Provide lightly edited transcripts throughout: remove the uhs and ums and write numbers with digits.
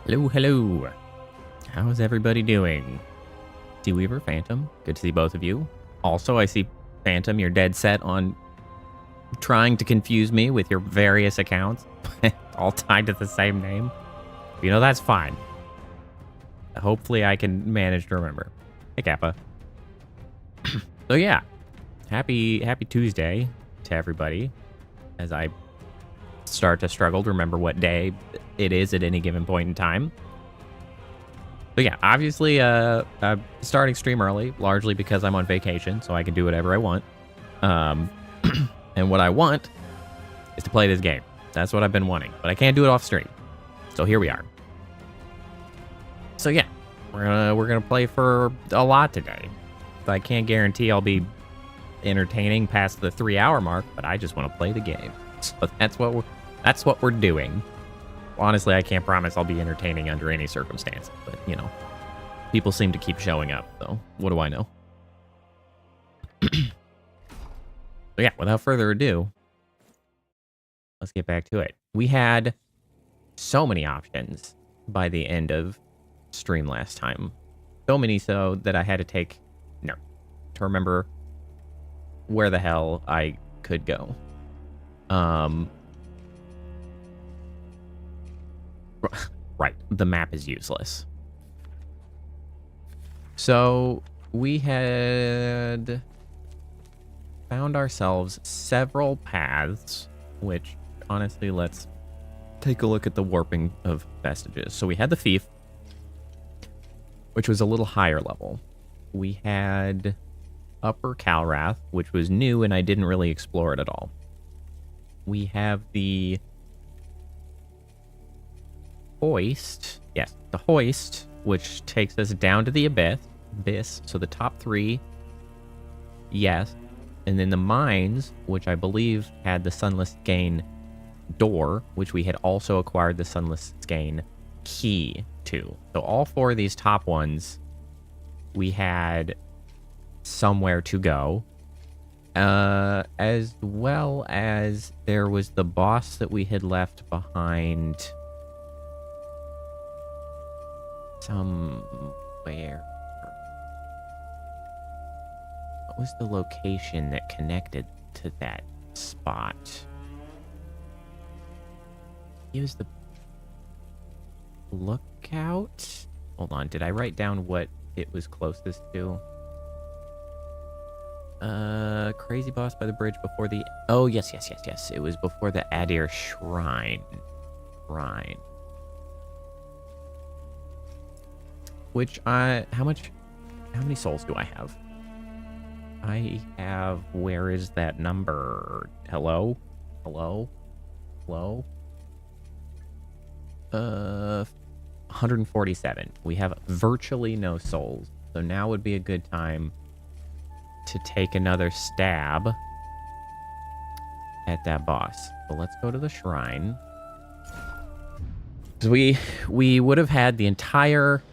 Hello, hello. How's everybody doing? See Weaver, Phantom, good to see both of you. Also, I see Phantom, you're dead set on trying to confuse me with your various accounts, all tied to the same name. You know, that's fine. Hopefully I can manage to remember. Hey, Kappa. So yeah, happy Tuesday to everybody as I start to struggle to remember what day it is at any given point in time. So yeah, obviously I'm starting stream early, largely because I'm on vacation, so I can do whatever I want. And what I want is to play this game. That's what I've been wanting, but I can't do it off stream. So here we are. So yeah, we're gonna play for a lot today. I can't guarantee I'll be entertaining past the 3-hour mark, but I just want to play the game. So that's what we're doing. Honestly, I can't promise I'll be entertaining under any circumstance, but you know, people seem to keep showing up, so what do I know? So yeah, without further ado, let's get back to it. We had so many options by the end of stream last time. So many so that I had to take note to remember where the hell I could go. Right, the map is useless. So we had found ourselves several paths, which honestly, let's take a look at the warping of vestiges. So we had the Thief, which was a little higher level. We had Upper Calrath, which was new and I didn't really explore it at all. We have the Hoist. Yes, the Hoist, which takes us down to the Abyss. So the top 3, yes. And then the Mines, which I believe had the Sunless Gain door, which we had also acquired the Sunless Gain key to. So all 4 of these top ones, we had somewhere to go. As well as there was the boss that we had left behind somewhere. What was the location that connected to that spot? Use the lookout? Hold on, did I write down what it was closest to? Crazy boss by the bridge before the... Oh, yes. It was before the Adir Shrine. Which how many souls do I have? I have... Where is that number? Hello? 147. We have virtually no souls. So now would be a good time to take another stab at that boss. So let's go to the shrine. Because we would have had the entire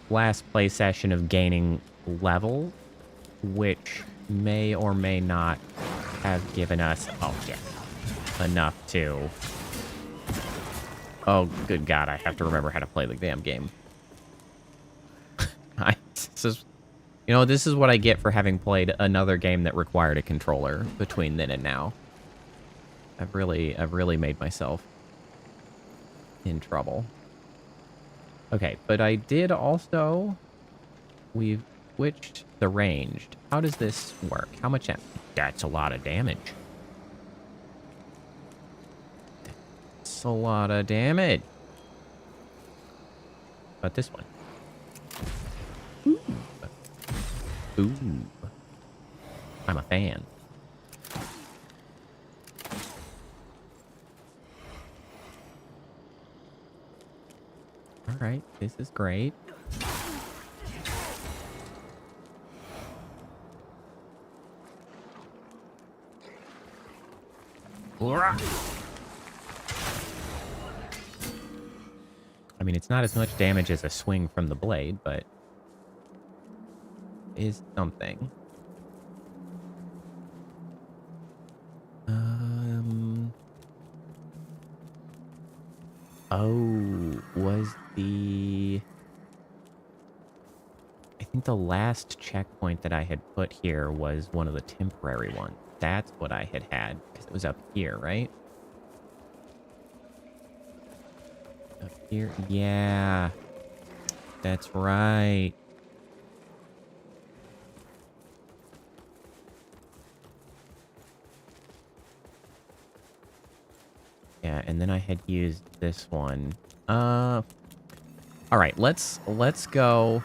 last play session of gaining level, which may or may not have given us, enough to... Oh, good God, I have to remember how to play the damn game. This is what I get for having played another game that required a controller between then and now. I've really made myself in trouble. Okay, but I did also... We've switched the ranged. How does this work? How much... That's a lot of damage. That's a lot of damage. But this one. Ooh. I'm a fan. Alright, this is great. I mean, it's not as much damage as a swing from the blade, but is something. Oh, was the... I think the last checkpoint that I had put here was one of the temporary ones. That's what I had, because it was up here, right? Up here? Yeah. That's right. Yeah, and then I had used this one. All right, let's go.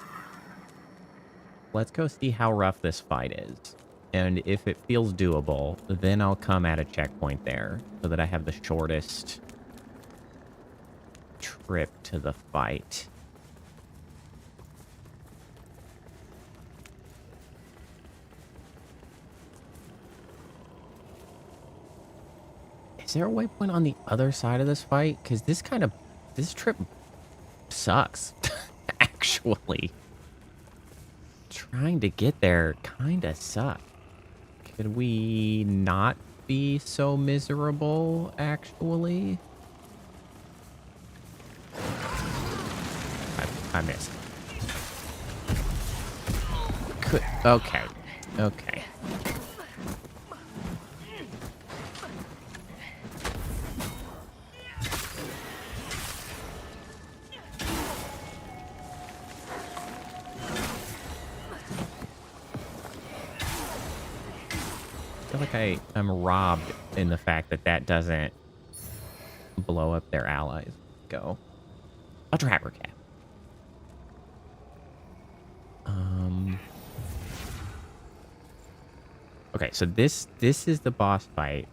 Let's go see how rough this fight is. And if it feels doable, then I'll come at a checkpoint there so that I have the shortest trip to the fight. Is there a waypoint on the other side of this fight? Because this trip sucks, actually. Trying to get there kind of sucks. Could we not be so miserable, actually? I missed. Okay. Okay. I feel like I'm robbed in the fact that that doesn't blow up their allies. Go. A trapper cat. Okay, so this is the boss fight.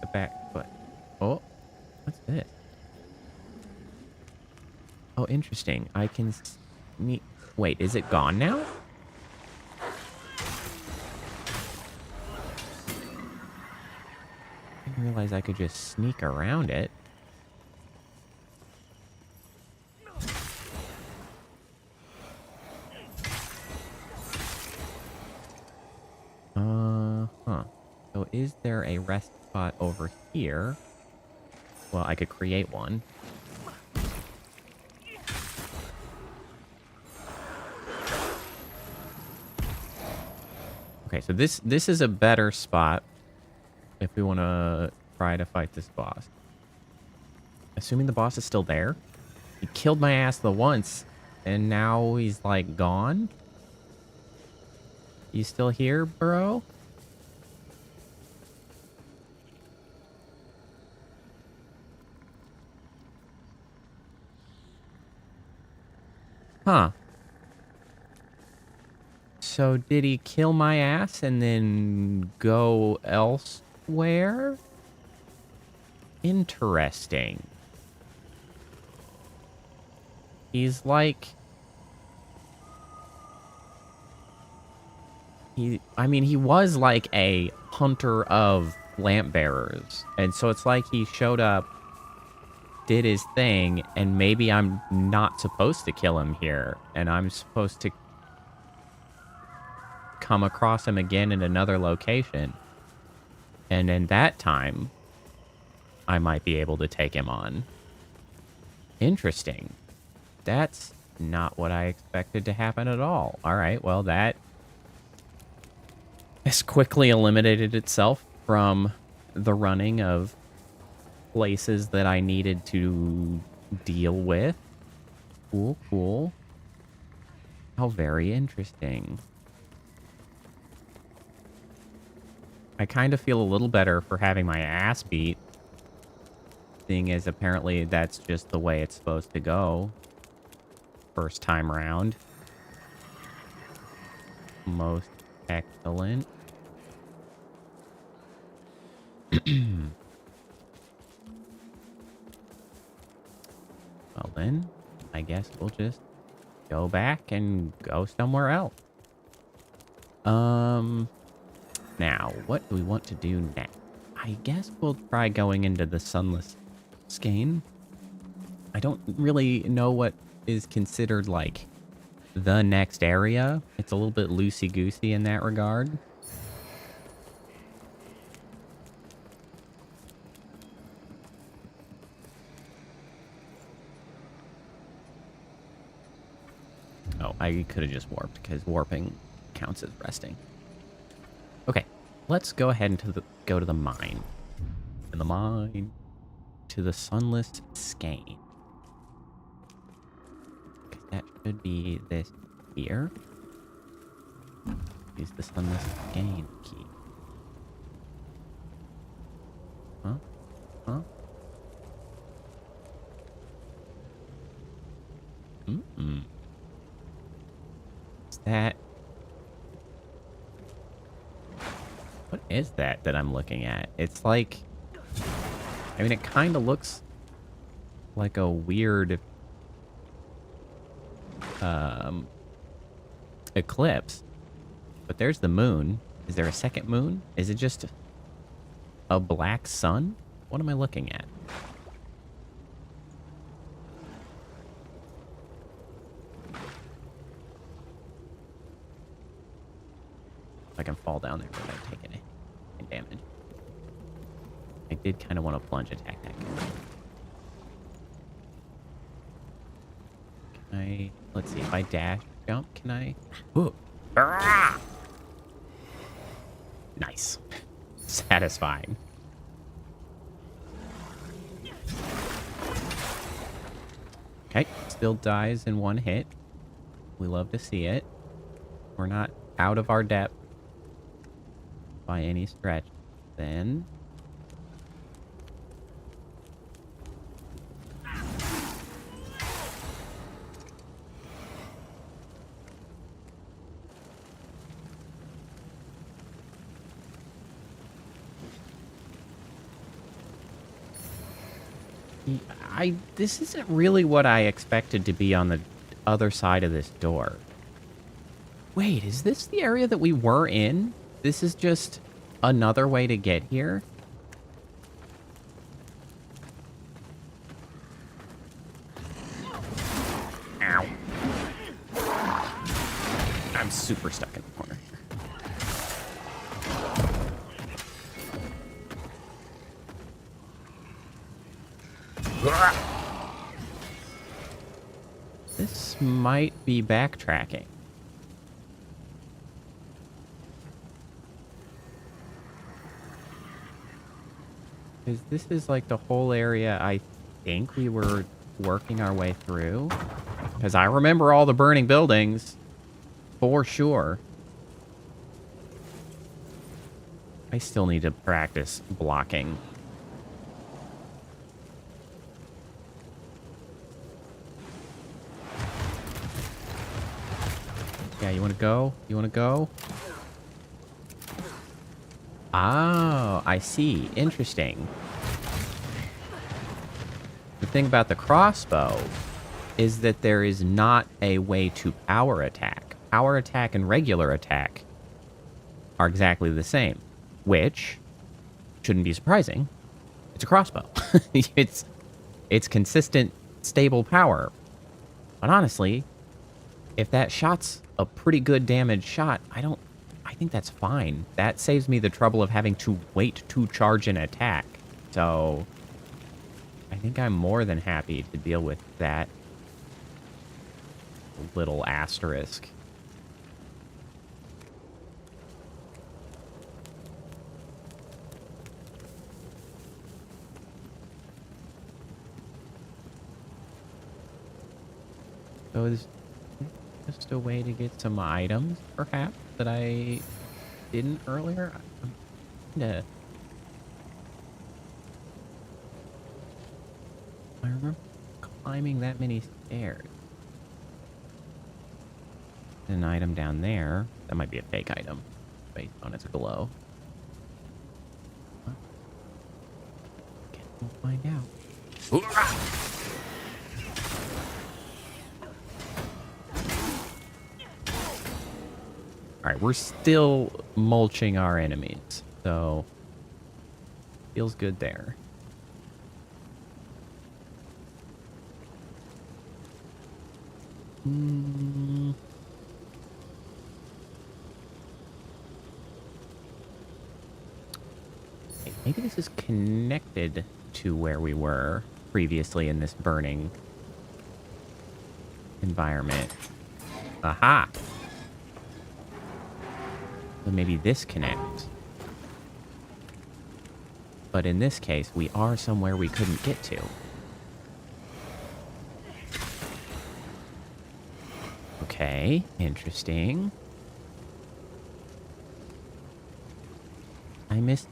The back foot. Oh, what's this? Oh, interesting. I can sneak. Wait, is it gone now? I didn't realize I could just sneak around it. Huh. So is there a rest spot over here? Well, I could create one. Okay, so this is a better spot if we want to try to fight this boss. Assuming the boss is still there. He killed my ass the once, and now he's, like, gone? You still here, bro? Huh. So did he kill my ass and then go elsewhere? Interesting. He's like... I mean, he was like a hunter of lamp bearers. And so it's like he showed up, did his thing, and maybe I'm not supposed to kill him here. And I'm supposed to come across him again in another location. And in that time, I might be able to take him on. Interesting. That's not what I expected to happen at all. All right, well, that has quickly eliminated itself from the running of places that I needed to deal with. Cool, cool. How very interesting. I kind of feel a little better for having my ass beat, seeing as apparently that's just the way it's supposed to go. First time round. Most excellent. Well then, I guess we'll just go back and go somewhere else. Now, what do we want to do next? I guess we'll try going into the Sunless Skein. I don't really know what is considered, like, the next area. It's a little bit loosey-goosey in that regard. I could have just warped, because warping counts as resting. Okay, let's go ahead and go to the mine. In the mine, to the sunless skein. Okay, that should be this here. Use the sunless skein key. Huh? Huh? Mm-mm. Is that... What is that I'm looking at? It's like... I mean, it kind of looks like a weird... eclipse. But there's the moon. Is there a second moon? Is it just a black sun? What am I looking at? I can fall down there without taking any damage. I did kind of want to plunge attack that guy. Can I... Let's see, if I dash, jump, can I... Ooh. Nice. Satisfying. Okay, still dies in one hit. We love to see it. We're not out of our depth by any stretch. Then... this isn't really what I expected to be on the other side of this door. Wait, is this the area that we were in? This is just another way to get here? Ow. I'm super stuck in the corner. This might be backtracking. Because this is like the whole area I think we were working our way through. Because I remember all the burning buildings. For sure. I still need to practice blocking. Yeah, you want to go? You want to go? Oh, I see. Interesting. The thing about the crossbow is that there is not a way to power attack. Power attack and regular attack are exactly the same, which shouldn't be surprising. It's a crossbow. It's consistent, stable power. But honestly, if that shot's a pretty good damage shot, I think that's fine. That saves me the trouble of having to wait to charge an attack. So I think I'm more than happy to deal with that little asterisk. So is just a way to get some items, perhaps, that I didn't earlier? I remember climbing that many stairs. An item down there. That might be a fake item based on its glow. Guess we'll find out. Alright, we're still mulching our enemies, so feels good there. Maybe this is connected to where we were previously in this burning environment. Aha. So maybe this connects. But in this case, we are somewhere we couldn't get to. Okay, interesting. I missed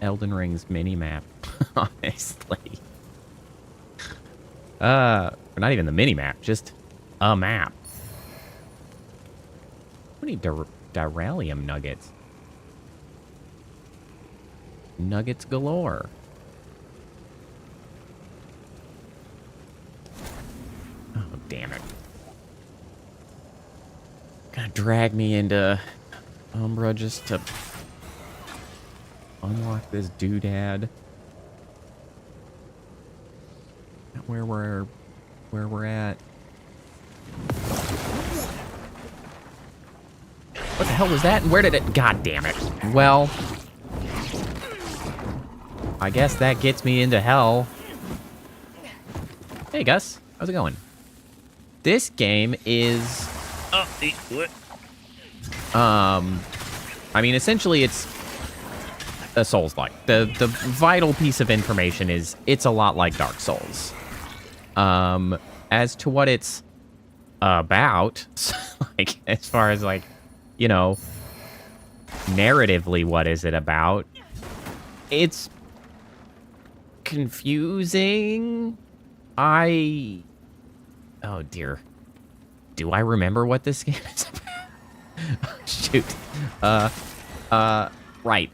Elden Ring's mini-map, honestly. Or not even the mini-map, just a map. How many Duralium nuggets? Nuggets galore. Oh, damn it. Gonna drag me into Umbra just to unlock this doodad. Where we're at. What the hell was that? And where did it? God damn it. Well, I guess that gets me into hell. Hey, Gus. How's it going? This game is... I mean, essentially, it's a Souls-like. The vital piece of information is it's a lot like Dark Souls. As to what it's about, like, as far as, like, you know, narratively, what is it about? It's confusing. Oh, dear. Do I remember what this game is about? Shoot. Right.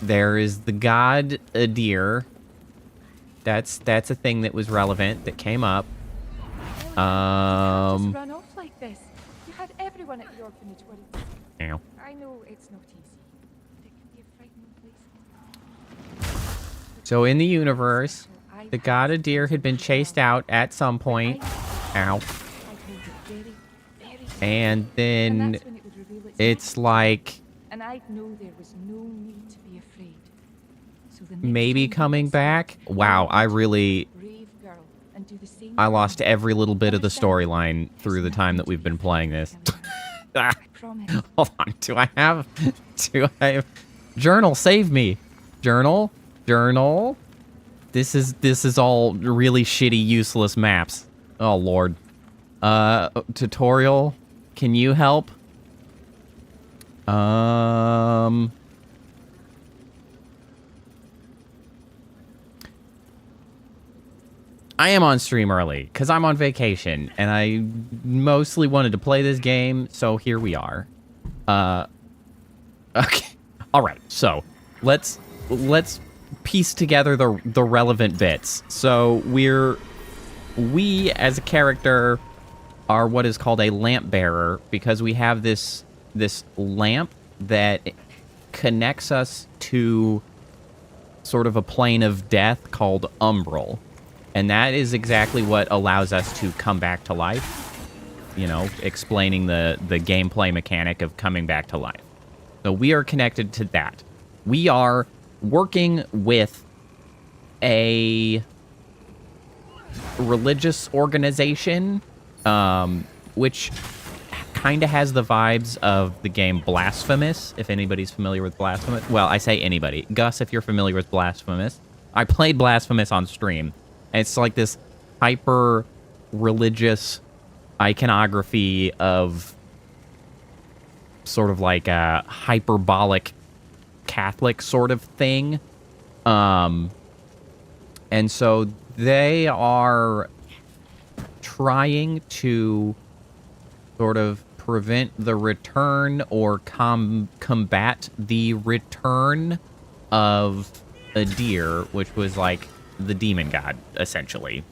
There is the god Adir. That's a thing that was relevant, that came up. Just run off like this. You had everyone at the orphanage worried. Ow. I know it's not easy, but it can be a frightening place. So in the universe, the god Adir had been chased out at some point. Ow. And then it's like and I know there was no need to be afraid. So the maybe coming back. Wow, I lost every little bit of the storyline through the time that we've been playing this. Hold on, do I have Journal, save me. Journal. This is all really shitty, useless maps. Oh lord. Tutorial, can you help? I am on stream early because I'm on vacation and I mostly wanted to play this game, so here we are. Okay. All right. So let's piece together the relevant bits. So we as a character are what is called a lamp bearer because we have this lamp that connects us to sort of a plane of death called Umbral. And that is exactly what allows us to come back to life. You know, explaining the gameplay mechanic of coming back to life. So we are connected to that. We are working with a religious organization, which kind of has the vibes of the game Blasphemous, if anybody's familiar with Blasphemous. Well, I say anybody. Gus, if you're familiar with Blasphemous. I played Blasphemous on stream. And it's like this hyper-religious iconography of sort of like a hyperbolic Catholic sort of thing. And so they are trying to sort of prevent the return or combat the return of Adir, which was like the demon god, essentially.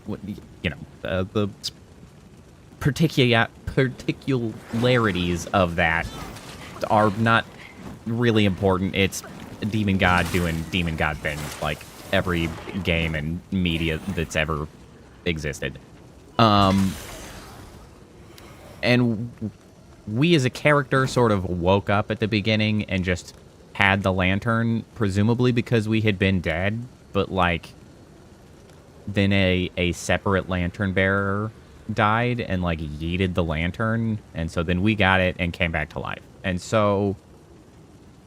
You know, the particularities of that are not really important. It's a demon god doing demon god things like every game and media that's ever existed. And we as a character sort of woke up at the beginning and just had the lantern, presumably because we had been dead, but like then a separate lantern bearer died and like yeeted the lantern, and so then we got it and came back to life. And so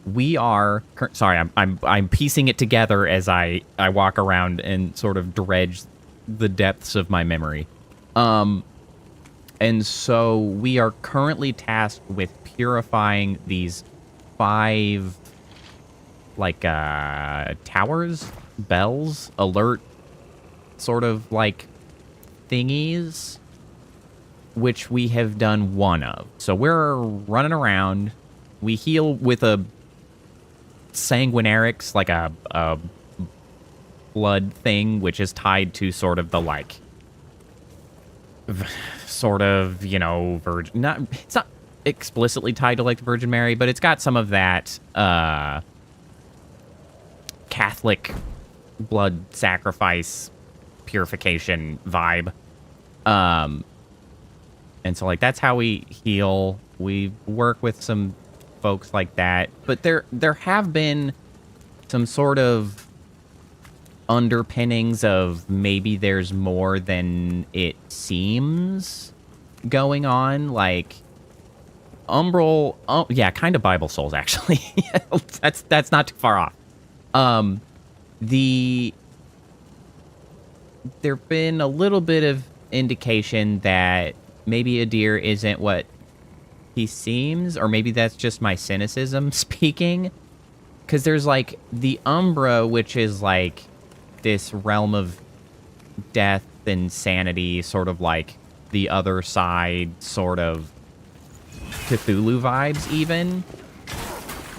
we are sorry, I'm piecing it together as I walk around and sort of dredge the depths of my memory. And so we are currently tasked with purifying these 5 like towers, bells, alert sort of like thingies, which we have done 1 of. So we're running around. We heal with a sanguinarix, like a blood thing, which is tied to sort of the like sort of, you know, virgin, not, it's not explicitly tied to like the Virgin Mary, but it's got some of that Catholic blood sacrifice purification vibe. And so like that's how we heal. We work with some folks like that, but there have been some sort of underpinnings of maybe there's more than it seems going on, like Umbral, yeah, kind of Bible Souls actually. that's not too far off. There've been a little bit of indication that maybe Adir isn't what he seems, or maybe that's just my cynicism speaking, because there's like the Umbra, which is like this realm of death and sanity, sort of like the other side, sort of Cthulhu vibes even,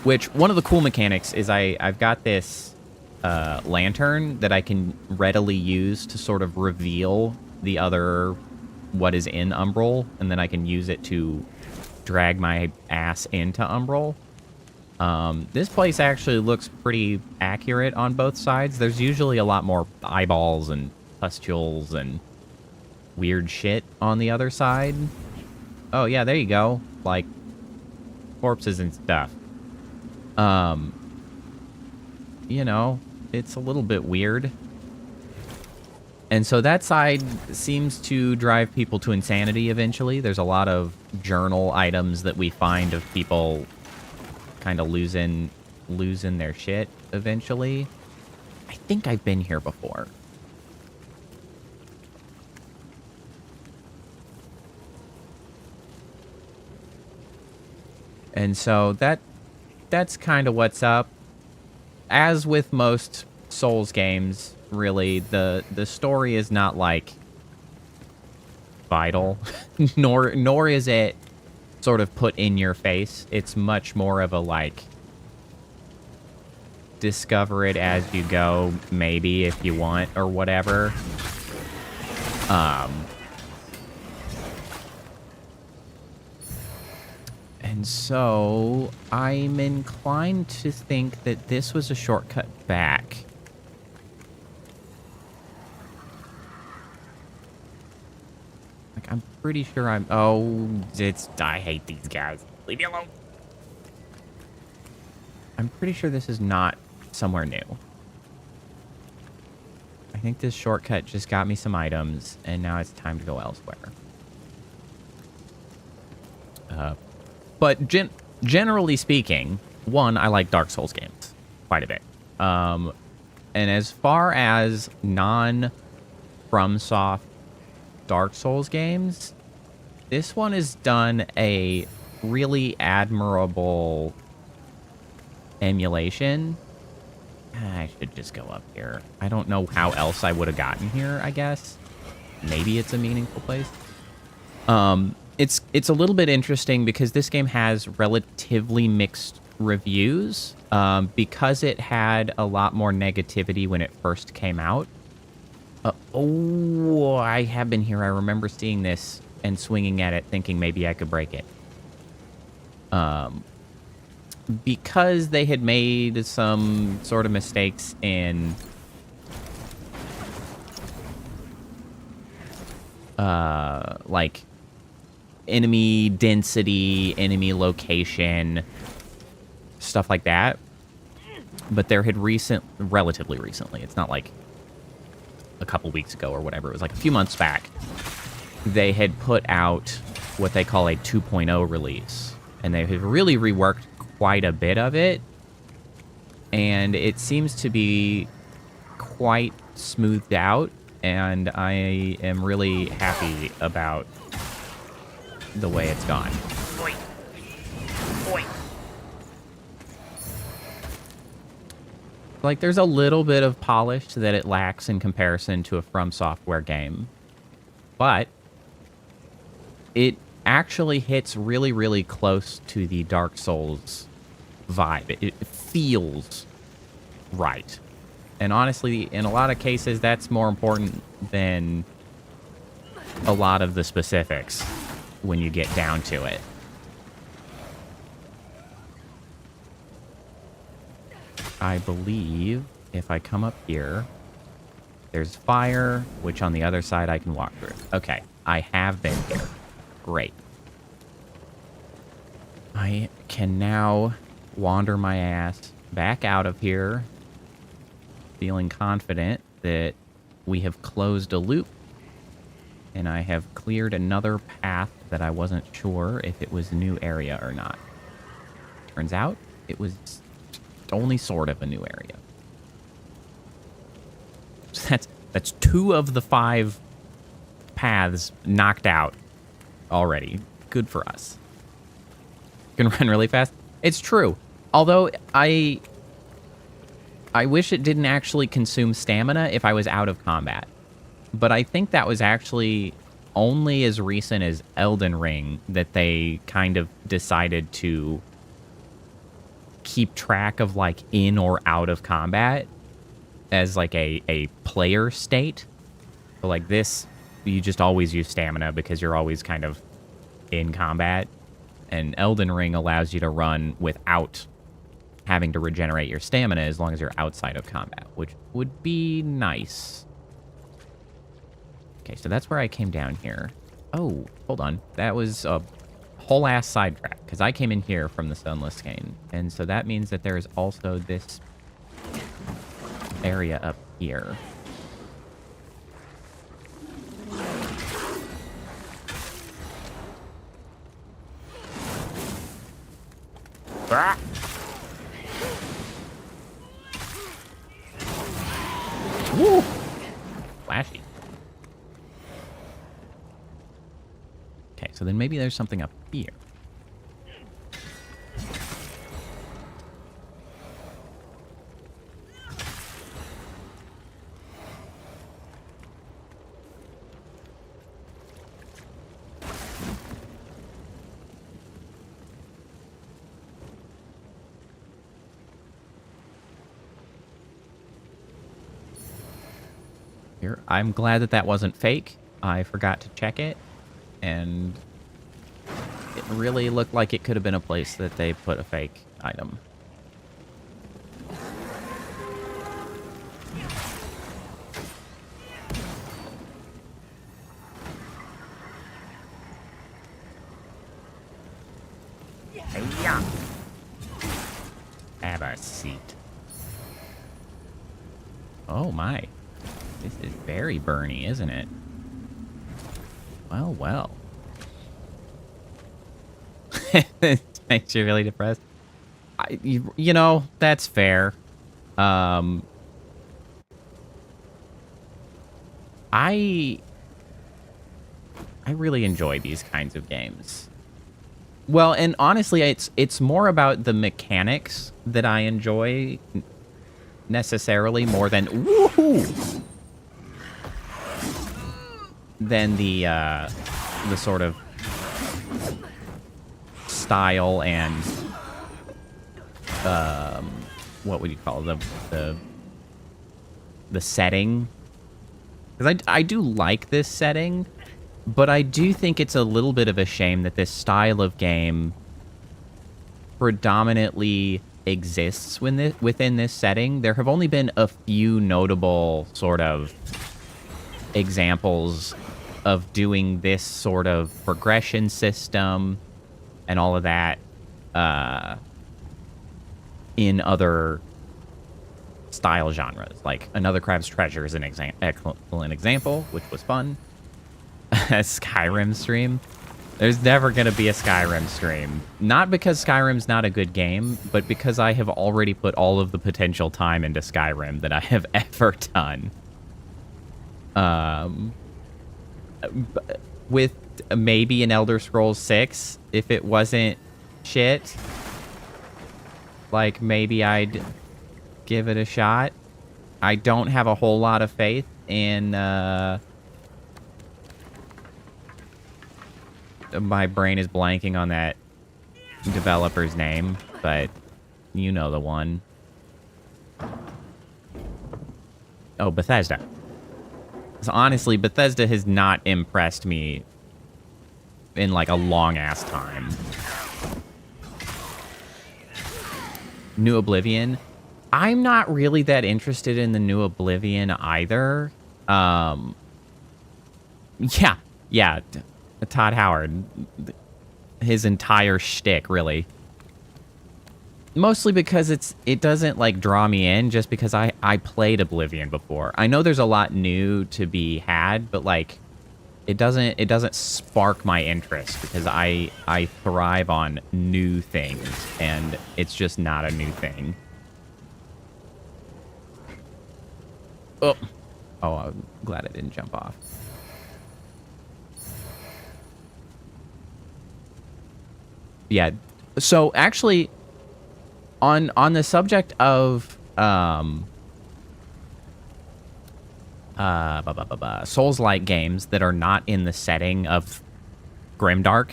which one of the cool mechanics is I've got this lantern that I can readily use to sort of reveal the other what is in Umbral, and then I can use it to drag my ass into Umbral. This place actually looks pretty accurate on both sides. There's usually a lot more eyeballs and pustules and weird shit on the other side. Oh yeah, there you go. Like corpses and stuff. You know, it's a little bit weird. And so that side seems to drive people to insanity eventually. There's a lot of journal items that we find of people kind of losing their shit eventually. I think I've been here before. And so that's kind of what's up. As with most Souls games, really, the story is not like vital, nor is it sort of put in your face. It's much more of a like discover it as you go, maybe if you want or whatever. And so I'm inclined to think that this was a shortcut back. Like, I'm pretty sure I hate these guys. Leave me alone. I'm pretty sure this is not somewhere new. I think this shortcut just got me some items, and now it's time to go elsewhere. But generally speaking, one, I like Dark Souls games quite a bit. And as far as non-FromSoft Dark Souls games, this one has done a really admirable emulation. I should just go up here. I don't know how else I would have gotten here, I guess. Maybe it's a meaningful place. It's a little bit interesting because this game has relatively mixed reviews because it had a lot more negativity when it first came out. Oh, I have been here. I remember seeing this and swinging at it thinking maybe I could break it. Because they had made some sort of mistakes in like enemy density, enemy location, stuff like that. But there had relatively recently, it's not like a couple weeks ago or whatever, it was like a few months back, they had put out what they call a 2.0 release. And they have really reworked quite a bit of it. And it seems to be quite smoothed out. And I am really happy about the way it's gone. Oi. Oi. Like, there's a little bit of polish that it lacks in comparison to a From Software game. But it actually hits really, really close to the Dark Souls vibe. It feels right. And honestly, in a lot of cases, that's more important than a lot of the specifics when you get down to it. I believe if I come up here, there's fire, which on the other side I can walk through. Okay, I have been here. Great. I can now wander my ass back out of here, feeling confident that we have closed a loop, and I have cleared another path that I wasn't sure if it was a new area or not. Turns out it was only sort of a new area. So that's 2 of the 5 paths knocked out already. Good for us. You can run really fast. It's true. Although I wish it didn't actually consume stamina if I was out of combat. But I think that was actually only as recent as Elden Ring that they kind of decided to keep track of, like, in or out of combat as, like, a player state. So, like, this, you just always use stamina because you're always kind of in combat. And Elden Ring allows you to run without having to regenerate your stamina as long as you're outside of combat, which would be nice. Okay, so that's where I came down here. Oh, hold on. That was a whole ass sidetrack, because I came in here from the Sunless Skein. And so that means that there is also this area up here. Ah. Woo! Flashy. Okay, so then maybe there's something up here. Here, I'm glad that that wasn't fake. I forgot to check it, and it really looked like it could have been a place that they put a fake item. Hey-ya. Have a seat. Oh my. This is very burny, isn't it? Well, well. It makes you really depressed. You know, that's fair. I really enjoy these kinds of games. Well, and honestly, it's more about the mechanics that I enjoy necessarily more than woohoo, than the sort of style and what would you call it? The setting. Because I do like this setting, but I do think it's a little bit of a shame that this style of game predominantly exists within this setting. There have only been a few notable sort of examples of doing this sort of progression system and all of that in other style genres. Like Another Crab's Treasure is an excellent example, which was fun. Skyrim stream. There's never going to be a Skyrim stream. Not because Skyrim's not a good game, but because I have already put all of the potential time into Skyrim that I have ever done. With maybe an Elder Scrolls 6, if it wasn't shit, like maybe I'd give it a shot. I don't have a whole lot of faith in my brain is blanking on that developer's name, but you know the one. Oh, Bethesda. So honestly, Bethesda has not impressed me in like a long ass time. New Oblivion. I'm not really that interested in the New Oblivion either. Yeah. Todd Howard. His entire shtick, really. Mostly because it doesn't like draw me in, just because I played Oblivion before. I know there's a lot new to be had, but like it doesn't spark my interest because I thrive on new things, and it's just not a new thing. Oh, I'm glad I didn't jump off. Yeah, so actually, on the subject of Souls-like games that are not in the setting of Grimdark,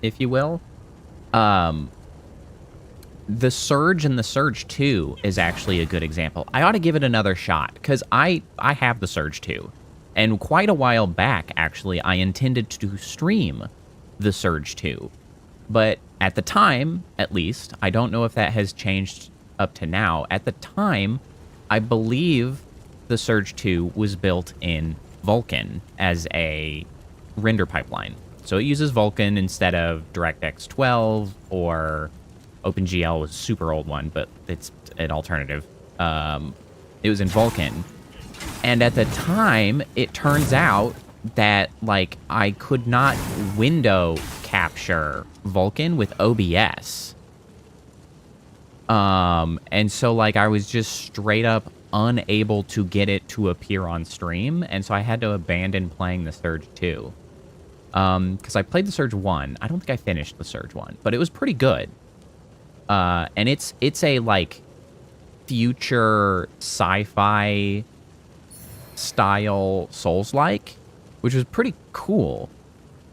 if you will, the Surge and the Surge 2 is actually a good example. I ought to give it another shot, because I have the Surge 2. And quite a while back, actually, I intended to stream the Surge 2. But at the time, at least, I don't know if that has changed up to now. At the time, I believe the Surge 2 was built in Vulkan as a render pipeline. So it uses Vulkan instead of DirectX 12 or OpenGL was a super old one, but it's an alternative. It was in Vulkan. And at the time, it turns out that, like, I could not window capture Vulkan with OBS. And so, like, I was just straight up unable to get it to appear on stream, and so I had to abandon playing the Surge 2. Because I played the Surge 1. I don't think I finished the Surge 1, but it was pretty good. And it's a, like, future sci-fi style Souls-like, which was pretty cool.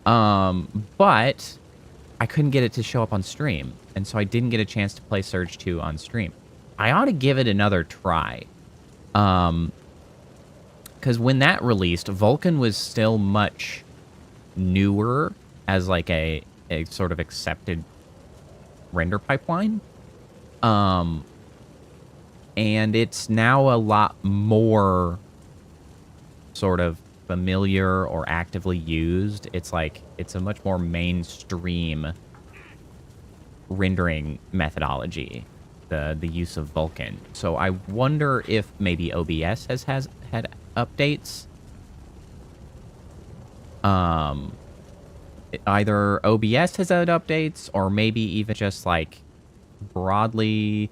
But I couldn't get it to show up on stream, and so I didn't get a chance to play Surge 2 on stream. I ought to give it another try. Because when that released, Vulkan was still much newer as, like, a sort of accepted render pipeline. And it's now a lot more sort of familiar or actively used. It's like, it's a much more mainstream rendering methodology, the use of Vulkan. So I wonder if maybe OBS has had updates. Either OBS has had updates, or maybe even just, like, broadly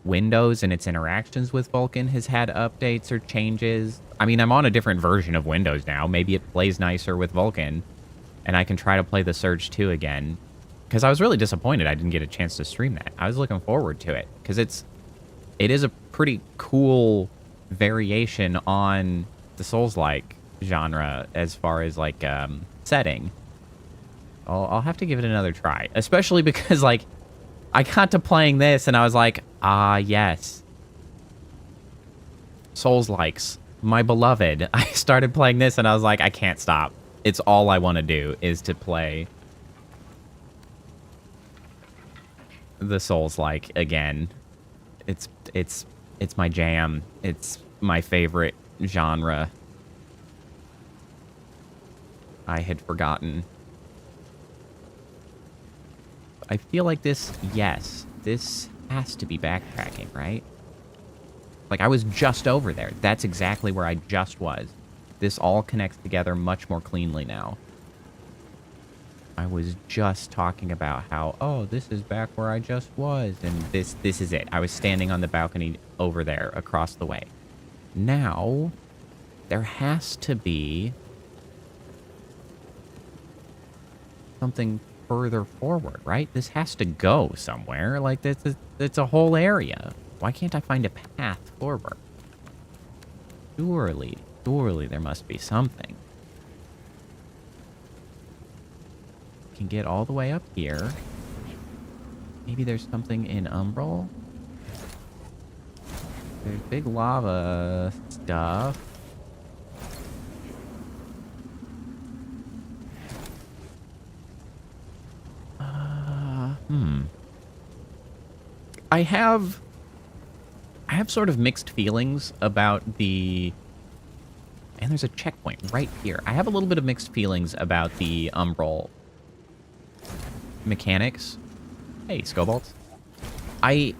Windows and its interactions with Vulkan has had updates or changes. I mean, I'm on a different version of Windows now. Maybe it plays nicer with Vulkan, and I can try to play the Surge 2 again. Because I was really disappointed I didn't get a chance to stream that. I was looking forward to it, because it is a pretty cool variation on the Souls-like genre as far as, like, setting. I'll have to give it another try, especially because, like, I got to playing this and I was like, ah, yes. Souls-likes, my beloved. I started playing this and I was like, I can't stop. It's all I want to do is to play the Souls-like again. It's my jam. It's my favorite genre. I had forgotten. I feel like this has to be backtracking, right? Like, I was just over there. That's exactly where I just was. This all connects together much more cleanly now. I was just talking about how, oh, this is back where I just was. And this is it. I was standing on the balcony over there across the way. Now, there has to be something further forward, right? This has to go somewhere. Like, it's a whole area. Why can't I find a path forward? Surely there must be something. Can get all the way up here. Maybe there's something in Umbral. There's big lava stuff. I have sort of mixed feelings about the... And there's a checkpoint right here. I have a little bit of mixed feelings about the Umbral mechanics. Hey, Scobolts. I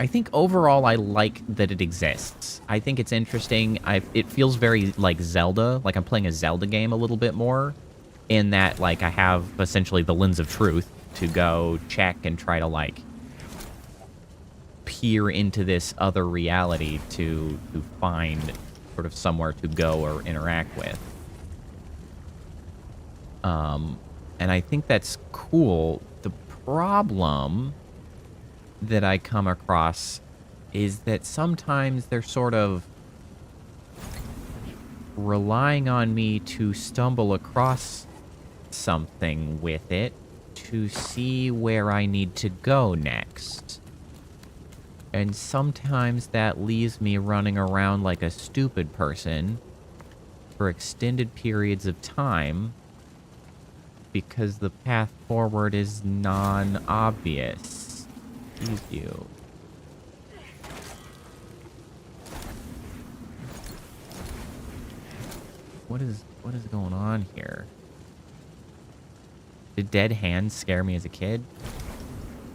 think overall I like that it exists. I think it's interesting. It feels very like Zelda, like I'm playing a Zelda game a little bit more, in that like I have essentially the lens of truth to go check and try to like peer into this other reality to find sort of somewhere to go or interact with. And I think that's cool. The problem that I come across is that sometimes they're sort of relying on me to stumble across something with it to see where I need to go next. And sometimes that leaves me running around like a stupid person for extended periods of time because the path forward is non-obvious. Excuse you. What is going on here? Did dead hands scare me as a kid?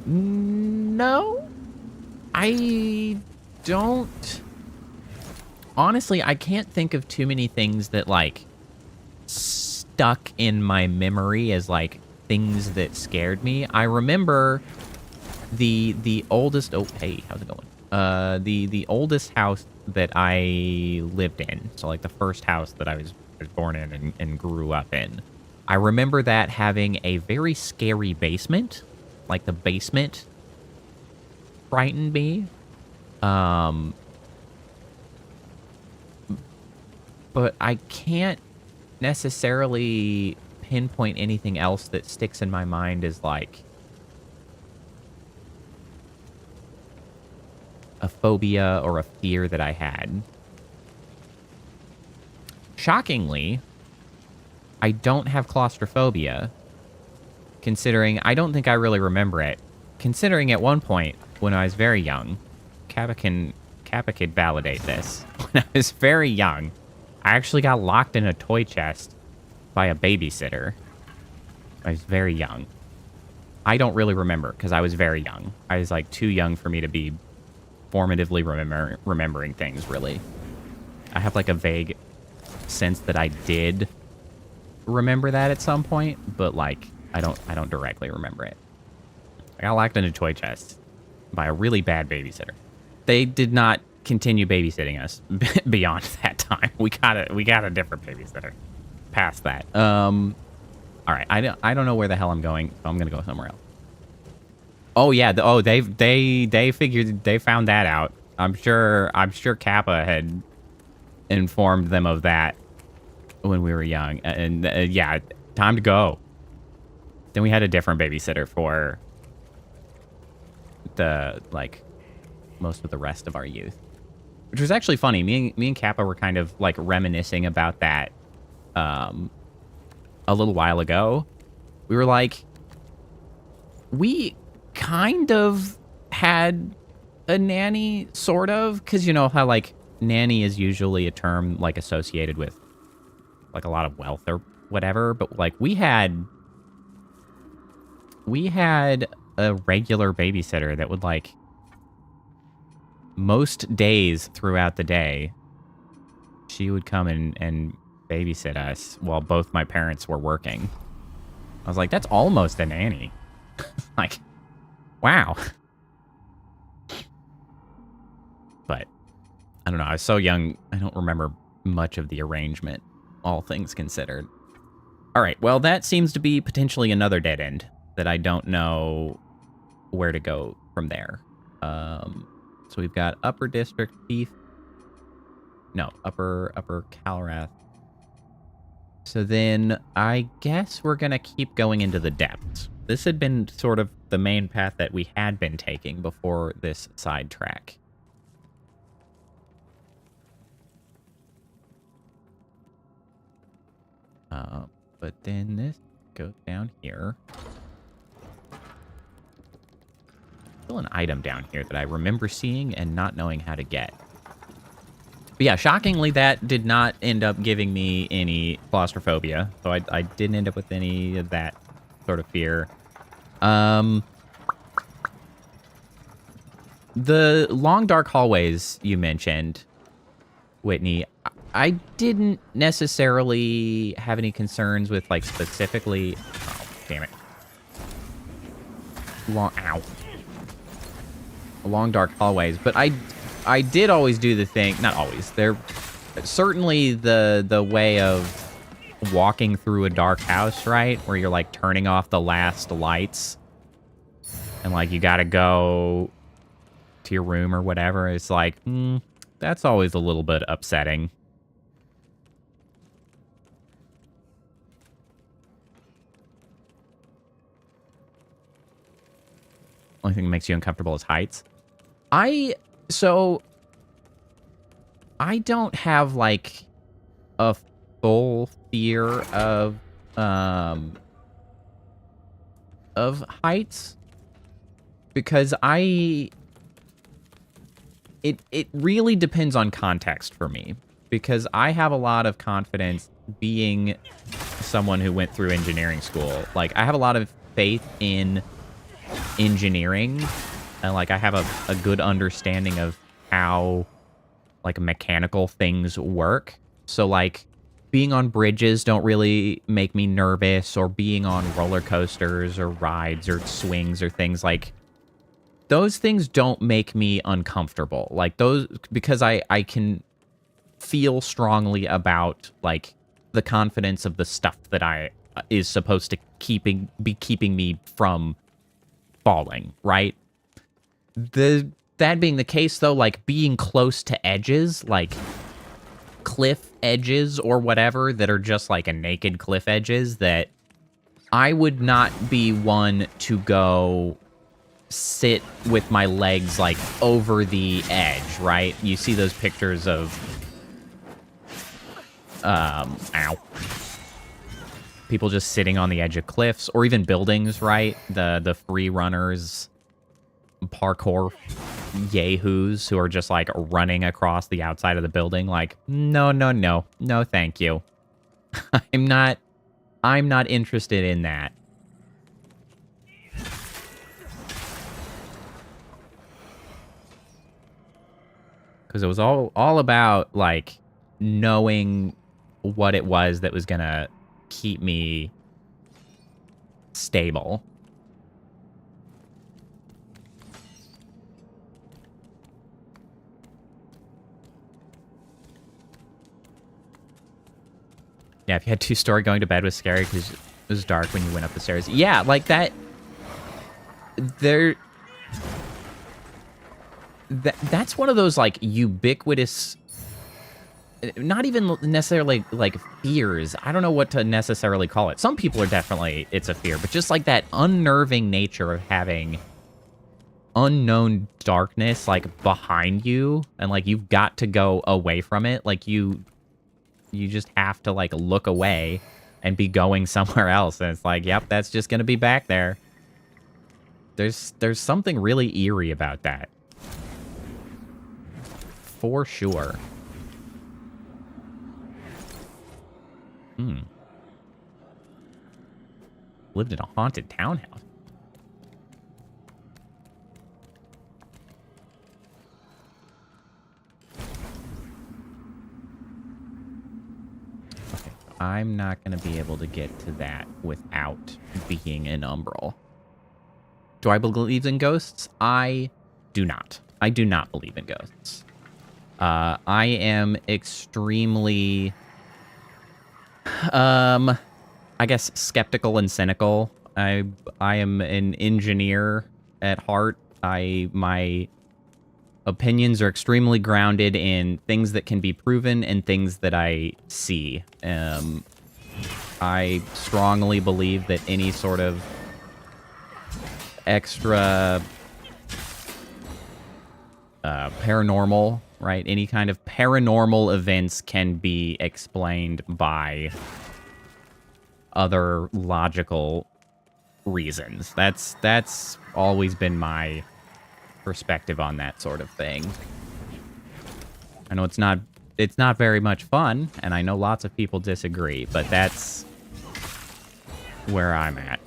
No. I don't... Honestly, I can't think of too many things that, like, stuck in my memory as, like, things that scared me. I remember the oldest... Oh, hey, how's it going? The oldest house that I lived in, so, like, the first house that I was born in and grew up in. I remember that having a very scary basement. Like, the basement frightened me. But I can't necessarily pinpoint anything else that sticks in my mind as, like, a phobia or a fear that I had. Shockingly, I don't have claustrophobia, considering I don't think I really remember it. Considering at one point, when I was very young, Kappa could validate this. When I was very young, I actually got locked in a toy chest by a babysitter. I was very young. I don't really remember, because I was very young. I was, like, too young for me to be formatively remembering things, really. I have, like, a vague sense that I did remember that at some point, but, like, I don't directly remember it. I got locked in a toy chest by a really bad babysitter. They did not continue babysitting us beyond that time. We got a different babysitter past that. All right, I don't know where the hell I'm going, so I'm gonna go somewhere else. Oh yeah, they figured, they found that out. I'm sure Kappa had informed them of that when we were young, and yeah, time to go. Then we had a different babysitter for the, like, most of the rest of our youth, which was actually funny. Me and Kappa were kind of, like, reminiscing about that a little while ago. We were like, we kind of had a nanny, sort of, because you know how, like, nanny is usually a term, like, associated with, like, a lot of wealth or whatever, but, like, we had a regular babysitter that would, like, most days throughout the day, she would come and babysit us while both my parents were working. I was like, that's almost a nanny. Like, wow. But, I don't know. I was so young, I don't remember much of the arrangement, all things considered. All right, well, that seems to be potentially another dead end that I don't know where to go from there. So we've got Upper District, Thief. No, Upper Calrath. So then I guess we're going to keep going into the depths. This had been sort of the main path that we had been taking before this sidetrack. But then this goes down here. Still an item down here that I remember seeing and not knowing how to get. But yeah, shockingly, that did not end up giving me any claustrophobia. So I didn't end up with any of that sort of fear. The long, dark hallways you mentioned, Whitney, I didn't necessarily have any concerns with, like, specifically... Oh, damn it. Long, dark hallways. But I did always do the thing... Not always. They're certainly the way of walking through a dark house, right? Where you're, like, turning off the last lights. And, like, you gotta go to your room or whatever. It's like, that's always a little bit upsetting. Only thing that makes you uncomfortable is heights. I don't have, like, a full fear of heights, because it really depends on context for me, because I have a lot of confidence being someone who went through engineering school. Like, I have a lot of faith in engineering, and, like, I have a good understanding of how, like, mechanical things work. So, like, being on bridges don't really make me nervous, or being on roller coasters or rides or swings or things like... Those things don't make me uncomfortable. Like, those... Because I can feel strongly about, like, the confidence of the stuff that is supposed to be keeping me from falling, right? That being the case, though, like, being close to edges, like cliff edges or whatever that are just like a naked cliff edges, that I would not be one to go sit with my legs, like, over the edge, right? You see those pictures of people just sitting on the edge of cliffs, or even buildings, right? The free runners, parkour yahoos who are just, like, running across the outside of the building. Like, no, thank you. I'm not interested in that. Because it was all about, like, knowing what it was that was gonna keep me stable. Yeah, if you had two-story, going to bed was scary because it was dark when you went up the stairs. Yeah, like that. That's one of those, like, ubiquitous, not even necessarily, like, fears. I don't know what to necessarily call it. Some people are definitely, it's a fear, but just, like, that unnerving nature of having unknown darkness, like, behind you, and, like, you've got to go away from it. Like, you just have to, like, look away and be going somewhere else, and it's like, yep, that's just gonna be back there. There's something really eerie about that. For sure. Lived in a haunted townhouse. I'm not going to be able to get to that without being an umbral. Do I believe in ghosts? I do not. I do not believe in ghosts. I am extremely, I guess, skeptical and cynical. I am an engineer at heart. My opinions are extremely grounded in things that can be proven and things that I see. I strongly believe that any sort of extra paranormal, right? Any kind of paranormal events can be explained by other logical reasons. That's always been my perspective on that sort of thing. I know it's not very much fun, and I know lots of people disagree, but that's where I'm at.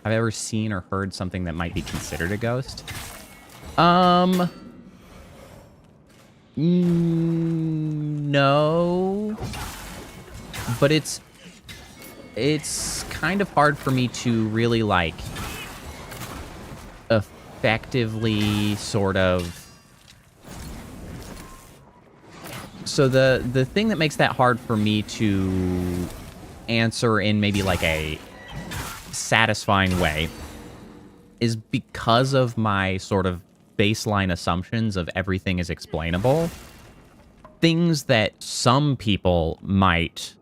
Have I ever seen or heard something that might be considered a ghost? No. But it's kind of hard for me to really, like, effectively sort of... So the thing that makes that hard for me to answer in maybe, like, a satisfying way is because of my sort of baseline assumptions of everything is explainable. Things that some people might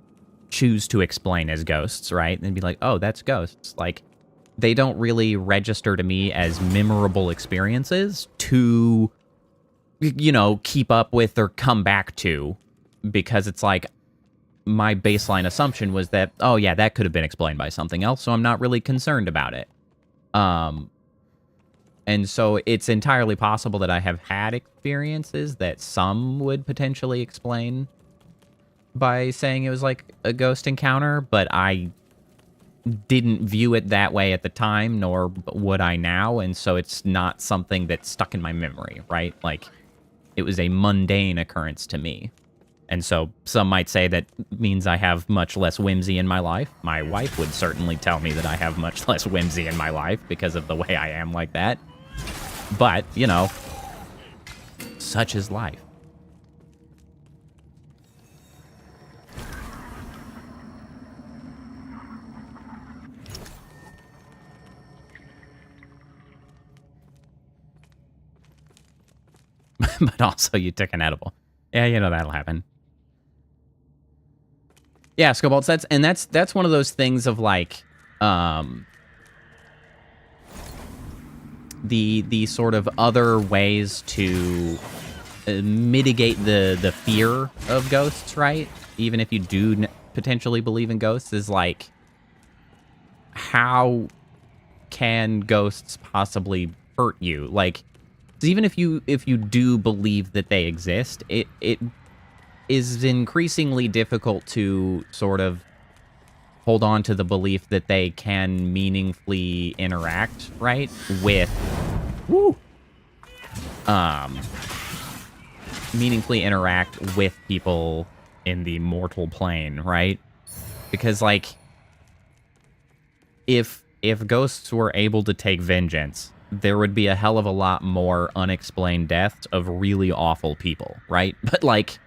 choose to explain as ghosts, right? And be like, oh, that's ghosts. Like, they don't really register to me as memorable experiences to, you know, keep up with or come back to, because it's like, my baseline assumption was that, oh yeah, that could have been explained by something else, so I'm not really concerned about it. And so it's entirely possible that I have had experiences that some would potentially explain by saying it was like a ghost encounter, but I didn't view it that way at the time, nor would I now, and so it's not something that's stuck in my memory, right? Like, it was a mundane occurrence to me. And so some might say that means I have much less whimsy in my life. My wife would certainly tell me that I have much less whimsy in my life because of the way I am like that. But, you know, such is life. But also you took an edible. Yeah, you know that'll happen. Yeah, Scobolts, that's one of those things of like the sort of other ways to mitigate the fear of ghosts, right? Even if you do potentially believe in ghosts, is like, how can ghosts possibly hurt you? Like, even if you do believe that they exist, it is increasingly difficult to sort of hold on to the belief that they can meaningfully interact, right, with, meaningfully interact with people in the mortal plane, right? Because, like, if ghosts were able to take vengeance, there would be a hell of a lot more unexplained deaths of really awful people, right? But, like,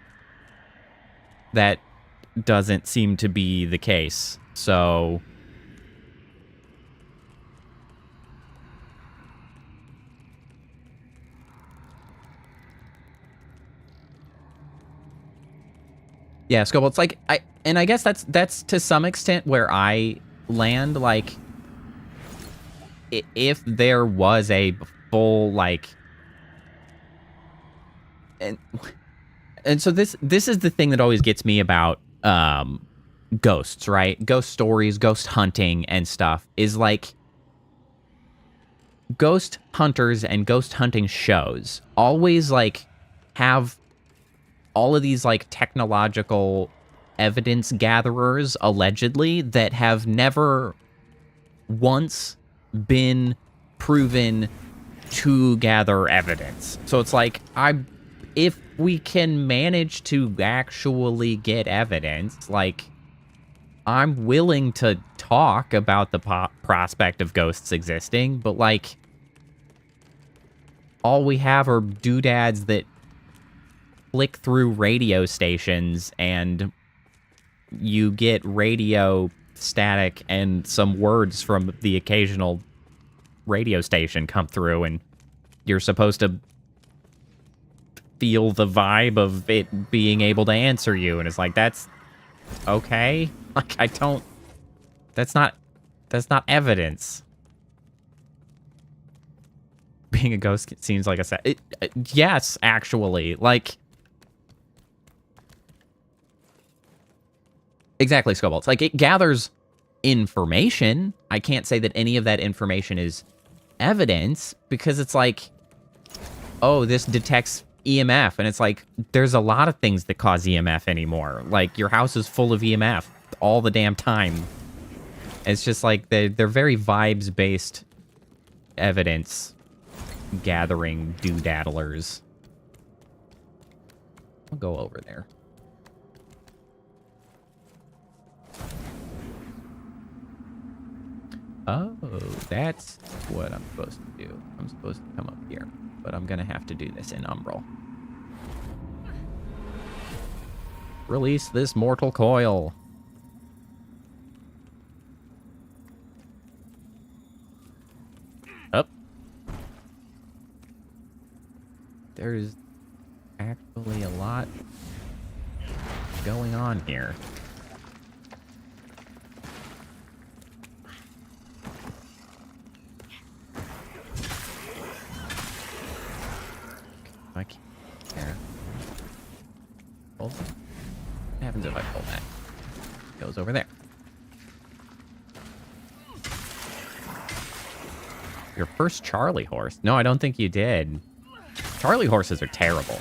that doesn't seem to be the case, so... Yeah, Scoble, it's like, I guess that's to some extent where I land, like, if there was a full, like... And so this is the thing that always gets me about ghosts, right? Ghost stories, ghost hunting and stuff, is like, ghost hunters and ghost hunting shows always, like, have all of these, like, technological evidence gatherers, allegedly, that have never once been proven to gather evidence. So it's like, we can manage to actually get evidence, like, I'm willing to talk about the prospect of ghosts existing, but, like, all we have are doodads that flick through radio stations, and you get radio static and some words from the occasional radio station come through, and you're supposed to feel the vibe of it being able to answer you, and it's like, that's okay. Like, I don't, that's not evidence. Being a ghost seems like a set. Yes, actually, like, exactly, Scobolts. Like, it gathers information. I can't say that any of that information is evidence, because it's like, oh, this detects EMF, and it's like, there's a lot of things that cause EMF anymore. Like, your house is full of EMF all the damn time. It's just like, they're very vibes-based evidence gathering doodaddlers. I'll go over there. Oh, that's what I'm supposed to do. I'm supposed to come up here, but I'm gonna have to do this in Umbral. Release this mortal coil. Up. There's actually a lot going on here. I can't. There. Pull. What happens if I pull that? It goes over there. Your first Charlie horse? No, I don't think you did. Charlie horses are terrible.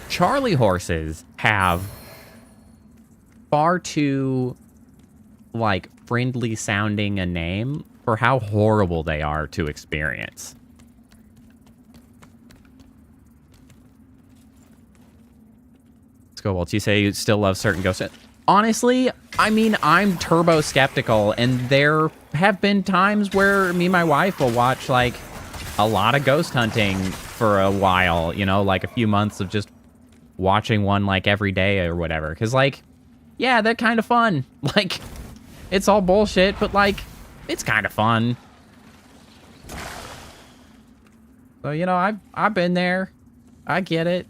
Charlie horses have far too, like, friendly sounding a name for how horrible they are to experience. Scowalt, you say you still love certain ghosts. Honestly, I mean, I'm turbo skeptical, and there have been times where me and my wife will watch, like, a lot of ghost hunting for a while, you know, like a few months of just watching one, like, every day or whatever. Because, like, yeah, they're kind of fun. Like, it's all bullshit, but, like, it's kind of fun. So, you know, I've been there. I get it.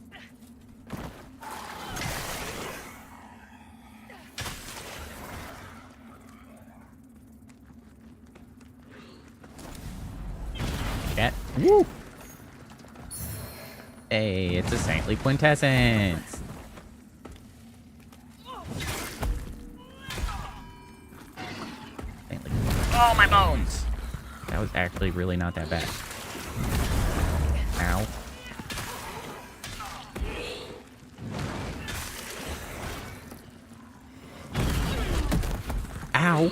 Cat. Woo! Hey, it's a saintly quintessence. Saintly. Oh, my bones! That was actually really not that bad. Ow. Ow.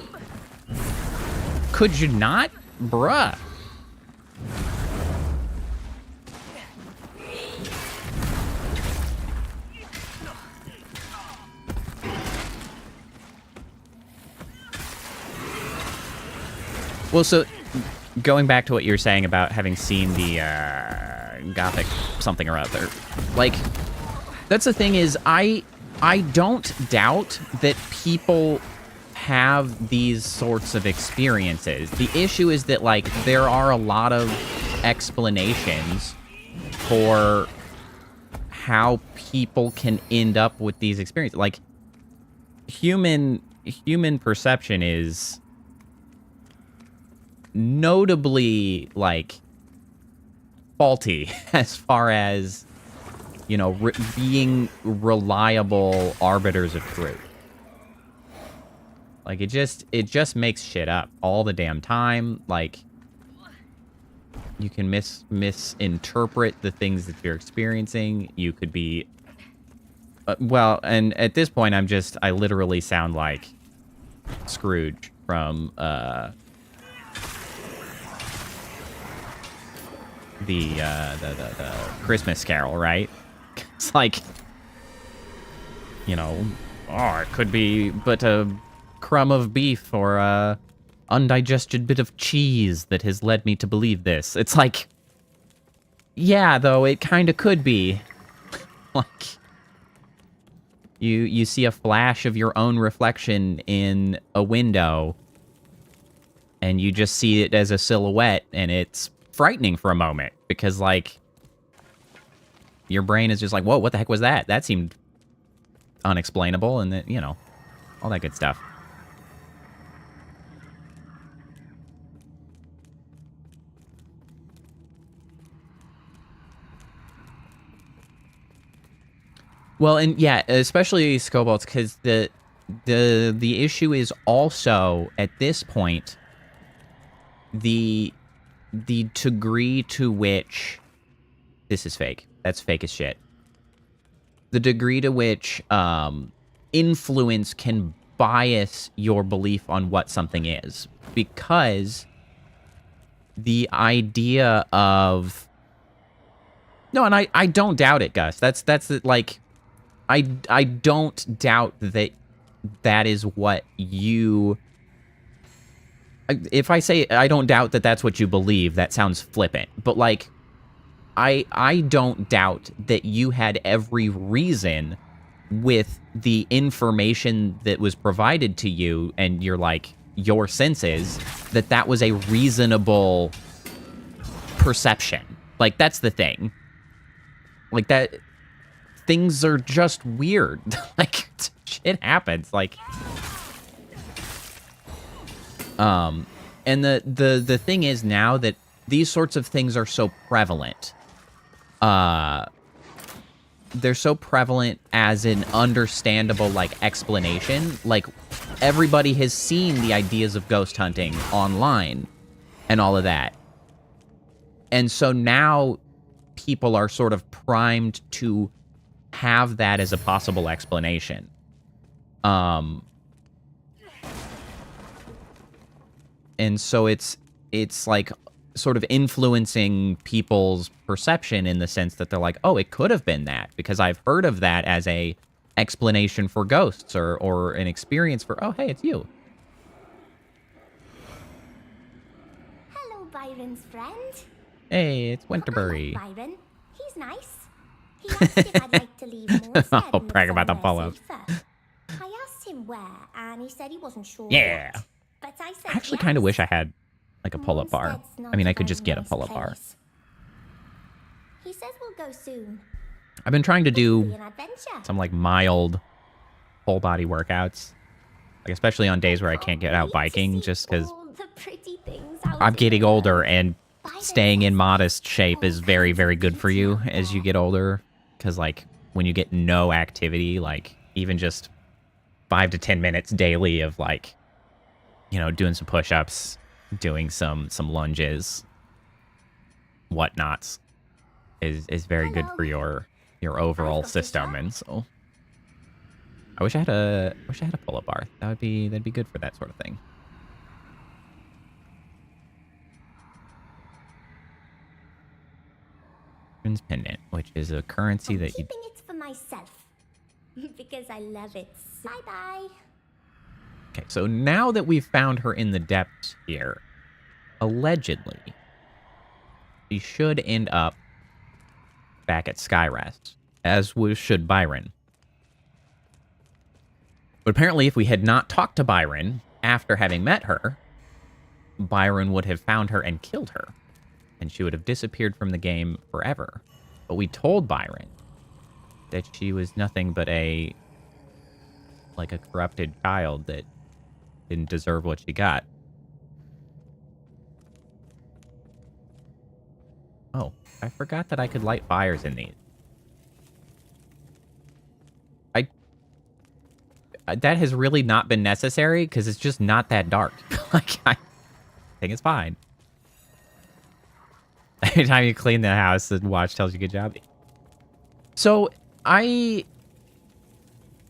Could you not? Bruh. Well, so, going back to what you were saying about having seen the, Gothic something or other, like, that's the thing is, I don't doubt that people have these sorts of experiences. The issue is that, like, there are a lot of explanations for how people can end up with these experiences. Like, human perception is notably, like, faulty as far as, you know, being reliable arbiters of truth. Like, it just makes shit up all the damn time. Like, you can misinterpret the things that you're experiencing. You could be Well, and at this point, I literally sound like Scrooge from the Christmas Carol, right? It's like, you know, oh, it could be but a crumb of beef or a undigested bit of cheese that has led me to believe this. It's like, yeah, though, it kind of could be. Like, you see a flash of your own reflection in a window, and you just see it as a silhouette, and it's frightening for a moment, because, like, your brain is just like, whoa, what the heck was that? That seemed unexplainable, and then, you know, all that good stuff. Well, and yeah, especially Scobolts, because the issue is also, at this point, the degree to which this is fake. That's fake as shit. The degree to which influence can bias your belief on what something is, because the idea of and I don't doubt it, Gus. That's like, I don't doubt that is what you. If I say I don't doubt that that's what you believe, that sounds flippant. But, like, I don't doubt that you had every reason with the information that was provided to you and your senses, that was a reasonable perception. Like, that's the thing. Like, that things are just weird. Like, shit happens. Like, and the thing is now that these sorts of things are so prevalent. They're so prevalent as an understandable, like, explanation. Like, everybody has seen the ideas of ghost hunting online and all of that. And so now people are sort of primed to have that as a possible explanation. And so it's like sort of influencing people's perception in the sense that they're like, oh, it could have been that, because I've heard of that as a explanation for ghosts or an experience for, oh, hey, it's you. Hello, Byron's friend. Hey, it's Winterbury. I like Byron. He's nice. He asked if I'd like to leave Morstead I'll brag about the pull-ups. I asked him where, and he said he wasn't sure. Yeah. Yet. But I said I actually yes. kind of wish I had, like, a pull-up bar. I mean, I could just get a pull-up bar. He says we'll go soon. I've been trying to do It'll be an adventure. some, like, mild whole-body workouts. Like, especially on days where I can't get out biking, just because I'm getting older, and staying in modest shape is very, very good for you as you get older. Because, like, when you get no activity, like, even just 5 to 10 minutes daily of, like, you know, doing some push-ups, doing some lunges, whatnots, is very good for your overall system. And so I wish I had a pull-up bar. That'd be good for that sort of thing. Pendant, which is a currency that you. I'm keeping it for myself because I love it. Bye bye. Okay, so now that we've found her in the depths here, allegedly, she should end up back at Skyrest, as should Byron. But apparently, if we had not talked to Byron after having met her, Byron would have found her and killed her, and she would have disappeared from the game forever. But we told Byron that she was nothing but a corrupted child that didn't deserve what she got. Oh, I forgot that I could light fires in these. That has really not been necessary, because it's just not that dark. Like, I think it's fine. Every time you clean the house, the watch tells you good job. So, I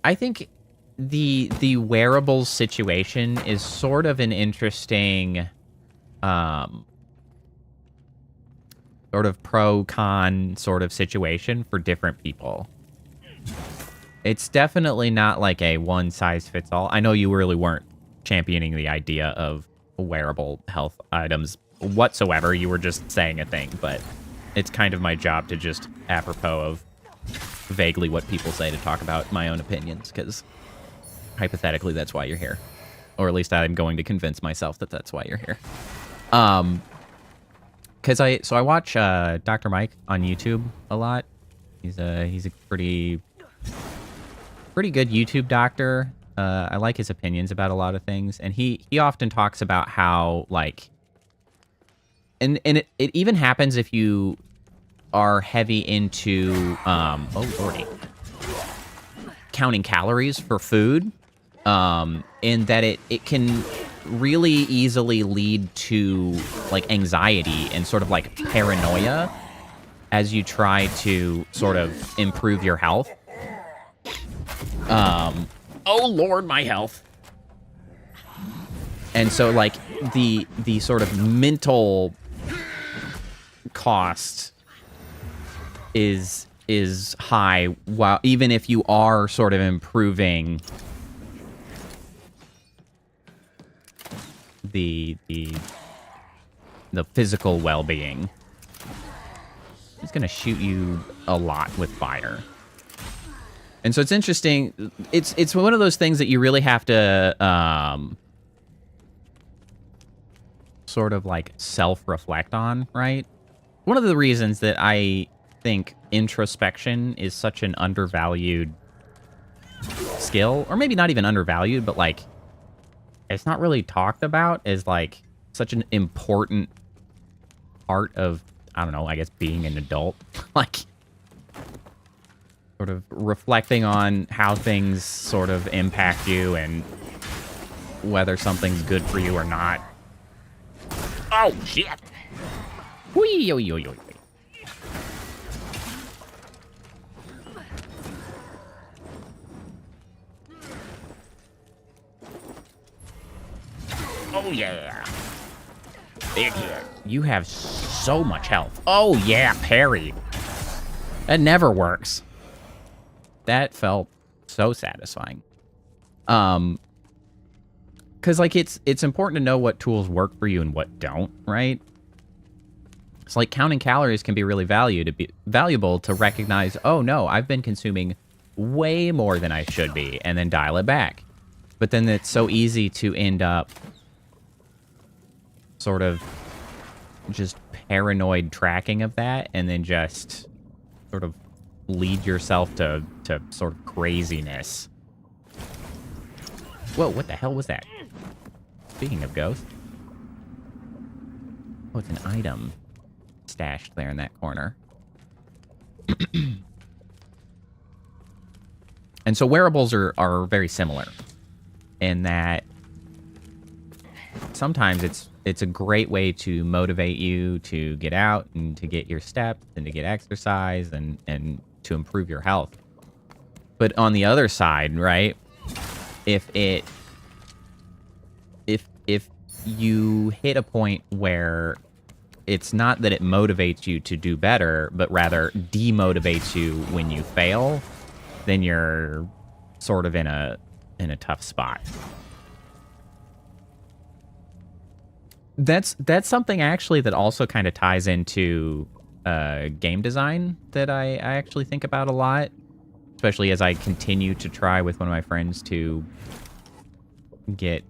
I think the wearables situation is sort of an interesting sort of pro-con sort of situation for different people. It's definitely not like a one-size-fits-all. I know you really weren't championing the idea of wearable health items whatsoever. You were just saying a thing, but it's kind of my job to just apropos of vaguely what people say to talk about my own opinions, because hypothetically that's why you're here. Or at least I'm going to convince myself that that's why you're here. Because I watch Dr. Mike on YouTube a lot. He's a pretty good YouTube doctor. I like his opinions about a lot of things, and he often talks about how, like, and it even happens if you are heavy into oh lordy, counting calories for food, in that it can really easily lead to like anxiety and sort of like paranoia as you try to sort of improve your health. Oh Lord, my health. And so like the sort of mental cost is high, while even if you are sort of improving the physical well-being. It's gonna shoot you a lot with fire. And so it's interesting. It's one of those things that you really have to sort of like self-reflect on, right? One of the reasons that I think introspection is such an undervalued skill, or maybe not even undervalued, but like it's not really talked about as like such an important part of, I don't know, I guess being an adult. Like sort of reflecting on how things sort of impact you and whether something's good for you or not. Oh, shit. Whee, yo, yo, yo. Oh, yeah. Big hit. You have so much health. Oh, yeah, parry. That never works. That felt so satisfying. Because, like, it's important to know what tools work for you and what don't, right? It's like counting calories can be really valuable to recognize, oh, no, I've been consuming way more than I should be, and then dial it back. But then it's so easy to end up sort of just paranoid tracking of that, and then just sort of lead yourself to sort of craziness. Whoa, what the hell was that? Speaking of ghosts. Oh, it's an item stashed there in that corner. And so wearables are very similar in that sometimes it's a great way to motivate you to get out and to get your steps and to get exercise and to improve your health. But on the other side, right, if you hit a point where it's not that it motivates you to do better, but rather demotivates you when you fail, then you're sort of in a tough spot. That's something actually that also kind of ties into game design that I actually think about a lot, especially as I continue to try with one of my friends to get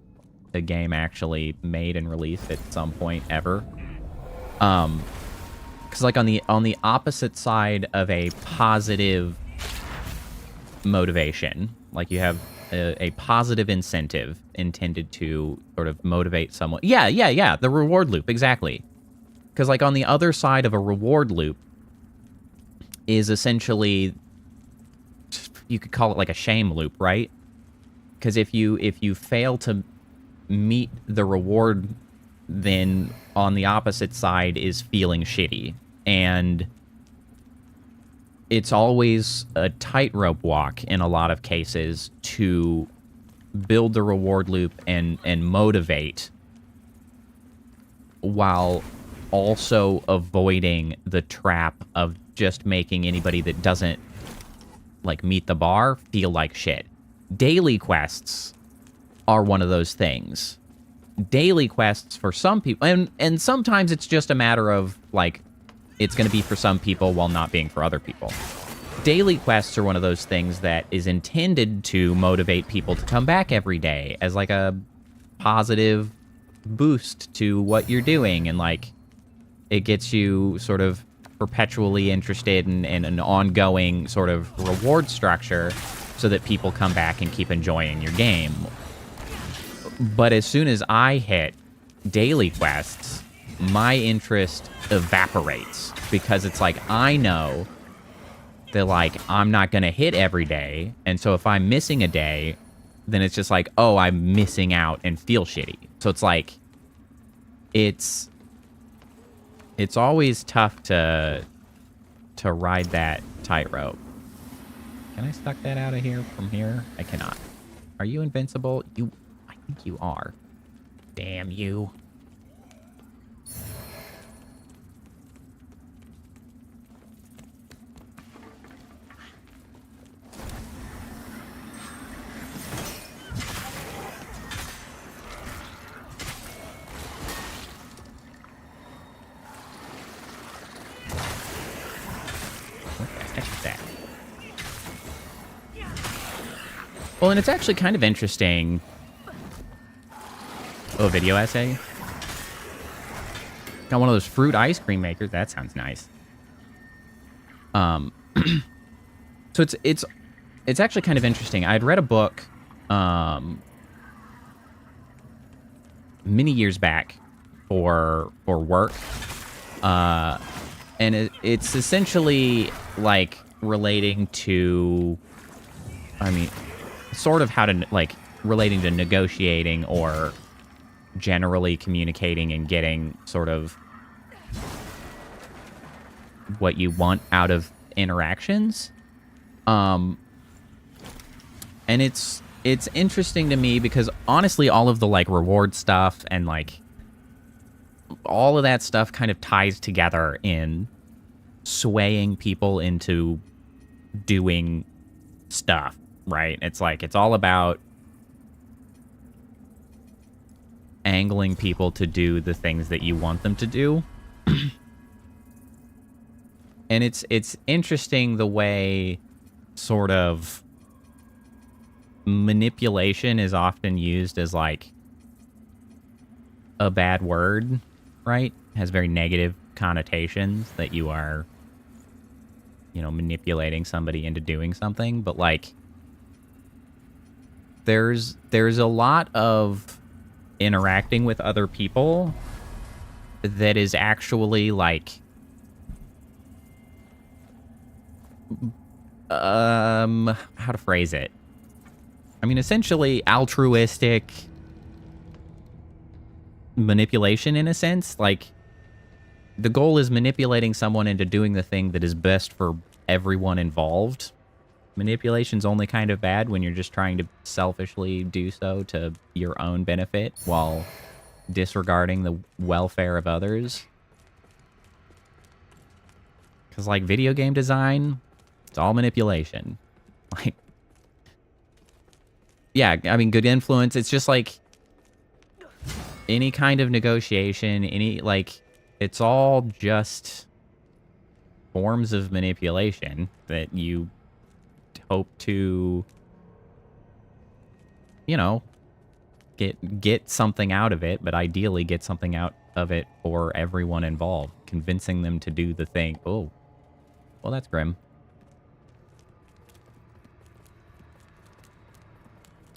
the game actually made and released at some point ever. Because like on the opposite side of a positive motivation, like you have a positive incentive intended to sort of motivate someone. Yeah, the reward loop, exactly. Because like on the other side of a reward loop is essentially, you could call it like a shame loop, right? Because if you fail to meet the reward, then on the opposite side is feeling shitty. And it's always a tightrope walk in a lot of cases to build the reward loop and motivate, while also avoiding the trap of just making anybody that doesn't like meet the bar feel like shit. Daily quests are one of those things. Daily quests for some people, and sometimes it's just a matter of like it's going to be for some people while not being for other people. Daily quests are one of those things that is intended to motivate people to come back every day as like a positive boost to what you're doing, and like it gets you sort of perpetually interested in an ongoing sort of reward structure so that people come back and keep enjoying your game. But as soon as I hit daily quests, my interest evaporates, because it's like I know that like I'm not gonna hit every day, and so if I'm missing a day, then it's just like, oh, I'm missing out and feel shitty. So it's like it's always tough to ride that tightrope. Can I suck that out of here from here? I cannot. Are you invincible? I think you are. Damn you. Well, and it's actually kind of interesting. Oh, video essay. Got one of those fruit ice cream makers. That sounds nice. So it's actually kind of interesting. I'd read a book many years back for work. And it's essentially like relating to, I mean, sort of how to, like, relating to negotiating or generally communicating and getting sort of what you want out of interactions. And it's interesting to me because honestly, all of the like reward stuff and like all of that stuff kind of ties together in swaying people into doing stuff, right? It's like, it's all about angling people to do the things that you want them to do. And it's interesting the way sort of manipulation is often used as like a bad word, right? Has very negative connotations that you are, you know, manipulating somebody into doing something. But like there's a lot of interacting with other people that is actually like how to phrase it? I mean, essentially altruistic manipulation in a sense. Like, the goal is manipulating someone into doing the thing that is best for everyone involved. Manipulation's only kind of bad when you're just trying to selfishly do so to your own benefit while disregarding the welfare of others. Because, like, video game design, it's all manipulation. Like, yeah, I mean, good influence, it's just like any kind of negotiation, any, like, it's all just forms of manipulation that you hope to, you know, get something out of it, but ideally get something out of it for everyone involved, convincing them to do the thing. Oh, well, that's grim.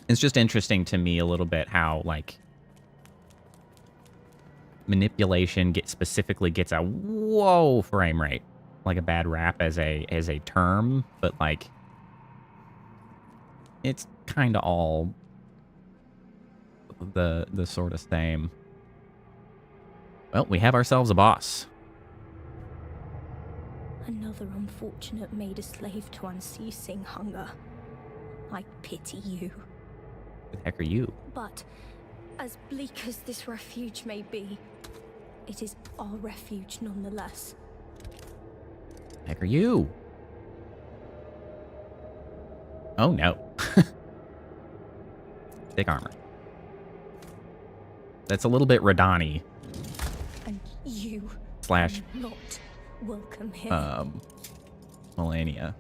It's just interesting to me a little bit how, like, manipulation specifically gets a whoa frame rate, like a bad rap as a term, but like it's kind of all the sort of same. Well, we have ourselves a boss. Another unfortunate made a slave to unceasing hunger. I pity you. Who the heck are you? But as bleak as this refuge may be, it is our refuge nonetheless. Who the heck are you? Oh no. Thick armor. That's a little bit Radani. And you Slash are not welcome here. Melania.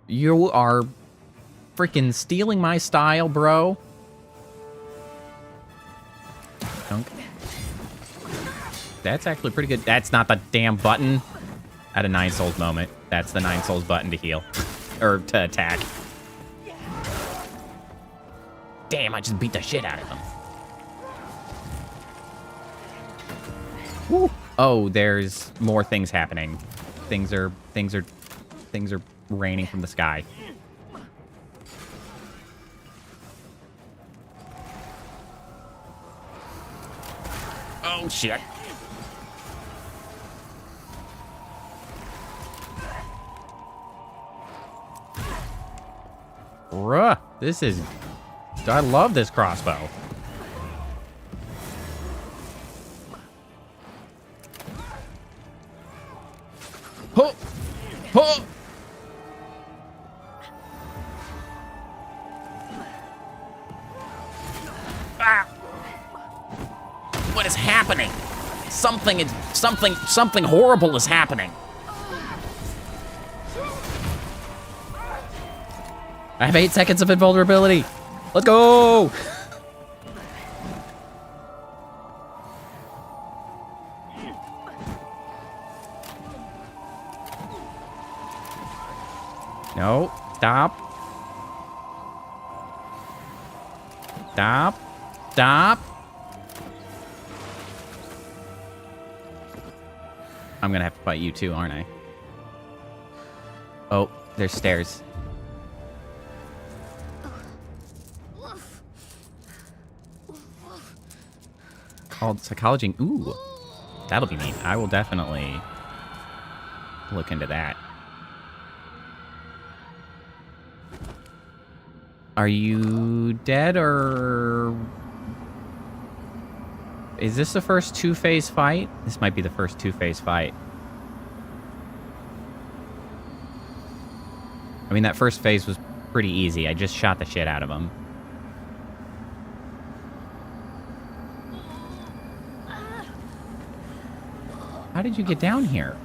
You are freaking stealing my style, bro. Dunk. That's actually pretty good. That's not the damn button. At a 9 souls moment. That's the 9 souls button to heal. Or to attack. Damn, I just beat the shit out of him. Woo. Oh, there's more things happening. Things are raining from the sky. Oh, shit. Bruh, this is... I love this crossbow. Ho! Ho! Ah! What is happening? Something horrible is happening. I have 8 seconds of invulnerability. Let's go! No, stop. Stop. Stop. I'm gonna have to fight you too, aren't I? Oh, there's stairs. Called psychology. Ooh, that'll be neat. I will definitely look into that. Are you dead or... Is this the first 2-phase fight? This might be the first 2-phase fight. I mean, that first phase was pretty easy. I just shot the shit out of him. How did you get down here?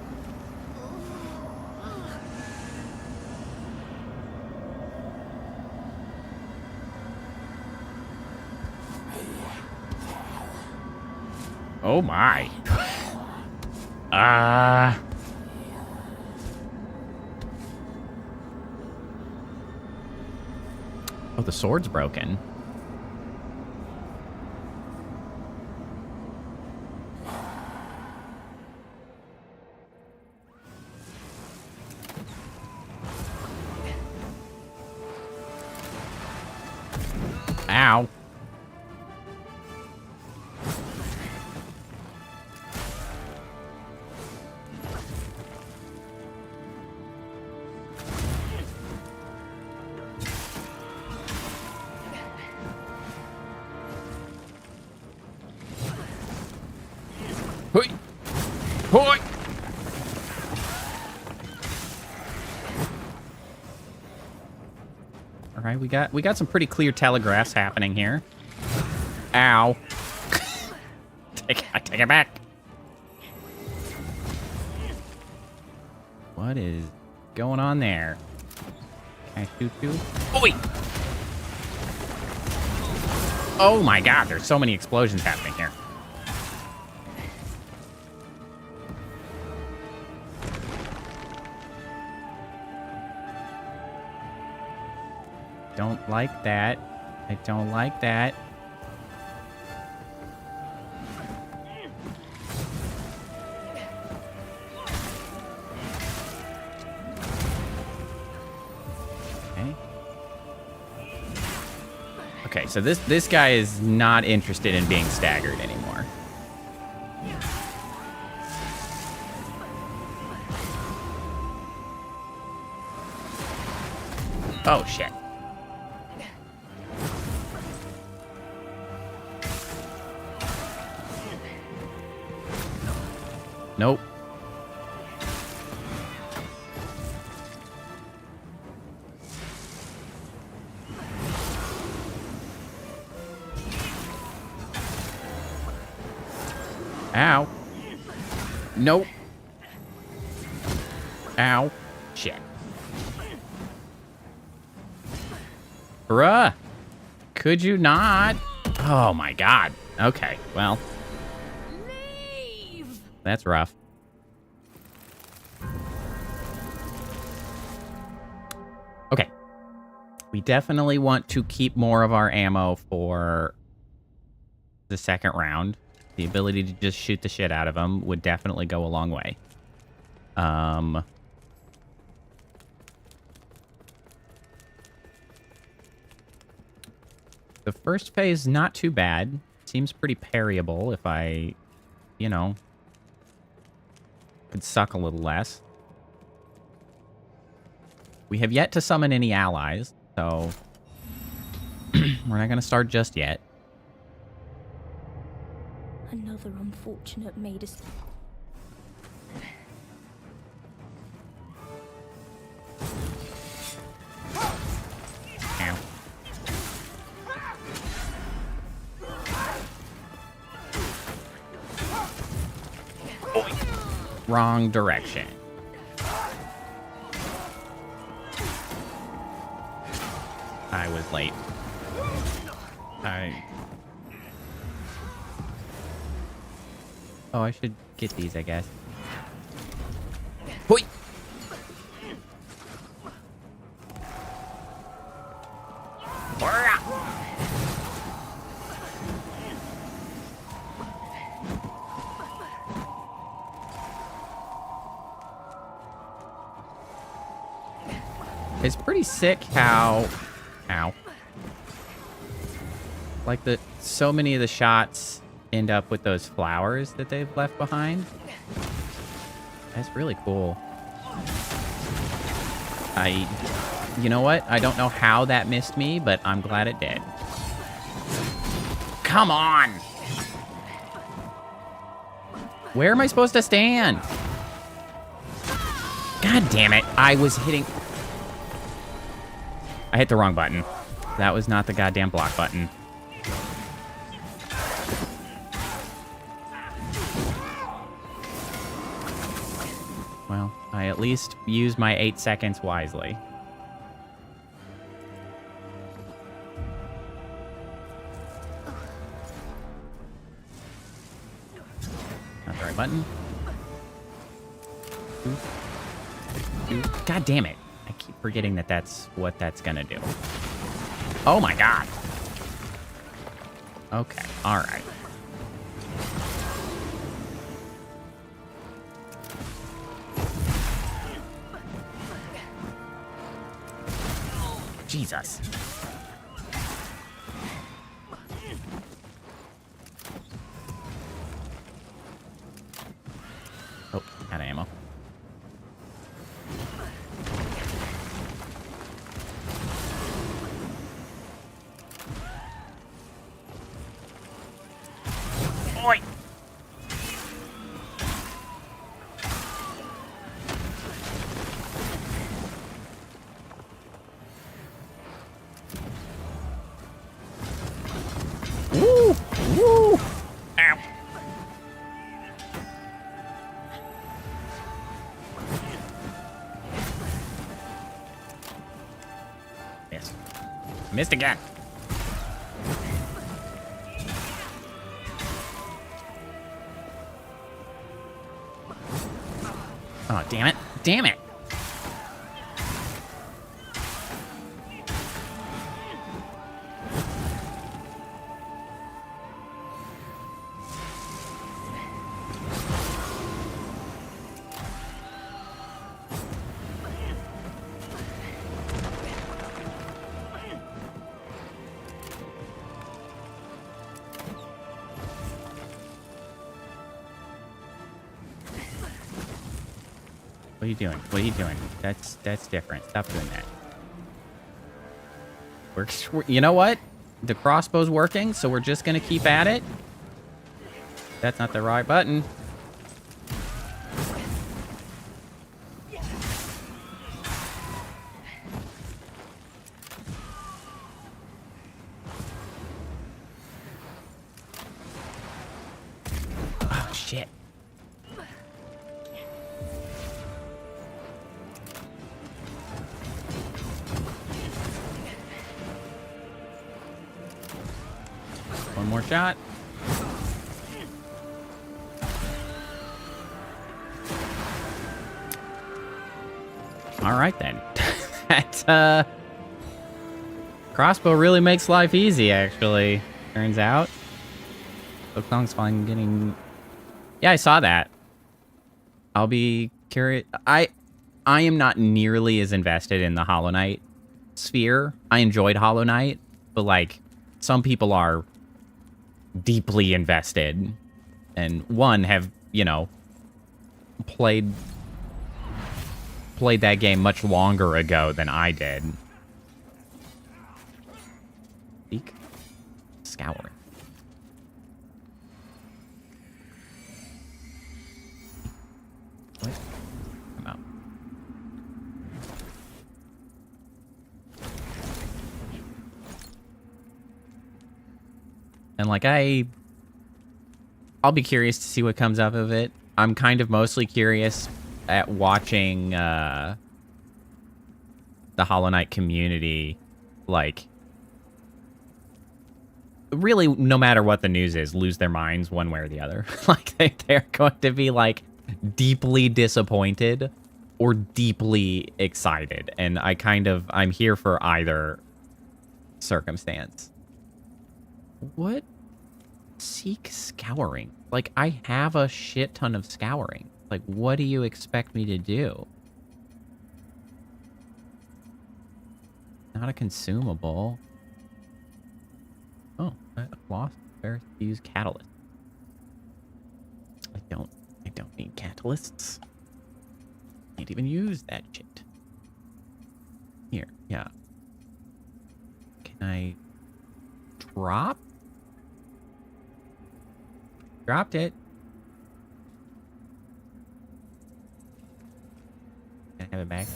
Oh my. Oh, the sword's broken. Ow. Hoi. Hoi. All right, we got some pretty clear telegraphs happening here. Ow. Take it back. What is going on there? Can I shoot you? Oi! Oh my god, there's so many explosions happening here. Don't like that. I don't like that. Okay. Okay, so this guy is not interested in being staggered anymore. Oh, shit. Nope. Ow. Nope. Ow. Shit. Bruh. Could you not? Oh my god. Okay, well. Leave! That's rough. Okay. We definitely want to keep more of our ammo for the second round. The ability to just shoot the shit out of them would definitely go a long way. The first phase, not too bad. Seems pretty parryable if I, you know, could suck a little less. We have yet to summon any allies, so we're not going to start just yet. Another unfortunate maid is... Ow. Wrong direction. I was late. Oh, I should get these, I guess. Hoi! It's pretty sick how... Ow. Like, so many of the shots end up with those flowers that they've left behind. That's really cool. You know what? I don't know how that missed me, but I'm glad it did. Come on! Where am I supposed to stand? God damn it. I was hitting... I hit the wrong button. That was not the goddamn block button. Well, I at least used my 8 seconds wisely. Not the right button. God damn it. I keep forgetting that that's what that's gonna do. Oh my god. Okay, alright. Jesus. Oh, out of ammo. Oi! Woo! Woo! Ow! Miss. Missed again. Oh, damn it. Damn it. What are you doing? What are you doing? That's different. Stop doing that. You know what? The crossbow's working, so we're just gonna keep at it. That's not the right button. Oh, shit. One more shot. All right, then. That, crossbow really makes life easy, actually. Turns out. Oaklong's fine getting... Yeah, I saw that. I'll be curious. I am not nearly as invested in the Hollow Knight sphere. I enjoyed Hollow Knight, but, like, some people are deeply invested. And one have, you know, played that game much longer ago than I did. Eek. Scouring. What? Come out. And like I'll be curious to see what comes up of it. I'm kind of mostly curious at watching the Hollow Knight community, like, really, no matter what the news is, lose their minds one way or the other. Like, they're going to be, like, deeply disappointed or deeply excited. And I'm here for either circumstance. What? Seek scouring. Like, I have a shit ton of scouring. Like, what do you expect me to do? Not a consumable. Oh, I lost. Where to use catalyst? I don't need catalysts. Can't even use that shit. Here, yeah. Can I drop? Dropped it. Can I have it back?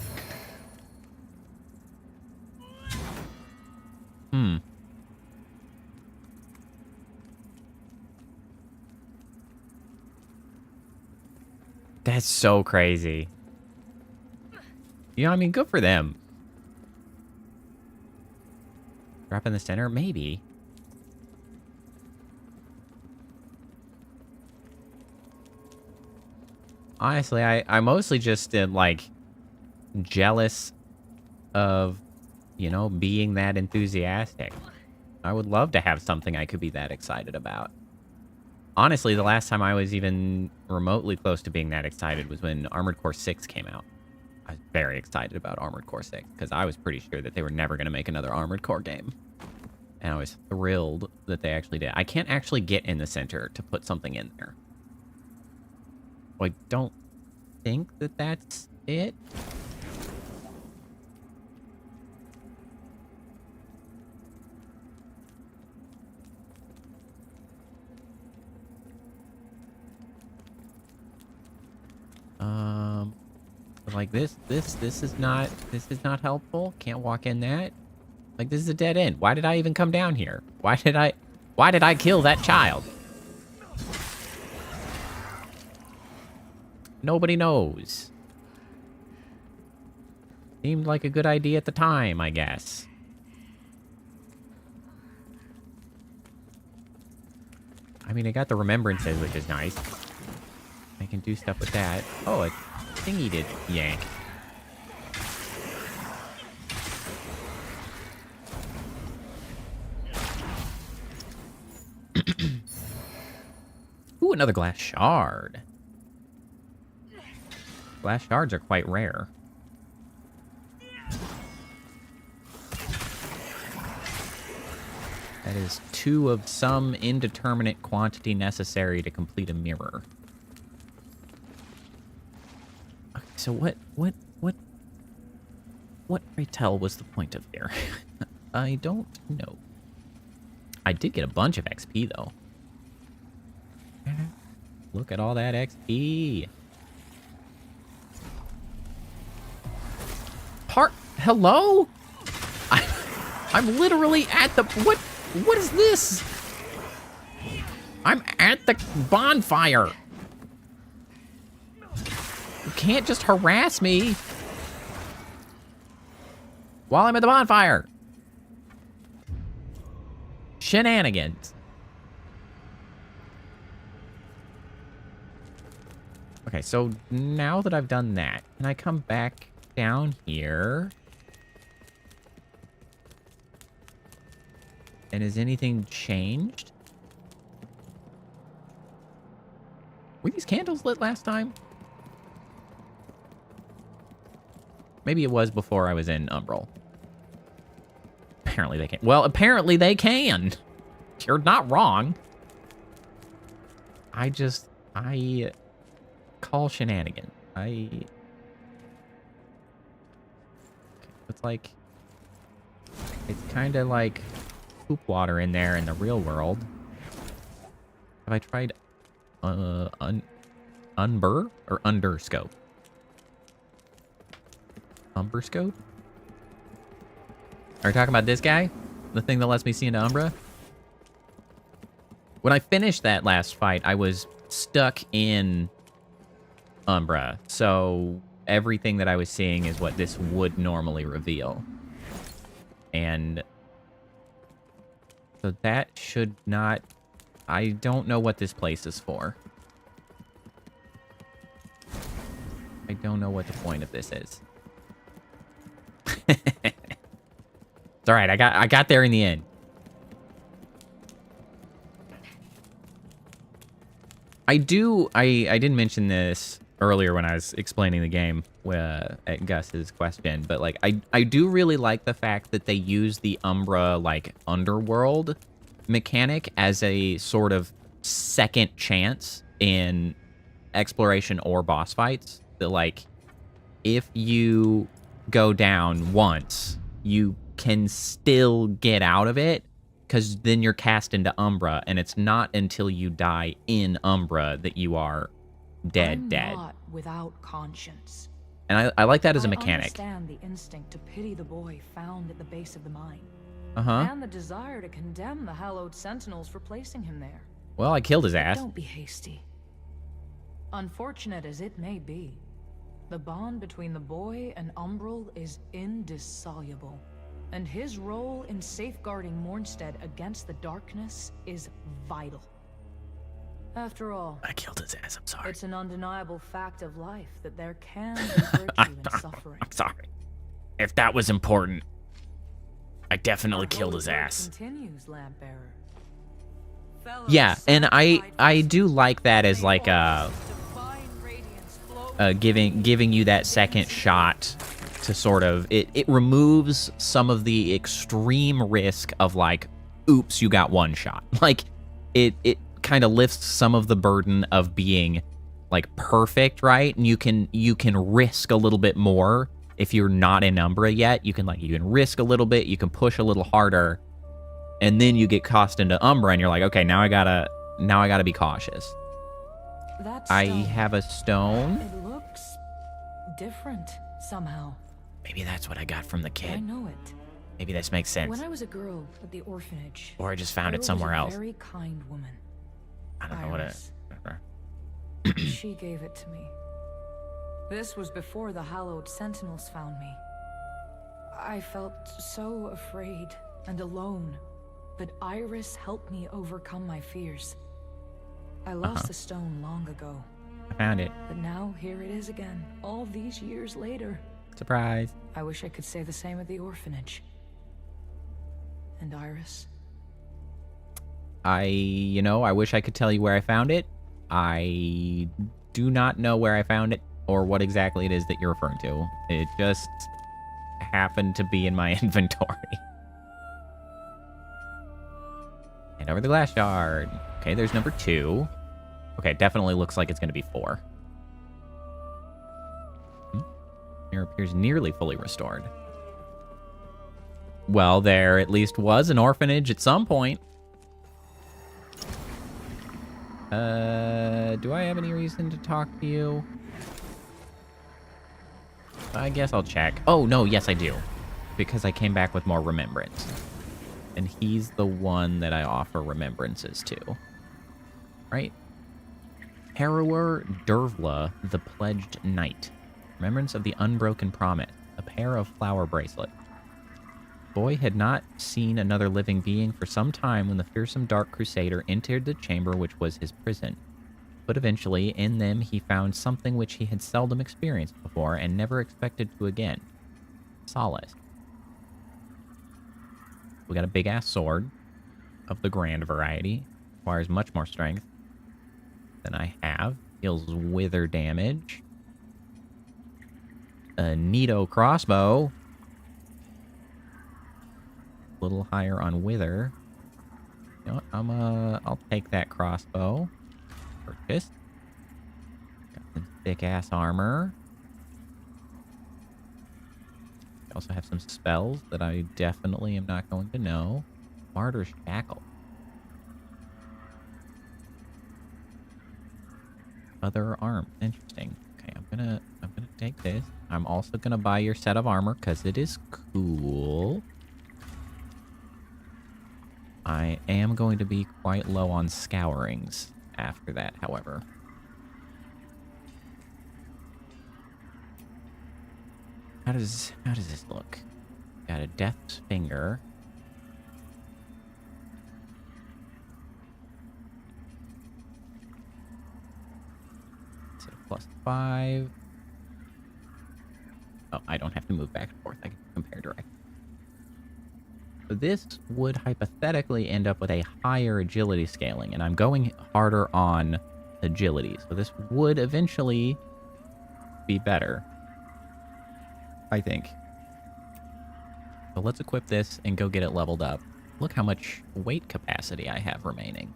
That's so crazy. You know, I mean, good for them. Drop in the center? Maybe. Honestly, I mostly just am, like, jealous of, you know, being that enthusiastic. I would love to have something I could be that excited about. Honestly, the last time I was even remotely close to being that excited was when Armored Core 6 came out. I was very excited about Armored Core 6, because I was pretty sure that they were never going to make another Armored Core game. And I was thrilled that they actually did. I can't actually get in the center to put something in there. I don't think that that's it. Like this is not helpful. Can't walk in that. Like, this is a dead end. Why did I even come down here? Why did I kill that child? Nobody knows. Seemed like a good idea at the time, I guess. I mean, I got the remembrances, which is nice. I can do stuff with that. Oh, a thingy did yank. Ooh, another glass shard. Glass shards are quite rare. That is 2 of some indeterminate quantity necessary to complete a mirror. Okay, so what pray tell was the point of here? I don't know. I did get a bunch of XP, though. Look at all that XP. Hello? I'm literally at the... What is this? I'm at the bonfire. You can't just harass me while I'm at the bonfire. Shenanigans. Okay, so now that I've done that, can I come back down here? And has anything changed? Were these candles lit last time? Maybe it was before I was in Umbral. Apparently they can. Well, apparently they can. You're not wrong. I call shenanigan. It's like, it's kind of like poop water in there in the real world. Have I tried unbur or underscope? Umberscope? Are you talking about this guy? The thing that lets me see into Umbra? When I finished that last fight, I was stuck in Umbra, so everything that I was seeing is what this would normally reveal. And so that should not... I don't know what this place is for. I don't know what the point of this is. It's alright, I got there in the end. I didn't mention this earlier when I was explaining the game at Gus's question, but like I do really like the fact that they use the Umbra like underworld mechanic as a sort of second chance in exploration or boss fights. That like if you go down once, you can still get out of it, because then you're cast into Umbra, and it's not until you die in Umbra that you are dead. Not without conscience. And I like that as a mechanic. I understand the instinct to pity the boy found at the base of the mine. And the desire to condemn the hallowed sentinels for placing him there. Well, I killed his ass. Don't be hasty. Unfortunate as it may be, the bond between the boy and Umbral is indissoluble. And his role in safeguarding Mornstead against the darkness is vital. After all, I killed his ass, I'm sorry. It's an undeniable fact of life that there can be virtue in suffering. I'm sorry. If that was important, I definitely killed his ass. Continues, Lampbearer. Yeah, and I do like that as like giving you that second shot to sort of it removes some of the extreme risk of like, oops, you got one shot. Like it kind of lifts some of the burden of being like perfect, right? And you can risk a little bit more if you're not in Umbra yet. You can risk a little bit, you can push a little harder, and then you get cast into Umbra and you're like, okay, now I gotta be cautious. I have a stone. It looks different somehow. Maybe that's what I got from the kid. I know it. Maybe this makes sense. When I was a girl at the orphanage, or I just found it somewhere else. Very kind woman. I don't know what it is. She gave it to me. This was before the hallowed sentinels found me. I felt so afraid and alone, but Iris helped me overcome my fears. I lost the stone long ago. I found it. But now here it is again, all these years later. Surprise. I wish I could say the same of the orphanage. And Iris? I wish I could tell you where I found it. I do not know where I found it or what exactly it is that you're referring to. It just happened to be in my inventory. And over the glass shard. Okay, there's number 2. Okay, it definitely looks like it's going to be 4. Mirror appears nearly fully restored. Well, there at least was an orphanage at some point. Do I have any reason to talk to you? I guess I'll check. Oh, no, yes, I do. Because I came back with more remembrance. And he's the one that I offer remembrances to. Right? Harrower Dervla, the Pledged Knight. Remembrance of the Unbroken Promise. A pair of flower bracelets. Boy had not seen another living being for some time when the fearsome Dark Crusader entered the chamber which was his prison. But eventually, in them, he found something which he had seldom experienced before and never expected to again. Solace. We got a big-ass sword of the grand variety. Requires much more strength than I have. Deals wither damage. A neato crossbow. A little higher on wither. You know what? I'll take that crossbow. Purchase. Got some thick-ass armor. I also have some spells that I definitely am not going to know. Martyr's Shackle. Other arm. Interesting. Okay, I'm gonna take this. I'm also gonna buy your set of armor because it is cool. I am going to be quite low on scourings after that, however. How does this look? Got a Death's Finger. It's a +5. Oh, I don't have to move back and forth. I can compare directly. So this would hypothetically end up with a higher agility scaling, and I'm going harder on agility. So this would eventually be better, I think. So let's equip this and go get it leveled up. Look how much weight capacity I have remaining.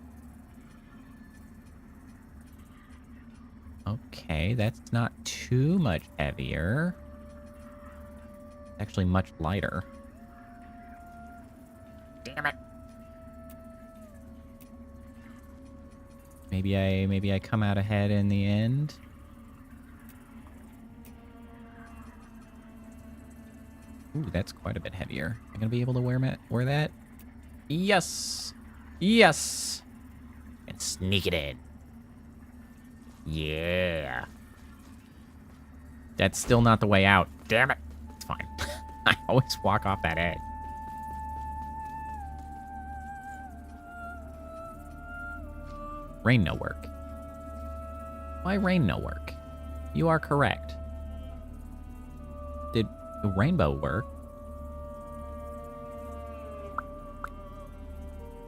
Okay, that's not too much heavier. Actually much lighter. Damn it. Maybe I come out ahead in the end. Ooh, that's quite a bit heavier. Am I gonna be able to wear that? Yes! Yes! And sneak it in. Yeah. That's still not the way out. Damn it. It's fine. I always walk off that edge. Rain no work. Why rain no work? You are correct. Did the rainbow work?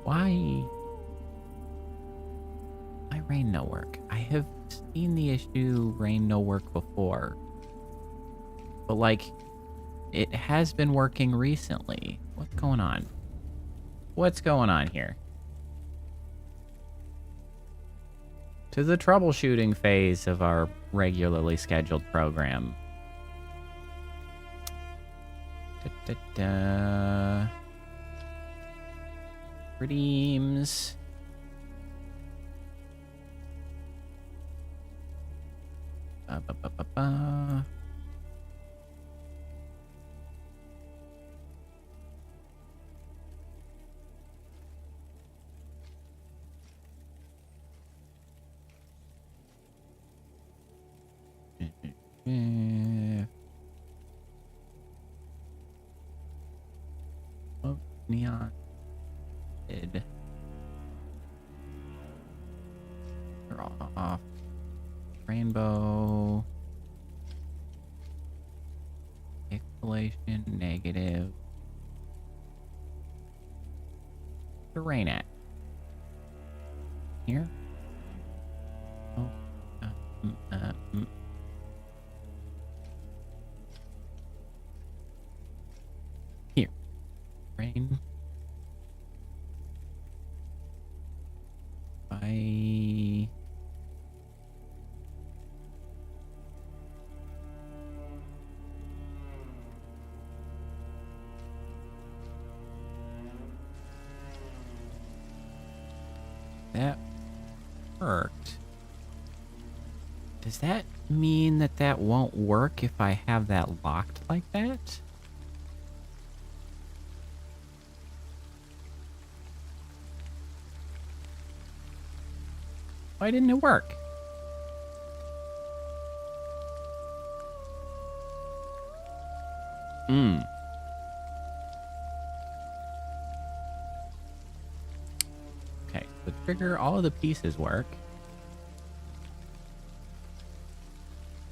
Why rain no work? I have seen the issue rain no work before. But like, it has been working recently. What's going on? What's going on here? To the troubleshooting phase of our regularly scheduled program. Redeems. Ba-ba-ba-ba-ba. Oh, neon. They're all off. Rainbow. Pixelation, negative. The rain at? Here? Oh. Here. Rain. Bye. worked. Does that mean that that won't work if I have that locked like that? Why didn't it work? Okay, the trigger, all of the pieces work.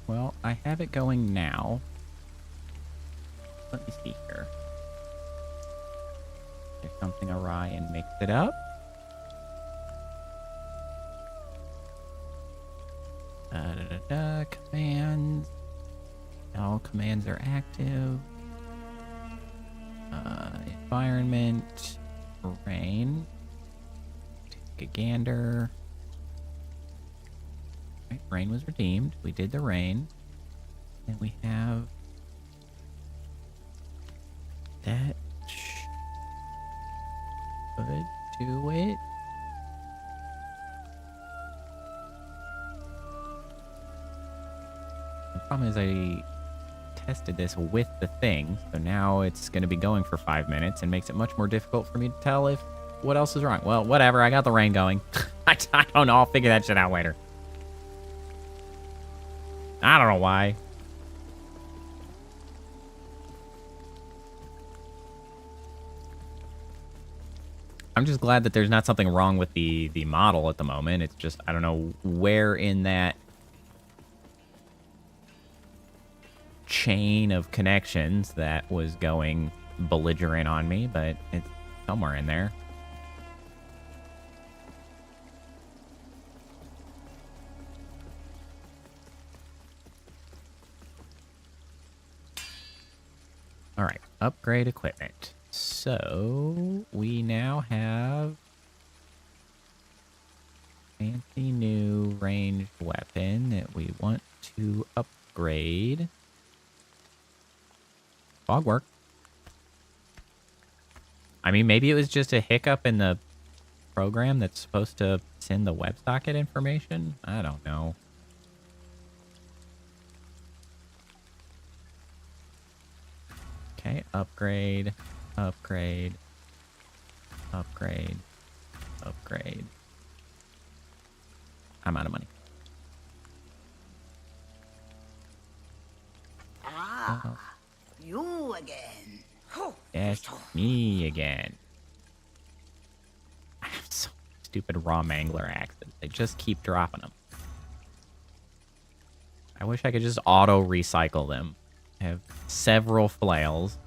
Well, I have it going now. Let me see here. There's something awry and mix it up. Commands. All commands are active. Environment. Rain. Take a gander. Right, rain was redeemed. We did the rain. And we have that should do it. The problem is I tested this with the thing, so now it's going to be going for 5 minutes and makes it much more difficult for me to tell if what else is wrong. Well, whatever. I got the rain going. I don't know. I'll figure that shit out later. I don't know why. I'm just glad that there's not something wrong with the model at the moment. It's just, I don't know where in that chain of connections that was going belligerent on me, but it's somewhere in there. All right, upgrade equipment. So we now have fancy new ranged weapon that we want to upgrade. Fog work. I mean, maybe it was just a hiccup in the program that's supposed to send the WebSocket information. I don't know. Okay, upgrade, upgrade, upgrade, upgrade. I'm out of money. You again. Yes, me again. I have so stupid raw mangler axes. They just keep dropping them. I wish I could just auto recycle them. I have several flails.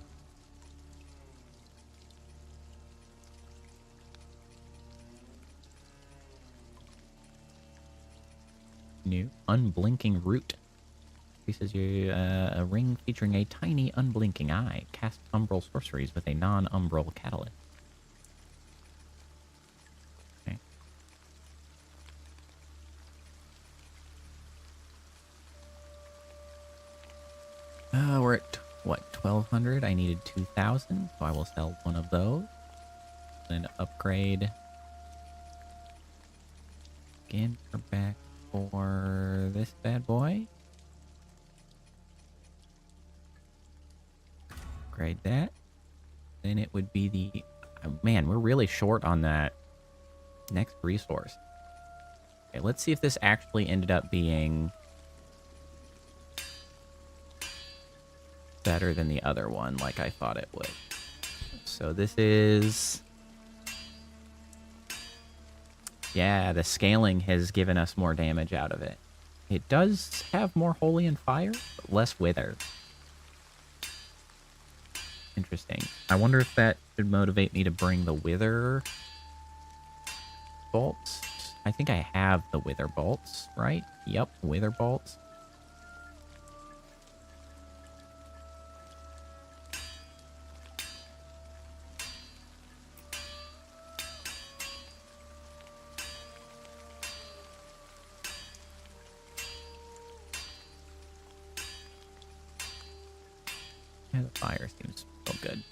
New unblinking root. Increases your a ring featuring a tiny unblinking eye. Cast umbral sorceries with a non-umbral catalyst. Okay. We're at what, 1,200? I needed 2,000, so I will sell one of those. Then upgrade. Again, we're back for this bad boy. Upgrade that. Then it would be the... Oh, man, we're really short on that next resource. Okay, let's see if this actually ended up being better than the other one, like I thought it would. So this is... Yeah, the scaling has given us more damage out of it. It does have more Holy and Fire, but less Wither. Interesting. I wonder if that should motivate me to bring the Wither bolts. I think I have the Wither bolts, right? Yep, Wither bolts. Yeah, the fire seems so good.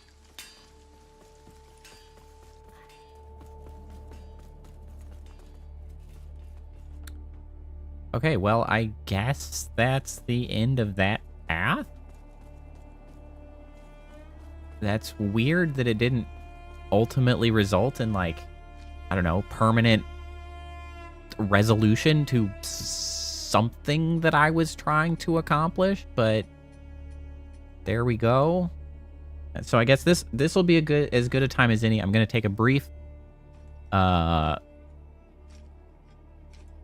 Okay, well, I guess that's the end of that path. That's weird that it didn't ultimately result in, like, I don't know, permanent resolution to something that I was trying to accomplish, but there we go. So I guess this will be as good a time as any. I'm going to take a brief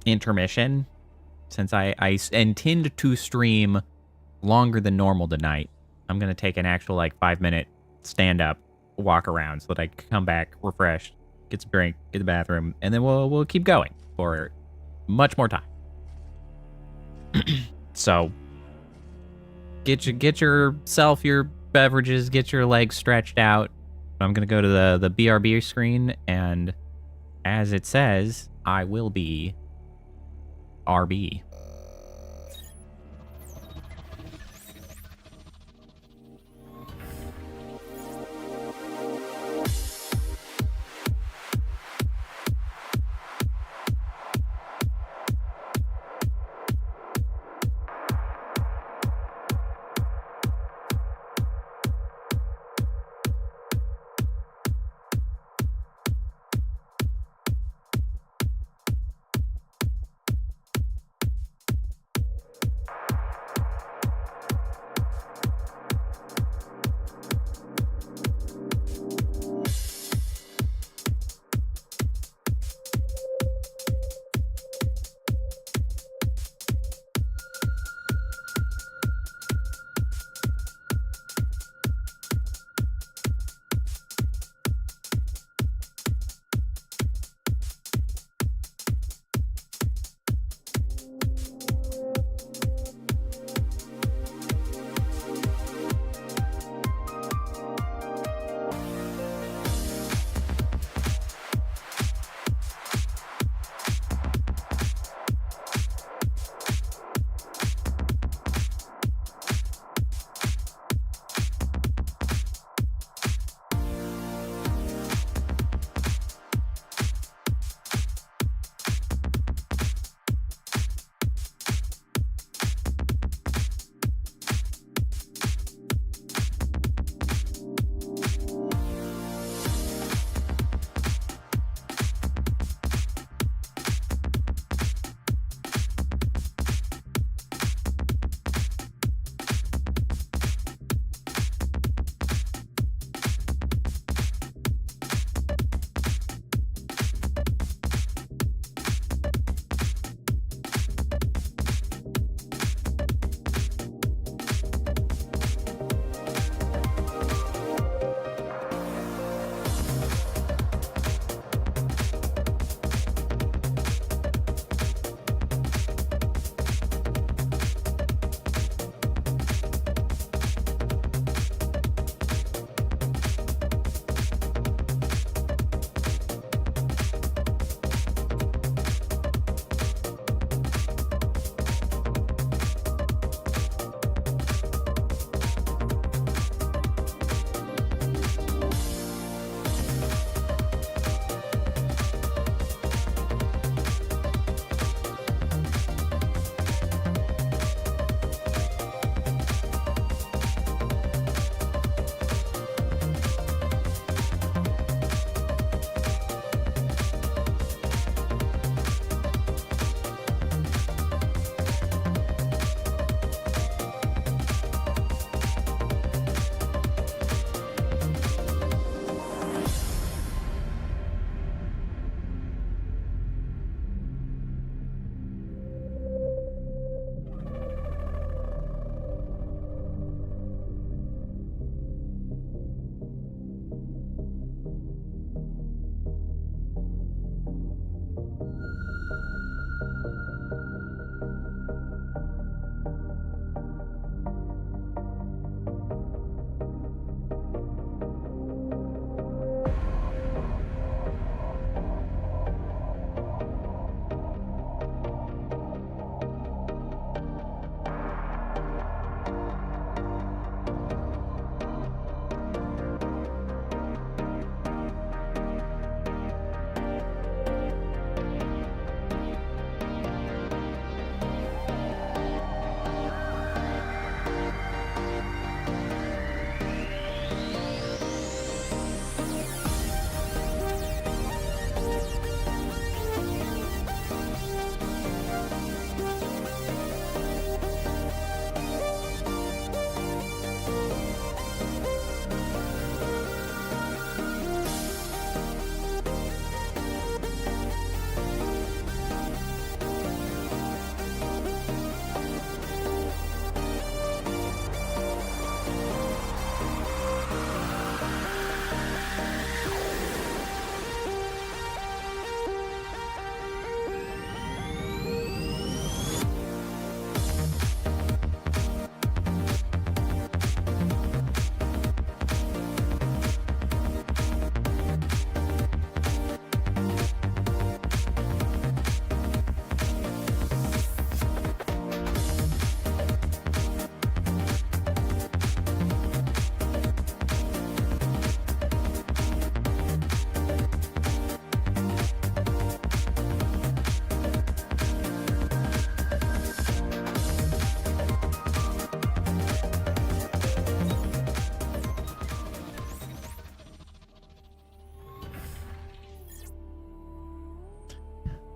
intermission since I intend to stream longer than normal tonight. I'm going to take an actual like 5-minute stand up walk around so that I can come back refreshed, get some drink, get to the bathroom, and then we'll keep going for much more time. So get yourself your beverages, get your legs stretched out. I'm gonna go to the BRB screen, and as it says, I will be RB.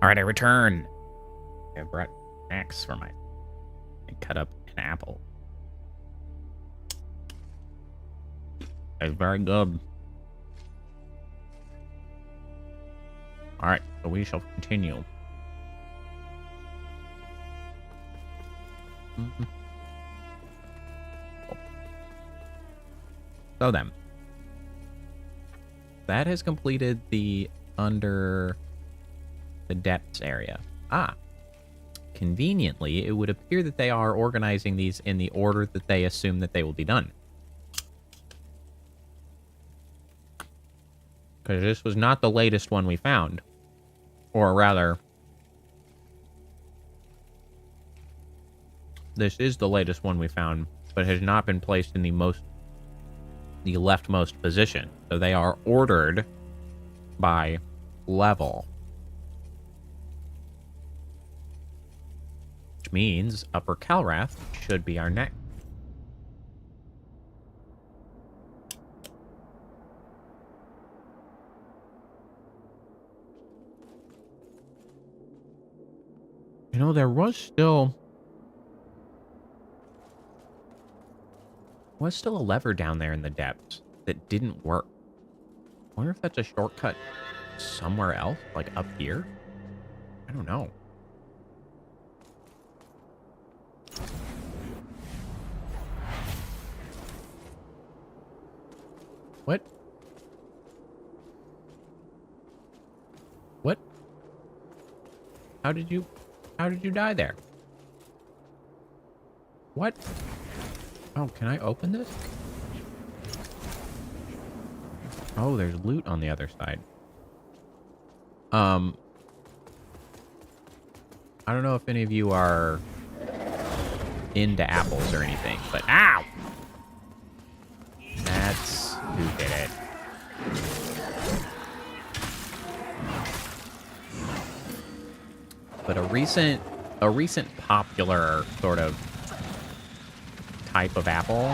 All right, I return. I brought an axe for my... and cut up an apple. It's very good. Alright, so we shall continue. So then, that has completed the under the depths area. Conveniently, it would appear that they are organizing these in the order that they assume that they will be done. Because this was not the latest one we found. Or rather, this is the latest one we found, but has not been placed in the leftmost position. So they are ordered by level. Which means Upper Calrath should be our next. You know, there was still a lever down there in the depths that didn't work. I wonder if that's a shortcut somewhere else, like up here? I don't know. What? What? How did you die there? What? Oh, can I open this? Oh, there's loot on the other side. I don't know if any of you are into apples or anything, but ow! That's who did it. But a recent popular sort of type of apple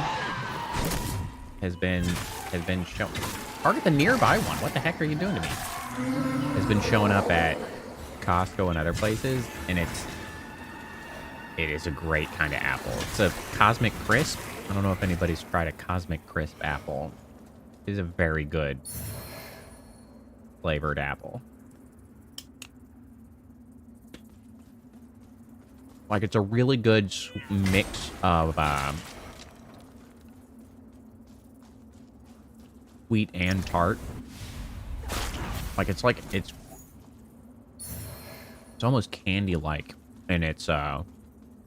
has been shown. Target the nearby one. What the heck are you doing to me? Has been showing up at Costco and other places, and it is a great kind of apple. It's a Cosmic Crisp. I don't know if anybody's tried a Cosmic Crisp apple. It is a very good flavored apple. Like, it's a really good mix of sweet and tart. Like, it's almost candy-like in its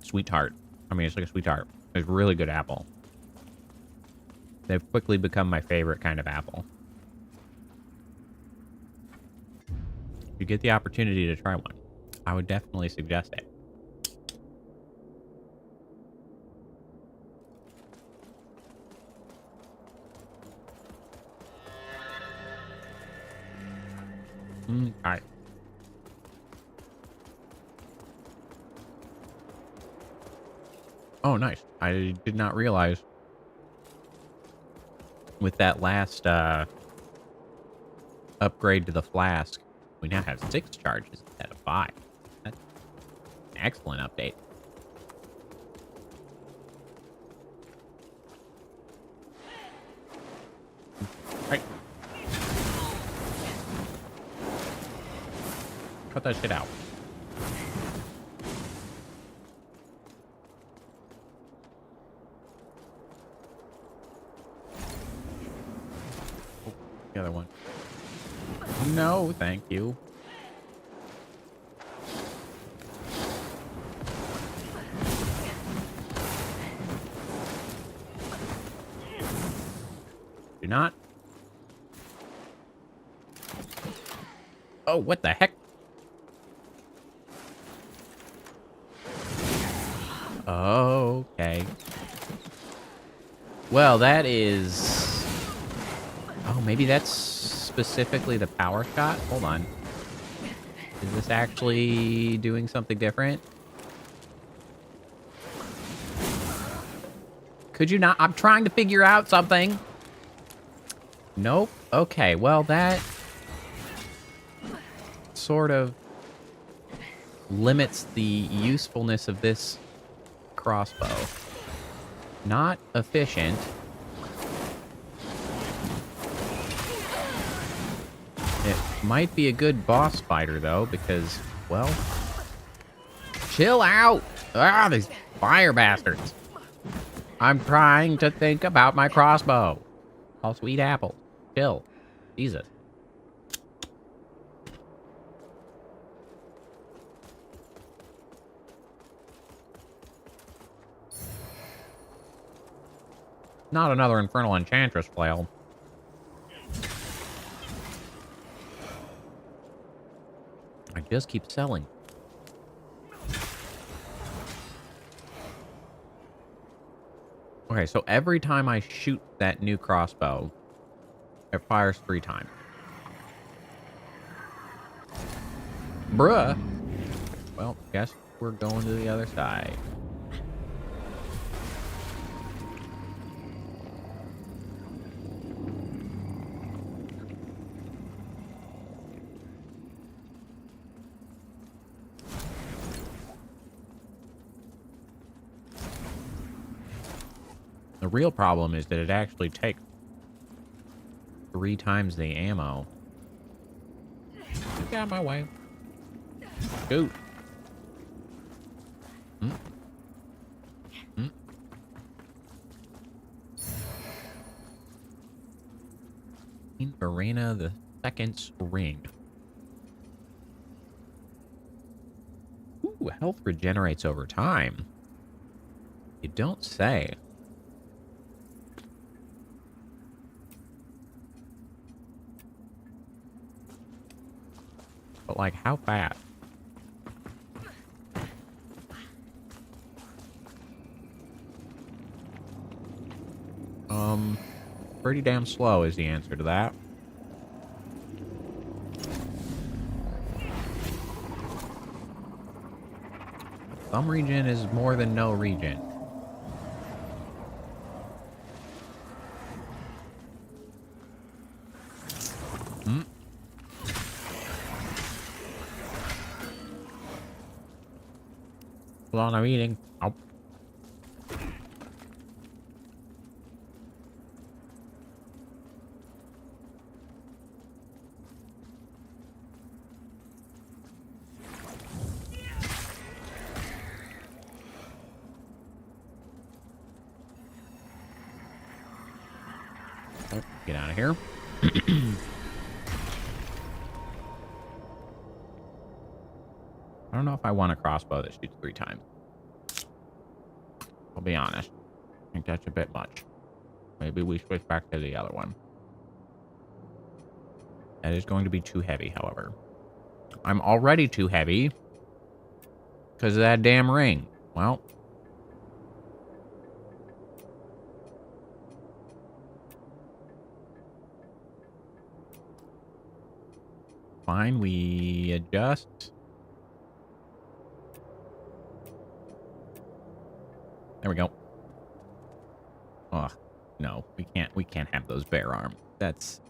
sweet tart. I mean, it's like a sweet tart. It's a really good apple. They've quickly become my favorite kind of apple. If you get the opportunity to try one, I would definitely suggest it. Alright. Oh, nice. I did not realize with that last upgrade to the flask, we now have 6 charges instead of 5. That's an excellent update. Right. Cut that shit out. Oh, the other one. No, thank you. Do not. Oh, what the heck? Okay. Well, that is... Oh, maybe that's specifically the power shot? Hold on. Is this actually doing something different? Could you not? I'm trying to figure out something. Nope. Okay, well, that sort of limits the usefulness of this crossbow. Not efficient. It might be a good boss fighter, though, because, well... Chill out! Ah, these fire bastards! I'm trying to think about my crossbow. I'll sweet apple. Chill. Jesus. Not another infernal enchantress flail. I just keep selling. Okay, so every time I shoot that new crossbow, it fires 3 times. Bruh. Well, guess we're going to the other side. The real problem is that it actually takes 3 times the ammo. Get out of my way. Scoot. In Verena the Second's ring. Ooh, health regenerates over time. You don't say. But, like, how fast? Pretty damn slow is the answer to that. Some regen is more than no regen. Hold on, I'm eating. Oh. Get out of here. I don't know if I want a crossbow that shoots 3 times. I'll be honest. I think that's a bit much. Maybe we switch back to the other one. That is going to be too heavy, however. I'm already too heavy because of that damn ring. Well. Fine, we adjust. There we go. Oh, no, we can't have those bare arms. That's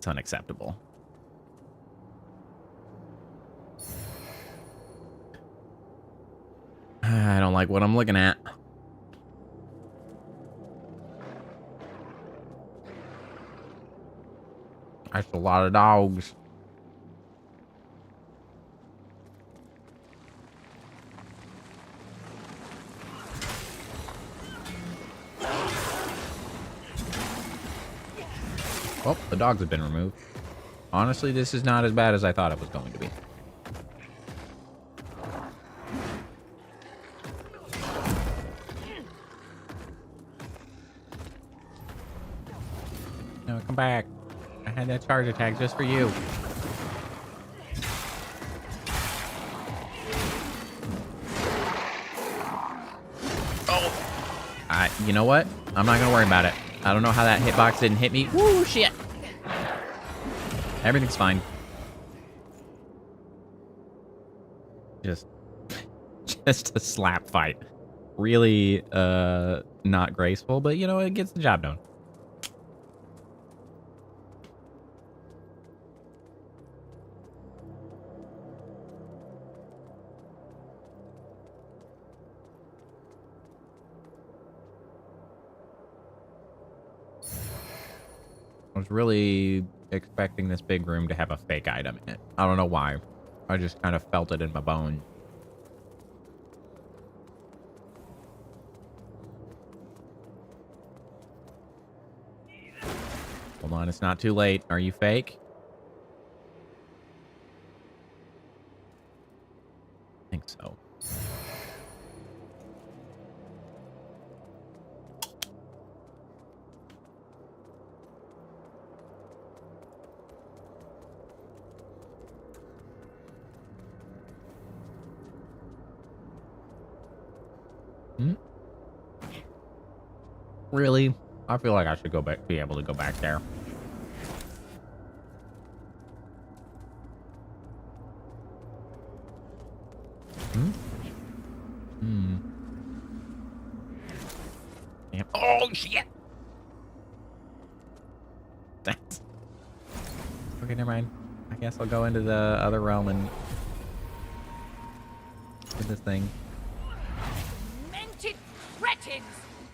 unacceptable. I don't like what I'm looking at. That's a lot of dogs. Oh, the dogs have been removed. Honestly, this is not as bad as I thought it was going to be. No, come back. I had that charge attack just for you. Oh. You know what? I'm not gonna worry about it. I don't know how that hitbox didn't hit me. Woo, shit. Everything's fine. Just a slap fight. Really, not graceful, but you know, it gets the job done. I was really expecting this big room to have a fake item in it. I don't know why. I just kind of felt it in my bones. Hold on, it's not too late. Are you fake? I think so. Really? I feel like I should go back, be able to go back there. Damn. Oh, shit! Thanks. Okay, never mind. I guess I'll go into the other realm and do this thing. Demented cretins!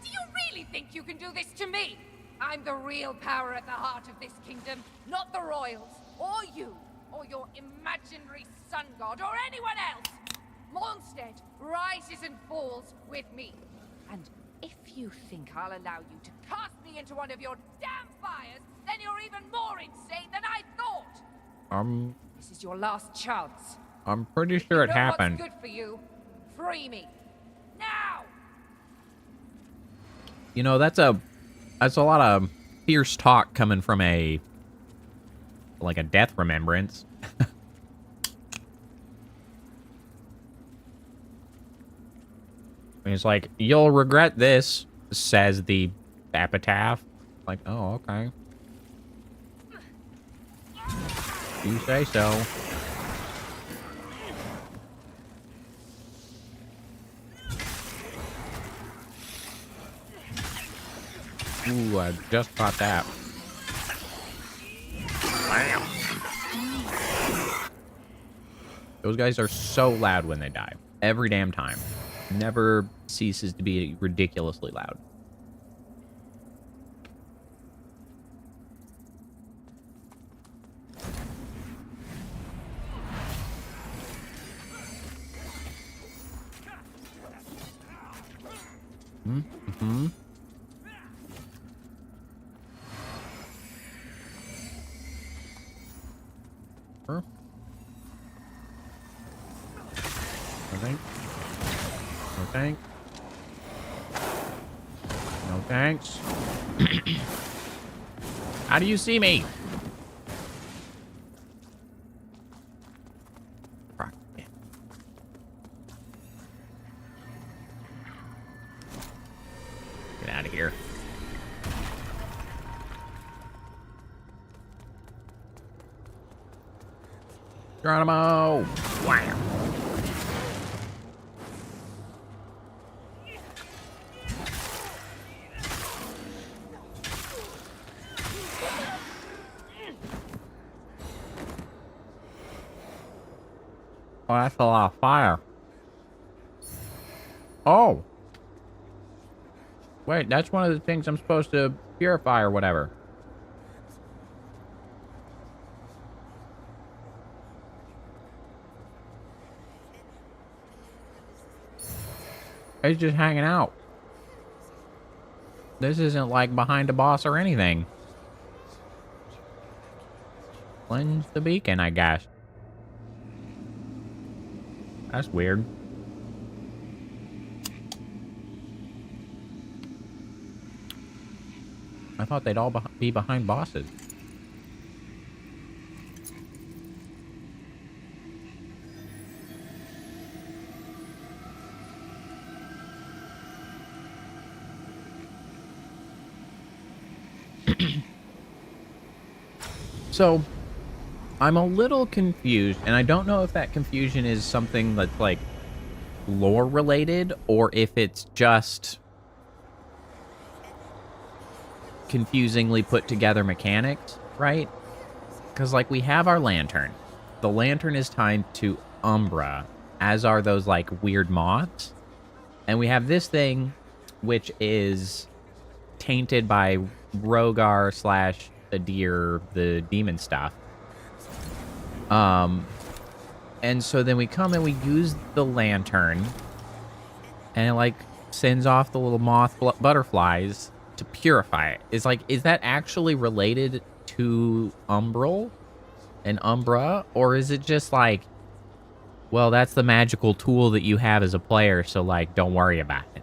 Do you really think you can do this to me? I'm the real power at the heart of this kingdom, not the royals, or you, or your imaginary sun god, or anyone else! Mondstadt rises and falls with me. And if you think I'll allow you to cast me into one of your damn fires, then you're even more insane than I thought! This is your last chance. I'm pretty sure it happened. What's good for you? Free me. Now! You know, that's a lot of fierce talk coming from a death remembrance. It's like, you'll regret this, says the epitaph. Like, oh, okay. You say so. Ooh, I just caught that. Bam. Those guys are so loud when they die. Every damn time. Never ceases to be ridiculously loud. Mm-hmm. Sure. Okay. No thanks. No thanks. How do you see me? Fuck, yeah. Get out of here. Geronimo! Wow. Oh, that's a lot of fire. Oh. Wait, that's one of the things I'm supposed to purify or whatever. It's just hanging out. This isn't like behind a boss or anything. Cleanse the beacon, I guess. That's weird. I thought they'd all be behind bosses. So, I'm a little confused, and I don't know if that confusion is something that's, like, lore related, or if it's just confusingly put together mechanics, right? Because, like, we have our lantern. The lantern is tied to Umbra, as are those, like, weird moths. And we have this thing, which is tainted by Rogar / the deer, the demon stuff. And so then we come and we use the lantern, and it, like, sends off the little moth butterflies to purify it. Is that actually related to Umbral and Umbra, or is it just like, well, that's the magical tool that you have as a player, so, like, don't worry about it?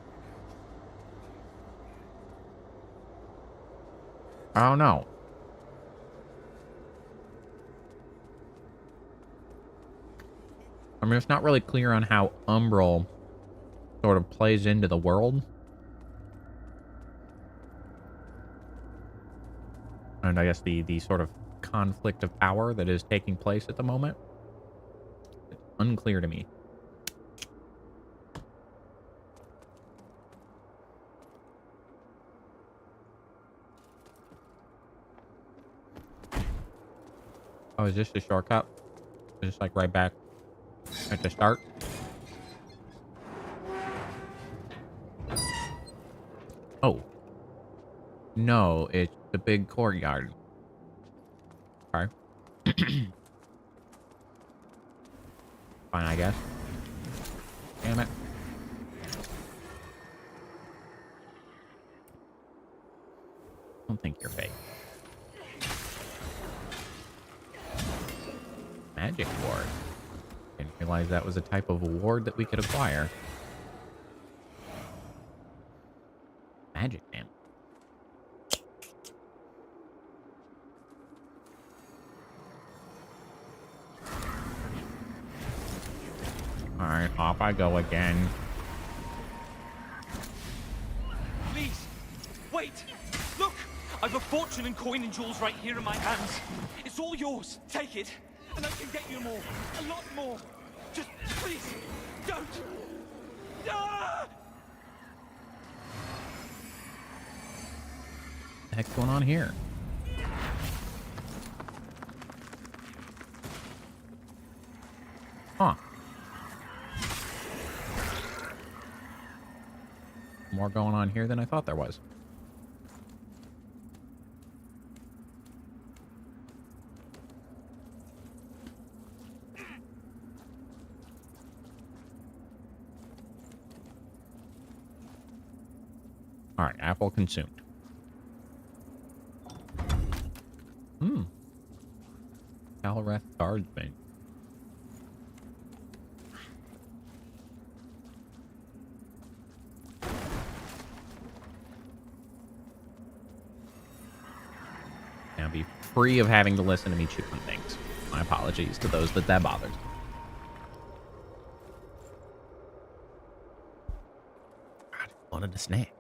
I don't know. I mean, it's not really clear on how Umbral sort of plays into the world. And I guess the sort of conflict of power that is taking place at the moment. It's unclear to me. Oh, is this the shortcut? Is this like right back at the start? Oh. No, it's the big courtyard. Okay. Fine, I guess. Damn it. I don't think you're fake. Magic ward. Didn't realize that was a type of ward that we could acquire. Magic, man. Alright, off I go again. Please, wait! Look! I've a fortune in coin and jewels right here in my hands. It's all yours. Take it, and I can get you more. A lot more. Just, please, don't! Ah! What the heck's going on here? Huh. More going on here than I thought there was. All right, apple consumed. Calreth Guardsman. Now be free of having to listen to me chew on things. My apologies to those that bothers. I just wanted a snack.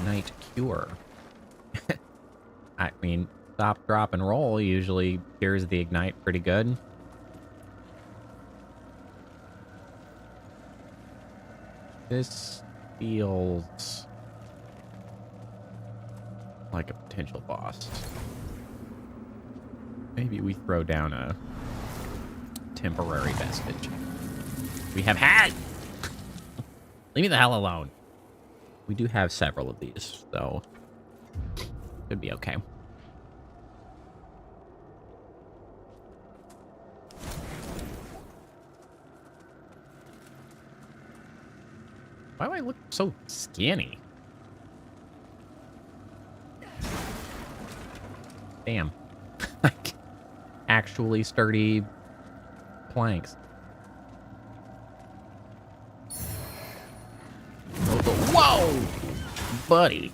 Ignite cure. I mean, stop, drop, and roll usually cures the ignite pretty good. This feels like a potential boss. Maybe we throw down a temporary vestige. We have had. Leave me the hell alone. We do have several of these, so should be okay. Why do I look so skinny? Damn. Like, actually sturdy planks. Whoa! Buddy.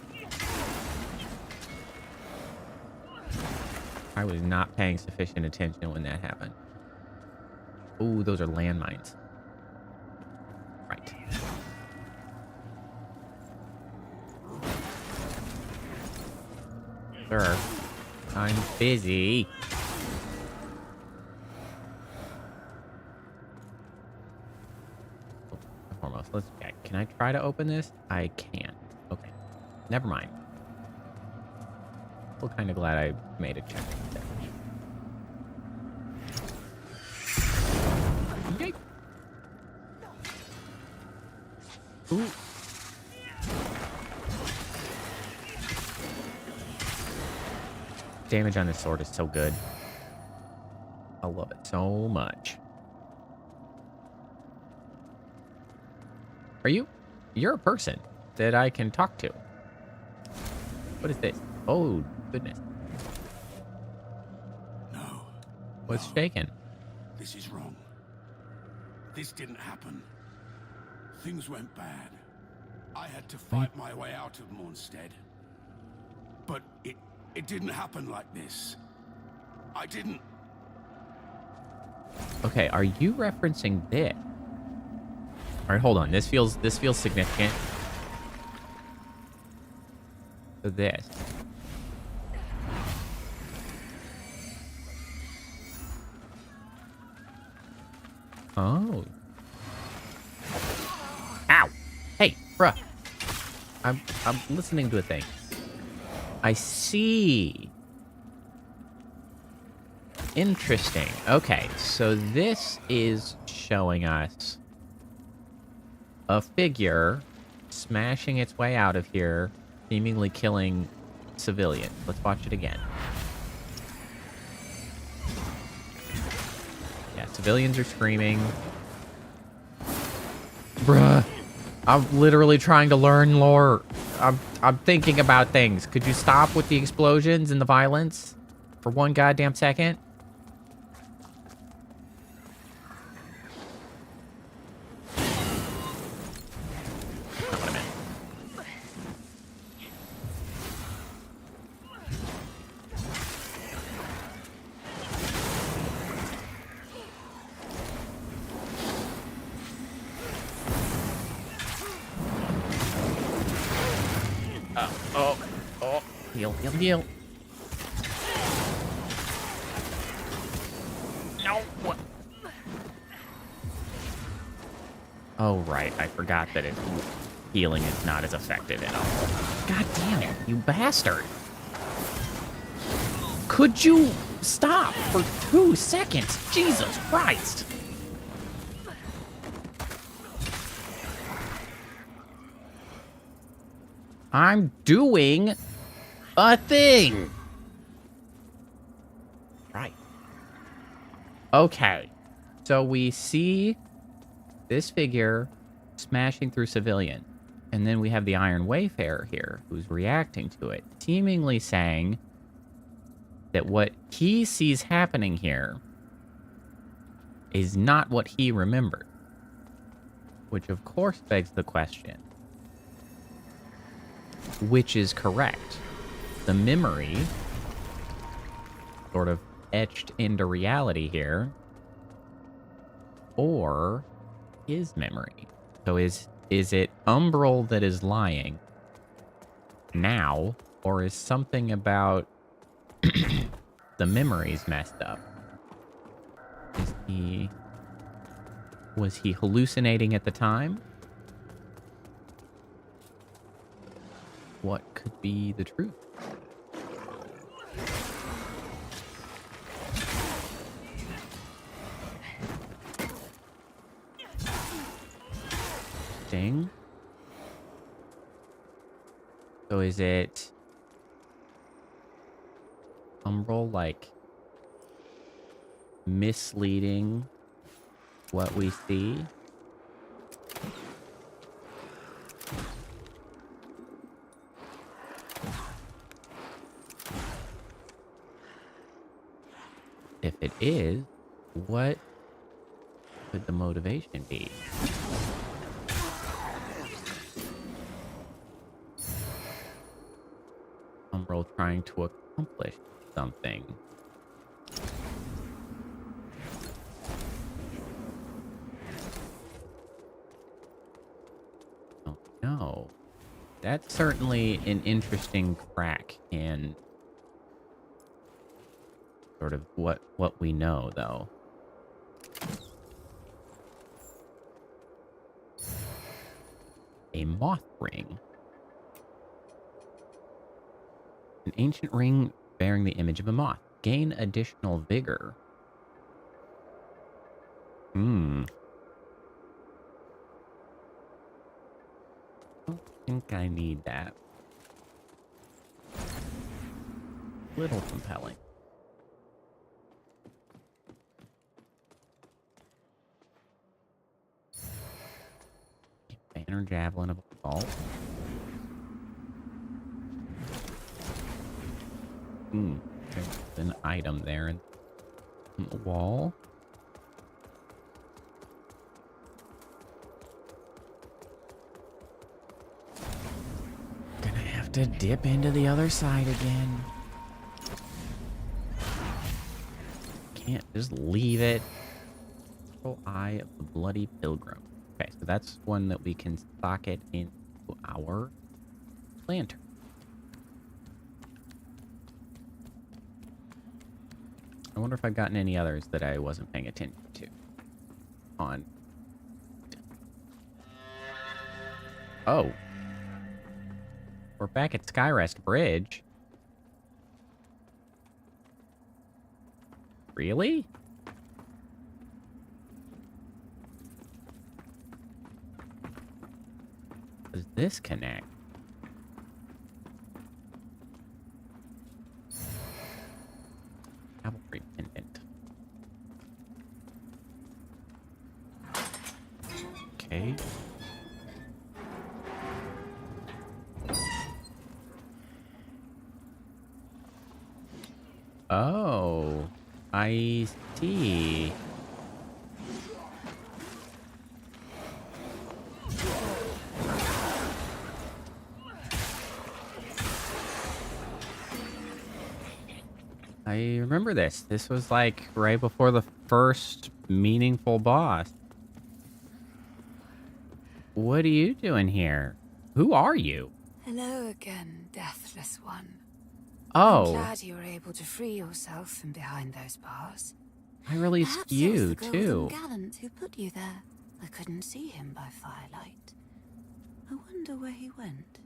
I was not paying sufficient attention when that happened. Ooh, those are landmines. Right. Sir, I'm busy. Foremost, let's check. Can I try to open this? I can't. Okay. Never mind. Still kind of glad I made a check there. Ooh. Damage on this sword is so good. I love it so much. Are you? You're a person that I can talk to. What is this? Oh, goodness. No. What's shaking? This is wrong. This didn't happen. Things went bad. I had to fight my way out of Mornstead. But it didn't happen like this. I didn't... Okay, are you referencing this? All right, hold on. This feels significant. So this. Oh. Ow. Hey, bruh. I'm listening to a thing. I see. Interesting. Okay, so this is showing us a figure smashing its way out of here, seemingly killing civilians. Let's watch it again. Yeah, civilians are screaming. Bruh. I'm literally trying to learn lore. I'm thinking about things. Could you stop with the explosions and the violence for one goddamn second? Not what I meant. Oh. Heal. No. What? Oh, right. I forgot that healing is not as effective at all. God damn it, you bastard. Could you stop for 2 seconds? Jesus Christ. I'm doing a thing. Right. Okay. So we see this figure smashing through civilian. And then we have the Iron Wayfarer here who's reacting to it, seemingly saying that what he sees happening here is not what he remembered. Which of course begs the question, which is correct? The memory sort of etched into reality here, or his memory? So is it Umbral that is lying now, or is something about the memories messed up? Was he hallucinating at the time? What could be the truth? Ding. So is it Umbral, like, misleading what we see? If it is, what could the motivation be? Umbral trying to accomplish something. Oh no. That's certainly an interesting crack in sort of what we know, though. A moth ring. An ancient ring bearing the image of a moth. Gain additional vigor. think I need that. Little compelling. Banner javelin of assault. There's an item there in the wall. Gonna have to dip into the other side again. Can't just leave it. Eye of the Bloody Pilgrim. Okay, so that's one that we can socket into our lantern. I wonder if I've gotten any others that I wasn't paying attention to. On. Oh. We're back at Skyrest Bridge. Really? Does this connect? Cavalry pendant. Okay. Oh, I see. I remember this. This was like right before the first meaningful boss. What are you doing here? Who are you? Hello again, deathless one. Oh. I'm glad you were able to free yourself from behind those bars. I released Perhaps it you, was the too. golden gallant who put you there. I couldn't see him by firelight. I wonder where he went.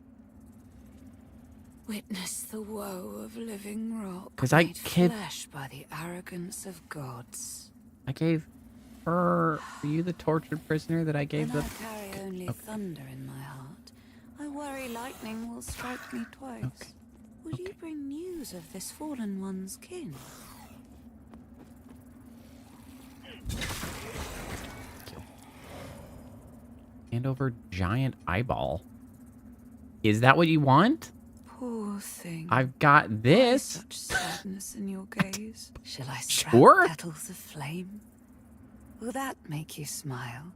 Witness the woe of living rock 'Cause I made kid- flesh by the arrogance of gods. I gave her... Were you the tortured prisoner that I gave When the... I carry only thunder in my heart, I worry lightning will strike me twice. Okay. Will you bring news of this fallen one's kin? Hand over giant eyeball. Is that what you want? Poor thing. I've got this. Such sadness in your gaze. Shall I strap Sure. petals of flame? Will that make you smile?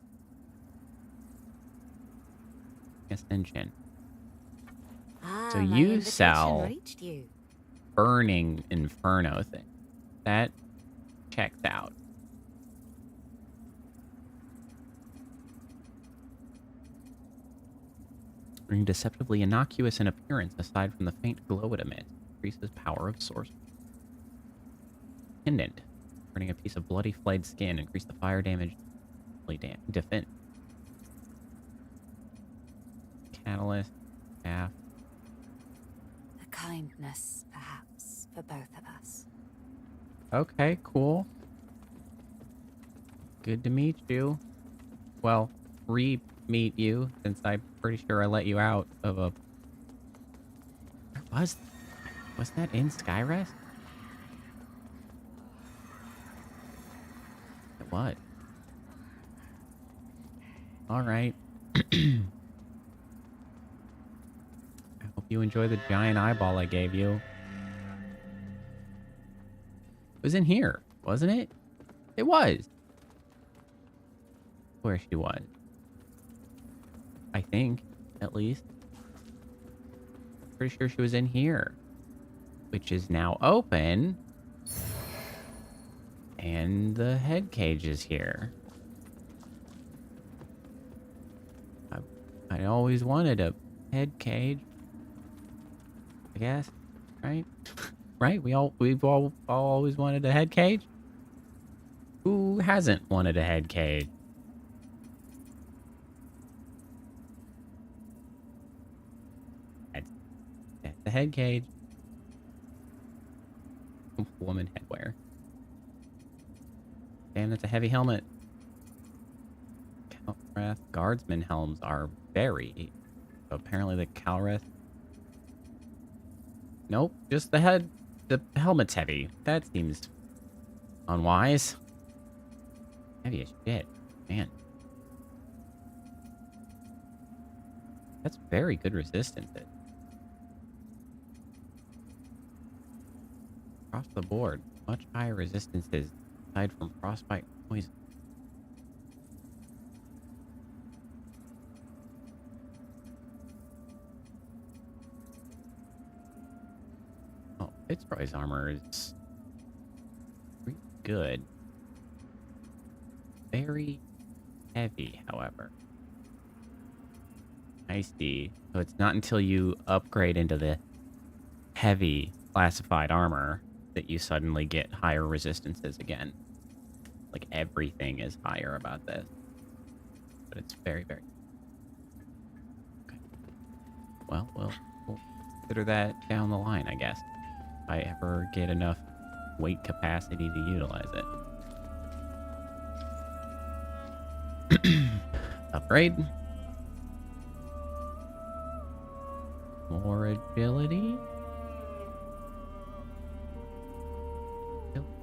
Ascension. Ah, So my you invitation sell reached you. burning inferno thing. That checks out. Being deceptively innocuous in appearance, aside from the faint glow it emits, increases power of sorcery. Pendant. Burning a piece of bloody flayed skin, increase the fire damage defense. Catalyst. Staff. A kindness, perhaps, for both of us. Okay, cool. Good to meet you. Well, re-meet you, since I'm pretty sure I let you out of a... Where was that in Skyrest? It was. Alright. I hope you enjoy the giant eyeball I gave you. It was in here, wasn't it? It was. Where she was. I think, at least. Pretty sure she was in here. Which is now open. And the head cage is here. I always wanted a head cage. I guess, right? Right? We've all always wanted a head cage. Who hasn't wanted a head cage? That's the head cage. Woman headwear. Damn, that's a heavy helmet. Count Wrath guardsman helms are very apparently the Calreth. Nope, just the head. The helmet's heavy. That seems unwise. Heavy as shit. Man. That's very good resistance. Across the board. Much higher resistances aside from frostbite and poison. Oh, Fitzroy's armor is pretty good. Very heavy, however. I see. So it's not until you upgrade into the heavy classified armor that you suddenly get higher resistances again. Like, everything is higher about this. But it's very, very... Okay. Well, we'll consider that down the line, I guess. If I ever get enough weight capacity to utilize it. Upgrade. More agility.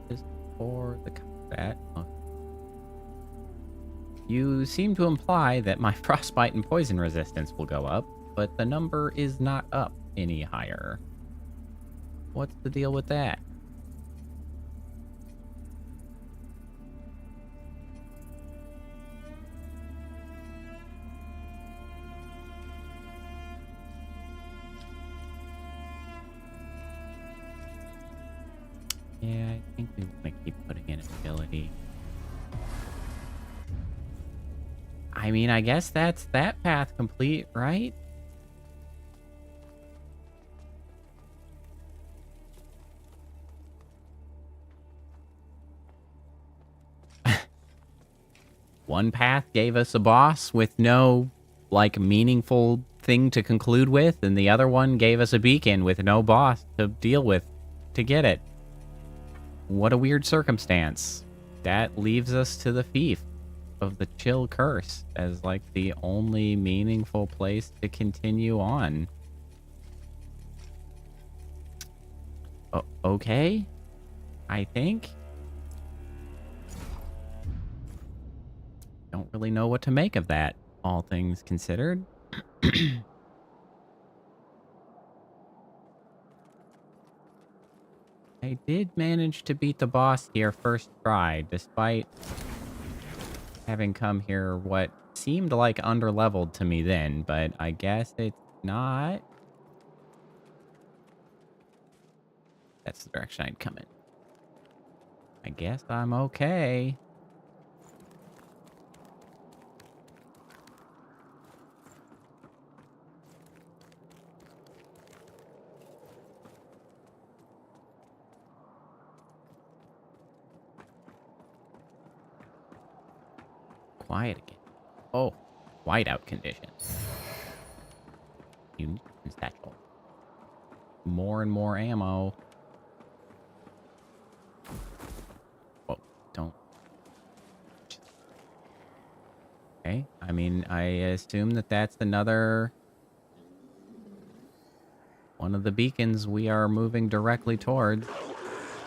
Is for the combat. Oh. You seem to imply that my frostbite and poison resistance will go up, but the number is not up any higher. What's the deal with that? Yeah, I think we want to keep putting in agility. I mean, I guess that's that path complete, right? One path gave us a boss with no, like, meaningful thing to conclude with, and the other one gave us a beacon with no boss to deal with to get it. What a weird circumstance. That leaves us to the fief of the Chill Curse as, like, the only meaningful place to continue on. Okay? I think? Don't really know what to make of that, all things considered. I did manage to beat the boss here first try, despite having come here what seemed like underleveled to me then, but I guess it's not. That's the direction I'd come in. I guess I'm okay. Quiet again. Oh, whiteout conditions. Unique satchel. More and more ammo. Oh, don't. Okay, I mean, I assume that that's another one of the beacons we are moving directly towards.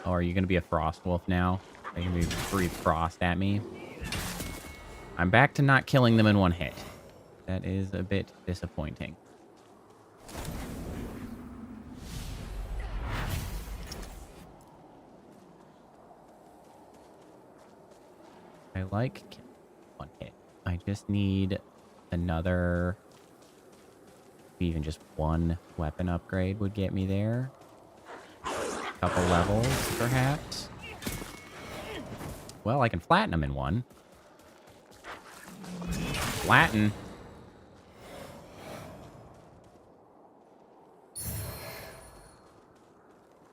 Oh, are you going to be a frost wolf now? Are you going to breathe frost at me? I'm back to not killing them in one hit. That is a bit disappointing. I like killing one hit. I just need another... Even just one weapon upgrade would get me there. A couple levels, perhaps. Well, I can flatten them in one. Flatten.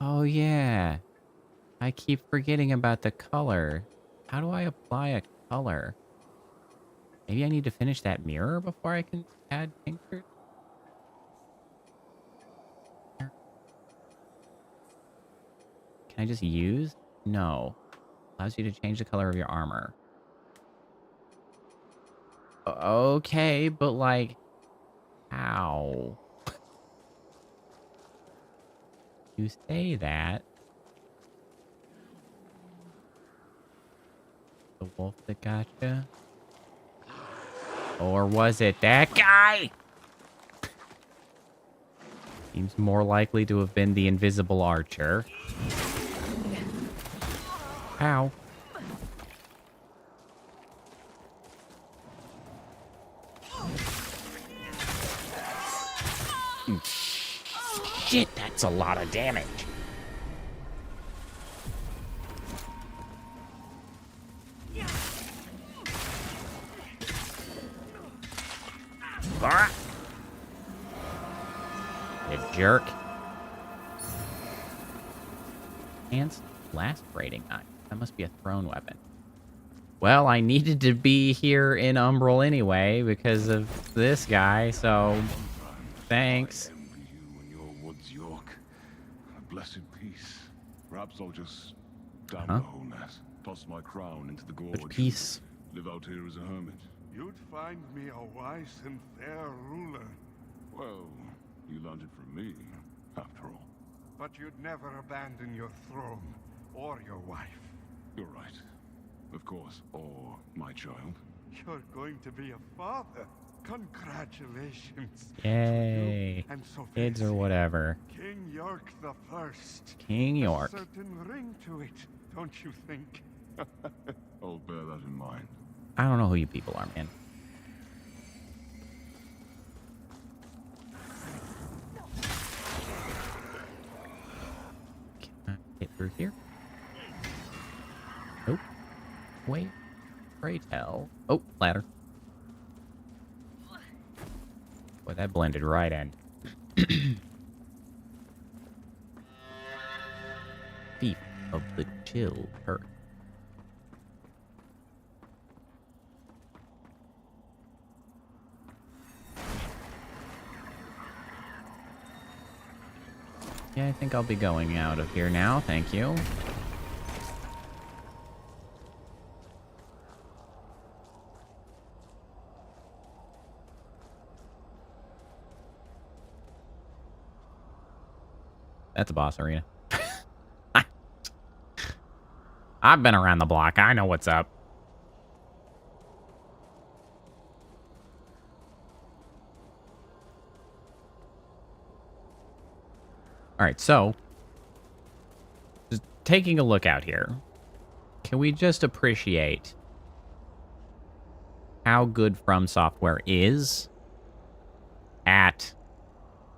Oh, yeah. I keep forgetting about the color. How do I apply a color? Maybe I need to finish that mirror before I can add tinctures? Can I just use? No. Allows you to change the color of your armor. Okay, but like, How? You say that. The wolf that gotcha? Or was it that guy? Seems more likely to have been the invisible archer. Ow. Shit, that's a lot of damage. You jerk. Hands lacerating knife. That must be a thrown weapon. Well, I needed to be here in Umbral anyway because of this guy, so thanks. I envy you and your woods, York. A blessed peace. Perhaps I'll just damn the whole net. Toss my crown into the gorge. But peace. Live out here as a hermit. You'd find me a wise and fair ruler. Well, you learned it from me, after all. But you'd never abandon your throne or your wife. You're right. Of course, or my child. You're going to be a father. Congratulations. Yay. And so Kids or whatever. King York the First. King York. A certain ring to it, don't you think? I'll bear that in mind. I don't know who you people are, man. Can I get through here? Nope. Wait. Pray tell. Oh, ladder. Boy, that blended right in. Thief of the Chill Earth. Yeah, I think I'll be going out of here now. Thank you. That's a boss arena. I've been around the block. I know what's up. All right, so just taking a look out here, can we just appreciate how good From Software is at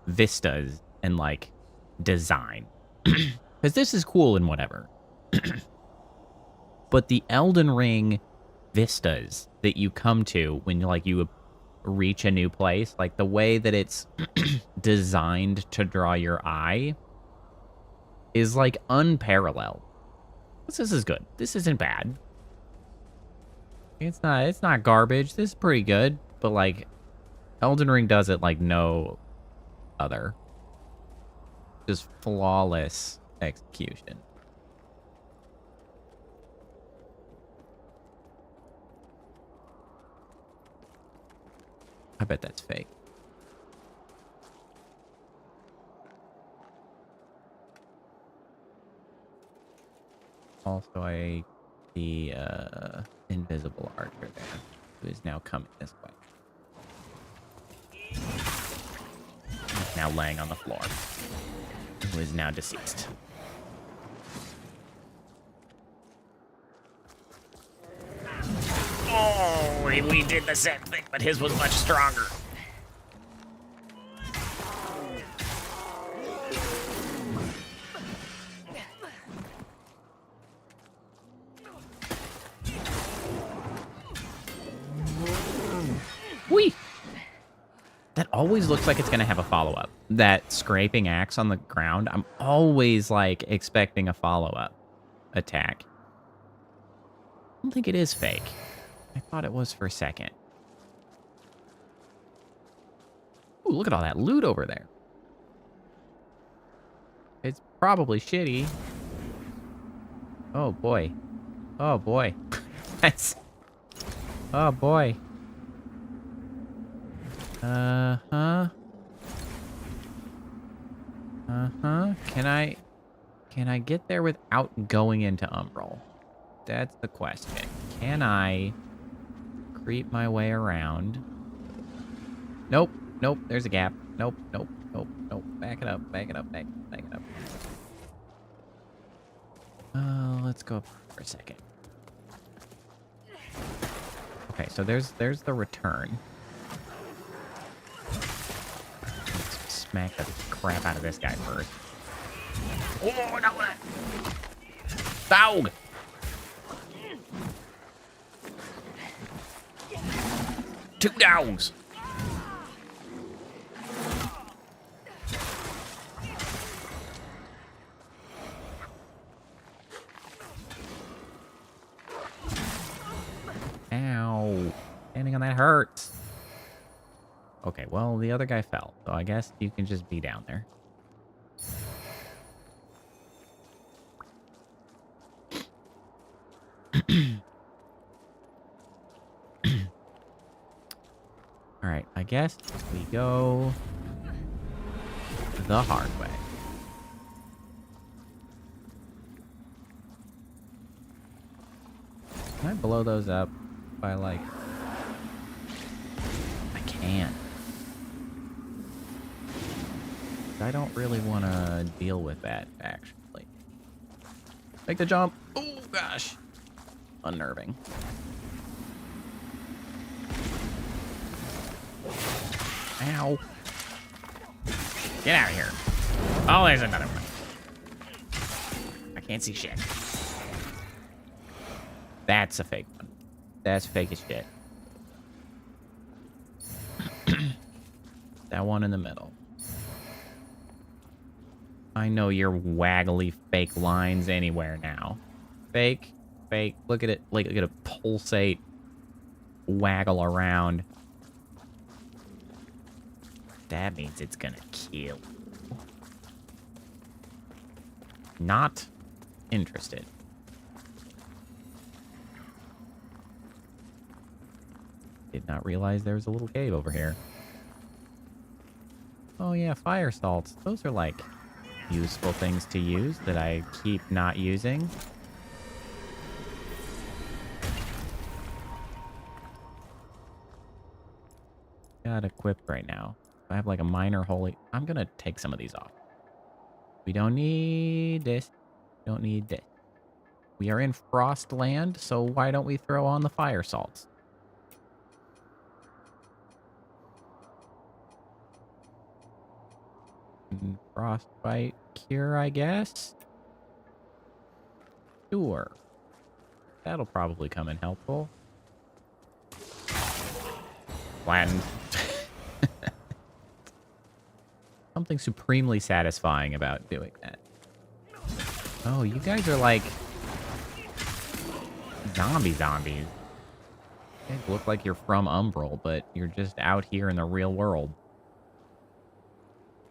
vistas and like design? Because this is cool and whatever. But the Elden Ring vistas that you come to when you reach a new place, like the way that it's designed to draw your eye is like unparalleled. This is good. This isn't bad. It's not garbage. This is pretty good, but like Elden Ring does it like no other. Just flawless execution. I bet that's fake. Also, I see invisible archer there, who is now coming this way. He's now laying on the floor, who is now deceased. Oh, we did the same thing, but his was much stronger. Whee! That always looks like it's going to have a follow-up. That scraping axe on the ground, I'm always, like, expecting a follow-up attack. I don't think it is fake. I thought it was for a second. Ooh, look at all that loot over there. It's probably shitty. Oh, boy. Oh, boy. That's... Oh, boy. Uh-huh. Uh-huh. Can I get there without going into Umbral? That's the question. Can I creep my way around? Nope. Nope. There's a gap. Nope. Nope. Nope. Nope. Back it up. Back it up. Back it up. Let's go up for a second. Okay, so there's the return. Let's smack the crap out of this guy first. Oh, no! Dog! Two dogs! Ow. Standing on that hurts. Okay, well, the other guy fell, so I guess you can just be down there. Alright, I guess we go the hard way. Can I blow those up by, like... I can. I don't really want to deal with that, actually. Make the jump. Oh, gosh. Unnerving. Ow. Get out of here. Oh, there's another one. I can't see shit. That's a fake one. That's fake as shit. That one in the middle. I know your waggly fake lines anywhere now. Fake. Fake. Look at it. Like, look at it pulsate. Waggle around. That means it's gonna kill. Not interested. Did not realize there was a little cave over here. Oh yeah, fire salts. Those are like useful things to use that I keep not using. Got equipped right now. I have like a minor holy... I'm gonna take some of these off. We don't need this. Don't need this. We are in Frostland, so why don't we throw on the fire salts? Frostbite cure, I guess? Sure. That'll probably come in helpful. Flattened. Something supremely satisfying about doing that. Oh, you guys are like... zombies. You guys look like you're from Umbral, but you're just out here in the real world.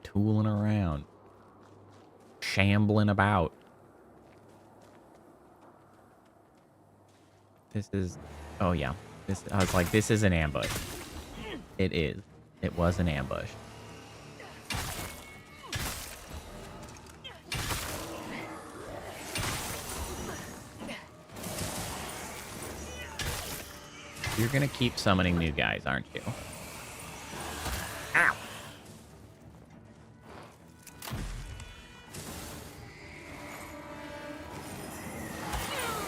Tooling around. Shambling about. This is... oh, yeah. I was like, this is an ambush. It is. It was an ambush. You're gonna keep summoning new guys, aren't you? Ow!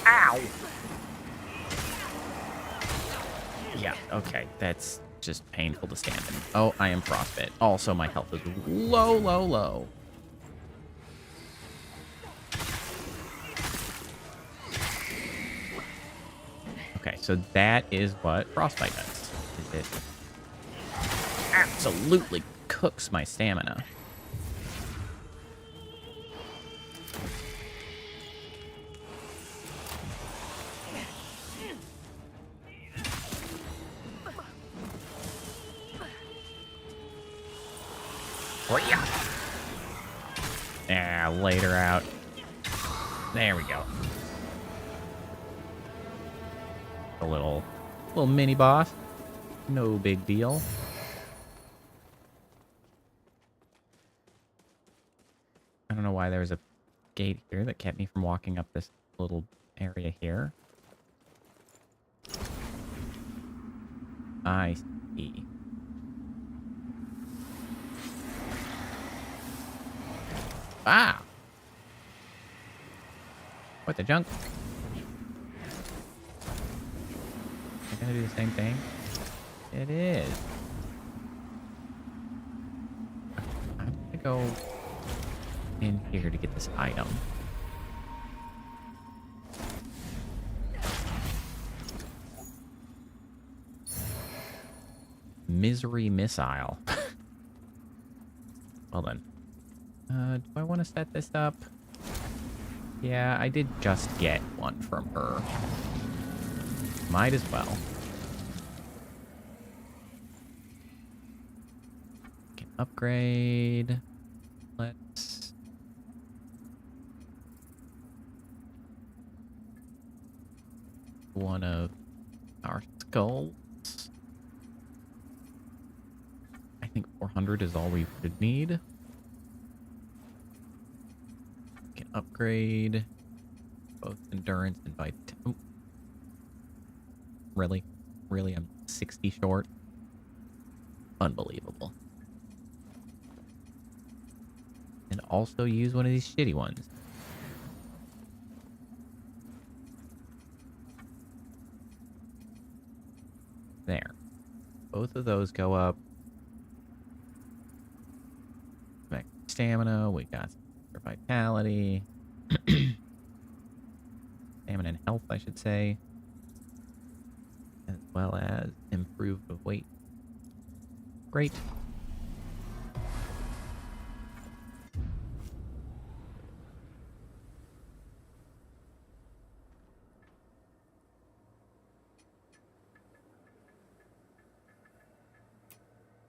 Ow! Yeah, okay. That's just painful to stand in. Oh, I am frostbit. Also, my health is low. Okay, so that is what frostbite does. It absolutely cooks my stamina. Oh, yeah. Yeah, later out. There we go. A little mini boss. No big deal. don't know why there was a gate here that kept me from walking up this little area here. I see. Ah! What the junk? Is it gonna do the same thing? It is. I'm gonna go in here to get this item. Misery missile. Well then. Do I want to set this up? Yeah, I did just get one from her. Might as well. Can upgrade. Let's... one of our skulls. I think 400 is all we would need. Can upgrade both endurance and vitality. Really? Really? I'm 60 short? Unbelievable. And also use one of these shitty ones. There. Both of those go up. Back to stamina. We got for vitality. Stamina and health, I should say. As well as improve the weight. Great.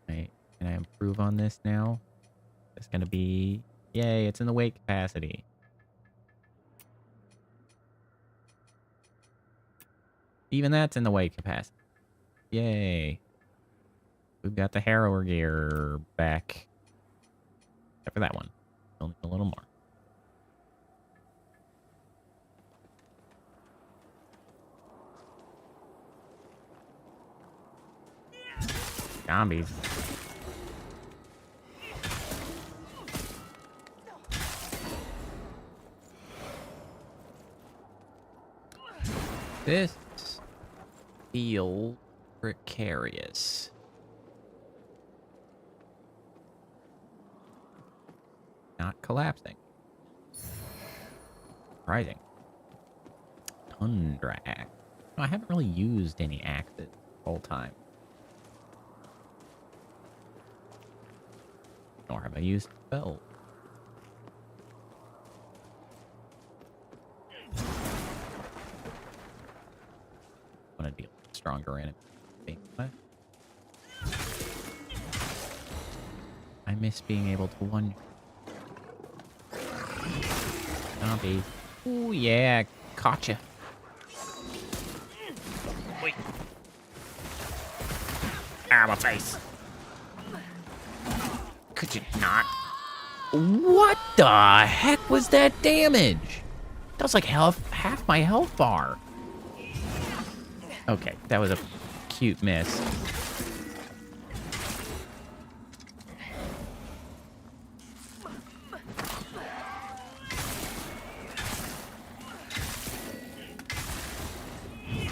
Right. Can I improve on this now? It's gonna be... Yay, it's in the weight capacity. Even that's in the weight capacity. Yay. We've got the harrower gear back. Except for that one. Only a little more. Zombies. This feels precarious. Not collapsing. Surprising. Tundra axe. No, I haven't really used any axes the whole time. Nor have I used spells. Want to deal with stronger enemy. What? I miss being able to one. Zombie. Ooh, yeah. Gotcha. Wait. Ah, my face. Could you not? What the heck was that damage? That was like half my health bar. Okay, that was a cute miss.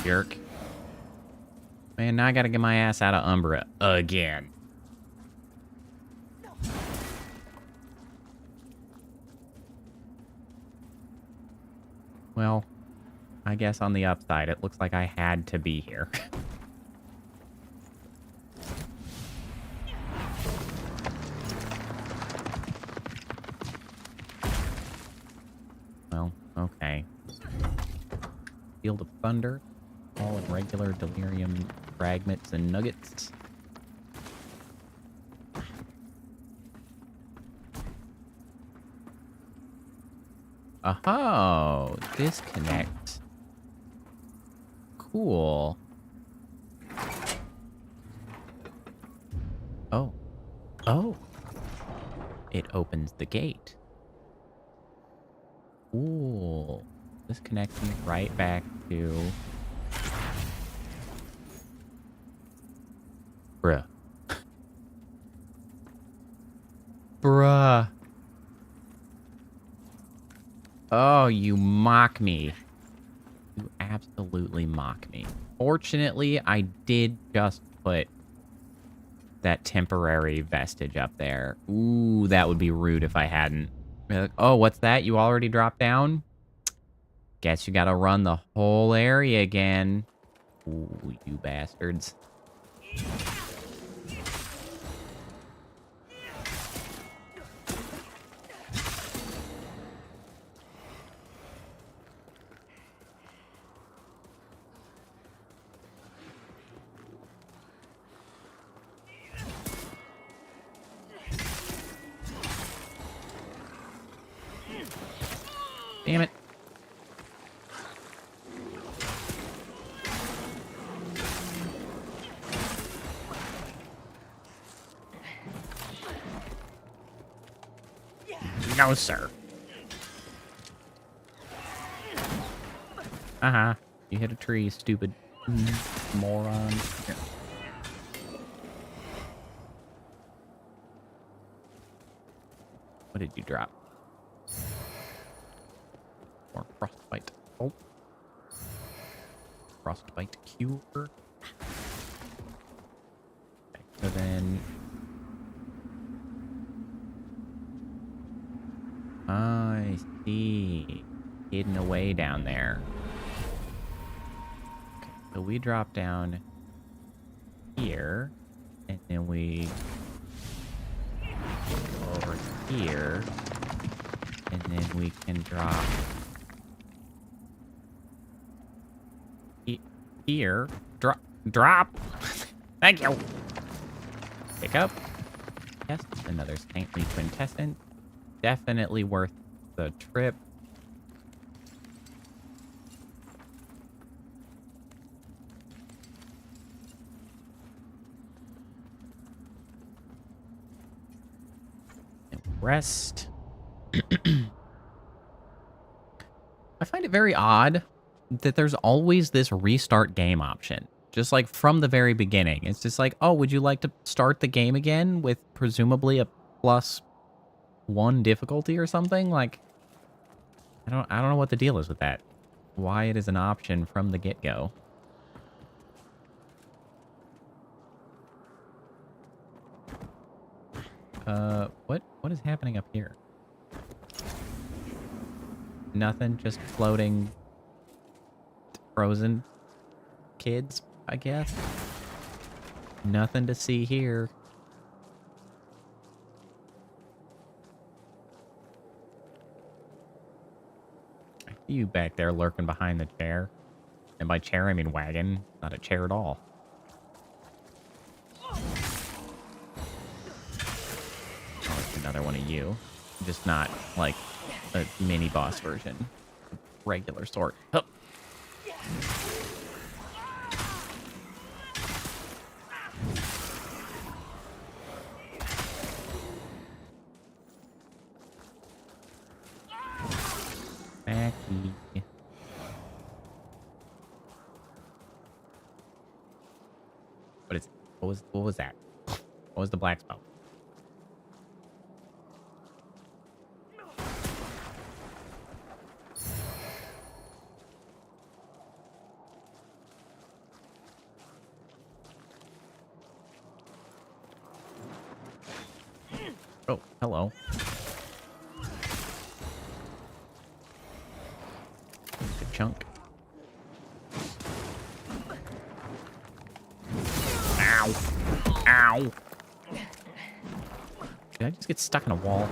Jerk. Man, now I gotta get my ass out of Umbra again. Well, I guess on the upside, it looks like I had to be here. Well, okay. Field of Thunder. All in regular delirium fragments and nuggets. Oh, disconnect. Cool. Oh. Oh. It opens the gate. Ooh. This connects me right back to... Bruh. Bruh. Oh, you mock me. You absolutely mock me. Fortunately, I did just put that temporary vestige up there. Ooh, that would be rude if I hadn't. Be like, oh, what's that? You already dropped down? Guess you gotta run the whole area again. Ooh, you bastards. Damn it. No, sir. Uh-huh. You hit a tree, stupid moron. Here. What did you drop? More frostbite. Oh. Frostbite cure. Okay, so then... I see. Hidden away down there. Okay, so we drop down here, and then we go over here, and then we can drop here. Drop. Thank you. Pick up. Yes, another saintly quintessence. Definitely worth the trip. And rest. I find it very odd that there's always this restart game option. Just like from the very beginning. It's just like, oh, would you like to start the game again with presumably a +1 difficulty or something? Like, I don't know what the deal is with that. Why it is an option from the get-go. What is happening up here? Nothing, just floating frozen kids, I guess. Nothing to see here. I see you back there lurking behind the chair. And by chair, I mean wagon, not a chair at all. Oh, it's another one of you. Just not like a mini boss version. Regular sort. Hup. Backy. What is it? What was that? What was the black spell? Oh, hello. Good chunk. Ow. Ow. Did I just get stuck in a wall?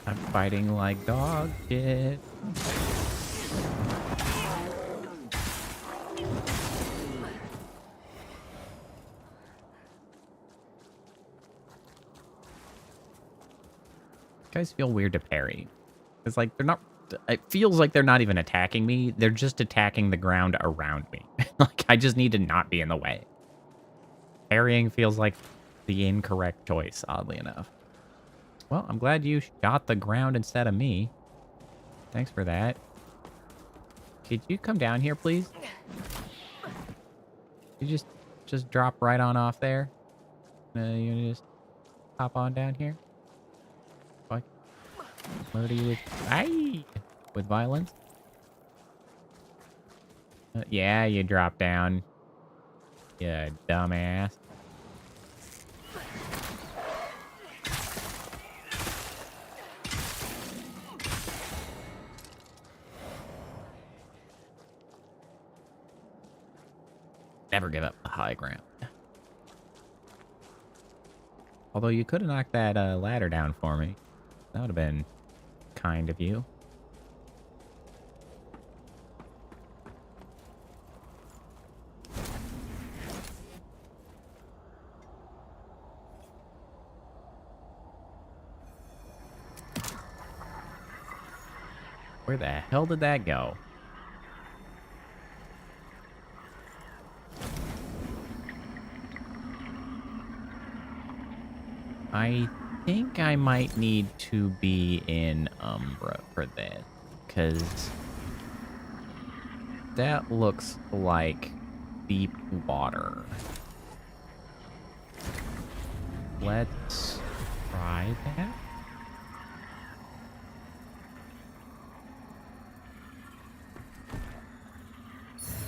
I'm fighting like dog shit. Guys feel weird to parry. It's like they're not... It feels like they're not even attacking me. They're just attacking the ground around me. Like, I just need to not be in the way. Parrying feels like the incorrect choice, oddly enough. Well, I'm glad you shot the ground instead of me. Thanks for that. Could you come down here, please? You just drop right on off there. You just hop on down here. Like, murder you with violence. Yeah, you drop down. You dumbass. Never give up the high ground. Although you could have knocked that ladder down for me. That would have been kind of you. Where the hell did that go? I think I might need to be in Umbra for this, because that looks like deep water. Let's try that.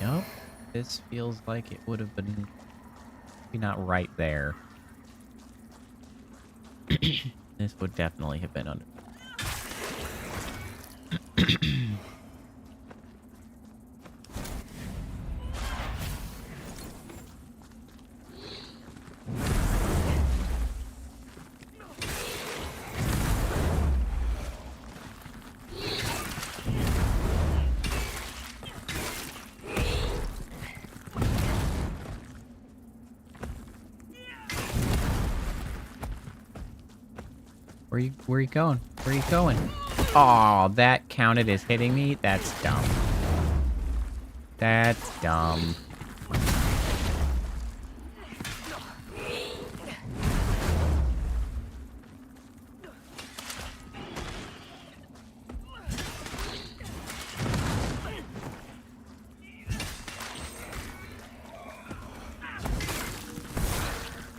Nope. This feels like it would have been maybe not right there. This would definitely have been under. Where are you going? Where are you going? Oh, that counted as hitting me? That's dumb. That's dumb.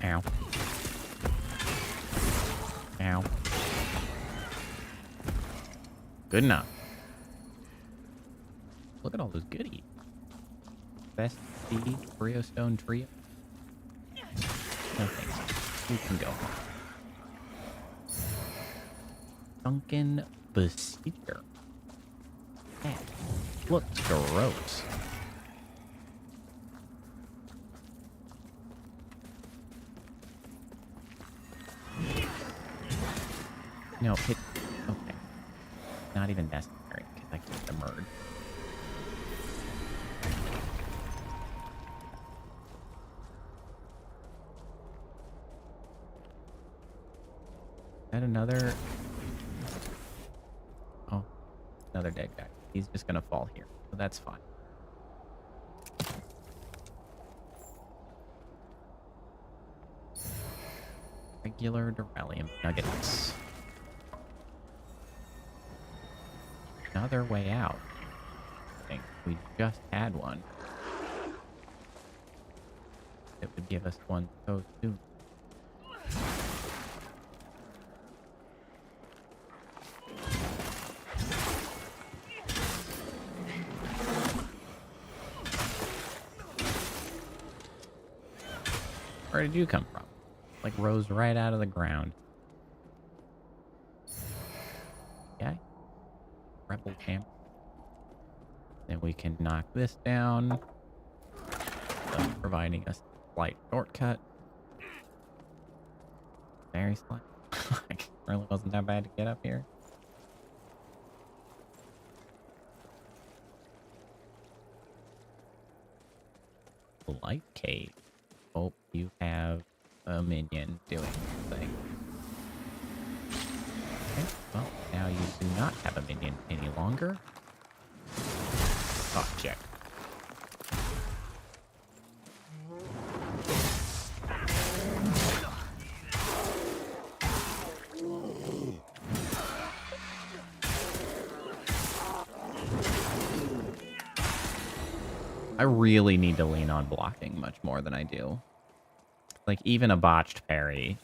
Ow. Ow. Good enough. Look at all those goodies. Best seed, Briostone Trio. No thanks. You can go. Sunken Besieger. That looks gross. No, hit. Okay. Not even necessary, because I keep the merge. Is that another? Oh, another dead guy. He's just gonna fall here, so that's fine. Regular Duralium nuggets. Another way out. I think we just had one. It would give us one so soon. Where did you come from? Like rose right out of the ground. Okay. Rebel camp. Then we can knock this down, providing us a slight shortcut. Very slight. Like, really wasn't that bad to get up here. Light cave. Oh, you have a minion doing something. Okay, well, now you do not have a minion any longer. Oh, check. I really need to lean on blocking much more than I do. Like, even a botched parry.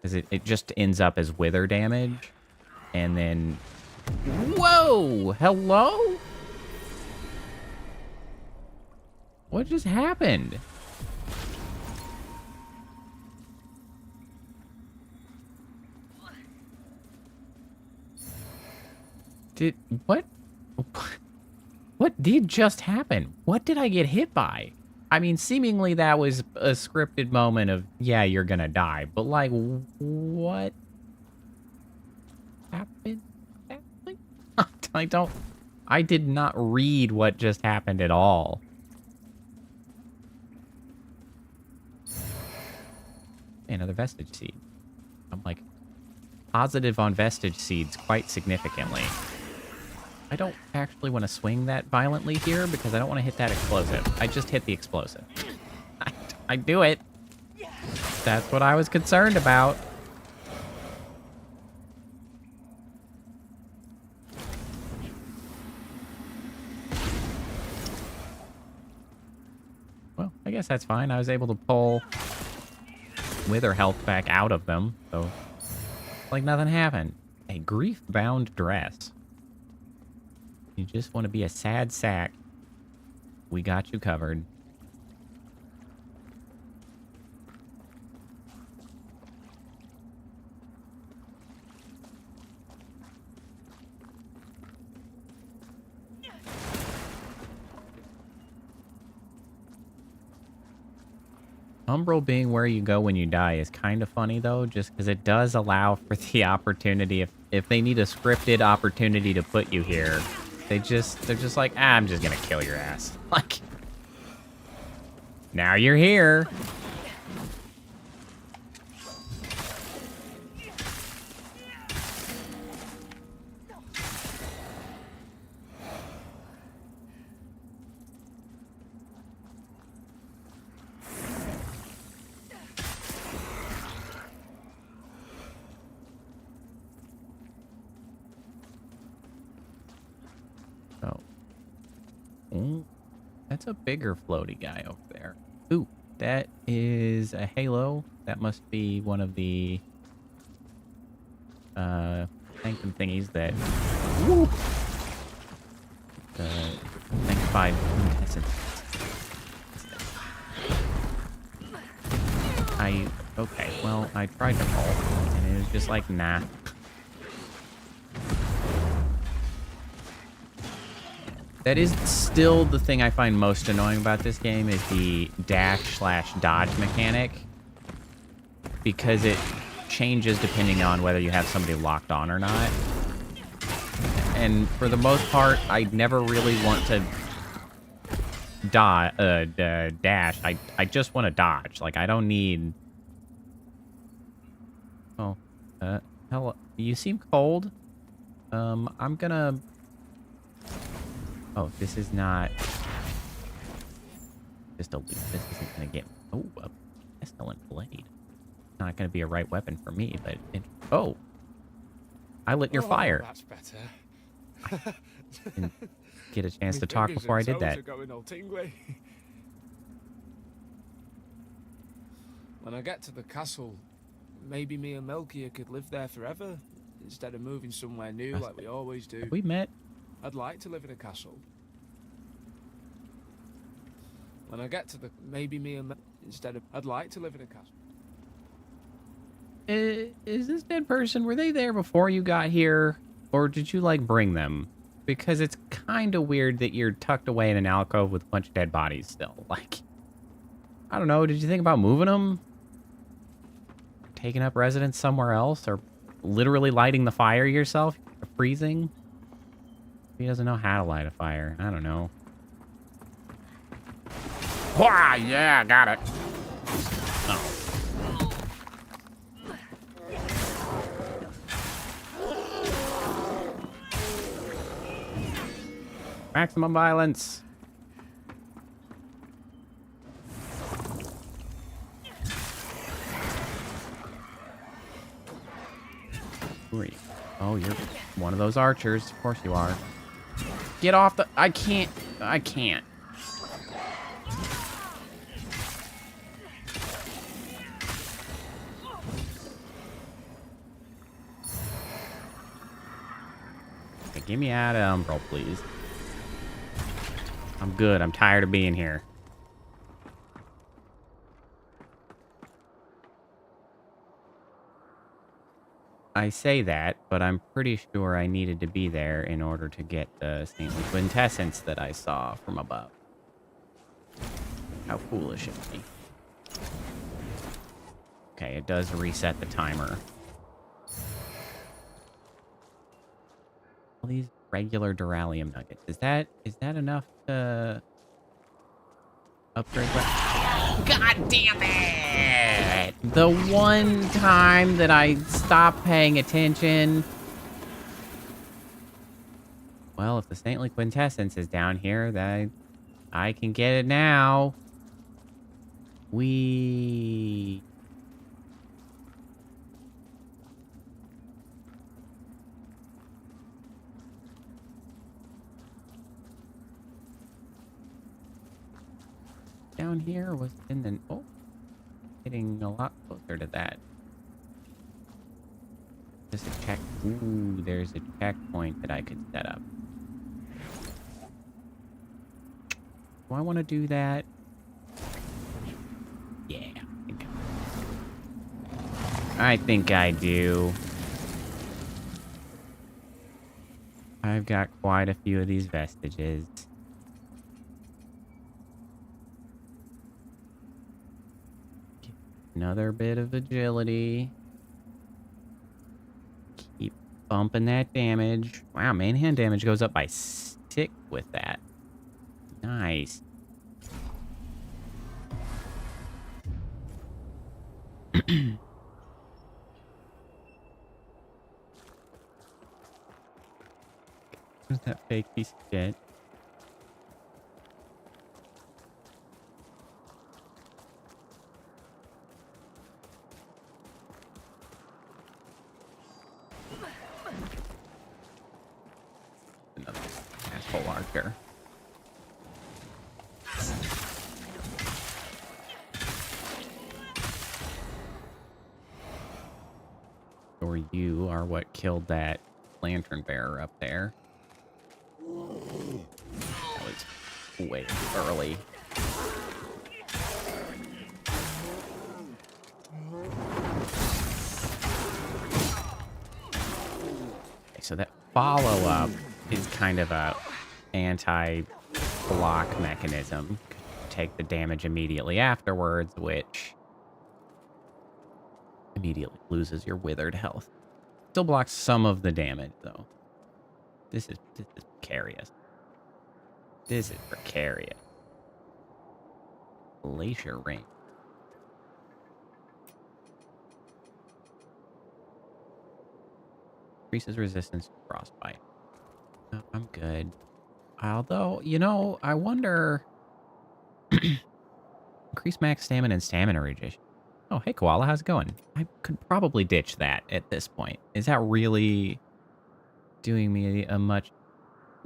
Because it just ends up as wither damage. And then... Whoa! Hello? What just happened? What? What did just happen? What did I get hit by? I mean, seemingly that was a scripted moment of, yeah, you're gonna die. But, like, what happened exactly? I did not read what just happened at all. Hey, another vestige seed. I'm, like, positive on vestige seeds quite significantly. I don't actually want to swing that violently here because I don't want to hit that explosive. I just hit the explosive. I do it. That's what I was concerned about. Well, I guess that's fine. I was able to pull wither health back out of them, so like nothing happened. A grief-bound dress. You just want to be a sad sack. We got you covered. Umbral being where you go when you die is kind of funny, though, just because it does allow for the opportunity. If they need a scripted opportunity to put you here, they're just like, I'm just gonna kill your ass. Like, now you're here. That's a bigger floaty guy over there. Ooh, that is a halo. That must be one of the sanctum thingies that sanctified quintessence. Okay, well, I tried to roll, and it was just like, nah. That is still the thing I find most annoying about this game is the dash/dodge mechanic. Because it changes depending on whether you have somebody locked on or not. And for the most part, I never really want to dash. I just want to dodge. Like, I don't need... Oh, hello. You seem cold. I'm gonna... Oh, this is not just a loot. This isn't gonna get... Oh, a pestilent blade. Not gonna be a right weapon for me, but it... Oh! I lit your fire. That's better. Didn't get a chance to talk before I did that. When I get to the castle, maybe me and Melchior could live there forever, instead of moving somewhere new like we always do. Have we met? I'd like to live in a castle. When I get to the... Maybe me and... Instead of... I'd like to live in a castle. Is this dead person, were they there before you got here? Or did you, like, bring them? Because it's kind of weird that you're tucked away in an alcove with a bunch of dead bodies still. Like, I don't know, did you think about moving them? Taking up residence somewhere else? Or literally lighting the fire yourself? Freezing? He doesn't know how to light a fire. I don't know. Wah, yeah, got it. Oh. Maximum violence. Oh, you're one of those archers. Of course you are. Get off the... I can't. Get me out of Umbral, please. I'm good. I'm tired of being here. I say that, but I'm pretty sure I needed to be there in order to get the saintly quintessence that I saw from above. How foolish of me. Okay, it does reset the timer. All these regular duralium nuggets. Is that enough to upgrade that? God damn it! The one time that I stopped paying attention. Well, if the saintly quintessence is down here, that I can get it now. Down here was in the... Oh, getting a lot closer to that. Just a check. Ooh, there's a checkpoint that I could set up. Do I want to do that? Yeah, I think I do. I've got quite a few of these vestiges. Another bit of agility. Keep bumping that damage. Wow, main hand damage goes up by 6 with that. Nice. Where's that fake piece of shit? Another asshole archer. Or you are what killed that lantern bearer up there. That was way too early. Okay, so that follow-up is kind of a anti-block mechanism. Take the damage immediately afterwards, which immediately loses your withered health. Still blocks some of the damage, though. This is precarious. This is precarious. Glacier Ring. Increases resistance to frostbite. Oh, I'm good. Although, you know, I wonder... Increase max stamina and stamina regen. Oh, hey, Koala, how's it going? I could probably ditch that at this point. Is that really doing me a much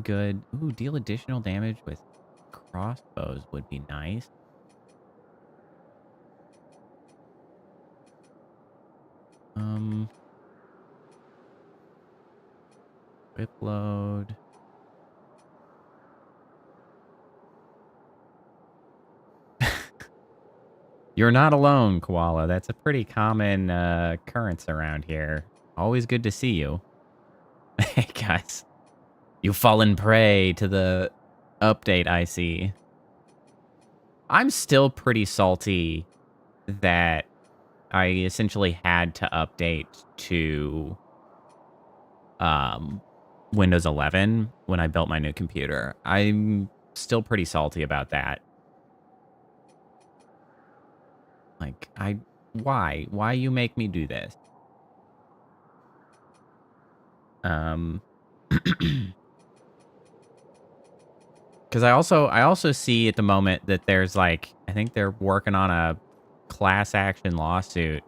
good... Ooh, deal additional damage with crossbows would be nice. Whip load. You're not alone, Koala. That's a pretty common occurrence around here. Always good to see you. Hey, guys. You've fallen prey to the update, I see. I'm still pretty salty that I essentially had to update to Windows 11 when I built my new computer. I'm still pretty salty about that. Like, why? Why you make me do this? Because I also see at the moment that there's like, I think they're working on a class action lawsuit.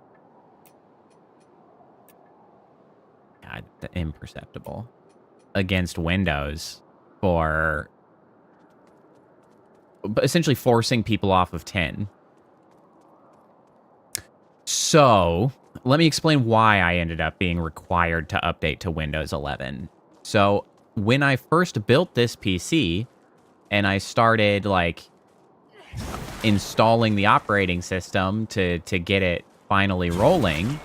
God, imperceptible. Against Windows for essentially forcing people off of 10. So, let me explain why I ended up being required to update to Windows 11. So, when I first built this PC and I started like installing the operating system to get it finally rolling,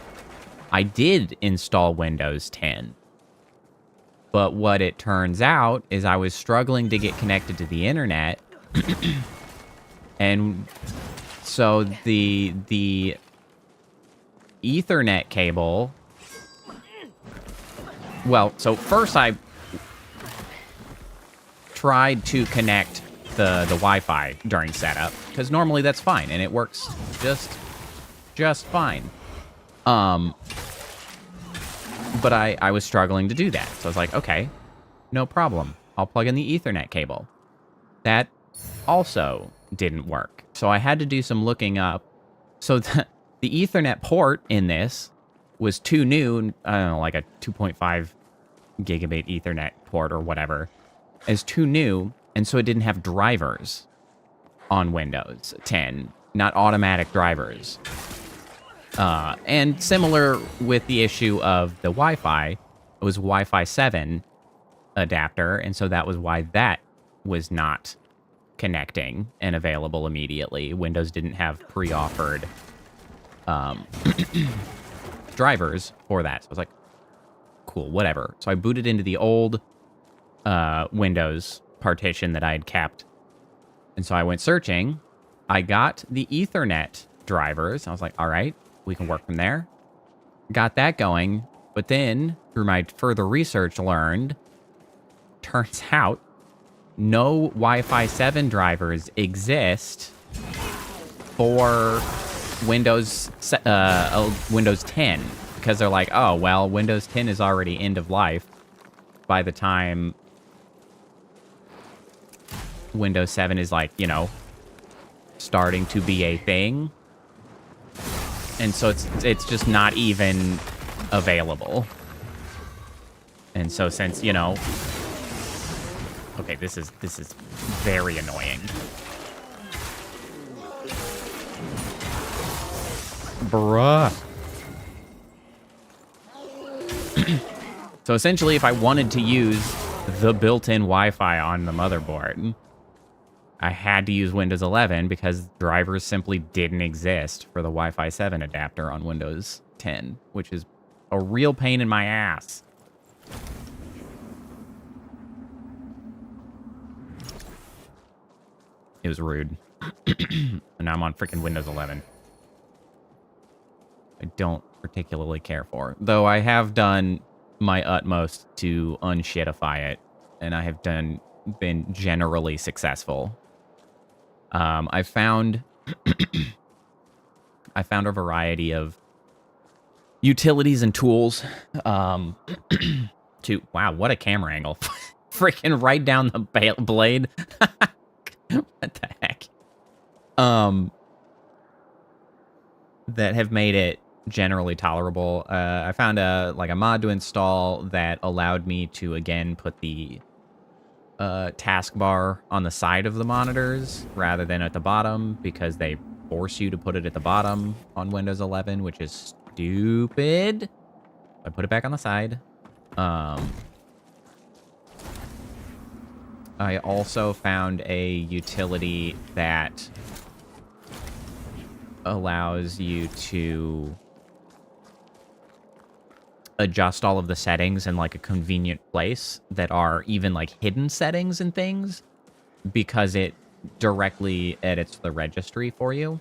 I did install Windows 10. But what it turns out is I was struggling to get connected to the internet. And so the Ethernet cable... Well, so first I tried to connect the Wi-Fi during setup, because normally that's fine, and it works just fine. But I was struggling to do that. So I was like, okay, no problem. I'll plug in the Ethernet cable. That also didn't work. So I had to do some looking up. So the Ethernet port in this was too new. I don't know, like a 2.5 gigabit Ethernet port or whatever. Is too new, and so it didn't have drivers on Windows 10. Not automatic drivers. And similar with the issue of the Wi-Fi, it was Wi-Fi 7 adapter, and so that was why that was not connecting and available immediately. Windows didn't have pre-offered drivers for that. So I was like, cool, whatever. So I booted into the old Windows partition that I had kept. And so I went searching. I got the Ethernet drivers. I was like, all right, we can work from there. Got that going. But then, through my further research, learned, turns out, no Wi-Fi 7 drivers exist for Windows 10. Because they're like, oh, well, Windows 10 is already end of life by the time Windows 7 is like, you know, starting to be a thing. And so it's just not even available. And so since, you know, okay, this is very annoying. Bruh. So essentially, if I wanted to use the built-in Wi-Fi on the motherboard, I had to use Windows 11 because drivers simply didn't exist for the Wi-Fi 7 adapter on Windows 10, which is a real pain in my ass. It was rude. And now I'm on freaking Windows 11. I don't particularly care for. Though I have done my utmost to unshitify it, and I have been generally successful. I found a variety of utilities and tools to... Wow, what a camera angle. Freaking right down the blade. What the heck? That have made it generally tolerable. I found a mod to install that allowed me to again put the taskbar on the side of the monitors rather than at the bottom, because they force you to put it at the bottom on Windows 11, which is stupid. I put it back on the side. I also found a utility that allows you to adjust all of the settings in like a convenient place that are even like hidden settings and things, because it directly edits the registry for you.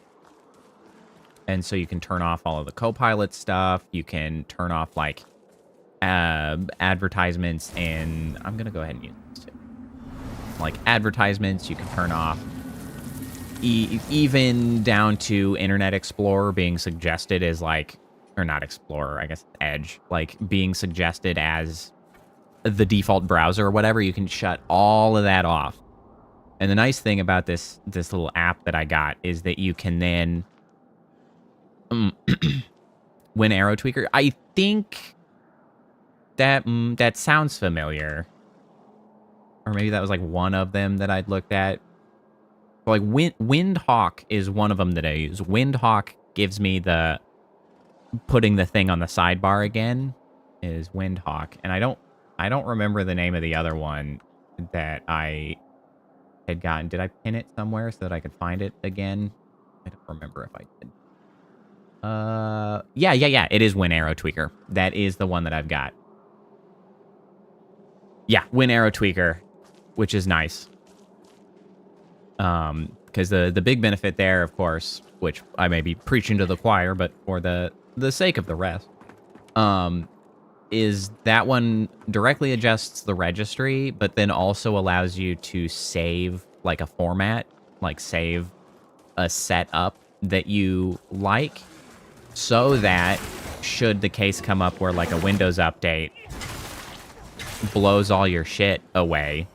And so you can turn off all of the Copilot stuff. You can turn off like advertisements, and I'm gonna go ahead and use this too. Like advertisements, you can turn off even down to Internet Explorer being suggested as like, or not Explorer, I guess Edge, like being suggested as the default browser or whatever. You can shut all of that off. And the nice thing about this little app that I got is that you can then Win Arrow Tweaker. I think that sounds familiar. Or maybe that was like one of them that I'd looked at. Like Windhawk is one of them that I use. Windhawk gives me the putting the thing on the sidebar again is Windhawk. And I don't I don't remember the name of the other one that I had gotten. Did I pin it somewhere so that I could find it again? I don't remember if I did. Yeah. It is Wind Arrow Tweaker. That is the one that I've got. Yeah, Wind Arrow Tweaker, which is nice. Because the big benefit there, of course, which I may be preaching to the choir, but for the sake of the rest, is that one directly adjusts the registry, but then also allows you to save like a format, like save a setup that you like, so that should the case come up where like a Windows update blows all your shit away,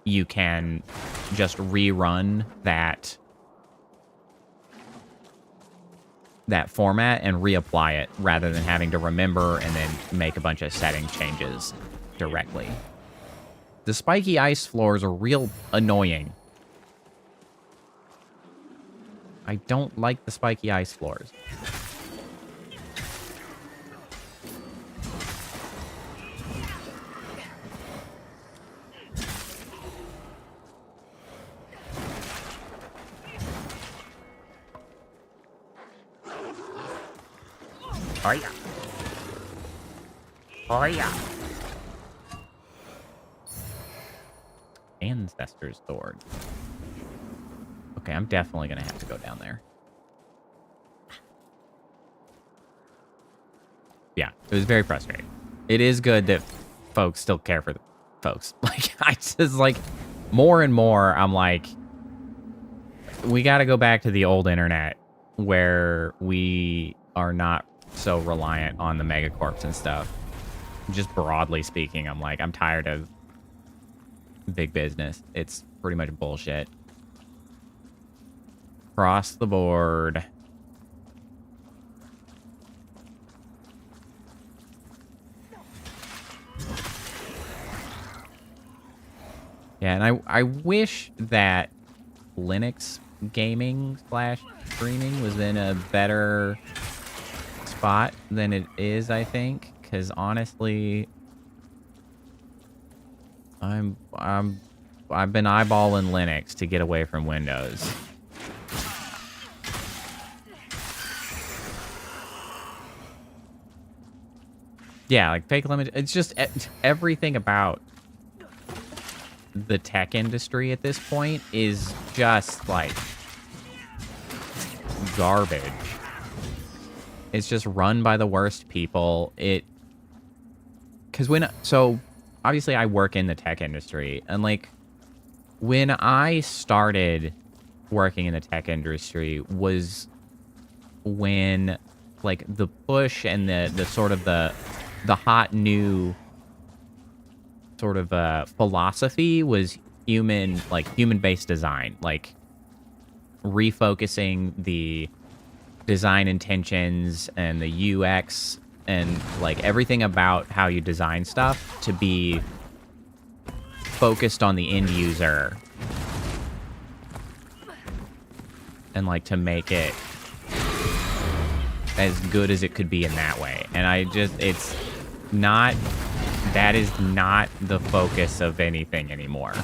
you can just rerun that format and reapply it rather than having to remember and then make a bunch of setting changes directly. The spiky ice floors are real annoying. I don't like the spiky ice floors. Oh yeah. Oh yeah. Ancestor's Sword. Okay, I'm definitely gonna have to go down there. Yeah, it was very frustrating. It is good that folks still care for the folks. Like, I just, like, more and more, I'm like, we gotta go back to the old internet where we are not so reliant on the megacorps and stuff. Just broadly speaking, I'm like, I'm tired of big business. It's pretty much bullshit. Across the board. Yeah, and I wish that Linux gaming / streaming was in a better spot than it is, I think, because honestly, I've been eyeballing Linux to get away from Windows. Yeah, like fake limit. It's just everything about the tech industry at this point is just like garbage. It's just run by the worst people. So obviously I work in the tech industry, and like when I started working in the tech industry was when like the push and the sort of the hot new sort of philosophy was human-based design, like refocusing the design intentions and the UX and like everything about how you design stuff to be focused on the end user and like to make it as good as it could be in that way. And that is not the focus of anything anymore.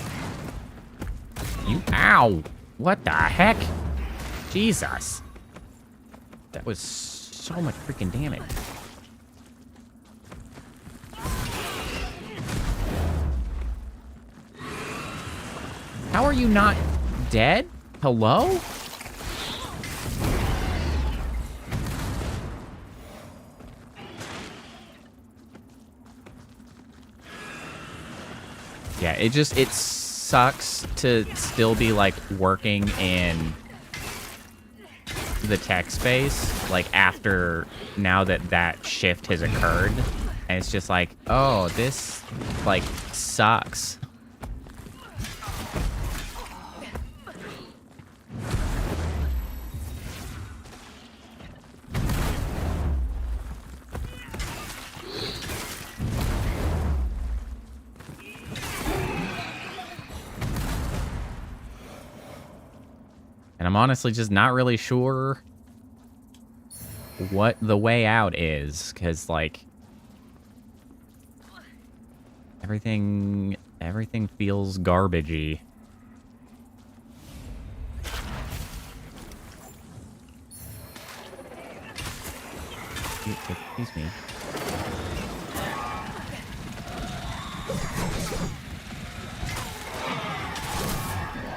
Ow! What the heck? Jesus. That was so much freaking damage. How are you not dead? Hello? Yeah, it sucks to still be like working in the tech space, like after now that shift has occurred, and it's just like, oh, this like sucks. And I'm honestly just not really sure what the way out is, because, like, Everything feels garbagey. Excuse me.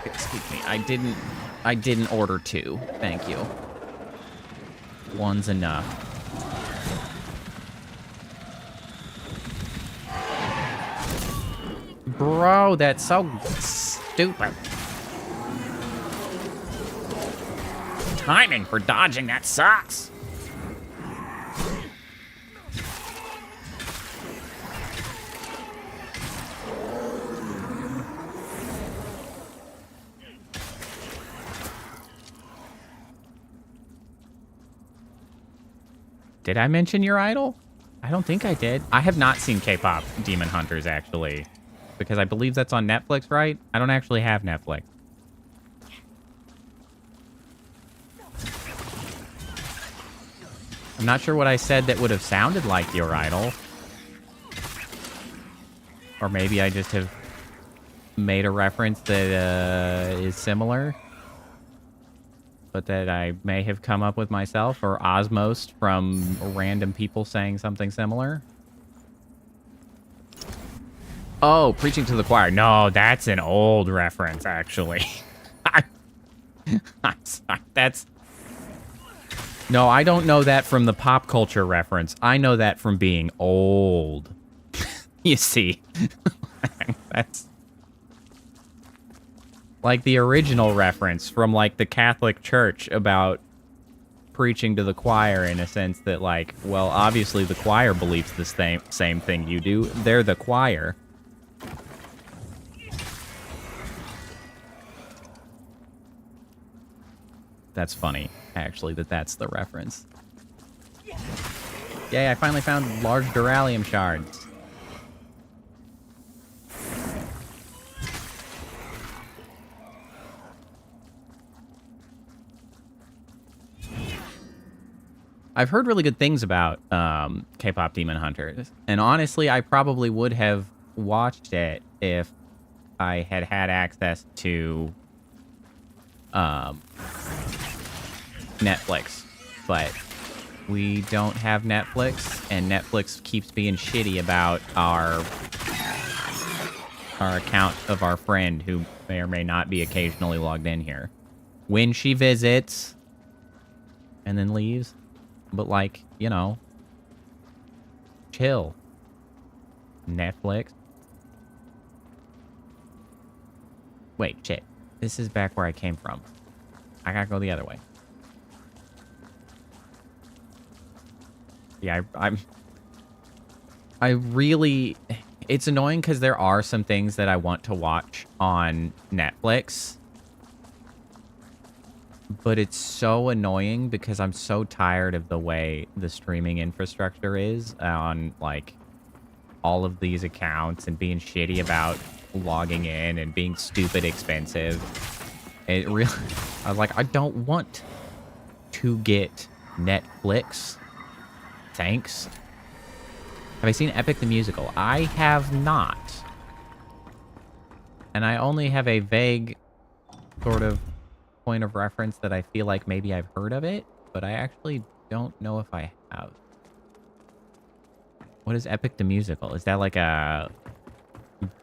Excuse me. I didn't order 2. Thank you. 1's enough. Bro, that's so stupid. Timing for dodging that sucks. Did I mention your idol? I don't think I did. I have not seen K-pop Demon Hunters, actually. Because I believe that's on Netflix, right? I don't actually have Netflix. I'm not sure what I said that would have sounded like your idol. Or maybe I just have made a reference that is similar. But that I may have come up with myself, or osmosed from random people saying something similar. Oh, Preaching to the Choir. No, that's an old reference, actually. I'm sorry. That's... No, I don't know that from the pop culture reference. I know that from being old. You see. That's... like the original reference from, like, the Catholic Church about preaching to the choir, in a sense that, like, well, obviously the choir believes the same thing you do. They're the choir. That's funny, actually, that's the reference. Yay, I finally found large Duralium shards. I've heard really good things about K-pop Demon Hunters, and honestly, I probably would have watched it if I had had access to Netflix, but we don't have Netflix, and Netflix keeps being shitty about our account of our friend who may or may not be occasionally logged in here. When she visits and then leaves. But, like, you know, chill. Netflix. Wait, shit. This is back where I came from. I gotta go the other way. Yeah, I really... It's annoying because there are some things that I want to watch on Netflix. But it's so annoying because I'm so tired of the way the streaming infrastructure is on, like, all of these accounts and being shitty about logging in and being stupid expensive. It really... I was like, I don't want to get Netflix. Thanks. Have I seen Epic the Musical? I have not. And I only have a vague sort of point of reference that I feel like maybe I've heard of it, but I actually don't know if I have. What is Epic the Musical? Is that like a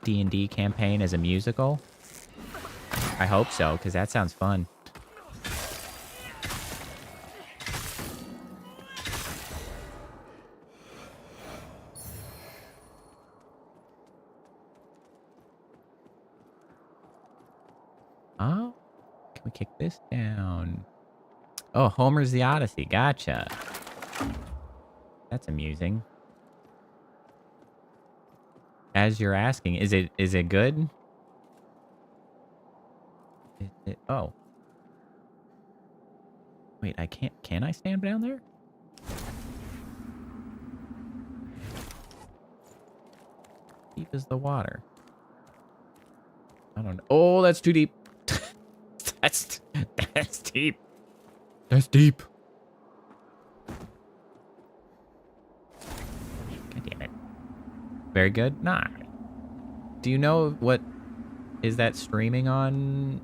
D&D campaign as a musical? I hope so, because that sounds fun. Oh, can we kick this down? Oh, Homer's The Odyssey. Gotcha. That's amusing. As you're asking, is it good? Oh. Wait, I can't. Can I stand down there? Deep is the water. I don't know. Oh, that's too deep. That's deep. That's deep. God damn it. Very good? Nah. Do you know what is that streaming on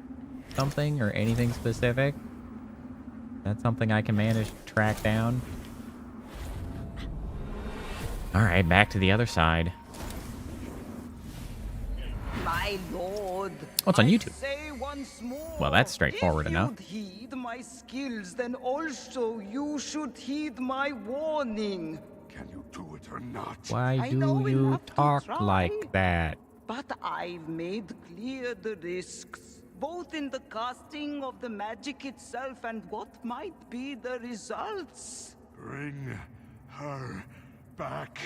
something or anything specific? That's something I can manage to track down. All right, back to the other side. My lord, oh, it's on YouTube. Say once more, well, that's straightforward enough. If you'd heed my skills, then also you should heed my warning. Can you do it or not? Why do you talk like that? But I've made clear the risks, both in the casting of the magic itself and what might be the results. Bring her back.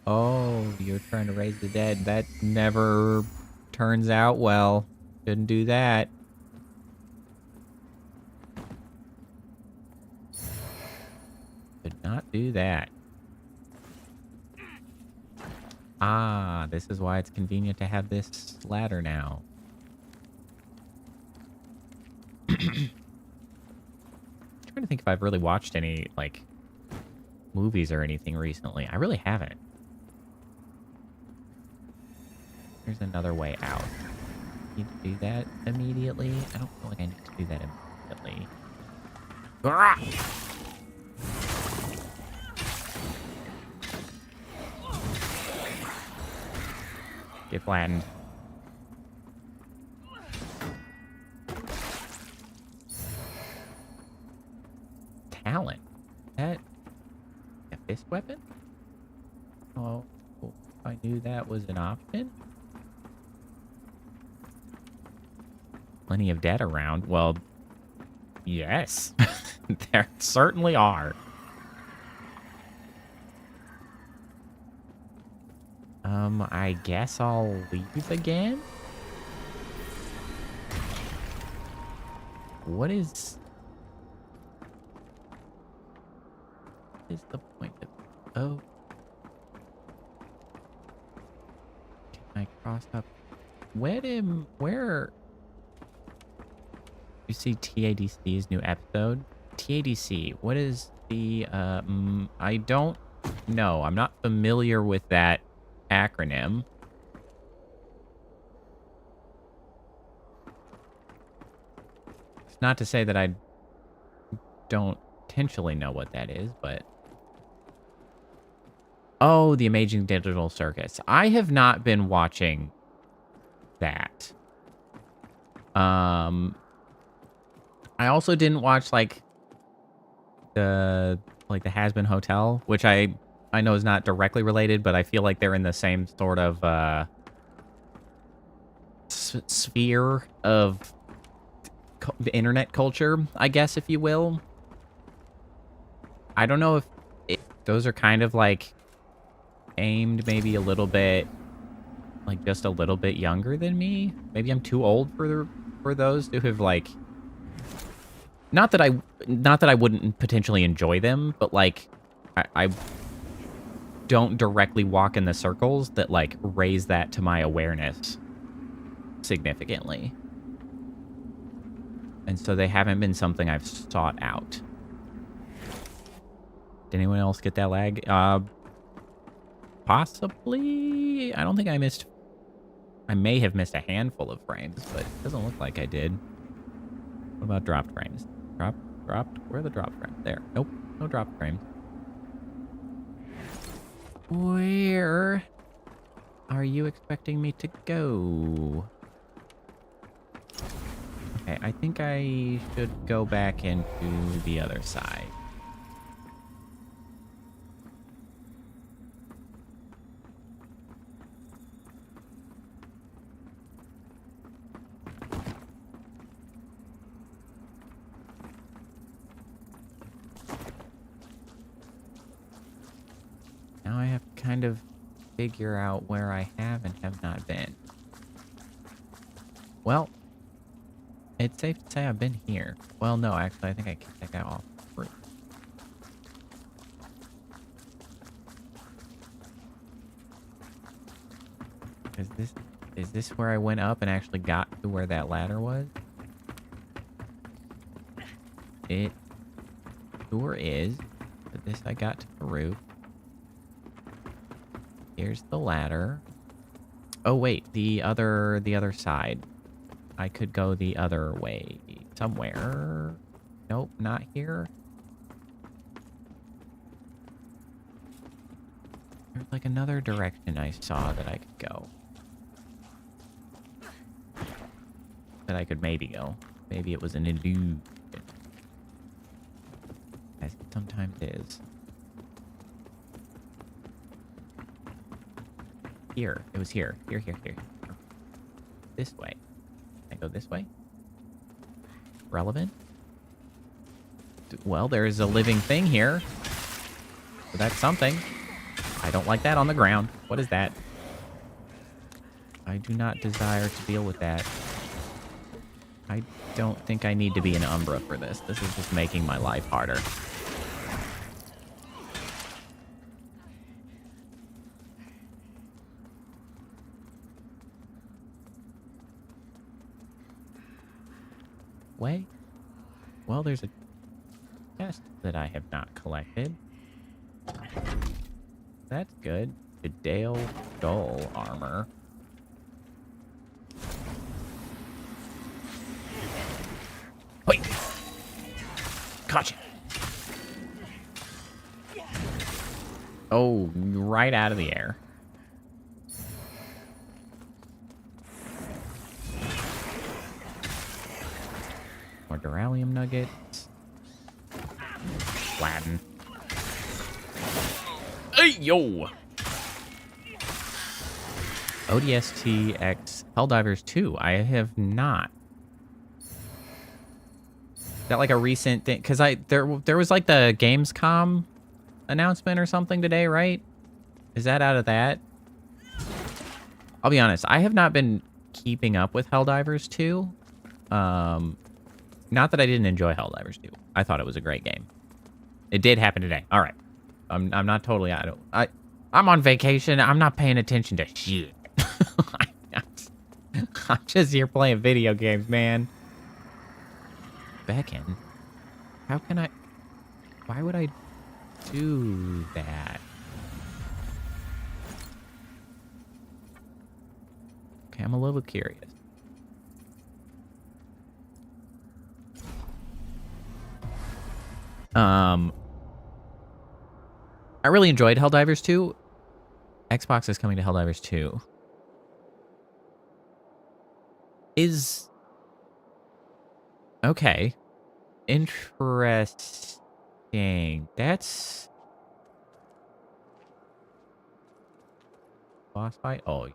Oh, you're trying to raise the dead. That never turns out well. Didn't do that. Did not do that. Ah, this is why it's convenient to have this ladder now. I'm trying to think if I've really watched any, like, movies or anything recently. I really haven't. There's another way out. Need to do that immediately? I don't feel like I need to do that immediately. Ah! Get flattened. Talent. That a fist weapon? Oh, I knew that was an option. Plenty of dead around. Well, yes. There certainly are. I guess I'll leave again? What is the point of... Oh. Can I cross up? Where... You see TADC's new episode? TADC, what is the, I don't know. I'm not familiar with that acronym. It's not to say that I don't potentially know what that is, but... Oh, the Amazing Digital Circus. I have not been watching that. I also didn't watch, like, the Has-Been Hotel, which I know is not directly related, but I feel like they're in the same sort of sphere of internet culture, I guess, if you will. I don't know if those are kind of, like, aimed maybe a little bit, like, just a little bit younger than me. Maybe I'm too old for those to have, like... Not that I wouldn't potentially enjoy them, but, like, I don't directly walk in the circles that, like, raise that to my awareness significantly. And so they haven't been something I've sought out. Did anyone else get that lag? Possibly? I don't think I missed... I may have missed a handful of frames, but it doesn't look like I did. What about dropped frames? Dropped? Where are the drop frames? There. Nope. No drop frames. Where are you expecting me to go? Okay, I think I should go back into the other side. Now I have to kind of figure out where I have and have not been. Well, it's safe to say I've been here. Well, no, actually, I think I kicked that guy off. Is this where I went up and actually got to where that ladder was? It sure is. But this I got to the roof. Here's the ladder. Oh, wait. The other side. I could go the other way. Somewhere. Nope, not here. There's like another direction I saw that I could go. That I could maybe go. Maybe it was an illusion. As it sometimes is. Here. It was here. Here. This way. Can I go this way? Relevant? Well, there's a living thing here. So that's something. I don't like that on the ground. What is that? I do not desire to deal with that. I don't think I need to be an Umbra for this. This is just making my life harder. Way? Well, there's a chest that I have not collected. That's good. The Dale Dull armor. Wait! Gotcha! Oh, right out of the air. More Duralium nuggets. Latin. Hey, yo! ODST X Helldivers 2. I have not. Is that like a recent thing? Because there was like the Gamescom announcement or something today, right? Is that out of that? I'll be honest. I have not been keeping up with Helldivers 2. Not that I didn't enjoy Helldivers 2. I thought it was a great game. It did happen today. All right. I'm not totally... I'm on vacation. I'm not paying attention to shit. I'm just here playing video games, man. Beckon? How can I... Why would I do that? Okay, I'm a little curious. I really enjoyed Helldivers 2. Xbox is coming to Helldivers 2. Is... Okay. Interesting. That's... Boss fight? Oh, yeah.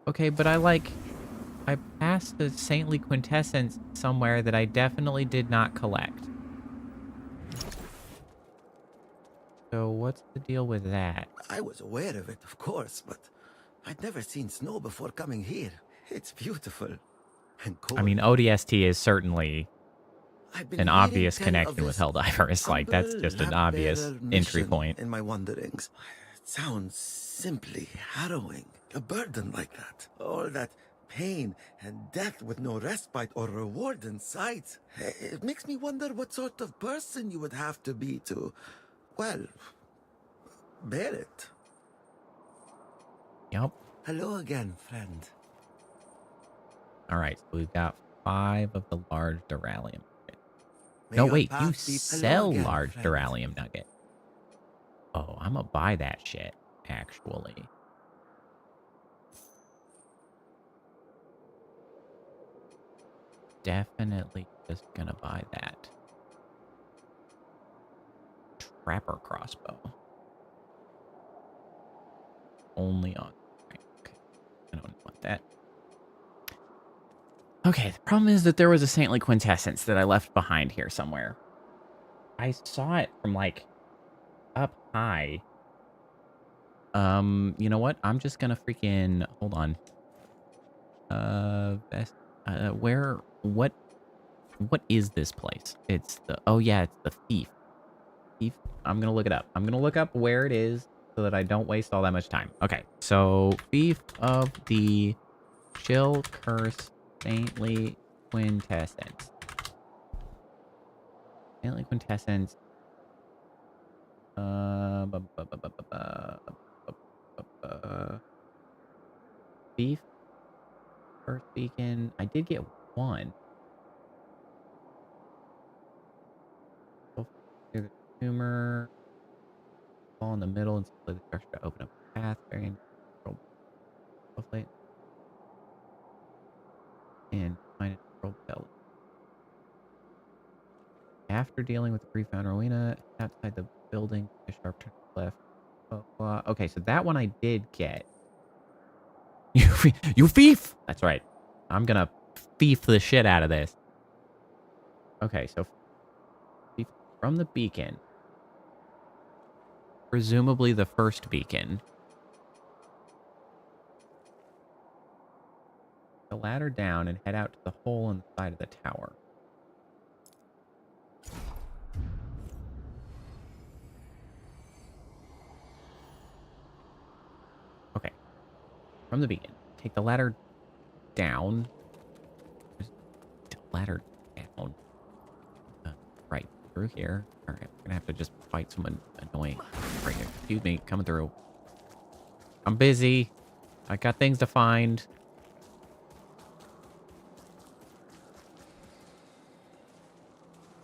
Okay, but I passed the Saintly Quintessence somewhere that I definitely did not collect. So what's the deal with that? I was aware of it, of course, but I'd never seen snow before coming here. It's beautiful and cold. I mean, ODST is certainly an obvious connection with Helldivers. Like, that's just an obvious entry point. In my wanderings, it sounds simply harrowing. A burden like that. All that pain and death with no respite or reward in sight. It makes me wonder what sort of person you would have to be to, well, bear it. Yep. Hello again, friend. All right, so we've got 5 of the large Duralium. No, wait, you sell large Duralium nugget. Oh, I'm gonna buy that shit, actually. Definitely just gonna buy that. Trapper crossbow. Only on... Okay, I don't want that. Okay, the problem is that there was a Saintly Quintessence that I left behind here somewhere. I saw it from, like, up high. You know what? I'm just gonna freaking... Hold on. What is this place? It's the... Oh, yeah, it's the Thief. Thief? I'm gonna look it up. I'm gonna look up where it is so that I don't waste all that much time. Okay, so Thief of the Chill Curse Saintly Quintessence. Saintly Quintessence. Beef. First beacon. I did get one. Go through the tumor. Fall in the middle and split the structure to open up a path. Very plate. And find a control belt. After dealing with the pre-found Rowena, outside the building, a sharp turn left. Blah, blah. Okay, so that one I did get. You thief! That's right. I'm gonna thief the shit out of this. Okay, so from the beacon, presumably the first beacon, the ladder down and head out to the hole in the side of the tower. Okay, from the beacon, take the ladder down. Ladder down. Right through here. All right, we're gonna have to just fight someone annoying. Right here. Excuse me, coming through. I'm busy. I got things to find.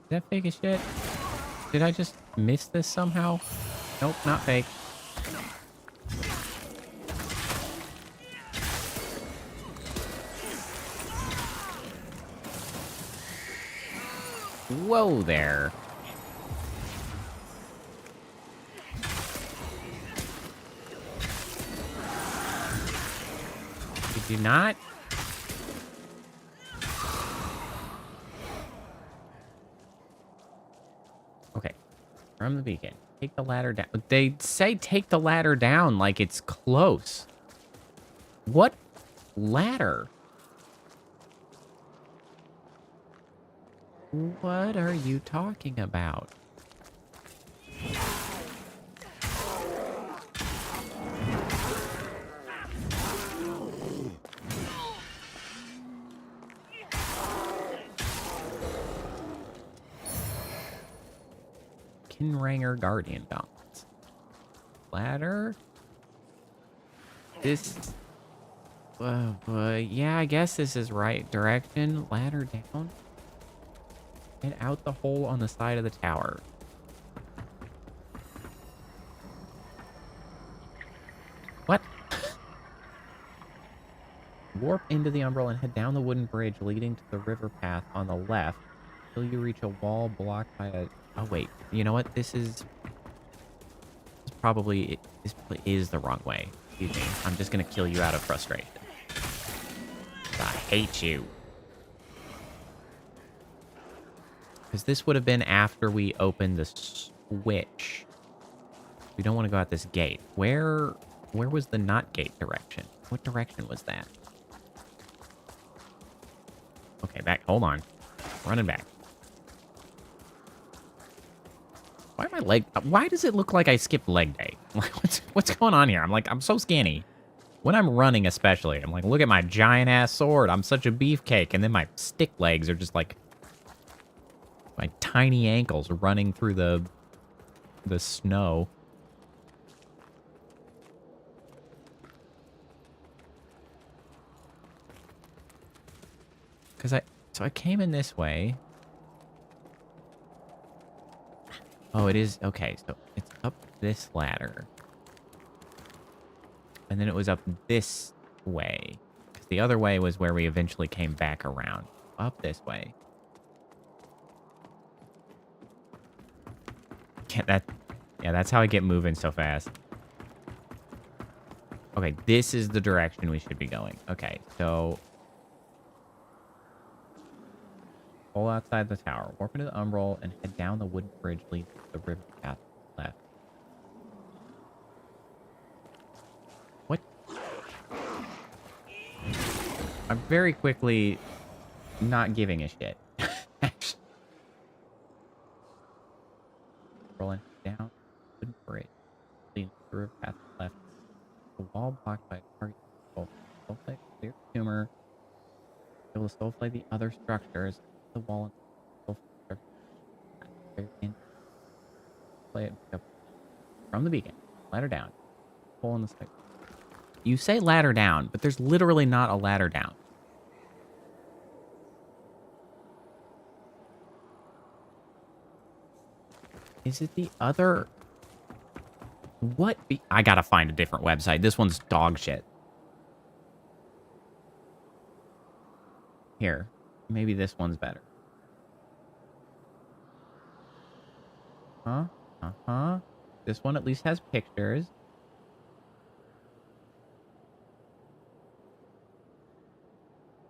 Is that fake as shit? Did I just miss this somehow? Nope, not fake. Whoa there. Did you not? Okay. From the beacon. Take the ladder down. They say take the ladder down like it's close. What ladder? What are you talking about? Kinranger Guardian Gauntlets. Ladder? This... yeah, I guess this is right direction. Ladder down. Get out the hole on the side of the tower. What? Warp into the Umbral and head down the wooden bridge leading to the river path on the left until you reach a wall blocked by a... Oh, wait. You know what? This is probably... This is the wrong way. Excuse me. I'm just going to kill you out of frustration. I hate you. Because this would have been after we opened the switch. We don't want to go out this gate. Where was the not gate direction? What direction was that? Okay, back. Hold on. Running back. Why am I leg? Why does it look like I skipped leg day? Like, what's going on here? I'm so skinny. When I'm running, especially, I'm like, look at my giant ass sword. I'm such a beefcake, and then my stick legs are just like my tiny ankles running through the snow. So I came in this way. Oh, it is okay. So it's up this ladder, and then it was up this way. Because the other way was where we eventually came back around. Up this way. Yeah, that's how I get moving so fast. Okay, this is the direction we should be going. Okay, so pull outside the tower, warp into the Umbral, and head down the wooden bridge leading to the river path left. What? I'm very quickly not giving a shit. Rolling down the bridge, leading to the river path left. The wall blocked by a target soulslike, clear tumor. Able to soulslike the other structures. The wall and play it up from the beacon. Ladder down. Hole in the side. You say ladder down, but there's literally not a ladder down. Is it the other... What? I gotta find a different website. This one's dog shit. Here. Maybe this one's better. Huh? Uh-huh. This one at least has pictures.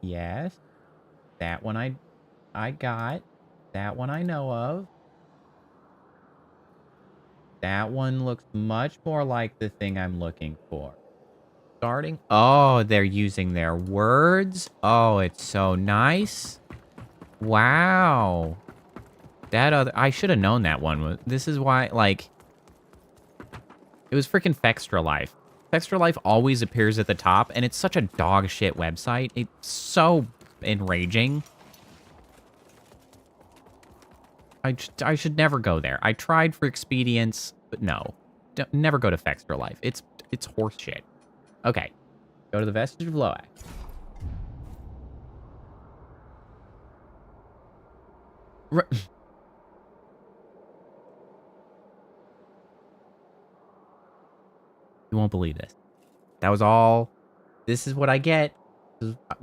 Yes. That one I got. That one I know of. That one looks much more like the thing I'm looking for. Starting. Oh, they're using their words. Oh, it's so nice. Wow. That other... I should have known that one. This is why, like... It was freaking Fextra Life. Fextra Life always appears at the top, and it's such a dog shit website. It's so enraging. I should never go there. I tried for expedience, but no. Never go to Fextra Life. It's horse shit. Okay. Go to the Vestige of Loak. You won't believe this. That was all. This is what I get.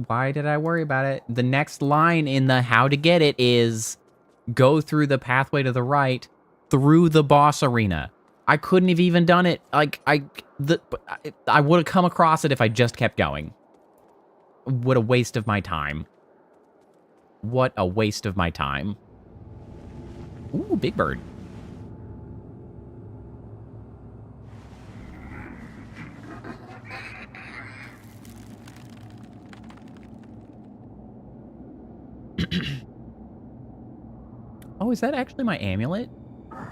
Why did I worry about it? The next line in the how to get it is go through the pathway to the right through the boss arena. I couldn't have even done it. Like, I would have come across it if I just kept going. What a waste of my time. What a waste of my time. Ooh, Big Bird. Oh, is that actually my amulet?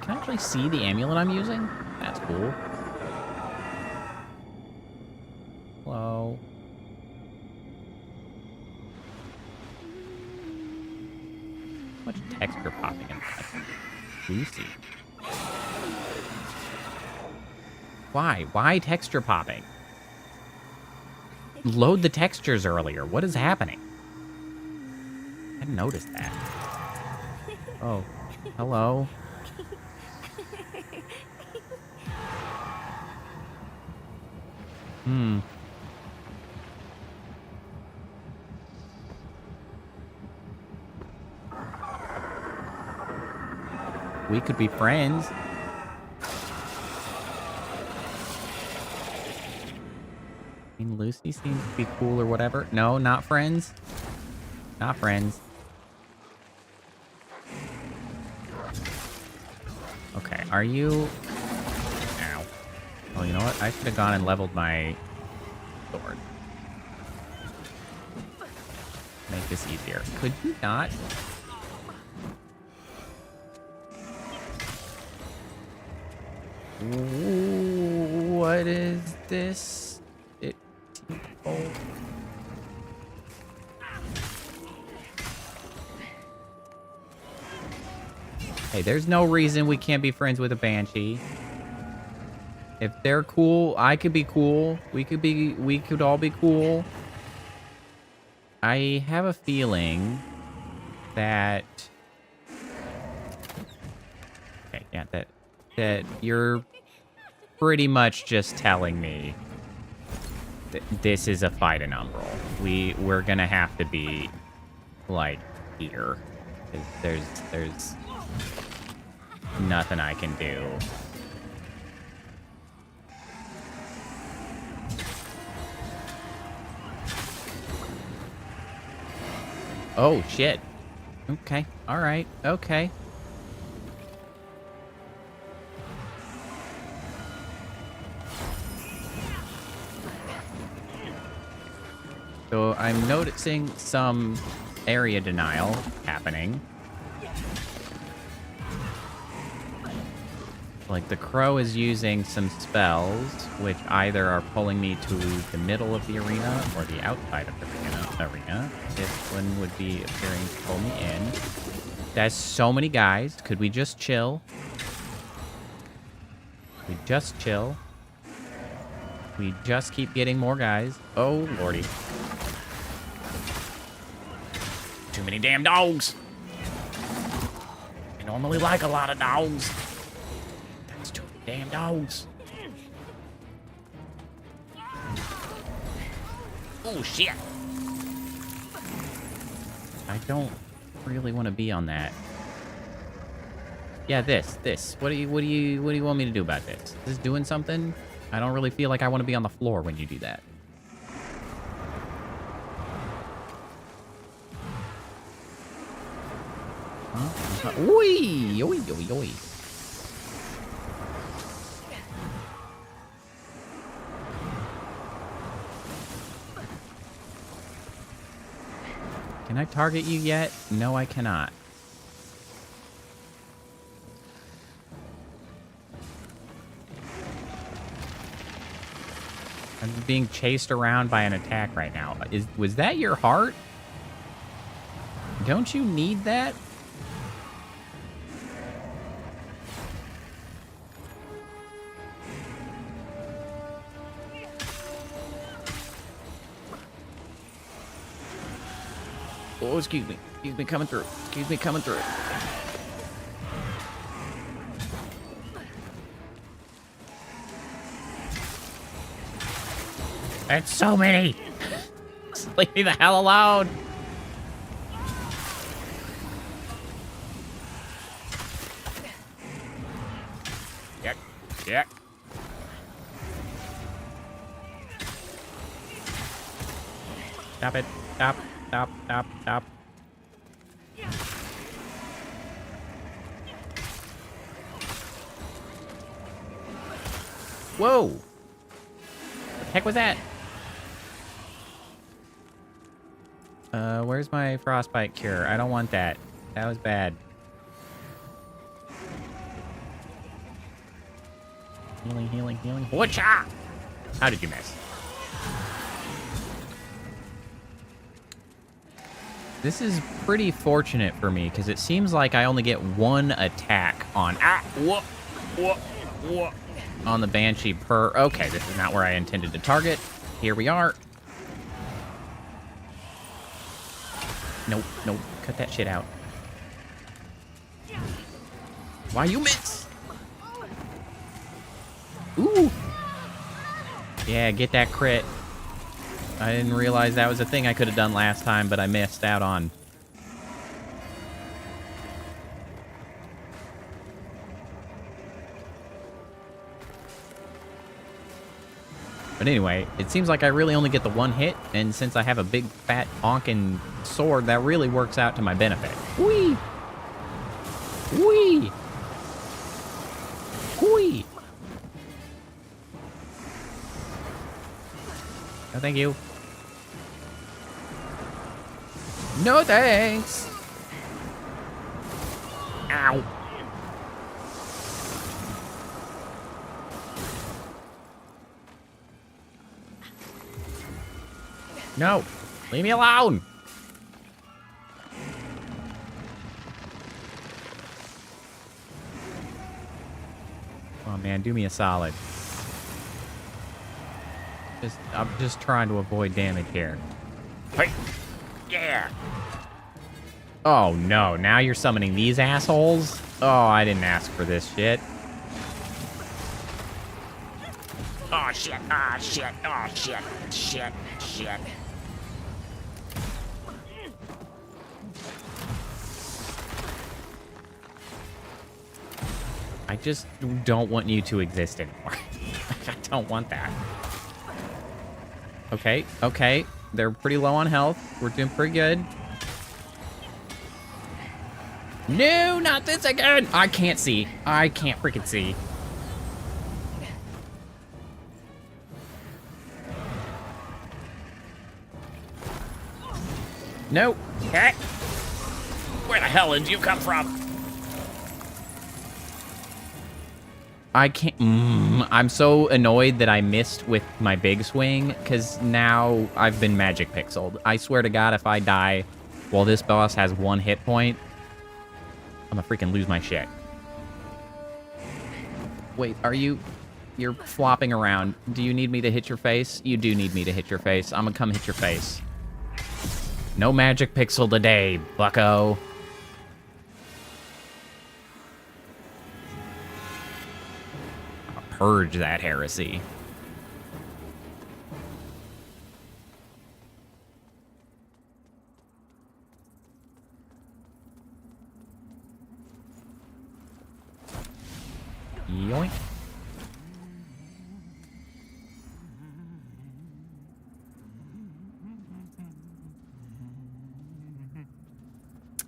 Can I actually see the amulet I'm using? That's cool. Hello. Much texture popping in that. Lucy. Why? Why texture popping? Load the textures earlier. What is happening? I hadn't noticed that. Oh, hello. We could be friends. I mean, Lucy seems to be cool or whatever. No, not friends. Not friends. Okay, are you... Ow. Oh, you know what? I should have gone and leveled my sword. Make this easier. Could you not? Ooh, what is this? Oh. Hey, there's no reason we can't be friends with a Banshee. If they're cool, I could be cool. We could all be cool. I have a feeling that... Okay, yeah, that you're pretty much just telling me that this is a fight in Umbral. We're gonna have to be, like, here. 'Cause there's nothing I can do. Oh, shit. Okay. All right. Okay. So I'm noticing some area denial happening. Like, the crow is using some spells, which either are pulling me to the middle of the arena or the outside of the arena. This one would be appearing to pull me in. There's so many guys. Could we just chill? We just chill. We just keep getting more guys. Oh, lordy. Too many damn dogs. I normally like a lot of dogs. That's too many damn dogs. Oh, shit. I don't really want to be on that. Yeah, this. What do you want me to do about this? Is this doing something? I don't really feel like I want to be on the floor when you do that. Huh? Oi! Oi, oi, oi. Can I target you yet? No, I cannot. I'm being chased around by an attack right now. Was that your heart? Don't you need that? Oh, excuse me. Excuse me coming through. Excuse me coming through. That's so many. Just leave me the hell alone. Yuck. Yuck. Stop it. Stop. Stop. Stop. Stop. Whoa. What the heck was that? Where's my frostbite cure? I don't want that. That was bad. Healing, healing, healing. Whatcha? How did you miss? This is pretty fortunate for me, because it seems like I only get one attack on on the Banshee per... Okay, this is not where I intended to target. Here we are. Nope, nope. Cut that shit out. Why you miss? Ooh. Yeah, get that crit. I didn't realize that was a thing I could have done last time, but I missed out on. But anyway, it seems like I really only get the one hit, and since I have a big, fat, honking sword, that really works out to my benefit. Whee! Whee! Whee! No, thank you. No thanks! Ow. No! Leave me alone! Oh man, do me a solid. I'm just trying to avoid damage here. Hey. Yeah. Oh no, now you're summoning these assholes? Oh, I didn't ask for this shit. Oh shit. Oh shit. Oh shit. Shit. Shit. I just don't want you to exist anymore. I don't want that. Okay, okay. They're pretty low on health. We're doing pretty good. No, not this again! I can't see. I can't freaking see. Nope. Okay. Where the hell did you come from? I can't... I'm so annoyed that I missed with my big swing, because now I've been magic pixeled. I swear to God, if I die while this boss has one hit point, I'm gonna freaking lose my shit. Wait, are you... You're flopping around. Do you need me to hit your face? You do need me to hit your face. I'm gonna come hit your face. No magic pixel today, bucko. I'll purge that heresy. Yoink.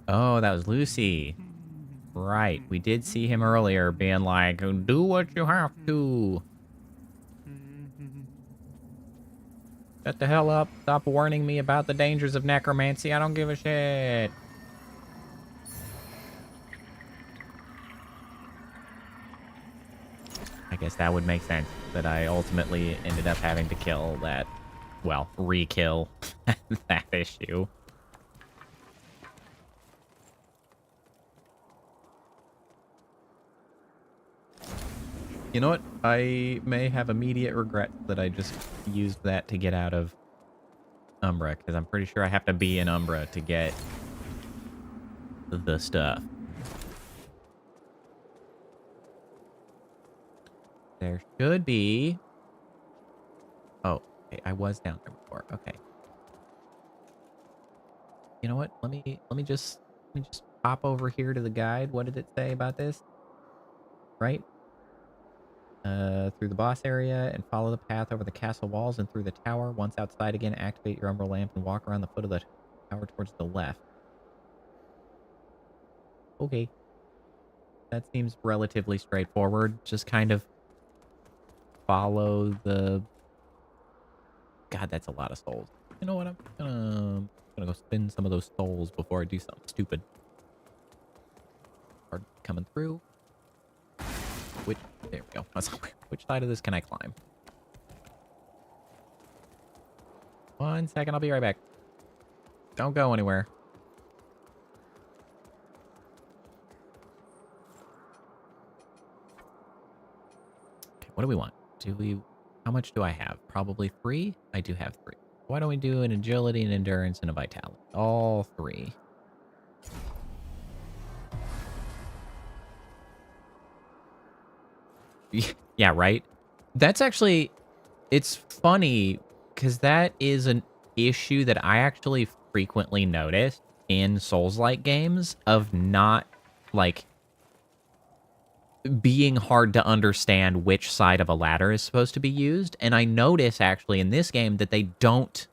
Oh, that was Lucy. Right. We did see him earlier being like, do what you have to. Shut the hell up. Stop warning me about the dangers of necromancy. I don't give a shit. I guess that would make sense that I ultimately ended up having to kill that, well, re-kill that issue. You know what? I may have immediate regret that I just used that to get out of Umbra, because I'm pretty sure I have to be in Umbra to get the stuff. There should be... Oh, okay, I was down there before. Okay. You know what? Let me just pop over here to the guide. What did it say about this? Right? Through the boss area and follow the path over the castle walls and through the tower. Once outside again, activate your Umbra lamp and walk around the foot of the tower towards the left. Okay. That seems relatively straightforward. Just kind of follow the... God, that's a lot of souls. You know what? I'm gonna go spin some of those souls before I do something stupid. Are coming through. Which... There we go. Which side of this can I climb? 1 second, I'll be right back. Don't go anywhere. Okay, what do we want? How much do I have? Probably 3? I do have 3. Why don't we do an agility, an endurance, and a vitality? All 3. Yeah, right? That's actually... It's funny, because that is an issue that I actually frequently notice in Souls-like games of not, like, being hard to understand which side of a ladder is supposed to be used. And I notice, actually, in this game that they don't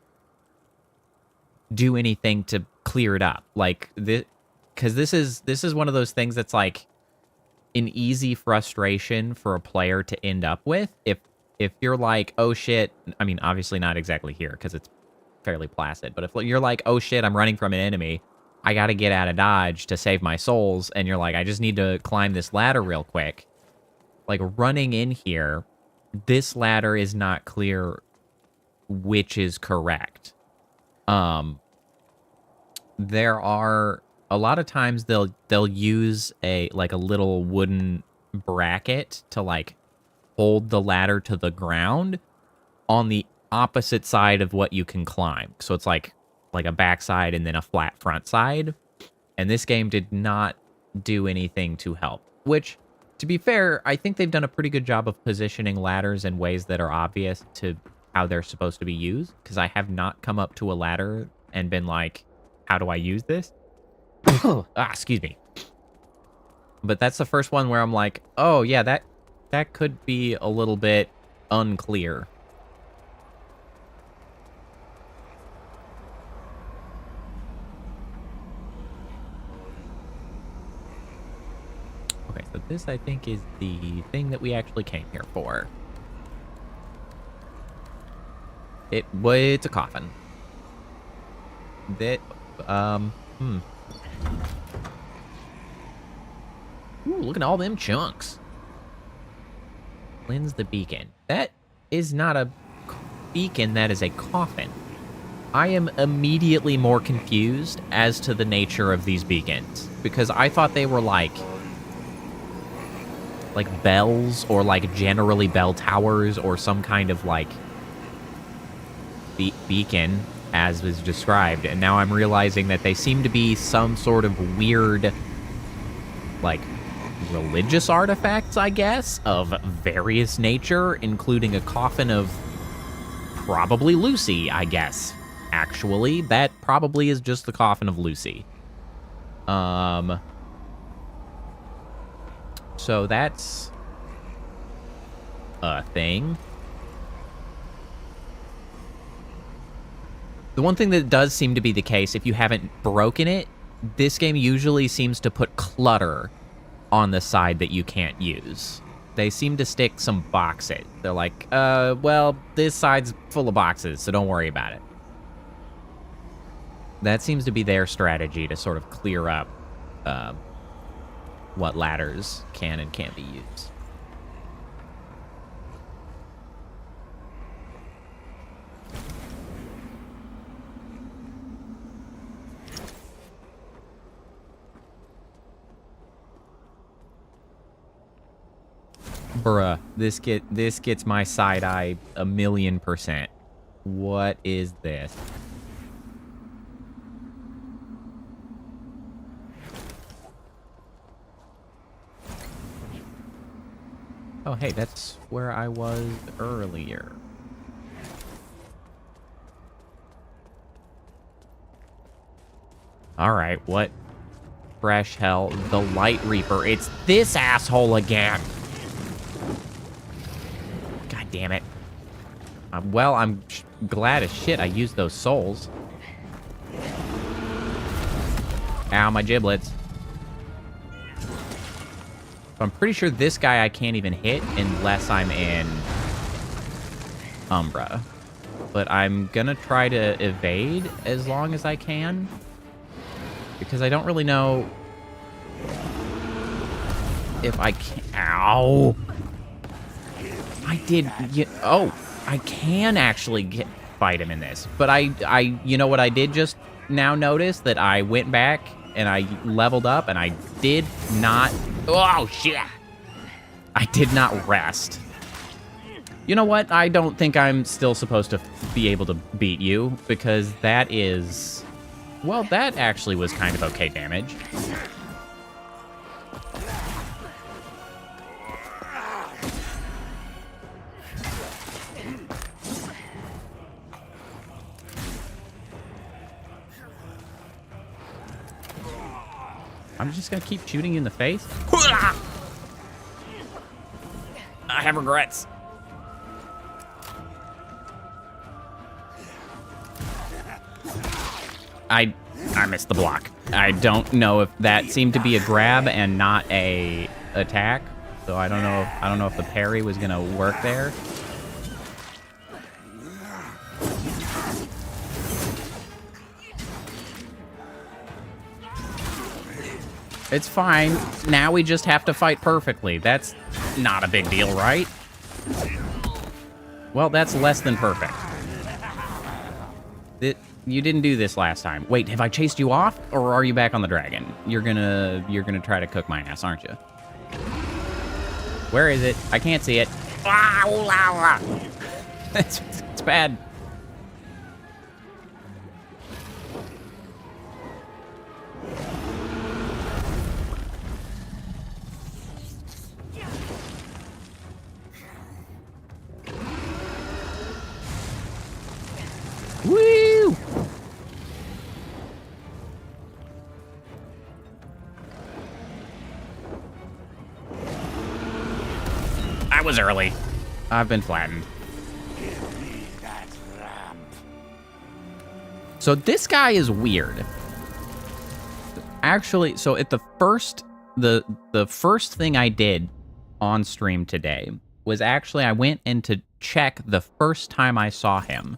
do anything to clear it up. Like, because this is one of those things that's, like, an easy frustration for a player to end up with if you're like, oh shit, I mean, obviously not exactly here because it's fairly placid, but if you're like, oh shit, I'm running from an enemy, I gotta get out of dodge to save my souls, and you're like, I just need to climb this ladder real quick. Like, running in here, this ladder is not clear which is correct. There are... A lot of times they'll use a little wooden bracket to like hold the ladder to the ground on the opposite side of what you can climb. So it's like a backside and then a flat front side. And this game did not do anything to help. Which, to be fair, I think they've done a pretty good job of positioning ladders in ways that are obvious to how they're supposed to be used. Because I have not come up to a ladder and been like, how do I use this? Excuse me. But that's the first one where I'm like, oh yeah, that could be a little bit unclear. Okay, so this I think is the thing that we actually came here for. It's a coffin. Ooh, look at all them chunks. Cleanse the beacon. That is not a beacon, that is a coffin. I am immediately more confused as to the nature of these beacons, because I thought they were like like bells or like generally bell towers or some kind of like beacon as was described. And now I'm realizing that they seem to be some sort of weird like religious artifacts, I guess, of various nature, including a coffin of probably Lucy, I guess. Actually, that probably is just the coffin of Lucy. So that's a thing. The one thing that does seem to be the case, if you haven't broken it, this game usually seems to put clutter on the side that you can't use. They seem to stick some boxes. They're like, well, this side's full of boxes, so don't worry about it. That seems to be their strategy to sort of clear up what ladders can and can't be used. Bruh, this gets my side eye 1,000,000%. What is this? Oh, hey, that's where I was earlier. Alright, what fresh hell? The Light Reaper. It's this asshole again. God damn it. Well, I'm glad as shit I used those souls. Ow, my giblets. I'm pretty sure this guy I can't even hit unless I'm in Umbra. But I'm gonna try to evade as long as I can. Because I don't really know if I can. Ow! I did. Oh, I can actually fight him in this. But you know what I did just now notice? That I went back and I leveled up and I did not. Oh, shit. I did not rest. You know what? I don't think I'm still supposed to be able to beat you because that is. Well, that actually was kind of okay damage. I'm just gonna keep shooting you in the face. I have regrets. I missed the block. I don't know if that seemed to be a grab and not a attack. So I don't know if the parry was gonna work there. It's fine. Now we just have to fight perfectly. That's not a big deal, right? Well, that's less than perfect. You didn't do this last time. Wait, have I chased you off, or are you back on the dragon? You're gonna try to cook my ass, aren't you? Where is it? I can't see it. It's bad. Woo! I was early. I've been flattened. So this guy is weird. Actually, so at the first thing I did on stream today was actually I went in to check the first time I saw him.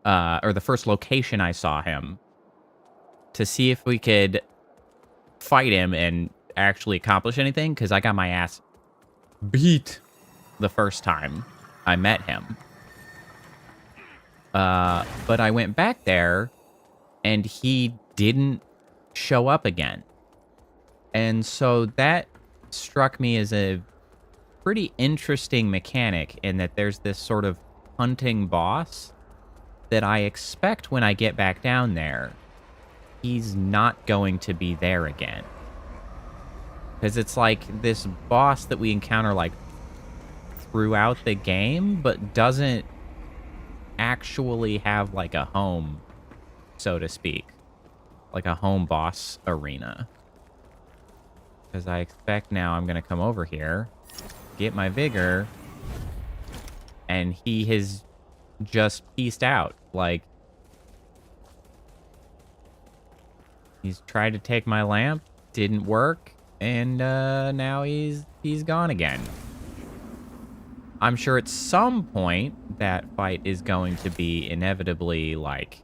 Or the first location I saw him, to see if we could fight him and actually accomplish anything, because I got my ass beat the first time I met him. But I went back there, and he didn't show up again. And so that struck me as a pretty interesting mechanic in that there's this sort of hunting boss that I expect when I get back down there, he's not going to be there again. Because it's like this boss that we encounter like throughout the game, but doesn't actually have like a home, so to speak. Like a home boss arena. Because I expect now I'm going to come over here, get my vigor, and he has just pieced out. Like, he's tried to take my lamp, didn't work, and now he's gone again. I'm sure at some point that fight is going to be inevitably like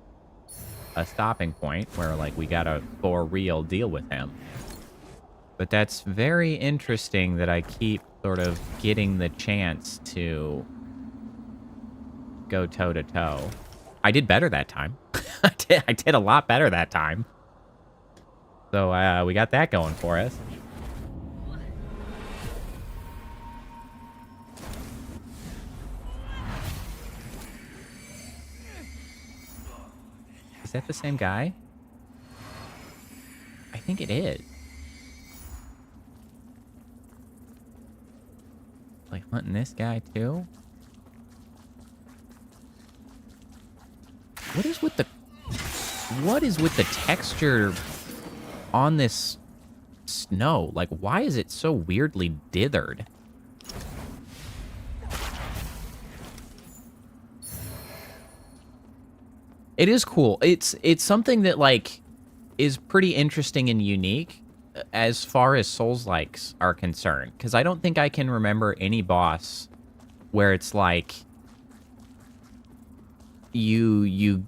a stopping point where like we gotta for real deal with him. But that's very interesting that I keep sort of getting the chance to go toe to toe. I did better that time. I did a lot better that time. So we got that going for us. Is that the same guy? I think it is. Like hunting this guy too? What is with the texture on this snow? Like, why is it so weirdly dithered? It is cool. It's something that like is pretty interesting and unique as far as Souls-likes are concerned, because I don't think I can remember any boss where it's like you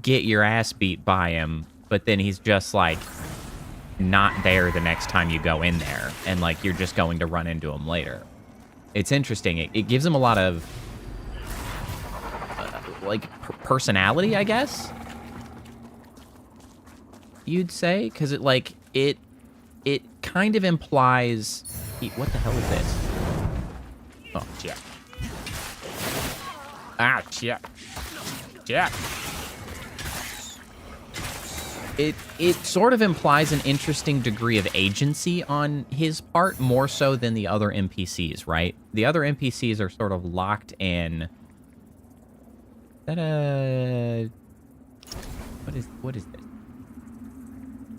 get your ass beat by him, but then he's just like not there the next time you go in there, and like you're just going to run into him later. It's interesting. It gives him a lot of like personality, I guess you'd say, because it like it kind of implies what the hell is this? Oh, Jack. Ah, Jack. Jack. It sort of implies an interesting degree of agency on his part, more so than the other NPCs, right? The other NPCs are sort of locked in. Is that what is this? Is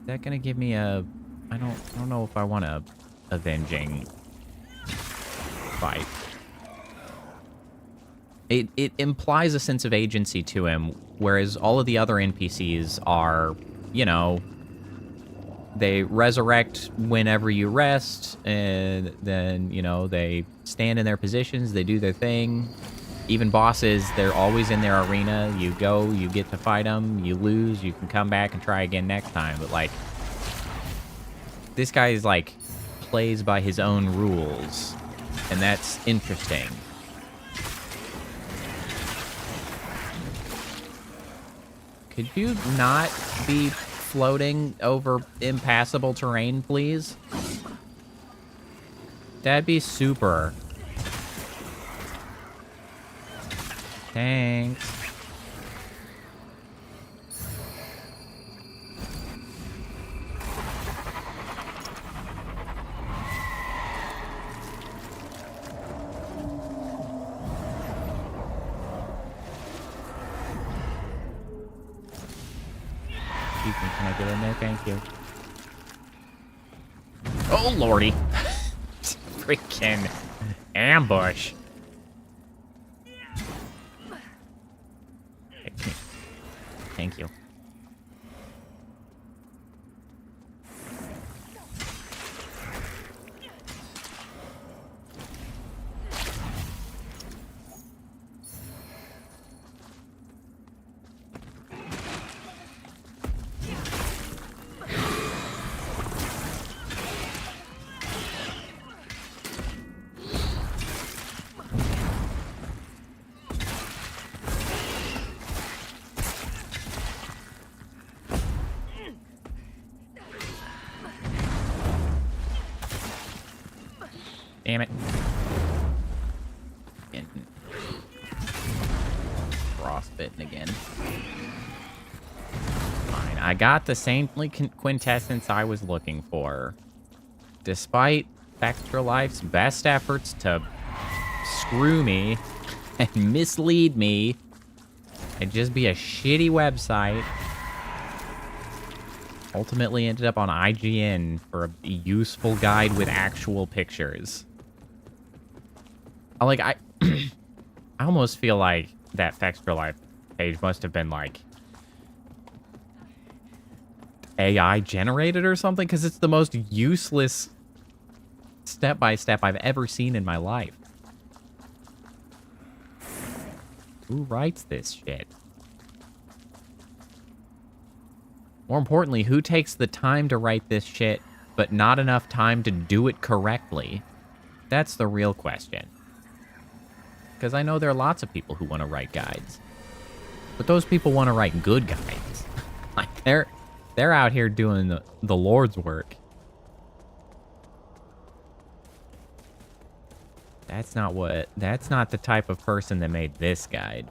that gonna give me a? I don't know if I want a avenging fight. It implies a sense of agency to him, whereas all of the other NPCs are, you know, they resurrect whenever you rest, and then, you know, they stand in their positions, they do their thing. Even bosses, they're always in their arena. You go, you get to fight them, you lose, you can come back and try again next time. But, like, this guy is, like, plays by his own rules, and that's interesting. Could you not be floating over impassable terrain, please? That'd be super. Thanks. Excuse me, can I get in there? Thank you. Oh, lordy. Freaking ambush. Thank you. Damn it. frostbitten again. Fine. I got the saintly quintessence I was looking for. Despite Extra Life's best efforts to screw me and mislead me and just be a shitty website, ultimately ended up on IGN for a useful guide with actual pictures. I almost feel like that Extra Life page must have been like AI generated or something, because it's the most useless step-by-step I've ever seen in my life. Who writes this shit? More importantly, who takes the time to write this shit, but not enough time to do it correctly? That's the real question. Because I know there are lots of people who want to write guides. But those people want to write good guides. Like, they're out here doing the Lord's work. That's not the type of person that made this guide.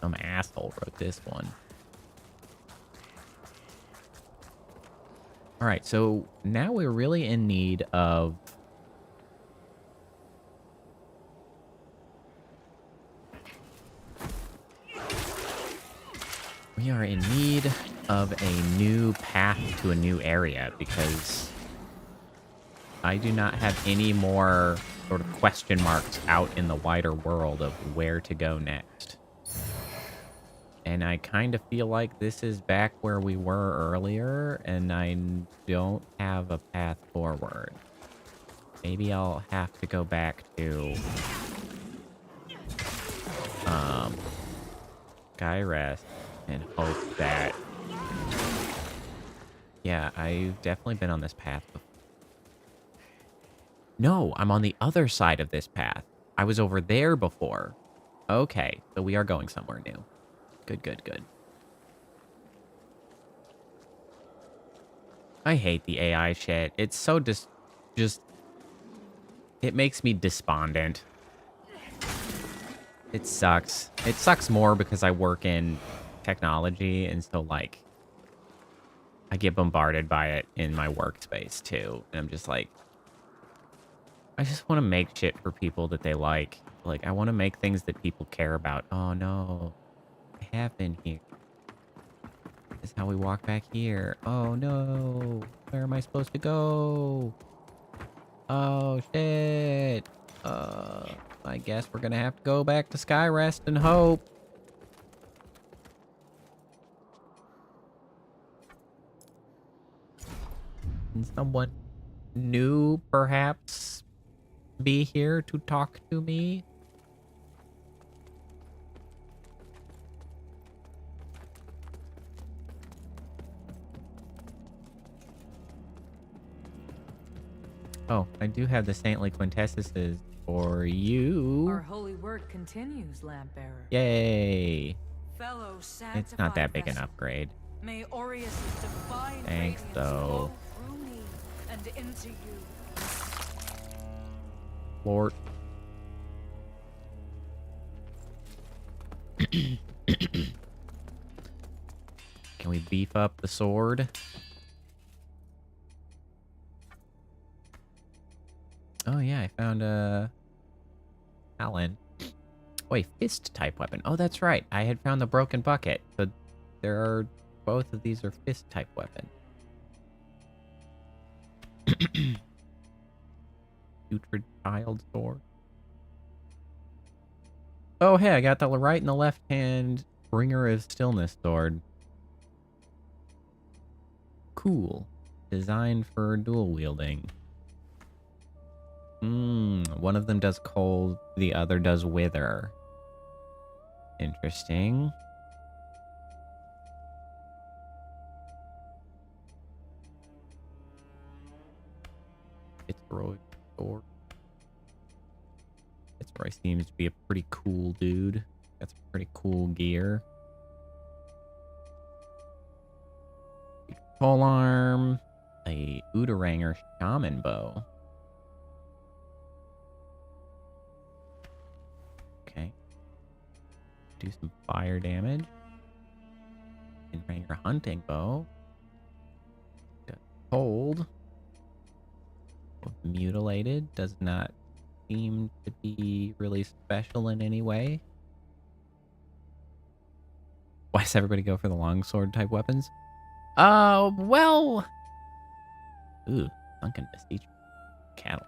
Some asshole wrote this one. All right, so now we're really in need of... We are in need of a new path to a new area, because I do not have any more sort of question marks out in the wider world of where to go next. And I kind of feel like this is back where we were earlier, and I don't have a path forward. Maybe I'll have to go back to Skyrest and hope that... Yeah, I've definitely been on this path before. No, I'm on the other side of this path. I was over there before. Okay, so we are going somewhere new. Good, good, good. I hate the AI shit. It's so just... It makes me despondent. It sucks. It sucks more because I work in technology, and so, like, I get bombarded by it in my workspace, too. And I'm just like... I just want to make shit for people that they like. Like, I want to make things that people care about. Oh, no. I have been here. This is how we walk back here. Oh, no. Where am I supposed to go? Oh, shit. I guess we're gonna have to go back to Skyrest and hope. Can someone new, perhaps, be here to talk to me? Oh, I do have the saintly quintessences for you. Our holy work continues, Lampbearer. Yay. Fellow It's not that big an upgrade. May Aureus's divine Thanks, radiance though. flow through me and into you. Lord. Can we beef up the sword? Oh yeah, I found a Talon. Wait, fist type weapon. Oh, that's right. I had found the broken bucket. So there are both of these are fist type weapon. Putrid child sword. Oh hey, I got the right and the left hand bringer of stillness sword. Cool. Designed for dual wielding. One of them does cold, the other does wither. Interesting. It's heroic sword. Fitzroy seems to be a pretty cool dude. Got some pretty cool gear. Pole arm. A Udaranger shaman bow. do some fire damage. And bring your hunting bow. Cold. Mutilated does not seem to be really special in any way. Why does everybody go for the longsword type weapons? Well... Ooh, sunken beseech cattle.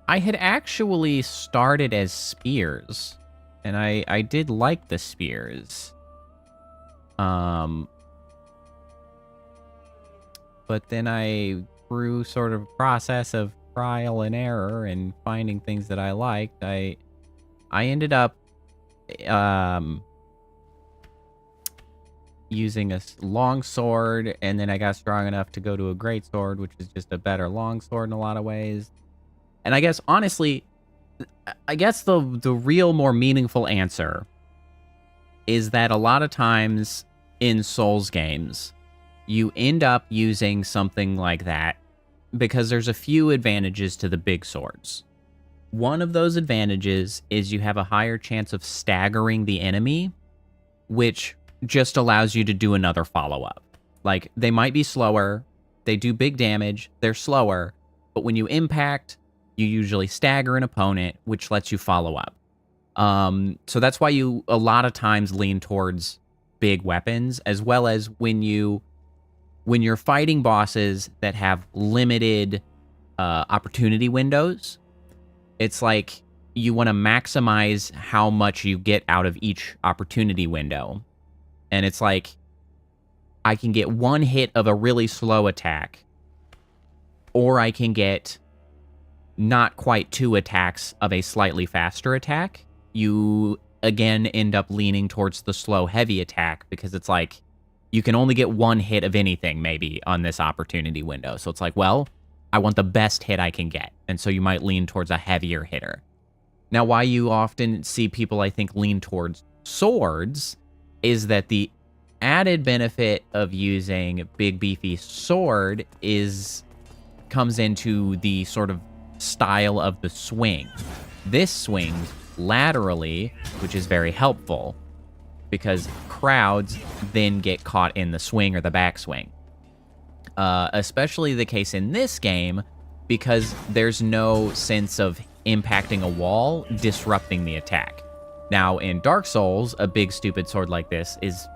I had actually started as spears, and I did like the spears. But then I, through sort of process of trial and error and finding things that I liked, I ended up using a long sword, and then I got strong enough to go to a great sword, which is just a better long sword in a lot of ways. And I guess, honestly, the real more meaningful answer is that a lot of times in Souls games, you end up using something like that because there's a few advantages to the big swords. One of those advantages is you have a higher chance of staggering the enemy, which just allows you to do another follow-up. Like, they might be slower, they do big damage, they're slower, but when you impact, you usually stagger an opponent, which lets you follow up. So that's why you a lot of times lean towards big weapons, as well as when you're fighting bosses that have limited opportunity windows, it's like you want to maximize how much you get out of each opportunity window. And it's like, I can get one hit of a really slow attack, or I can get not quite 2 attacks of a slightly faster attack. You, again, end up leaning towards the slow, heavy attack, because it's like, you can only get 1 hit of anything, maybe, on this opportunity window. So it's like, well, I want the best hit I can get. And so you might lean towards a heavier hitter. Now, why you often see people, I think, lean towards swords is that the added benefit of using big beefy sword comes into the sort of style of the swing. This swings laterally, which is very helpful because crowds then get caught in the swing or the backswing. Especially the case in this game because there's no sense of impacting a wall, disrupting the attack. Now, in Dark Souls, a big stupid sword like this is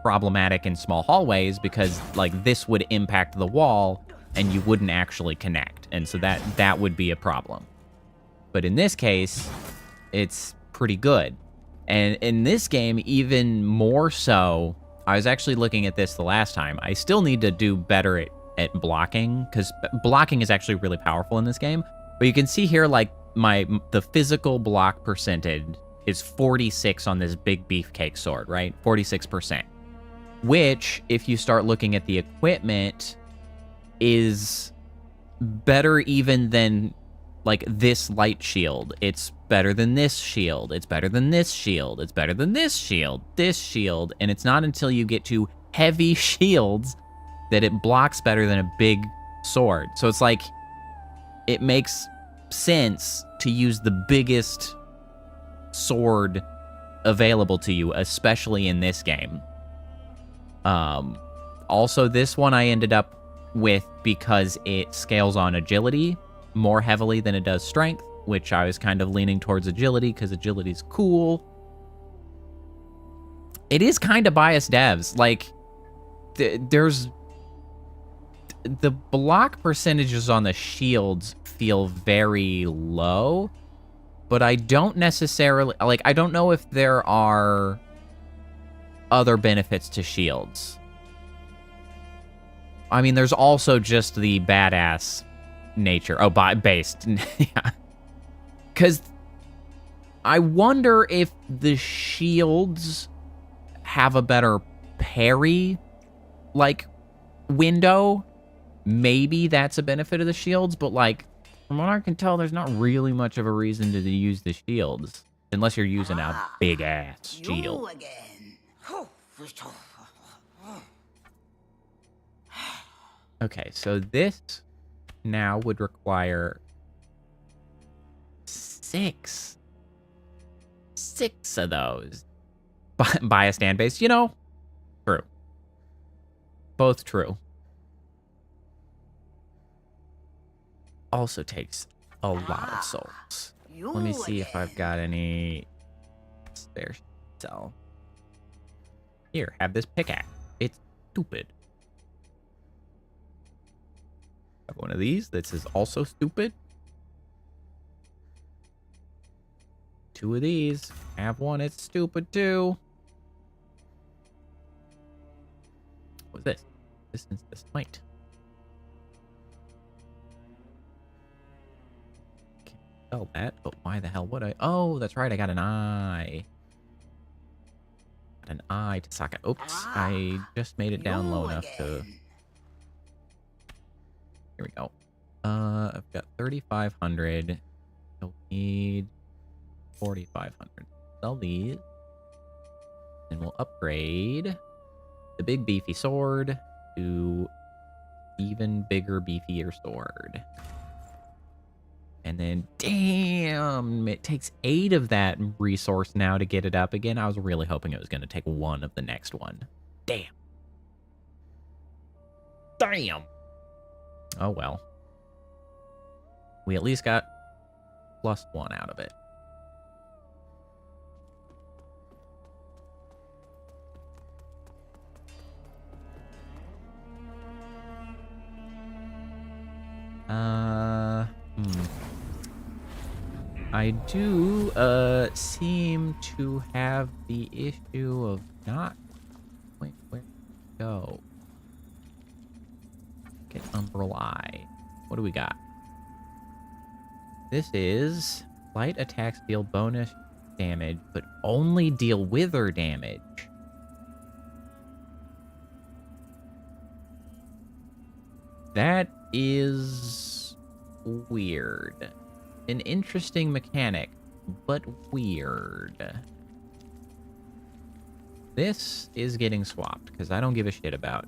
problematic in small hallways because, like, this would impact the wall and you wouldn't actually connect. And so that would be a problem. But in this case, it's pretty good. And in this game, even more so, I was actually looking at this the last time. I still need to do better at blocking, because blocking is actually really powerful in this game. But you can see here, like, the physical block percentage is 46 on this big beefcake sword, right? 46%. Which, if you start looking at the equipment, is better even than, like, this light shield. It's better than this shield. It's better than this shield. It's better than this shield. And it's not until you get to heavy shields that it blocks better than a big sword. So it's like, it makes sense to use the biggest sword available to you, especially in this game. Also, this one I ended up with because it scales on agility more heavily than it does strength, which I was kind of leaning towards agility because agility's cool. It is kind of biased devs. Like, there's... The block percentages on the shields feel very low, but I don't necessarily... Like, I don't know if there are other benefits to shields. I mean, there's also just the badass nature. Oh, based. Yeah. Because I wonder if the shields have a better parry, like, window. Maybe that's a benefit of the shields, but, like, from what I can tell, there's not really much of a reason to use the shields. Unless you're using a big-ass shield. You again. Okay, so this now would require 6 6 of those. Buy a stand base, you know? True. Both true. Also takes a lot of souls. Let me see if I've got any spare sell. Here, have this pickaxe. It's stupid. Have one of these. This is also stupid. 2 of these. Have one. It's stupid too. What's this? Distance this might. Can't spell that, but why the hell would I? Oh, that's right. I got an eye. Got an eye to socket. Oops. I just made it down low enough to. Here we go. I've got 3,500. I'll need 4,500. Sell these. And we'll upgrade the big beefy sword to even bigger, beefier sword. And then, damn, it takes 8 of that resource now to get it up again. I was really hoping it was going to take 1 of the next one. Damn. Damn. Oh, well. We at least got +1 out of it. I do seem to have the issue of not. Wait, where to go? Get Umbral Eye. What do we got? This is light attacks deal bonus damage, but only deal wither damage. That is weird. An interesting mechanic, but weird. This is getting swapped, because I don't give a shit about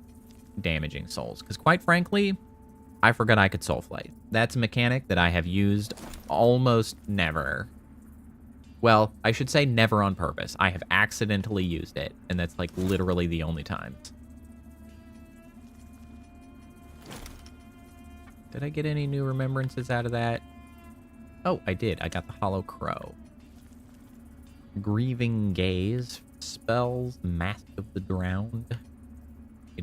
damaging souls. Because quite frankly, I forgot I could soulflight. That's a mechanic that I have used almost never. Well, I should say never on purpose. I have accidentally used it, and that's like literally the only times. Did I get any new remembrances out of that? Oh, I did. I got the Hollow Crow. Grieving Gaze. Spells. Mask of the Drowned.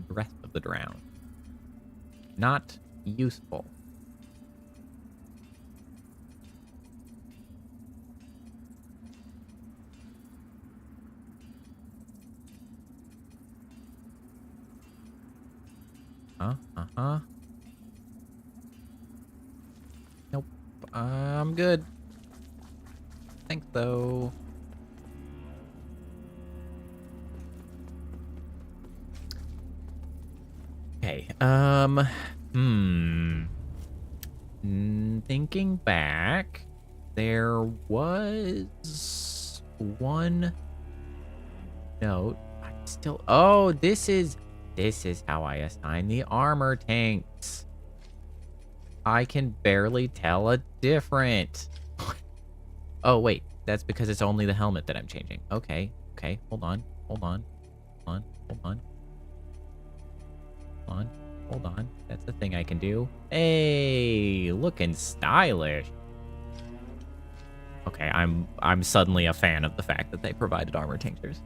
Breath of the Drowned. Not useful. Nope. I'm good. Thanks, though. Okay, thinking back, there was one note. I still, oh, this is how I assign the armor tanks. I can barely tell a difference. Oh, wait, that's because it's only the helmet that I'm changing. Okay, hold on. Hold on. That's the thing I can do. Hey, looking stylish. Okay, I'm suddenly a fan of the fact that they provided armor tinctures.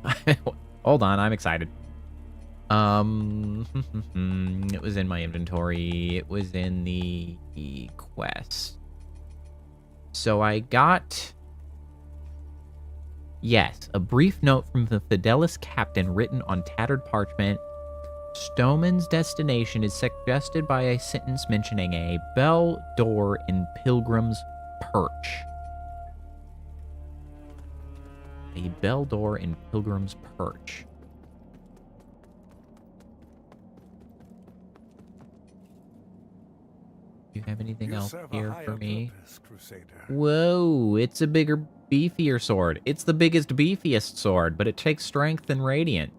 Hold on, I'm excited. It was in my inventory. It was in the quest. So I got... Yes, a brief note from the Fidelis captain written on tattered parchment. Stoneman's destination is suggested by a sentence mentioning a bell door in Pilgrim's Perch. A bell door in Pilgrim's Perch. Do you have anything else here for me? Whoa, it's a bigger, beefier sword. It's the biggest, beefiest sword, but it takes strength and radiant.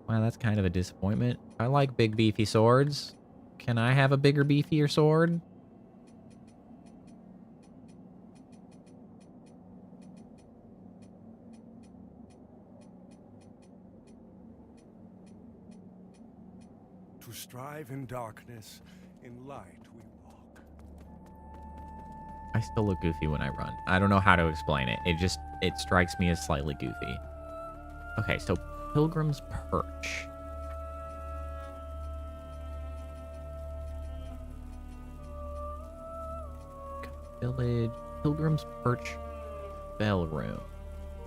Wow, that's kind of a disappointment. I like big, beefy swords. Can I have a bigger, beefier sword? to strive in darkness, in light we walk. I still look goofy when I run. I don't know how to explain it. It strikes me as slightly goofy. Okay, so Pilgrim's Perch. Village, Pilgrim's Perch, Bell Room.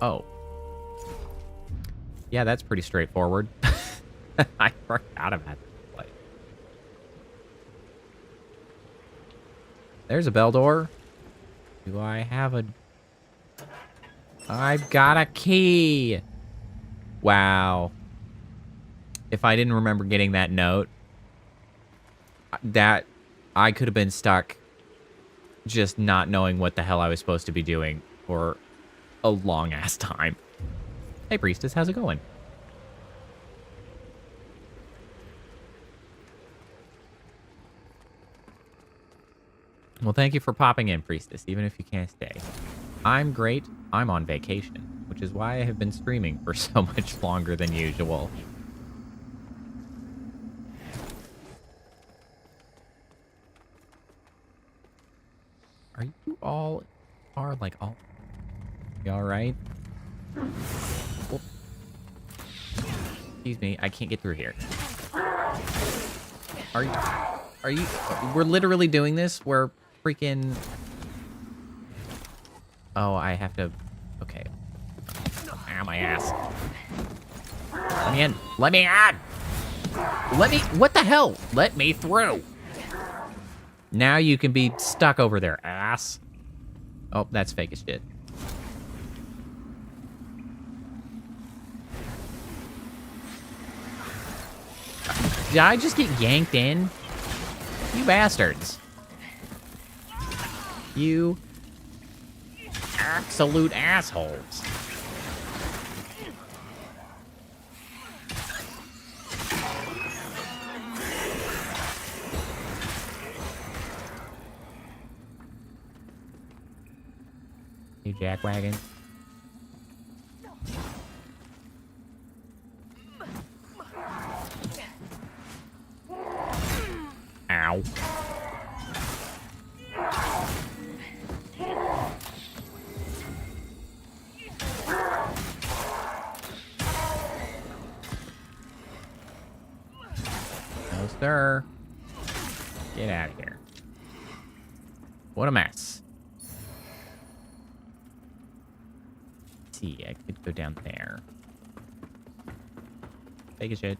Oh. Yeah, that's pretty straightforward. I forgot about that place. There's a bell door. Do I have a... I've got a key. Wow. If I didn't remember getting that note, that I could have been stuck just not knowing what the hell I was supposed to be doing for a long-ass time. Hey, Priestess, how's it going? Well, thank you for popping in, Priestess, even if you can't stay. I'm great. I'm on vacation, which is why I have been streaming for so much longer than usual. Are you all... You alright? Oh. Excuse me, I can't get through here. Are you... We're literally doing this? We're freaking... Oh, I have to... Okay. Ow, my ass. Let me in. Let me in! Let me... What the hell? Let me through! Now you can be stuck over there, ass. Oh, that's fake as shit. Did I just get yanked in? You bastards. You absolute assholes. You jackwagon. Ow. No, sir. Get out of here. What a mess. Let's see, I could go down there. Take a shit.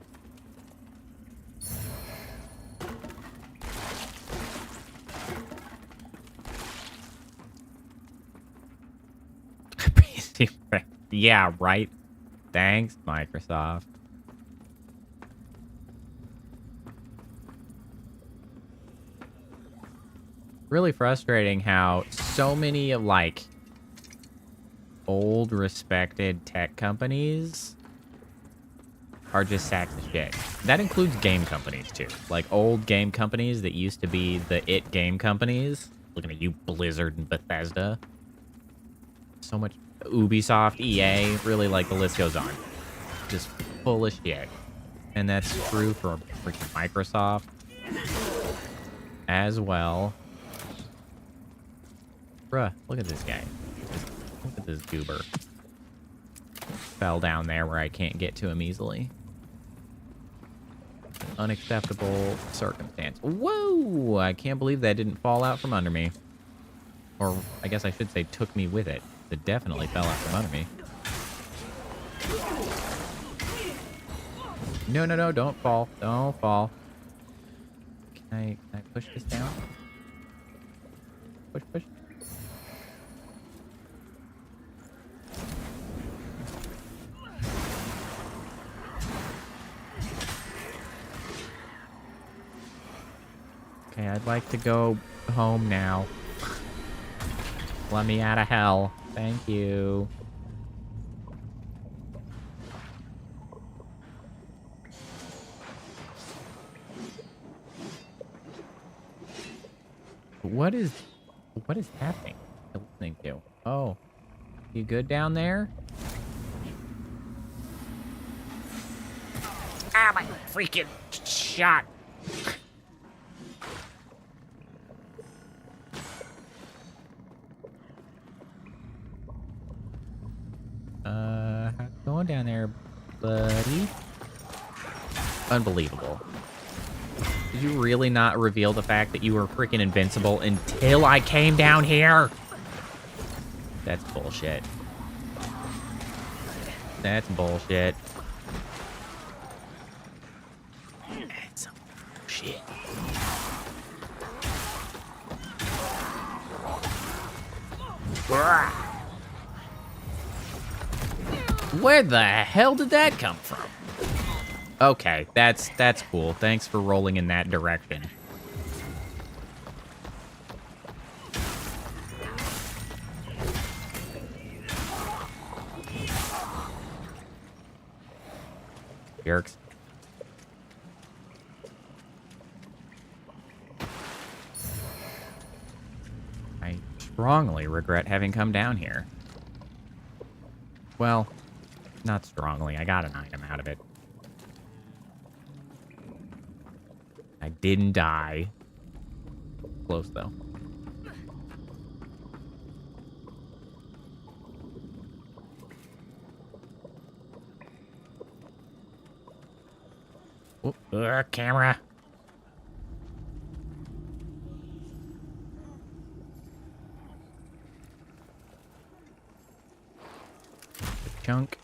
Yeah, right. Thanks, Microsoft. Really frustrating how so many like old respected tech companies are just sacks of shit. That includes game companies too. Like old game companies that used to be the game companies. Looking at you, Blizzard and Bethesda. So much Ubisoft, EA, really, like, the list goes on. Just full of shit. And that's true for freaking Microsoft as well. Bruh, look at this guy. Look at this goober. Fell down there where I can't get to him easily. Unacceptable circumstance. Whoa! I can't believe that didn't fall out from under me. Or, I guess I should say, took me with it. It definitely fell out from under me. No, no, no, don't fall. Don't fall. Can I push this down? Push, push. Okay, I'd like to go home now. Let me out of hell. Thank you. What is happening? I'm listening to. Oh, you good down there? Ah, my freaking shot. How's it going down there, buddy? Unbelievable. Did you really not reveal the fact that you were freaking invincible until I came down here? That's bullshit. That's bullshit. That's some shit. Where the hell did that come from? Okay, that's cool. Thanks for rolling in that direction. Jerks. I strongly regret having come down here. Well, not strongly. I got an item out of it. I didn't die. Close, though. Camera. Chunk.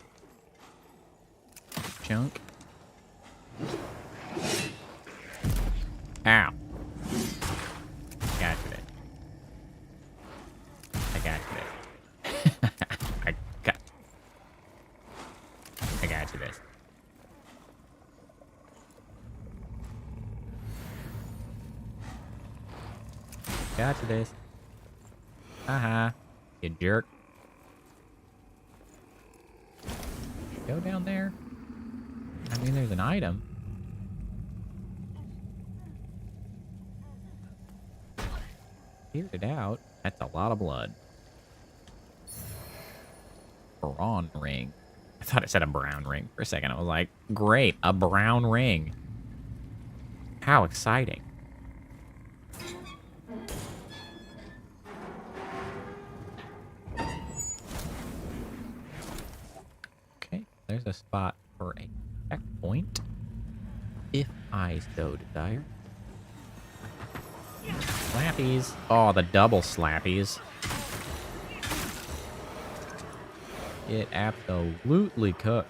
Chunk. Ow. Got you there. I got you there. I got you there. Got you this. Haha. You jerk. Go down there. I mean, there's an item. Cleared it out. That's a lot of blood. Brawn ring. I thought it said a brown ring for a second. I was like, great, a brown ring. How exciting. Okay, there's a spot for a checkpoint. If I so desire. Slappies. Oh, the double slappies. It absolutely cooked.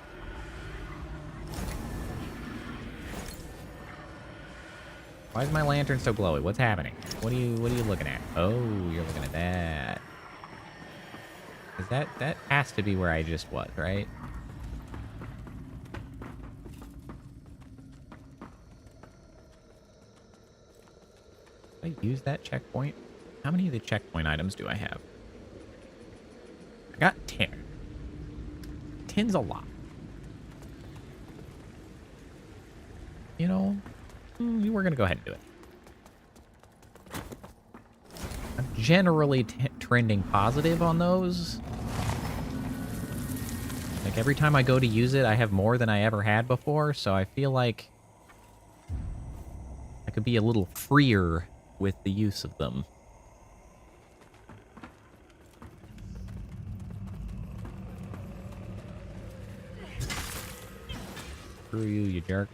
Why is my lantern so glowy? What's happening? What are you looking at? Oh, you're looking at that. Is that has to be where I just was, right? Did I use that checkpoint? How many of the checkpoint items do I have? I got 10. 10's a lot. You know, we're gonna go ahead and do it. I'm generally trending positive on those. Like, every time I go to use it, I have more than I ever had before, so I feel like I could be a little freer with the use of them. Screw you, you jerk.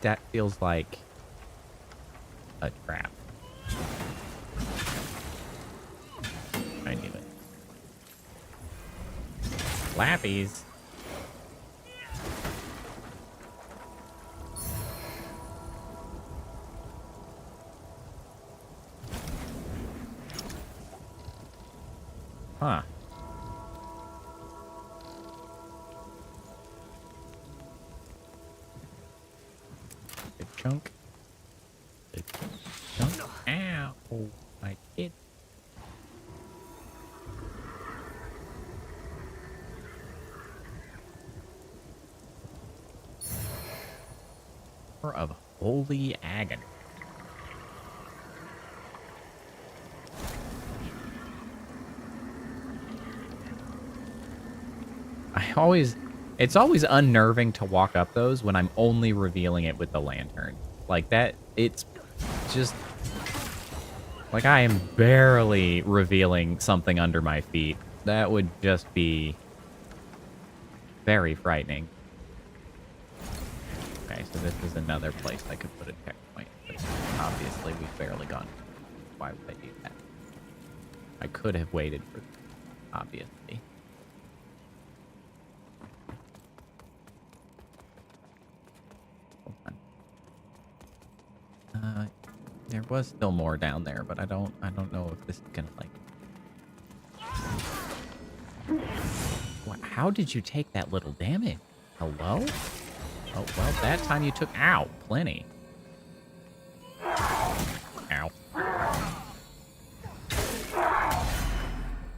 That feels like a trap. I knew it. Slappies. Huh. Big chunk. Big chunk. Ow. Oh, my kid. Of holy agony. It's always unnerving to walk up those when I'm only revealing it with the lantern. Like that, it's just... Like I am barely revealing something under my feet. That would just be very frightening. Okay, so this is another place I could put a checkpoint. But obviously, we've barely gone. Why would I do that? I could have waited for... Obviously. Hold on. There was still more down there, but I don't know if this is gonna, like... How did you take that little damage? Hello? Oh, well, that time you took... Ow, plenty. Ow.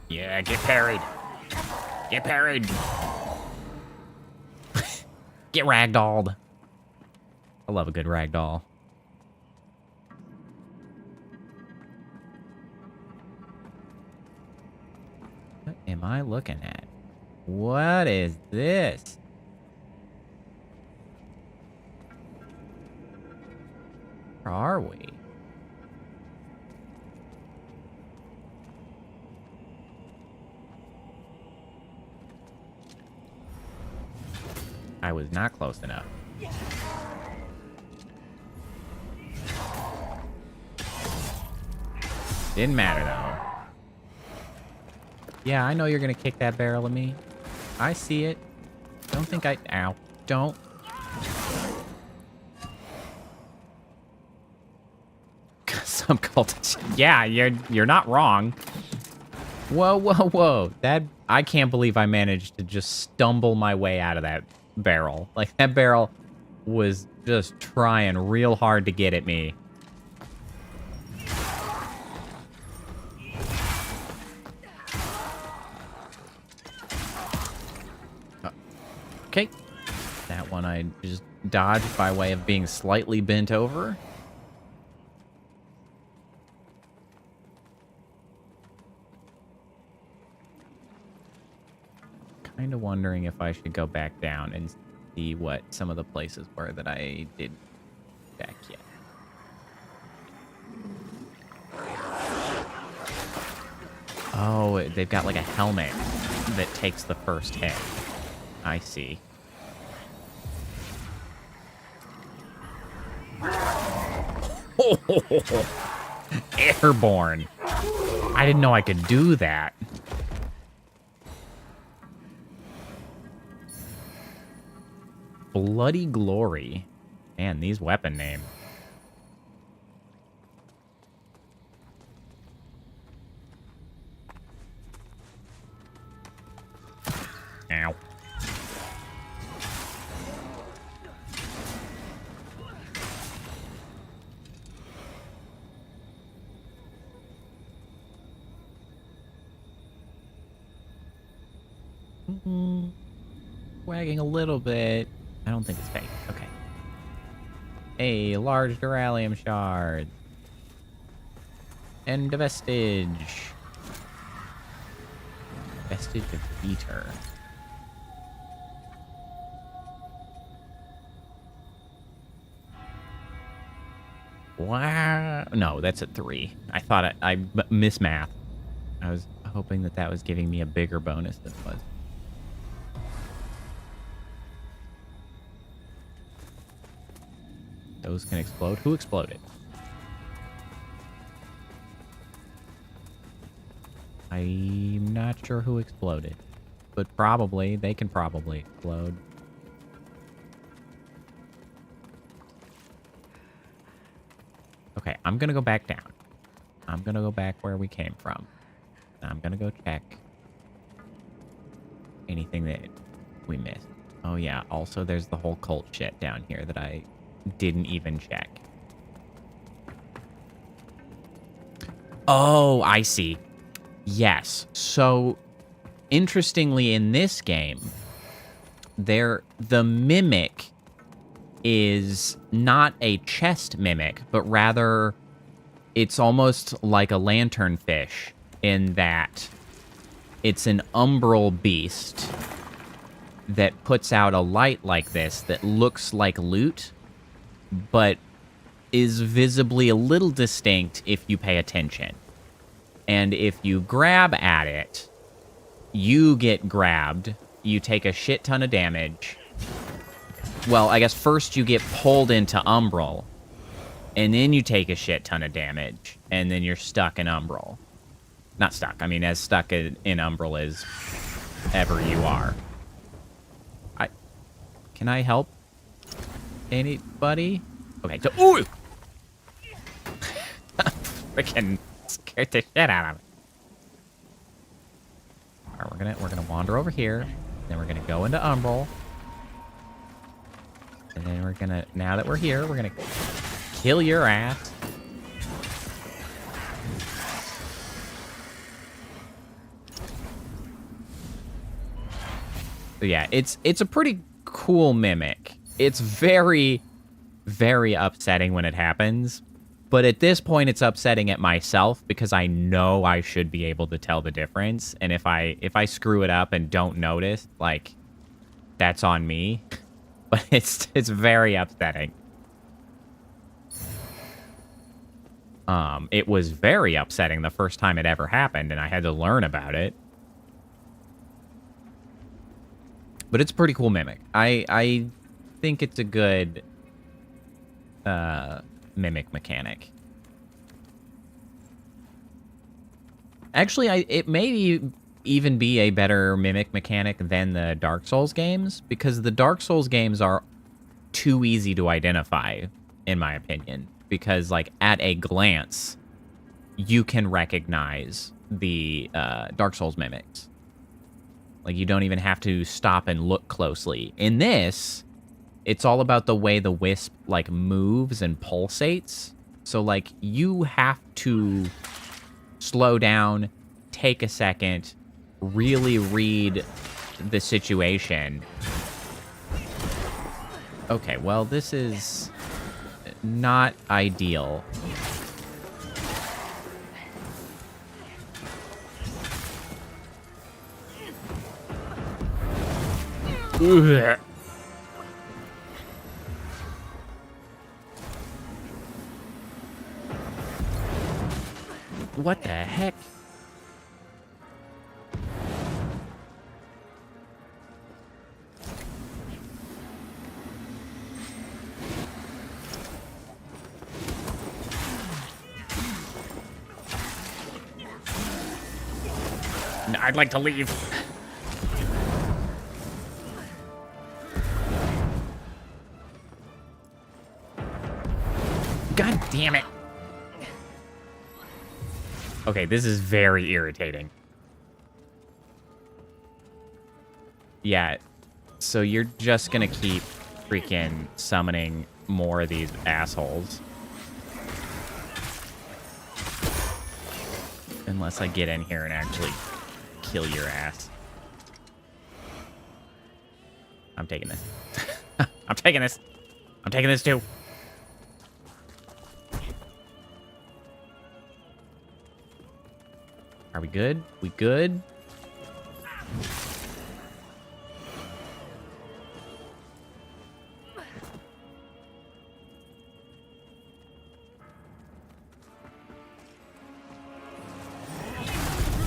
Yeah, get parried. Get parried. Get ragdolled. I love a good ragdoll. What am I looking at? What is this? Where are we? I was not close enough. Didn't matter, though. Yeah, I know you're gonna kick that barrel at me. I see it. Don't think I... Ow. Don't. Some cultist. Yeah, you're not wrong. Whoa, whoa, whoa. That... I can't believe I managed to just stumble my way out of that barrel. Like, that barrel was just trying real hard to get at me. Okay. That one I just dodged by way of being slightly bent over. Kind of wondering if I should go back down and see what some of the places were that I didn't check yet. Oh, they've got like a helmet that takes the first hit. I see. Airborne. I didn't know I could do that. Bloody Glory. Man, these weapon names. Ow. Wagging a little bit. I don't think it's fake. Okay. A large duralium shard. And a vestige. Vestige of Peter. Wow. No, that's a 3. I thought I mismath. I was hoping that that was giving me a bigger bonus than it was. Those can explode. Who exploded? I'm not sure who exploded. But probably, they can probably explode. Okay, I'm gonna go back down. I'm gonna go back where we came from. I'm gonna go check anything that we missed. Oh yeah, also there's the whole cult shit down here that I didn't even check. Oh, I see. Yes. So, interestingly, in this game, the mimic is not a chest mimic, but rather it's almost like a lanternfish in that it's an umbral beast that puts out a light like this that looks like loot, but is visibly a little distinct if you pay attention. And if you grab at it, you get grabbed, you take a shit ton of damage. Well, I guess first you get pulled into Umbral, and then you take a shit ton of damage, and then you're stuck in Umbral. Not stuck, I mean as stuck in Umbral as ever you are. Can I help anybody? Okay, so, ooh! Freaking scared the shit out of me. Alright, we're gonna wander over here. Then we're gonna go into Umbral. And then we're gonna, now that we're here, we're gonna kill your ass. So yeah, it's a pretty cool mimic. It's very, very upsetting when it happens. But at this point, it's upsetting at myself because I know I should be able to tell the difference. And if I screw it up and don't notice, like, that's on me. But it's very upsetting. It was very upsetting the first time it ever happened, and I had to learn about it. But it's a pretty cool mimic. I think it's a good mimic mechanic. Actually, it may even be a better mimic mechanic than the Dark Souls games, because the Dark Souls games are too easy to identify, in my opinion. Because, like, at a glance, you can recognize the Dark Souls mimics. Like, you don't even have to stop and look closely. In this, it's all about the way the wisp, like, moves and pulsates. So, like, you have to slow down, take a second, really read the situation. Okay, well, this is not ideal. Ugh. What the heck? I'd like to leave. God damn it. Okay, this is very irritating. Yeah, so you're just gonna keep freaking summoning more of these assholes. Unless I get in here and actually kill your ass. I'm taking this. I'm taking this. I'm taking this too. Are we good? We good?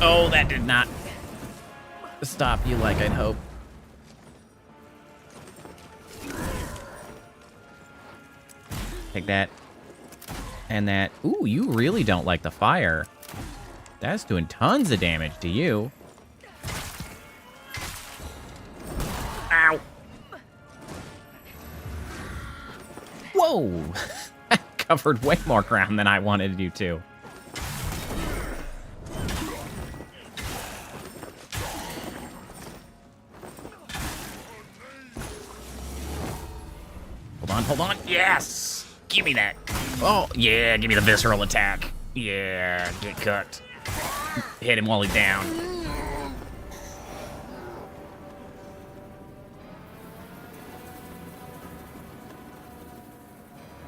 Oh, that did not stop you like I'd hope. Take that. And that. Ooh, you really don't like the fire. That's doing tons of damage to you. Ow. Whoa. That covered way more ground than I wanted to do, too. Hold on. Yes! Give me that. Oh, yeah, give me the visceral attack. Yeah, get cooked. Hit him while he's down.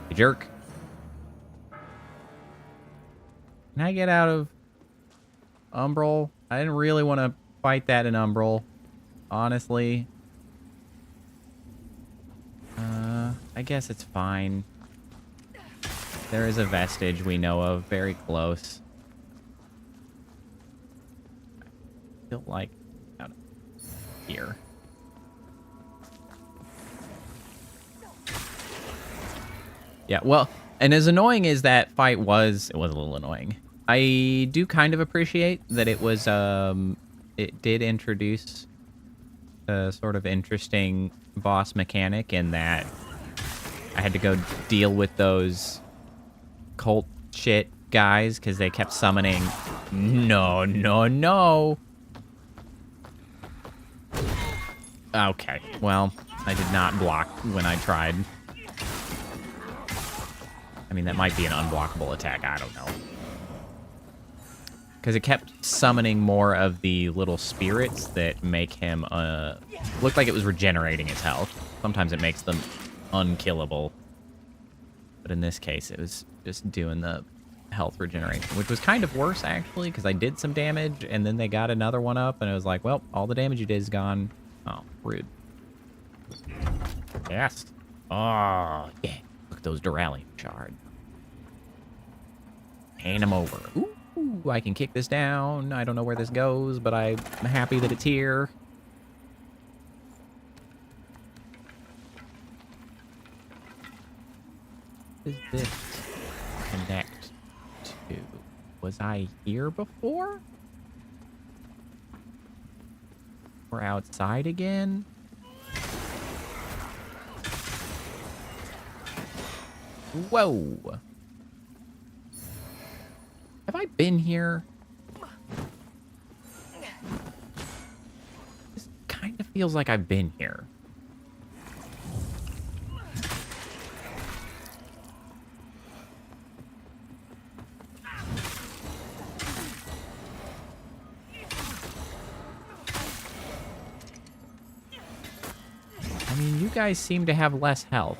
You jerk. Can I get out of Umbral? I didn't really want to fight that in Umbral, honestly. I guess it's fine. There is a vestige we know of very close. I feel like out here. Yeah, well, and as annoying as that fight was, it was a little annoying. I do kind of appreciate that it was, it did introduce a sort of interesting boss mechanic in that I had to go deal with those cult shit guys because they kept summoning. No, no, no. Okay, well, I did not block when I tried. I mean, that might be an unblockable attack. I don't know. Because it kept summoning more of the little spirits that make him, look like it was regenerating his health. Sometimes it makes them unkillable. But in this case, it was just doing the health regeneration, which was kind of worse, actually, because I did some damage, and then they got another one up, and it was like, well, all the damage you did is gone. Oh, rude. Yes. Oh, yeah. Look at those Duralium shards. Hand them over. Ooh, I can kick this down. I don't know where this goes, but I'm happy that it's here. What is this connect to? Was I here before? We're outside again? Whoa. Have I been here? This kind of feels like I've been here. I mean, you guys seem to have less health.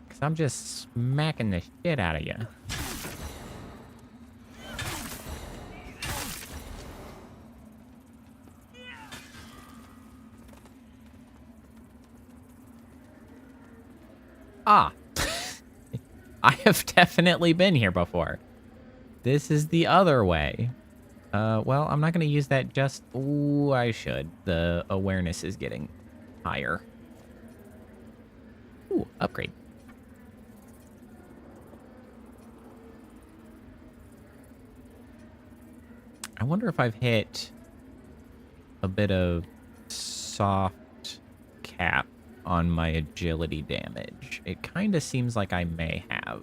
Because I'm just smacking the shit out of you. Ah. I have definitely been here before. This is the other way. Well, I'm not going to use that just... Ooh, I should. The awareness is getting higher. Ooh, upgrade. I wonder if I've hit a bit of soft cap on my agility damage. It kind of seems like I may have.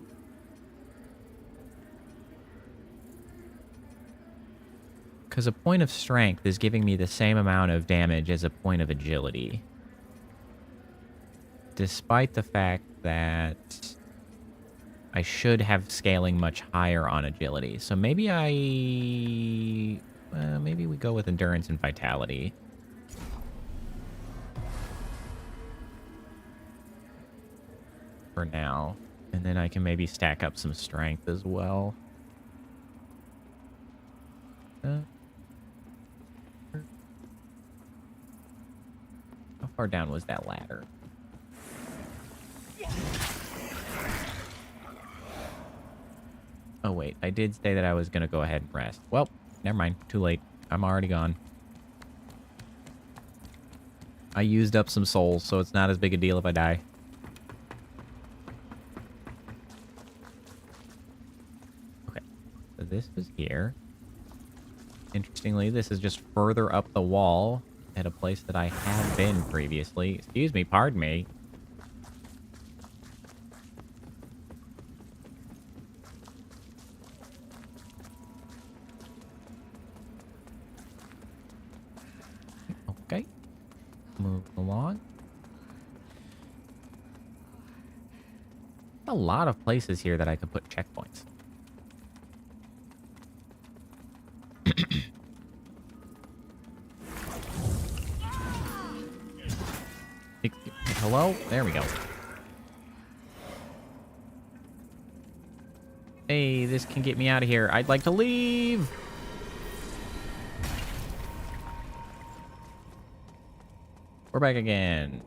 Because a point of strength is giving me the same amount of damage as a point of agility. Despite the fact that I should have scaling much higher on agility. So maybe maybe we go with endurance and vitality. For now. And then I can maybe stack up some strength as well. How far down was that ladder? Oh, wait. I did say that I was going to go ahead and rest. Well, never mind. Too late. I'm already gone. I used up some souls, so it's not as big a deal if I die. Okay. So this was here. Interestingly, this is just further up the wall at a place that I have been previously. Excuse me, pardon me. Okay. Move along. A lot of places here that I could put checkpoints. Hello? There we go. Hey, this can get me out of here. I'd like to leave. We're back again.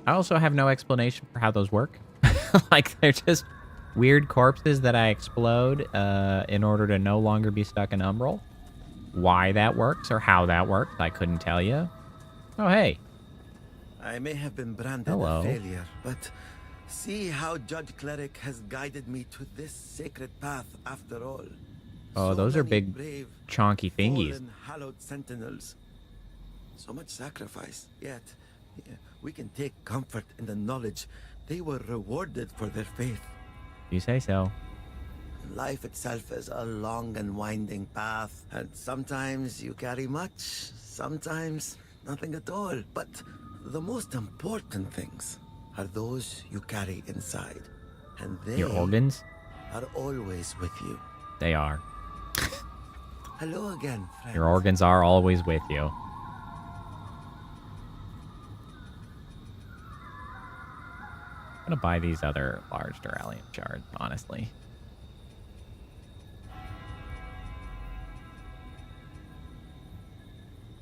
I also have no explanation for how those work. Like, they're just weird corpses that I explode in order to no longer be stuck in Umbral. Why that works or how that works, I couldn't tell you. Oh, hey. I may have been branded Hello. a failure, but see how Judge Cleric has guided me to this sacred path after all. Oh, So those are many big, brave, chonky thingies. fallen, hallowed sentinels. So much sacrifice, yet we can take comfort in the knowledge they were rewarded for their faith. You say so. Life itself is a long and winding path, and sometimes you carry much, sometimes nothing at all. But the most important things are those you carry inside, and they Your organs? are always with you. They are. Hello again, friend. Your organs are always with you. I'm gonna buy these other large Duralium shards, honestly.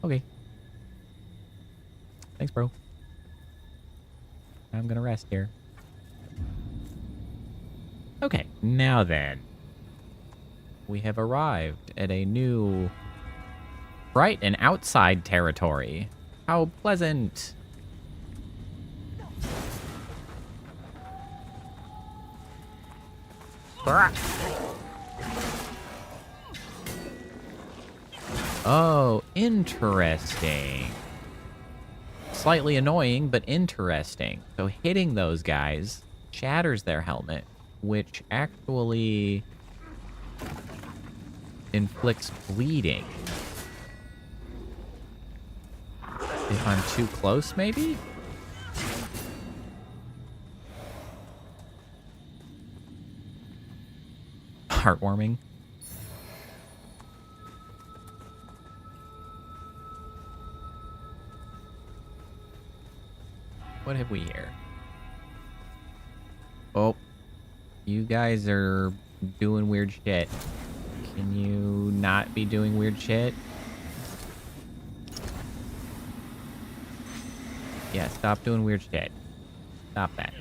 Okay. Thanks, bro. I'm gonna rest here. Okay, now then. We have arrived at a new bright and outside territory. How pleasant. Oh, interesting. Slightly annoying, but interesting. So hitting those guys shatters their helmet, which actually inflicts bleeding. If I'm too close, maybe? Heartwarming. What have we here? Oh, you guys are doing weird shit. Can you not be doing weird shit? Yeah, stop doing weird shit. Stop that.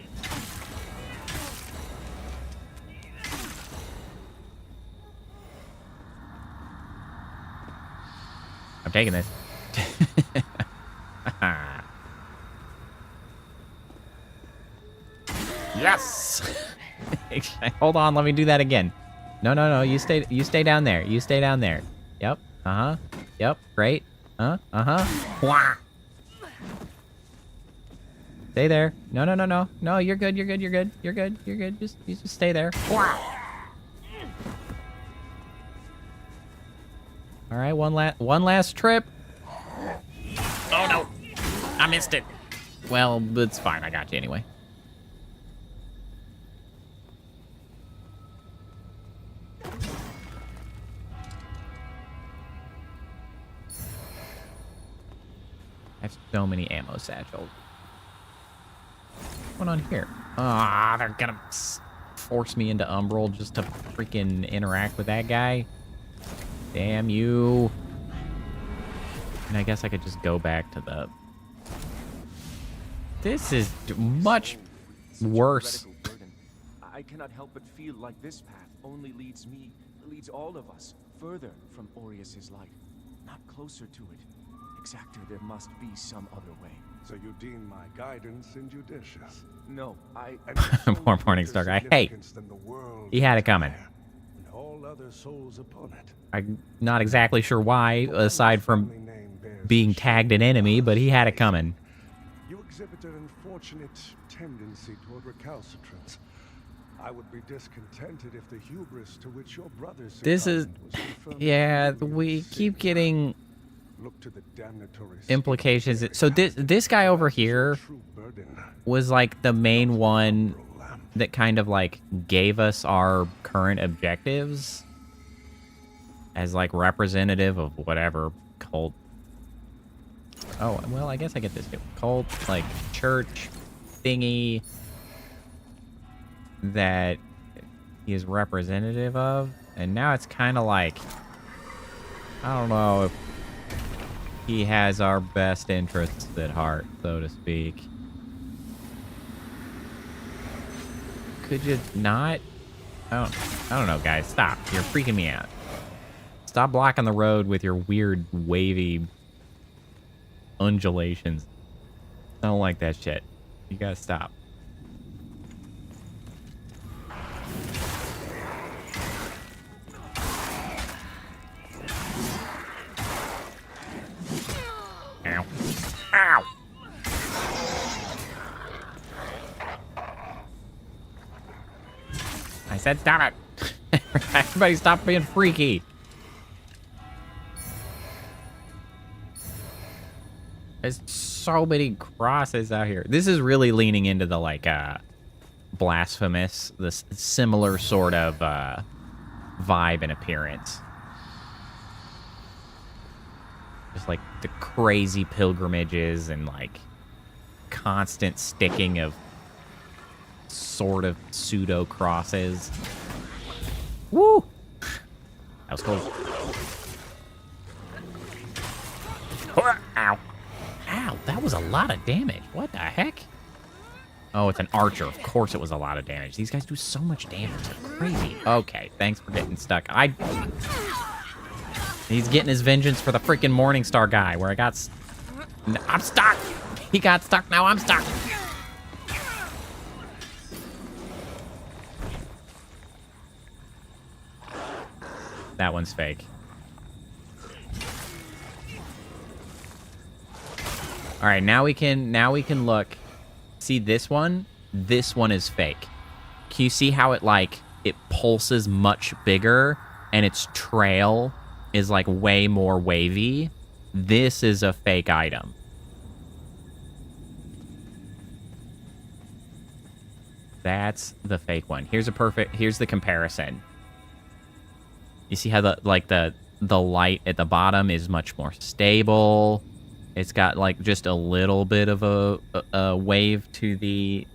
I'm taking this. Yes. Hold on, let me do that again. No, no, no. You stay down there. You stay down there. Yep. Uh-huh. Yep. Great. Uh-huh. Stay there. No, no, no, no. No, you're good. You're good. You're good. You're good. You're good. You just stay there. All right, one last trip. Oh no. I missed it. Well, it's fine. I got you anyway. I have so many ammo satchels. What's going on here? Ah, they're gonna force me into Umbral just to freaking interact with that guy. Damn you. And I guess I could just go back to the... This is much worse. I cannot help but feel like this path only leads all of us further from Aureus's light, not closer to it. Exactor, there must be some other way. So you deem my guidance injudicious? No, More Morningstar guy. Hey, he had it coming. And all other souls upon it. I'm not exactly sure why, aside from being tagged an enemy, but he had it coming. You exhibit an unfortunate tendency toward recalcitrance. I would be discontented if the hubris to which your brothers This is... Yeah, we keep getting... implications. So this guy over here was like the main one that kind of like gave us our current objectives as like representative of whatever cult. Oh, well, I guess I get this too. Cult, like church thingy that he is representative of. And now it's kind of like, I don't know if he has our best interests at heart, so to speak. Could you not? I don't know, guys. Stop. You're freaking me out. Stop blocking the road with your weird, wavy undulations. I don't like that shit. You gotta stop. Ow. Ow! I said stop it! Everybody stop being freaky! There's so many crosses out here. This is really leaning into the, like, blasphemous, this similar sort of, vibe and appearance. Just, like, the crazy pilgrimages and, like, constant sticking of sort of pseudo-crosses. Woo! That was cool. Ow. Ow, that was a lot of damage. What the heck? Oh, it's an archer. Of course it was a lot of damage. These guys do so much damage. They're crazy. Okay, thanks for getting stuck. He's getting his vengeance for the freaking Morningstar guy, where I got... I'm stuck! He got stuck, now I'm stuck! That one's fake. All right, now we can look. See this one? This one is fake. Can you see how it pulses much bigger and its trail is like way more wavy? This is a fake item. That's the fake one. Here's the comparison. You see how the light at the bottom is much more stable. It's got like just a little bit of a wave to the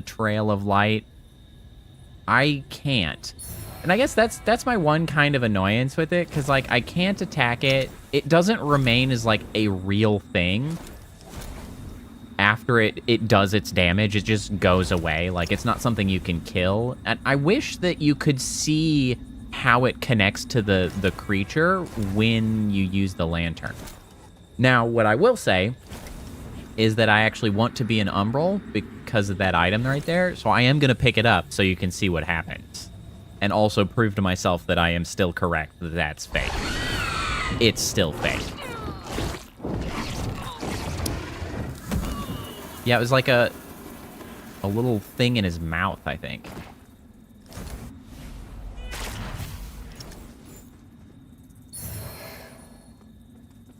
trail of light. I can't. And I guess that's my one kind of annoyance with it, because like I can't attack it. It doesn't remain as like a real thing. After it does its damage, it just goes away. Like it's not something you can kill. And I wish that you could see how it connects to the creature when you use the lantern. Now, what I will say is that I actually want to be an umbral because of that item right there, so I am going to pick it up so you can see what happens. And also prove to myself that I am still correct that that's fake. It's still fake. Yeah, it was like a little thing in his mouth, I think.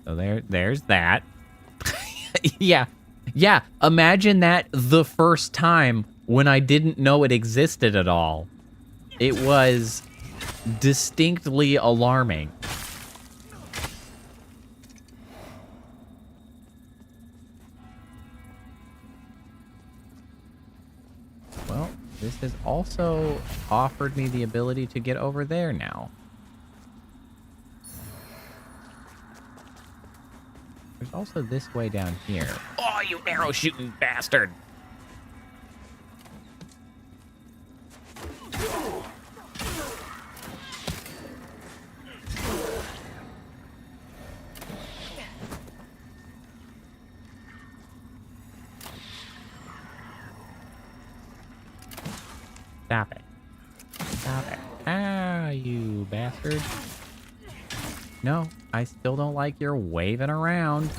So there's that. Yeah. Imagine that the first time when I didn't know it existed at all. It was distinctly alarming. Well, this has also offered me the ability to get over there now. There's also this way down here. Oh, you arrow shooting bastard! Stop it. Stop it. Ah, you bastard. No, I still don't like your waving around.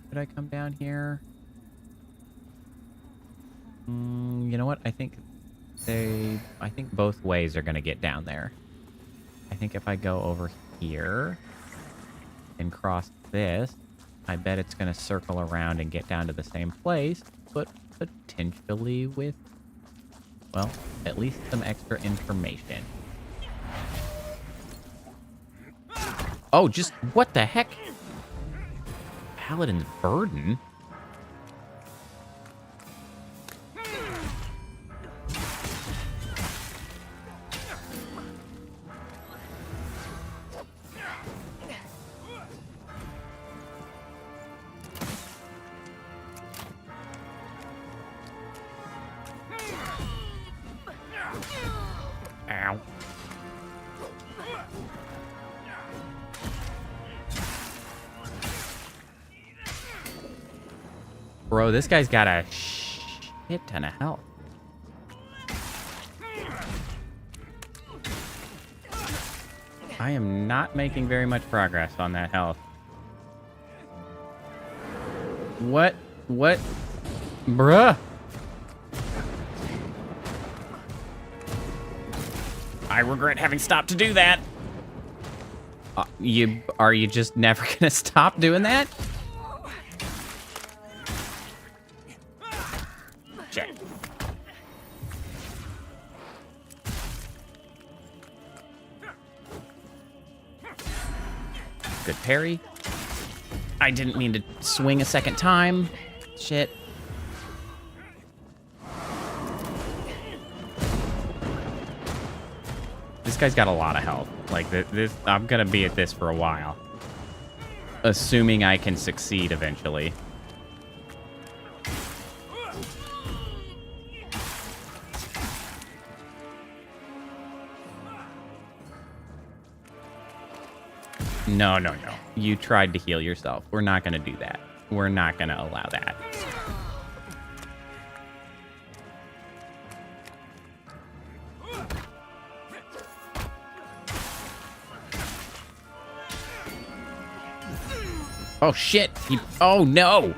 Should I come down here? You know what? I think both ways are gonna get down there. I think if I go over here and cross this, I bet it's going to circle around and get down to the same place, but potentially with, well, at least some extra information. Oh, just what the heck? Paladin's Burden? Ow. Bro, this guy's got a shit ton of health. I am not making very much progress on that health. What? What? Bruh. I regret having stopped to do that. Are you just never gonna stop doing that? Shit. Good parry. I didn't mean to swing a second time. Shit. This guy's got a lot of health. Like, this, I'm gonna be at this for a while. Assuming I can succeed eventually. No, no, no. You tried to heal yourself. We're not gonna do that. We're not gonna allow that. Oh, shit. Oh, no.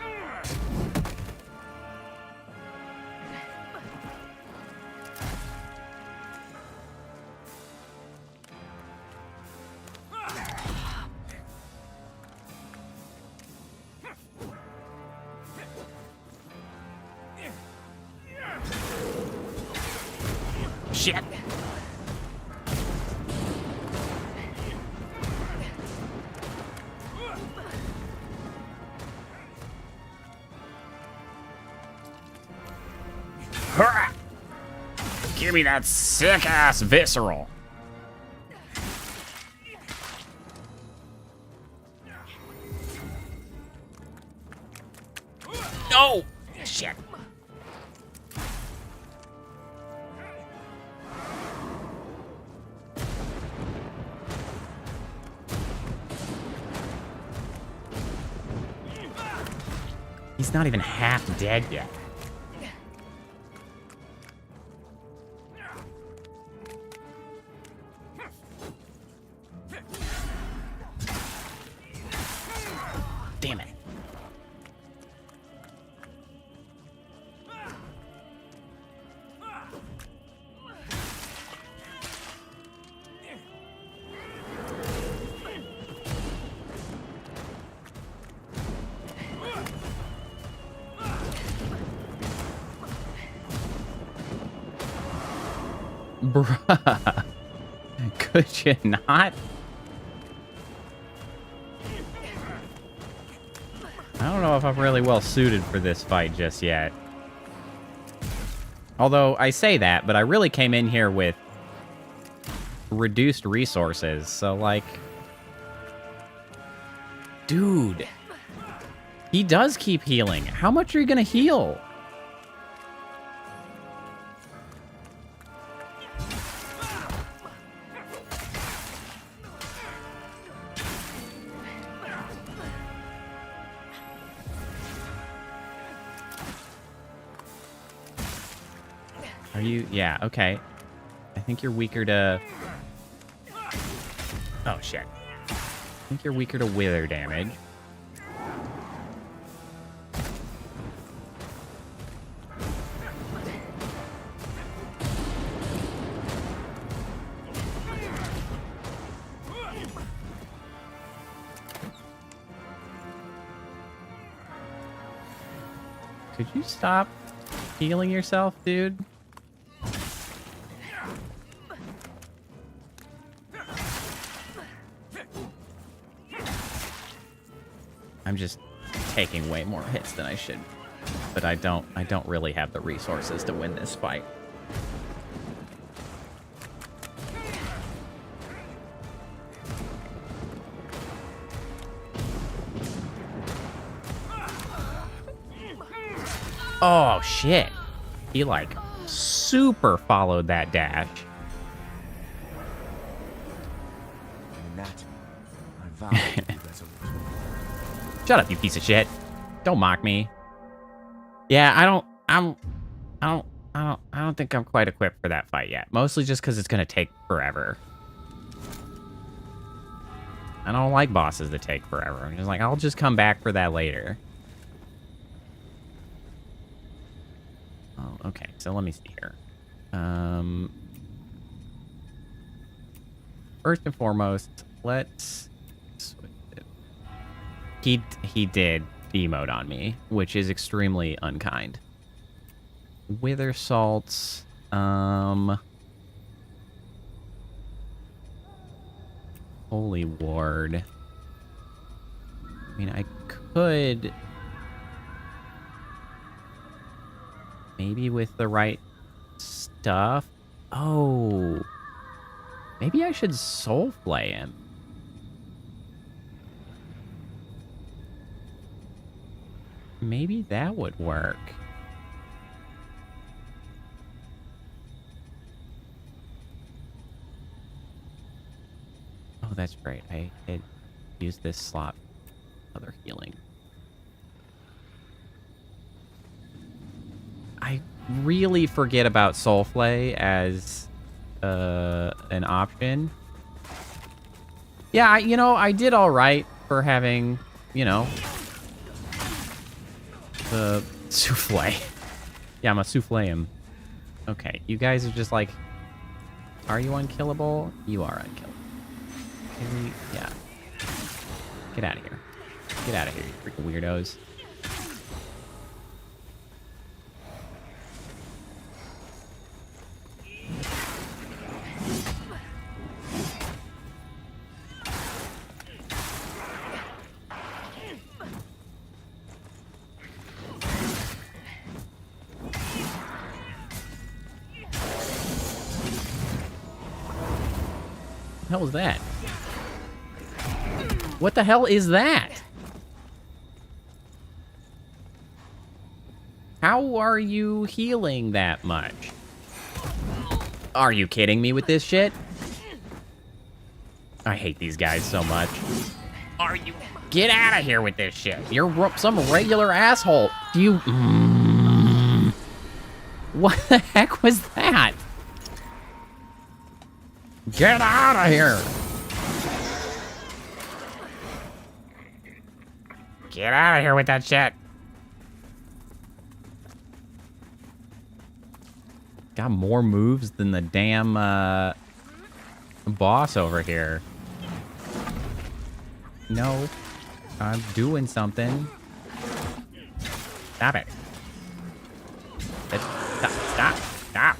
Shit. Hurrah! Give me that sick-ass visceral. No! Shit. He's not even half dead yet. Damn it. Bruh. Could you not? I don't know if I'm really well suited for this fight just yet. Although, I say that, but I really came in here with reduced resources, so like... Dude. He does keep healing. How much are you gonna heal? Are you? Yeah, okay. I think you're weaker to... Oh, shit. I think you're weaker to wither damage. Could you stop healing yourself, dude? I'm just taking way more hits than I should. But I don't really have the resources to win this fight. Oh, shit. He, like, super followed that dash. Shut up, you piece of shit. Don't mock me. Yeah, I don't think I'm quite equipped for that fight yet. Mostly just because it's gonna take forever. I don't like bosses that take forever. I'm just like, I'll just come back for that later. Oh, okay. So let me see here. First and foremost, let's switch it. He did emote on me, which is extremely unkind. Wither salts. Holy ward. I mean, I could maybe with the right stuff. Oh, maybe I should soulflay him. Maybe that would work. Oh, that's right. I had used this slot for other healing. I really forget about Soulflay as an option. Yeah, I did all right for having, the souffle. Yeah, I'm a souffle him. Okay, you guys are just like, are you unkillable? You are unkillable. Yeah. Get out of here. Get out of here, you freaking weirdos. What the hell was that? What the hell is that? How are you healing that much? Are you kidding me with this shit? I hate these guys so much. Are you? Get out of here with this shit. You're some regular asshole. Do you... What the heck was that? Get out of here. Get out of here with that shit. Got more moves than the damn boss over here. No. I'm doing something. Stop it. Stop.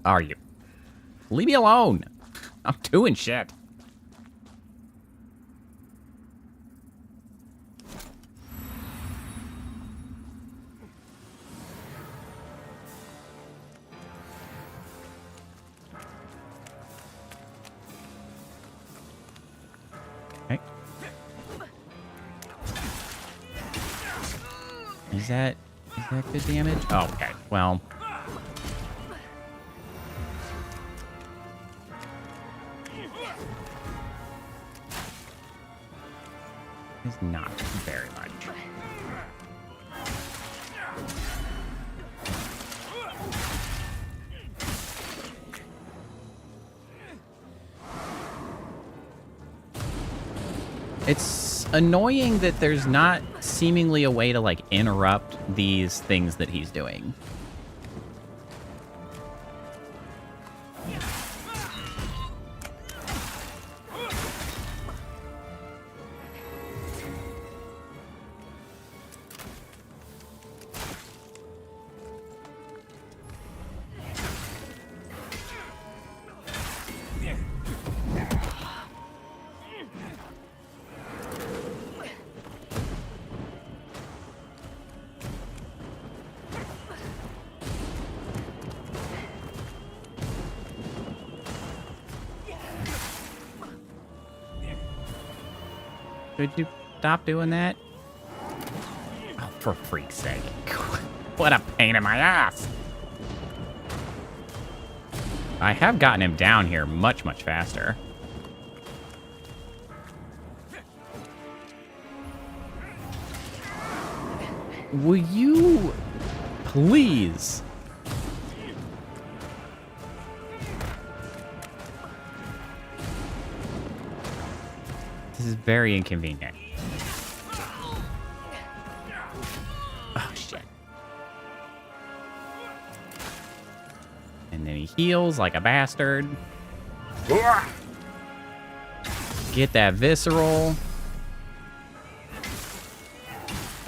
Are you? Leave me alone. I'm doing shit. Okay. Is that good damage? Oh, okay. Well. It's not very much. It's annoying that there's not seemingly a way to, like, interrupt these things that he's doing. Could you stop doing that? Oh, for freak's sake. What a pain in my ass. I have gotten him down here much, much faster. Will you please? This is very inconvenient. Oh, shit. And then he heals like a bastard. Get that visceral.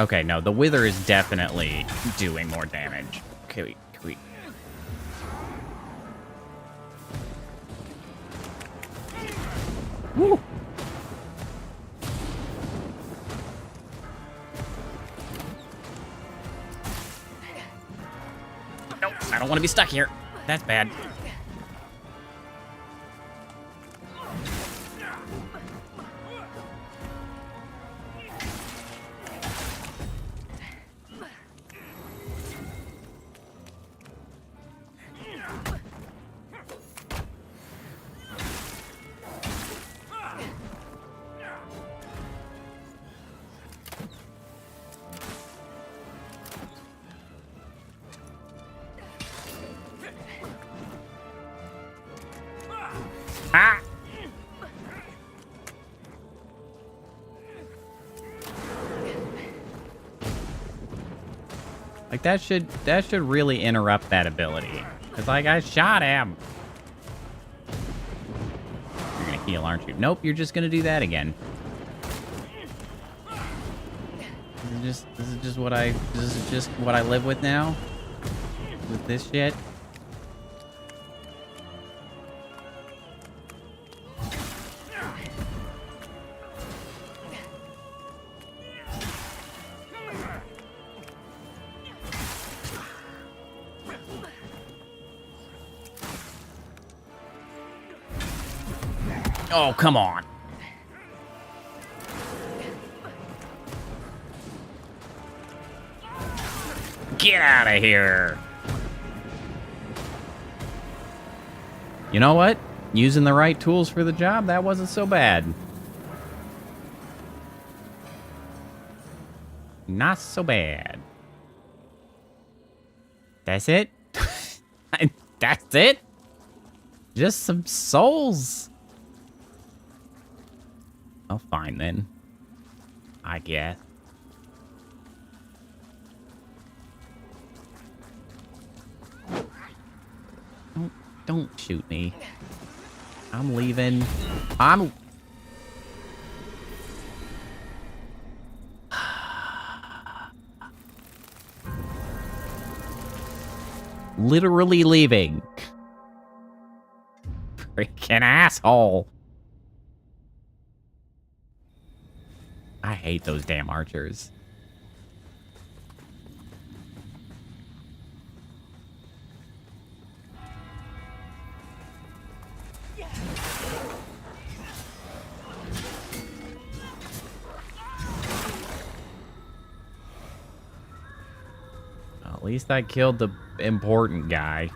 Okay, no, the wither is definitely doing more damage. Can we... Woo! Nope, I don't want to be stuck here. That's bad. Ah! Like that should really interrupt that ability. Cause like I shot him. You're gonna heal, aren't you? Nope, you're just gonna do that again. This is just what I live with now. With this shit. Oh, come on. Get out of here. You know what? Using the right tools for the job, that wasn't so bad. Not so bad. That's it? That's it? Just some souls. Oh, fine then. I guess. Don't shoot me. I'm leaving. I'm... literally leaving. Freaking asshole. I hate those damn archers. Well, at least I killed the important guy.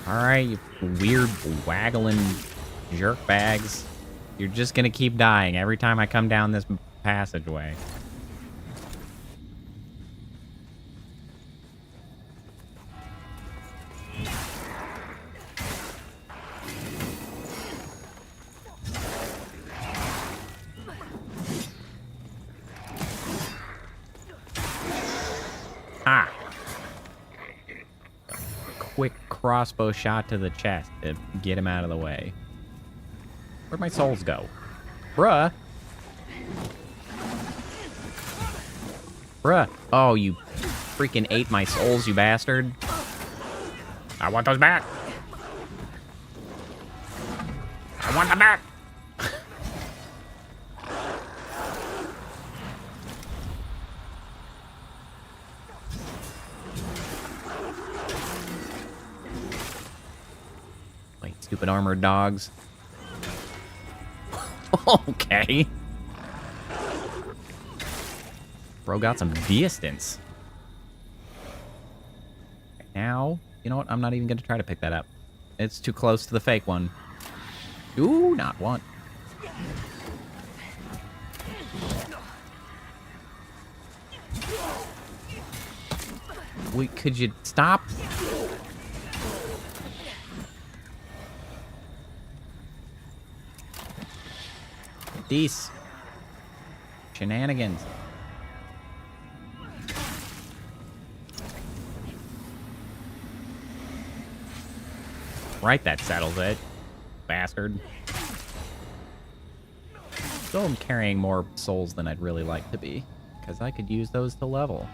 Alright, you weird waggling jerkbags. You're just gonna keep dying every time I come down this passageway. Ah! Quick crossbow shot to the chest to get him out of the way. Where'd my souls go? Bruh! Bruh! Oh, you freaking ate my souls, you bastard. I want those back! I want them back! Stupid armored dogs. Okay. Bro got some distance. Now, you know what? I'm not even going to try to pick that up. It's too close to the fake one. Ooh, not one. Wait, could you stop? These shenanigans. Right, that settles it. Bastard. Still am carrying more souls than I'd really like to be, because I could use those to level.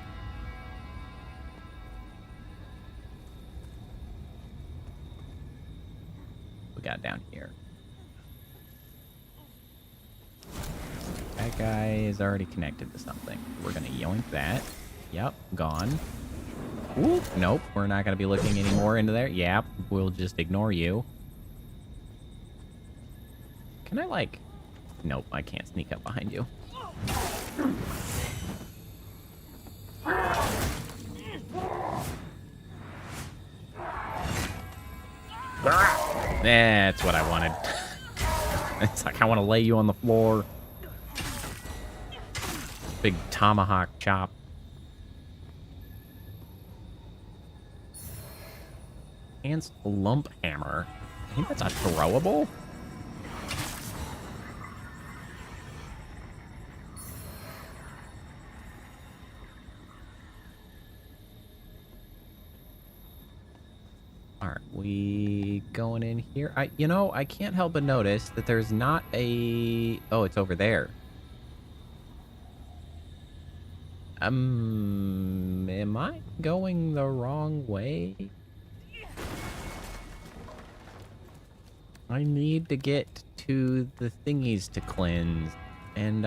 We got down here. That guy is already connected to something. We're gonna yoink that. Yep, gone. Ooh, nope, we're not gonna be looking any more into there. Yep, we'll just ignore you. Can I, like... Nope, I can't sneak up behind you. That's what I wanted. It's like I want to lay you on the floor. Big tomahawk chop. Enhanced lump hammer. I think that's a throwable. Alright, we going in here? You know, I can't help but notice that there's not a... Oh, it's over there. Am I going the wrong way? I need to get to the thingies to cleanse. And,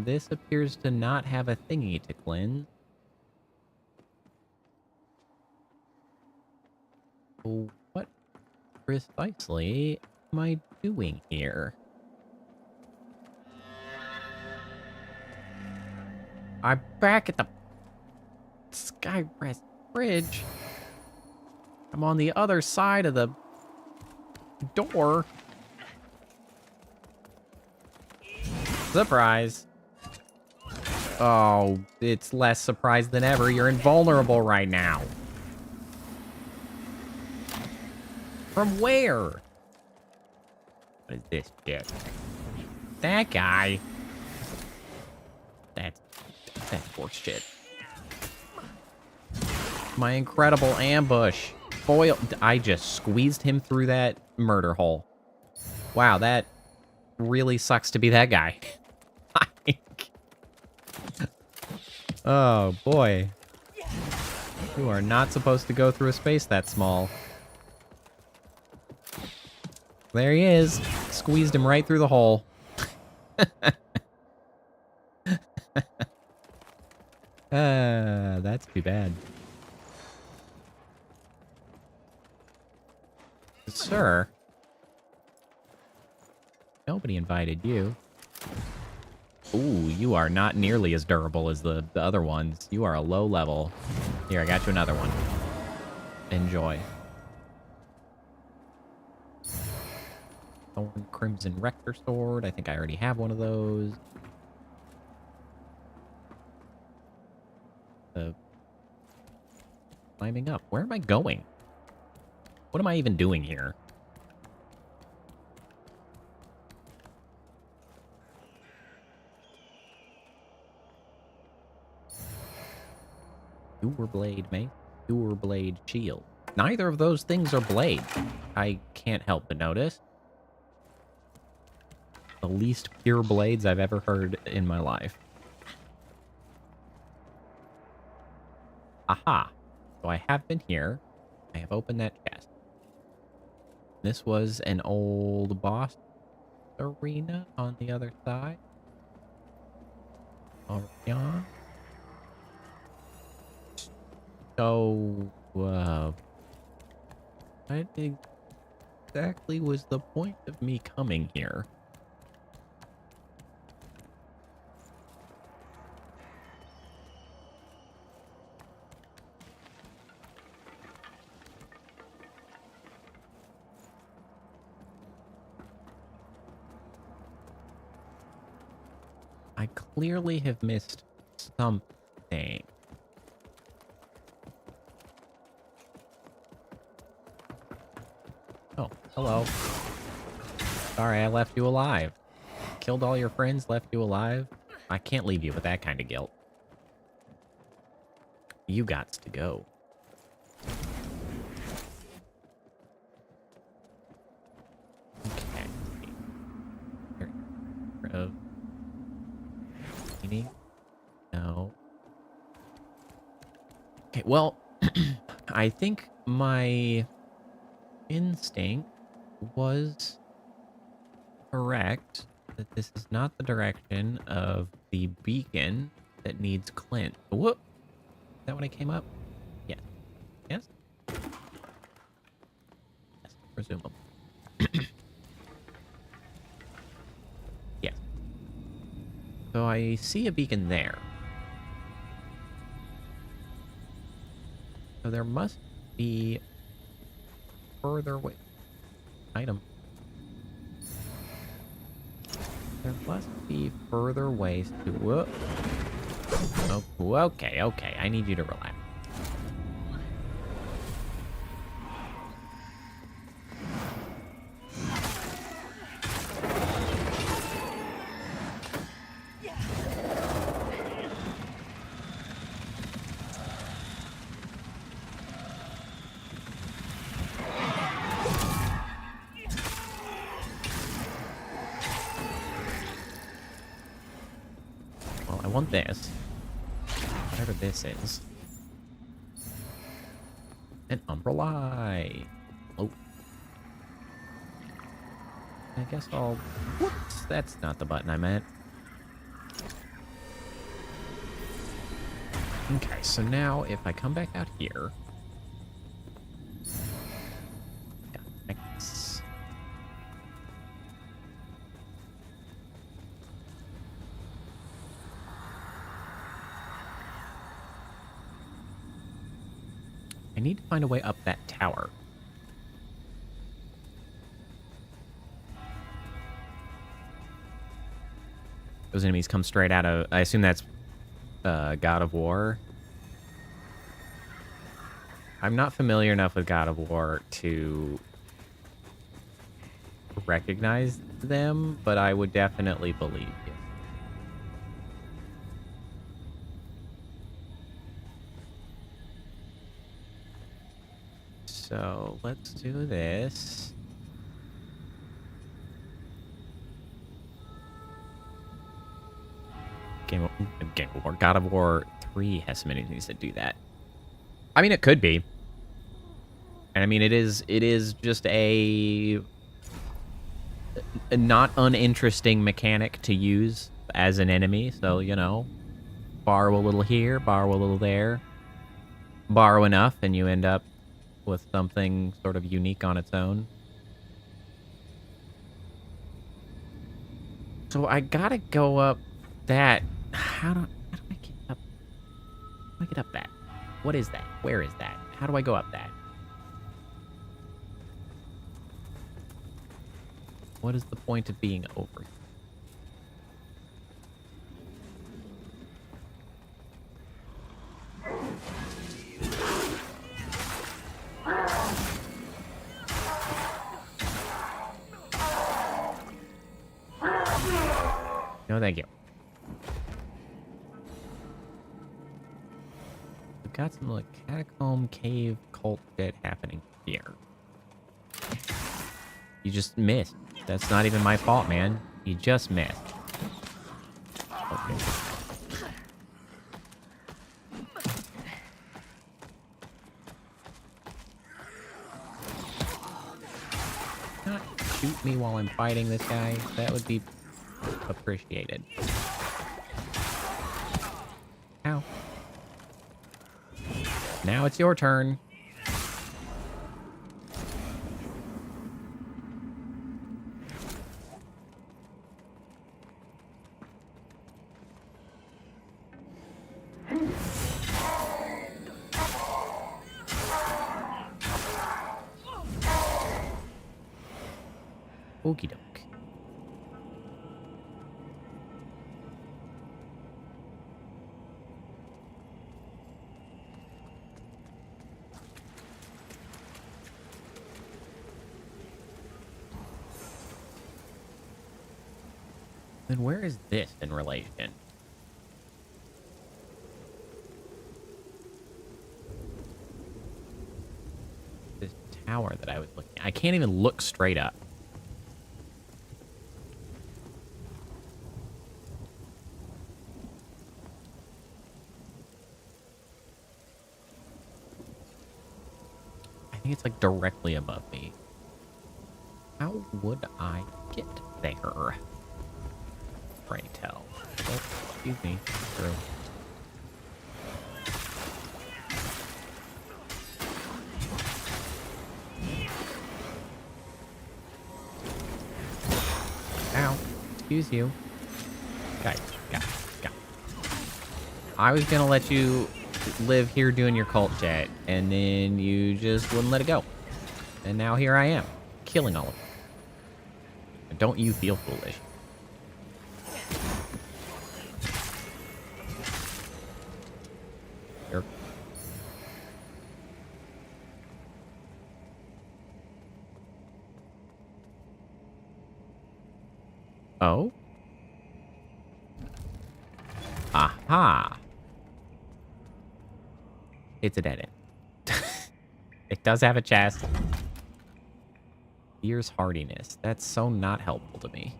this appears to not have a thingy to cleanse. What precisely am I doing here? I'm back at the Skyrest Bridge. I'm on the other side of the door. Surprise. Oh, it's less surprise than ever. You're invulnerable right now. From where? What is this shit? That guy. That's horse shit. My incredible ambush. Foiled. I just squeezed him through that murder hole. Wow, that really sucks to be that guy. Oh, boy. You are not supposed to go through a space that small. There he is. Squeezed him right through the hole. That's too bad. Sir? Nobody invited you. Ooh, you are not nearly as durable as the other ones. You are a low level. Here, I got you another one. Enjoy. Thorn Crimson Rector Sword. I think I already have one of those. Climbing up. Where am I going? What am I even doing here? Vtuber blade, mate. Vtuber blade shield. Neither of those things are blades. I can't help but notice. The least pure blades I've ever heard in my life. Aha. So I have been here. I have opened that chest. This was an old boss arena on the other side. Oh, yeah. So, what exactly was the point of me coming here? I clearly have missed something. Oh, hello. Sorry, I left you alive. Killed all your friends, left you alive. I can't leave you with that kind of guilt. You gots to go. Okay. No. Okay, well, I think my instinct was correct that this is not the direction of the beacon that needs Clint. Whoop! Is that when I came up? Yes. Yes? Yes, presumably. Yes. So I see a beacon there. So there must be further way. Item. There must be further ways to... Whoop. Oh, okay, okay. I need you to relax. Well, I want this. Whatever this is. An umbrella. Oh. I guess I'll... Whoops! That's not the button I meant. Okay, so now if I come back out here... Thanks. I need to find a way up that tower. Those enemies come straight out of... I assume that's God of War. I'm not familiar enough with God of War to recognize them, but I would definitely believe you. So let's do this. God of War 3 has so many things that do that. I mean, it could be. And I mean, it is just a not uninteresting mechanic to use as an enemy. So, you know, borrow a little here, borrow a little there. Borrow enough, and you end up with something sort of unique on its own. So I gotta go up that. How do I get up? How do I get up that? What is that? Where is that? How do I go up that? What is the point of being over here? No, thank you. We've got some like catacomb cave cult shit happening here. You just missed. That's not even my fault, man. You just missed. Okay. Not shoot me while I'm fighting this guy. That would be appreciated. Ow. Now it's your turn. Okie doke. Then where is this in relation? This tower that I was looking at. I can't even look straight up. I think it's like directly above me. How would I get there? Pray tell. Oh, excuse me. True. Ow. Excuse you. Guys. I was gonna let you live here doing your cult chat, and then you just wouldn't let it go. And now here I am, killing all of them. And don't you feel foolish. Here. Oh? Aha! It's a dead end. It does have a chest. Fierce hardiness. That's so not helpful to me.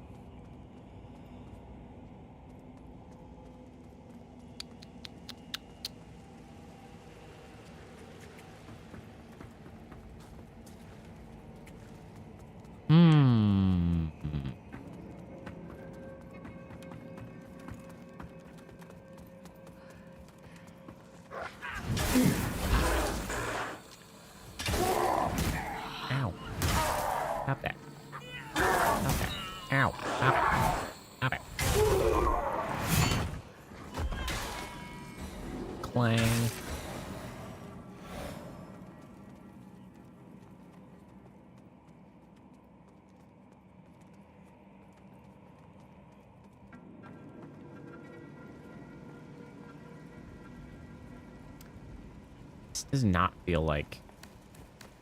Ow. Stop that. Stop that. Ow. Stop it. Stop it. Clang. This does not feel like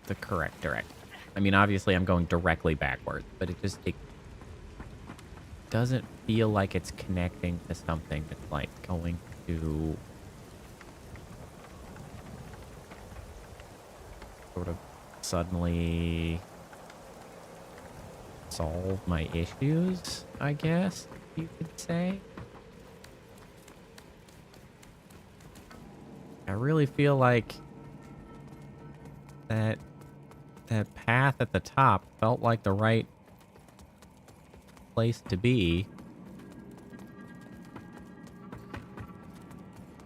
the correct direction. I mean, obviously I'm going directly backwards, but it doesn't feel like it's connecting to something that's like going to sort of suddenly solve my issues, I guess you could say. I really feel like that path at the top felt like the right place to be.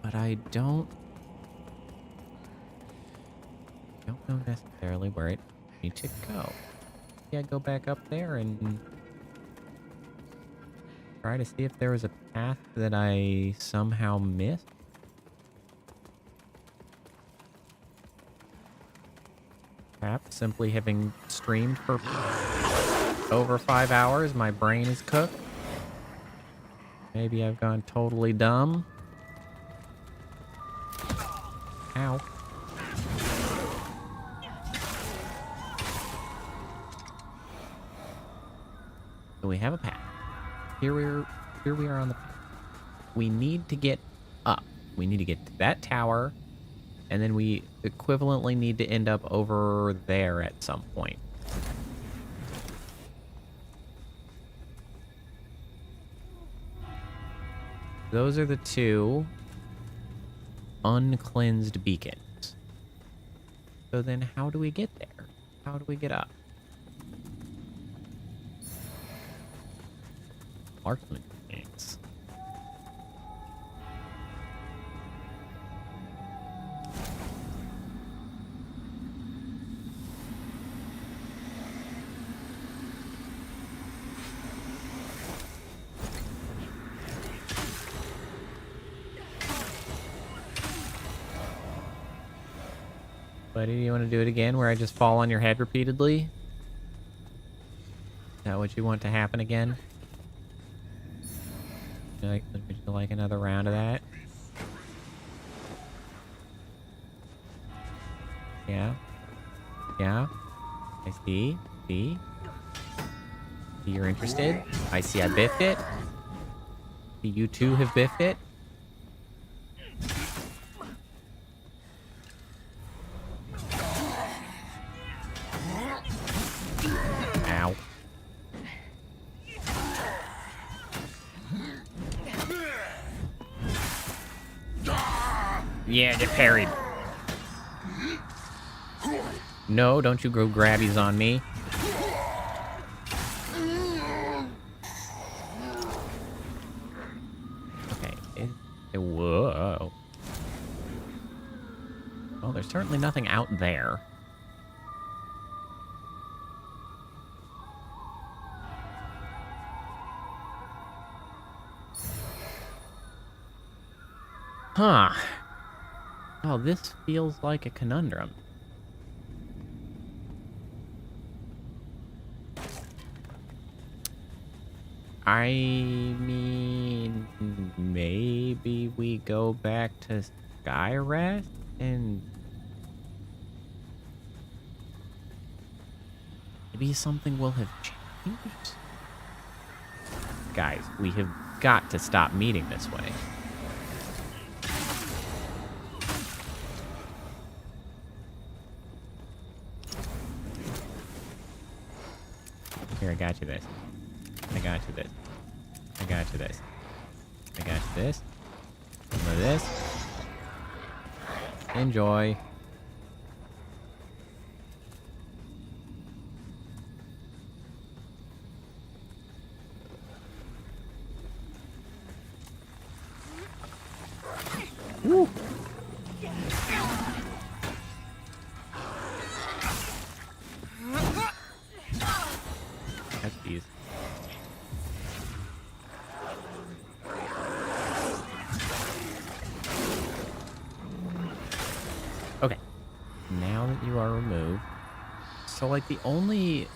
But I don't know necessarily where it needs to go. Yeah, go back up there and try to see if there was a path that I somehow missed. Perhaps simply having streamed for over 5 hours, my brain is cooked. Maybe I've gone totally dumb. Ow. So we have a path. Here we are on the path. We need to get up. We need to get to that tower. And then we equivalently need to end up over there at some point. Those are the two uncleansed beacons. So then how do we get there? How do we get up? Marksman beacons. Buddy, do you want to do it again where I just fall on your head repeatedly? Is that what you want to happen again? Would you like another round of that? Yeah. Yeah. I see. See? You're interested? I see I biffed it. You two have biffed it? Ow. Yeah, get parried. No, don't you go grabbies on me. Okay. Whoa. Well, there's certainly nothing out there. Huh. Oh, this feels like a conundrum. I mean, maybe we go back to Skyrest and maybe something will have changed? Guys, we have got to stop meeting this way. Here, I got you this. I got you this. I got you this. I got you this. Some of this. Enjoy. Woo. That's easy. Okay. Now that you are removed. So, like, the only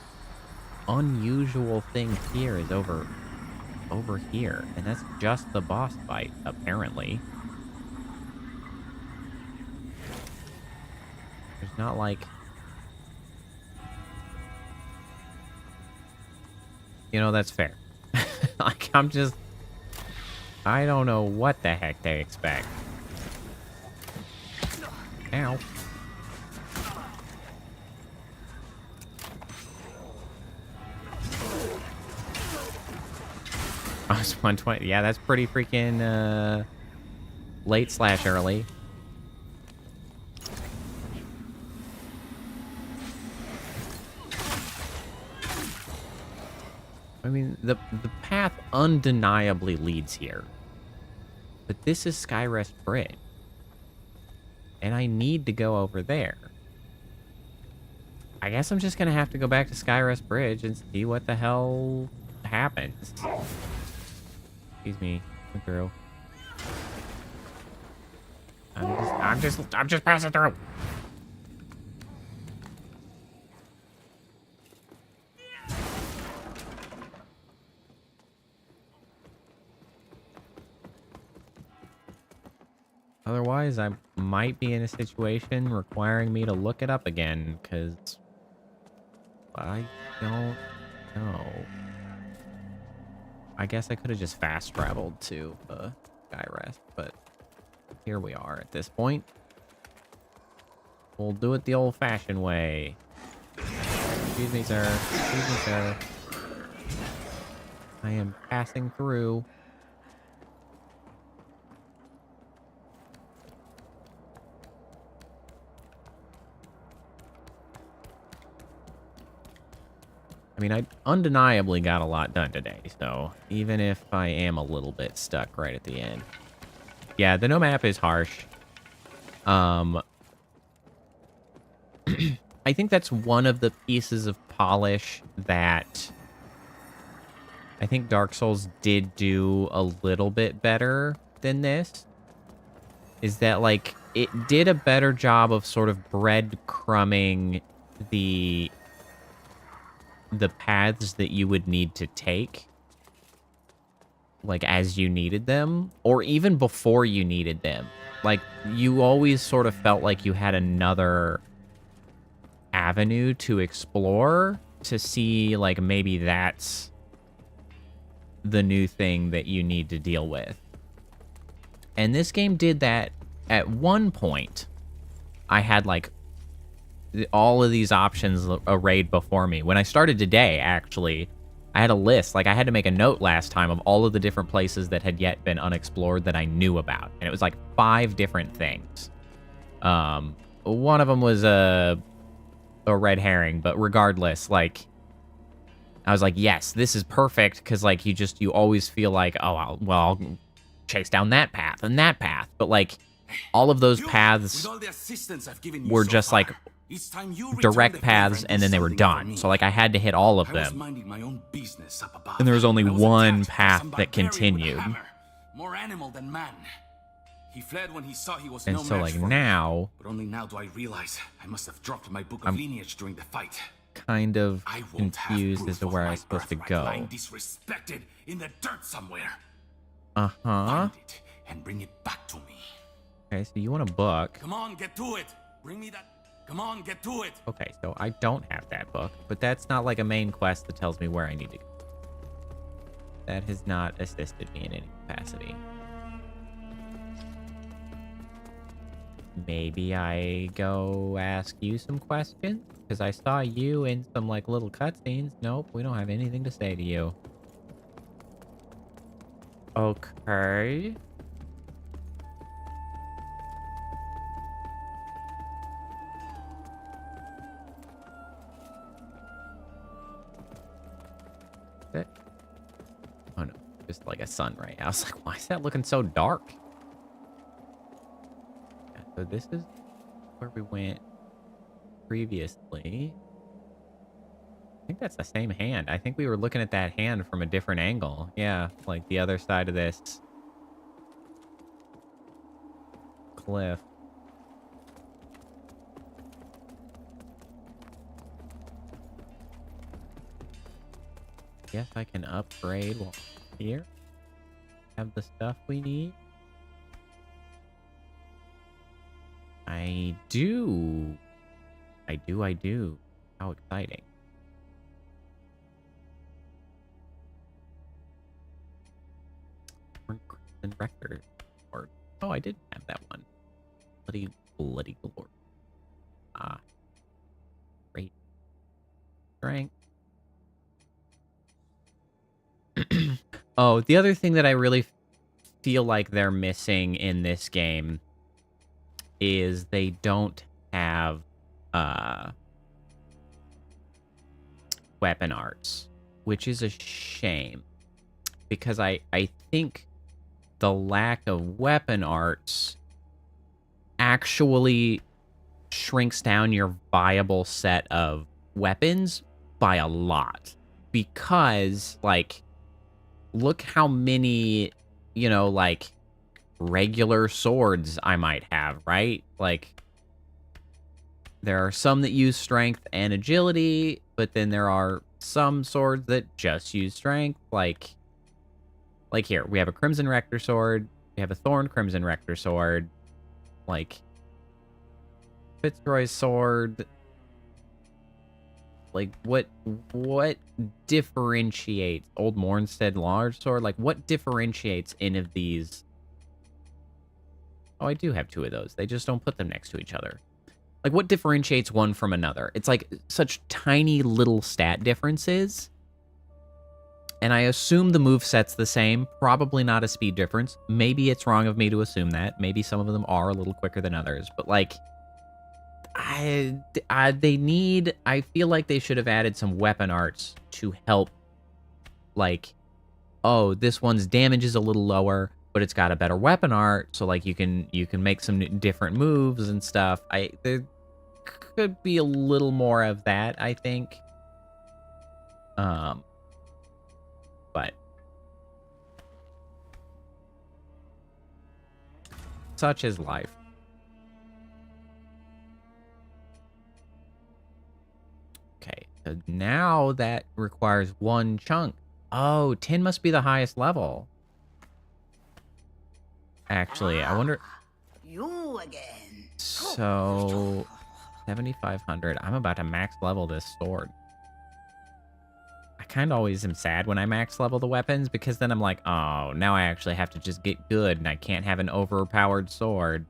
unusual thing here is over here. And that's just the boss fight, apparently. There's not, like... You know, that's fair. Like, I don't know what the heck they expect. Ow. Oh, it's 120. Yeah, that's pretty freaking, late/early. I mean, the path undeniably leads here. But this is Skyrest Bridge. And I need to go over there. I guess I'm just gonna have to go back to Skyrest Bridge and see what the hell happens. Excuse me, through. I'm just passing through. Otherwise, I might be in a situation requiring me to look it up again, because I don't know. I guess I could have just fast traveled to Skyrest, but here we are at this point. We'll do it the old-fashioned way. Excuse me, sir. Excuse me, sir. I am passing through. I mean, I undeniably got a lot done today, so even if I am a little bit stuck right at the end. Yeah, the no map is harsh. I think that's one of the pieces of polish that I think Dark Souls did do a little bit better than this. Is that, like, it did a better job of sort of breadcrumbing the paths that you would need to take, like, as you needed them, or even before you needed them. Like, you always sort of felt like you had another avenue to explore to see, like, maybe that's the new thing that you need to deal with. And this game did that at one point. I had like all of these options arrayed before me. When I started today, actually, I had a list. Like, I had to make a note last time of all of the different places that had yet been unexplored that I knew about. And it was like 5 different things. One of them was a red herring, but regardless, like, I was like, yes, this is perfect, because, like, you always feel like, oh, I'll chase down that path and that path. But, like, all of those paths were just, like, direct paths, and then they were done. So, like, I had to hit all of them. And there was only one path that continued. More animal than man. He fled when he saw he was And no so, match like, for me. now, But only now do I realize I must have dropped my book of lineage during the fight. kind of confused as to where I was supposed to go. Lying disrespected in the dirt somewhere. Uh-huh. Find it and bring it back to me. Okay, so you want a book. Come on, get to it. Bring me that. Come on, get to it. Okay, so I don't have that book, but that's not like a main quest that tells me where I need to go. That has not assisted me in any capacity. Maybe I go ask you some questions? Because I saw you in some, like, little cutscenes. Nope, we don't have anything to say to you. Okay. Oh no, just like a sun ray. I was like, why is that looking so dark? Yeah, so this is where we went previously. I think that's the same hand. I think we were looking at that hand from a different angle. Yeah, like the other side of this cliff. Guess I can upgrade while I'm here. Have the stuff we need. I do. I do. How exciting. And record. Or, oh, I did have that one. Bloody glory. Ah. Great. Strength. Oh, the other thing that I really feel like they're missing in this game is they don't have weapon arts, which is a shame, because I think the lack of weapon arts actually shrinks down your viable set of weapons by a lot, because, like, look how many, you know, like, regular swords I might have, right? Like, there are some that use strength and agility, but then there are some swords that just use strength. Like here, we have a Crimson Rector sword, we have a Thorn Crimson Rector sword, like, Fitzroy's sword. Like, what differentiates Old Mornstead large sword? Like, what differentiates any of these? Oh, I do have 2 of those. They just don't put them next to each other. Like, what differentiates one from another? It's like such tiny little stat differences. And I assume the moveset's the same. Probably not a speed difference. Maybe it's wrong of me to assume that. Maybe some of them are a little quicker than others. But, like, I feel like they should have added some weapon arts to help, like, oh, this one's damage is a little lower, but it's got a better weapon art, so, like, you can make some different moves and stuff. There could be a little more of that, I think. But such is life. Okay, so now that requires 1 chunk. Oh, 10 must be the highest level. Actually, I wonder... You again. So, 7,500. I'm about to max level this sword. I kind of always am sad when I max level the weapons, because then I'm like, oh, now I actually have to just get good, and I can't have an overpowered sword.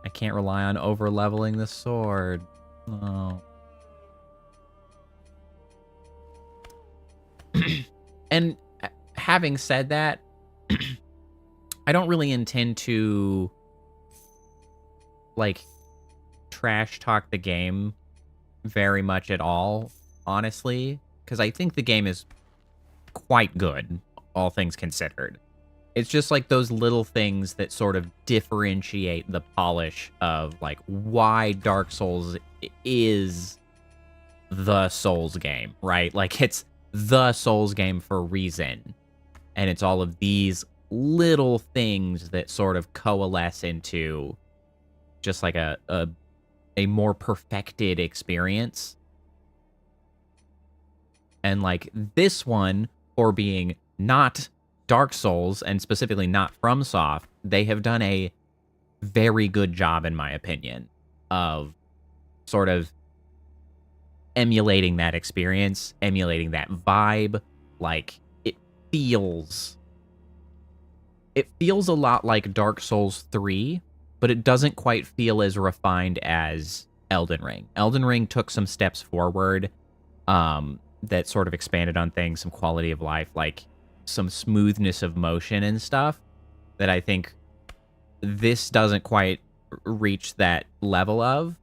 I can't rely on over-leveling the sword. Oh. And having said that, I don't really intend to, like, trash talk the game very much at all, honestly, because I think the game is quite good, all things considered. It's just like those little things that sort of differentiate the polish of, like, why Dark Souls is the Souls game, right? Like, it's the Souls game for a reason. And it's all of these little things that sort of coalesce into just like a more perfected experience. And like this one, for being not Dark Souls, and specifically not FromSoft, they have done a very good job, in my opinion, of sort of emulating that experience, emulating that vibe. Like, it feels a lot like Dark Souls 3, but it doesn't quite feel as refined as Elden Ring. Elden Ring took some steps forward that sort of expanded on things, some quality of life, like some smoothness of motion and stuff that I think this doesn't quite reach that level of.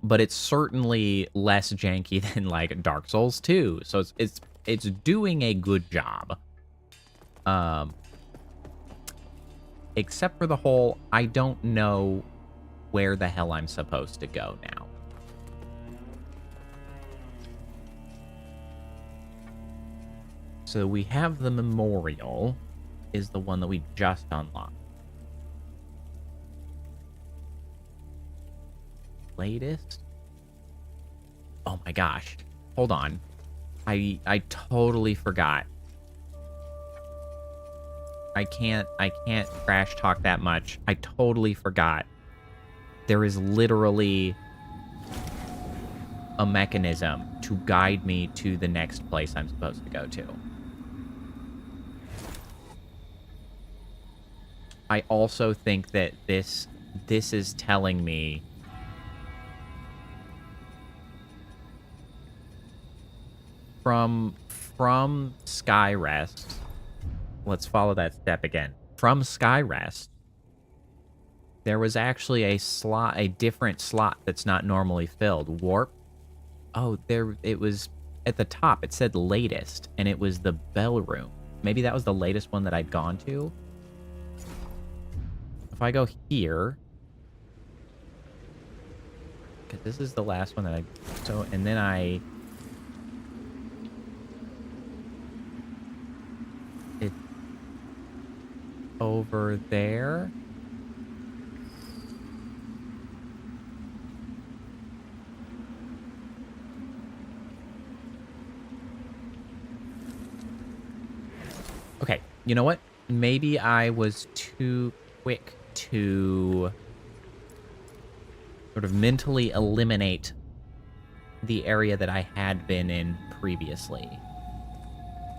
But it's certainly less janky than like Dark Souls 2. So it's doing a good job. Except for the whole, I don't know where the hell I'm supposed to go now. So we have the memorial, is the one that we just unlocked. Latest? Oh my gosh. Hold on. I totally forgot. I can't trash talk that much. I totally forgot. There is literally a mechanism to guide me to the next place I'm supposed to go to. I also think that this is telling me from Skyrest. Let's follow that step again. From Skyrest, there was actually a different slot that's not normally filled. Warp. Oh, it was at the top. It said latest, and it was the bell room. Maybe that was the latest one that I'd gone to. If I go here, because this is the last one that and then it's over there. Okay, you know what? Maybe I was too quick to sort of mentally eliminate the area that I had been in previously.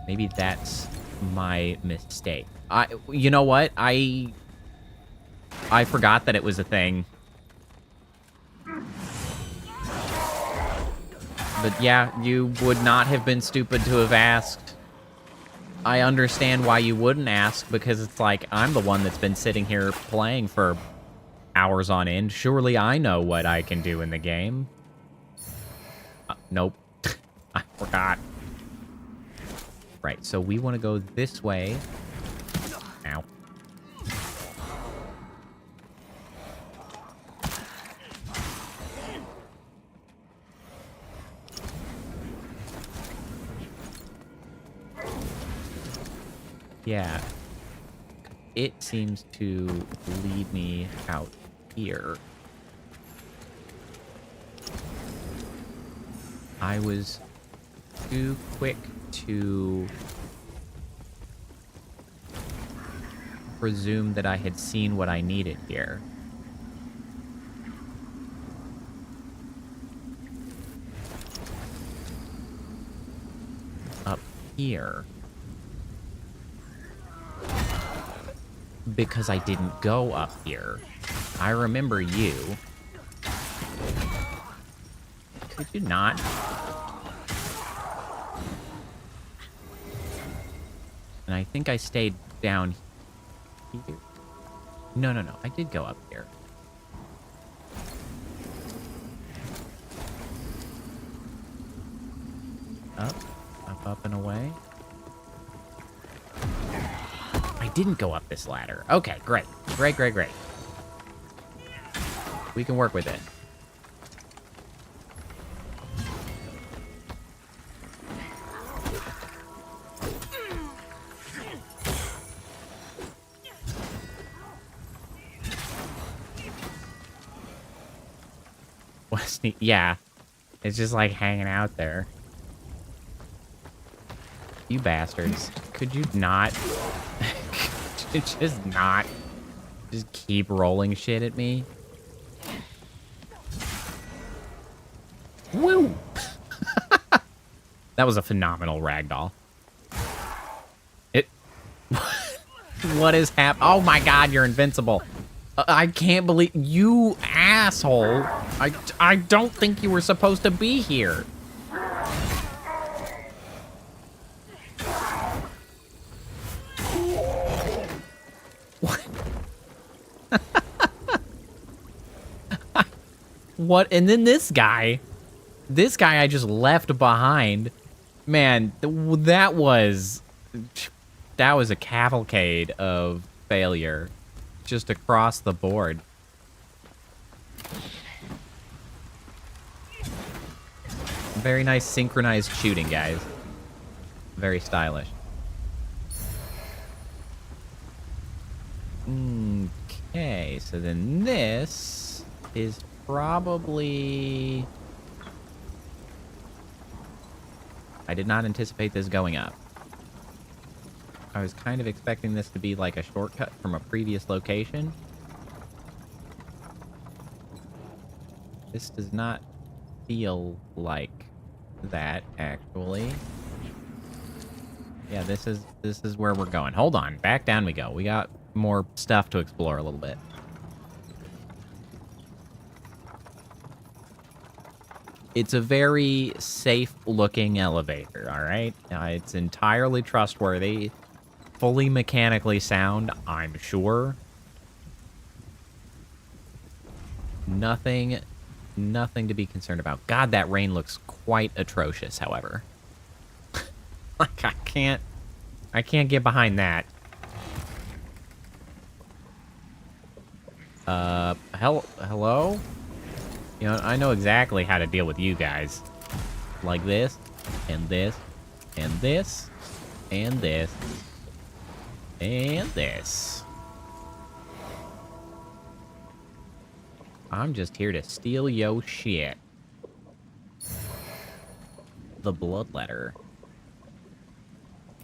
Maybe that's my mistake. You know what? I forgot that it was a thing. But yeah, you would not have been stupid to have asked. I understand why you wouldn't ask, because it's like, I'm the one that's been sitting here playing for hours on end. Surely I know what I can do in the game. Nope. I forgot. Right, so we want to go this way. Ow. Yeah. It seems to lead me out here. I was too quick to presume that I had seen what I needed here. here. Because I didn't go up here. I remember you. Could you not? And I think I stayed down here. No. I did go up here. Up and away. I didn't go up this ladder. Okay, great. Great. We can work with it. Yeah. It's just like hanging out there. You bastards. Could you not? Could you just not? Just keep rolling shit at me? Woo! That was a phenomenal ragdoll. What is happening? Oh my god, you're invincible. I can't believe you, asshole. I don't think you were supposed to be here. What? What? And then this guy I just left behind. Man, that was a cavalcade of failure. Just across the board. Very nice synchronized shooting, guys. Very stylish. Okay, so then this is probably... I did not anticipate this going up. I was kind of expecting this to be like a shortcut from a previous location. This does not feel like that, actually. Yeah, this is where we're going. Hold on, back down we go. We got more stuff to explore a little bit. It's a very safe-looking elevator, all right? It's entirely trustworthy. Fully mechanically sound, I'm sure. Nothing to be concerned about. God, that rain looks quite atrocious, however. Like, I can't get behind that. Hello? You know, I know exactly how to deal with you guys. Like this, and this, and this, and this. And this. I'm just here to steal yo shit. The bloodletter. What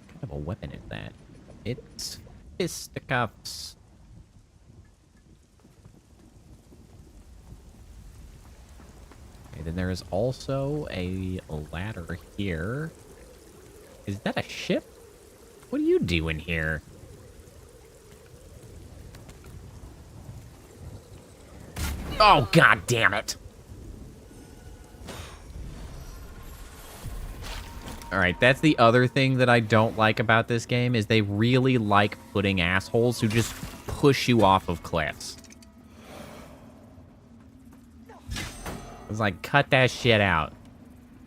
kind of a weapon is that? It's fisticuffs. Okay, then there is also a ladder here. Is that a ship? What are you doing here? Oh, god damn it. Alright, that's the other thing that I don't like about this game, is they really like putting assholes who just push you off of cliffs. It's like, cut that shit out.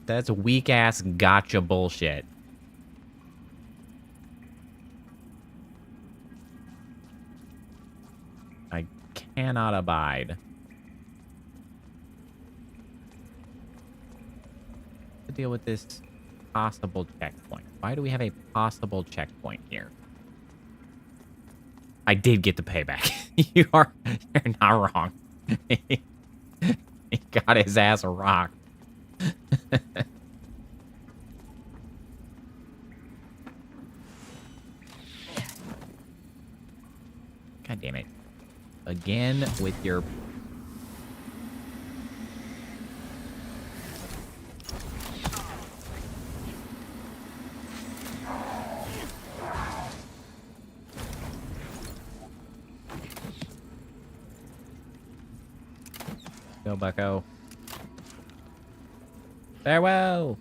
That's weak-ass gotcha bullshit. I cannot abide. To deal with this possible checkpoint. Why do we have a possible checkpoint here? I did get the payback. You're not wrong. He got his ass rocked. God damn it. Again with your... go, bucko. Farewell!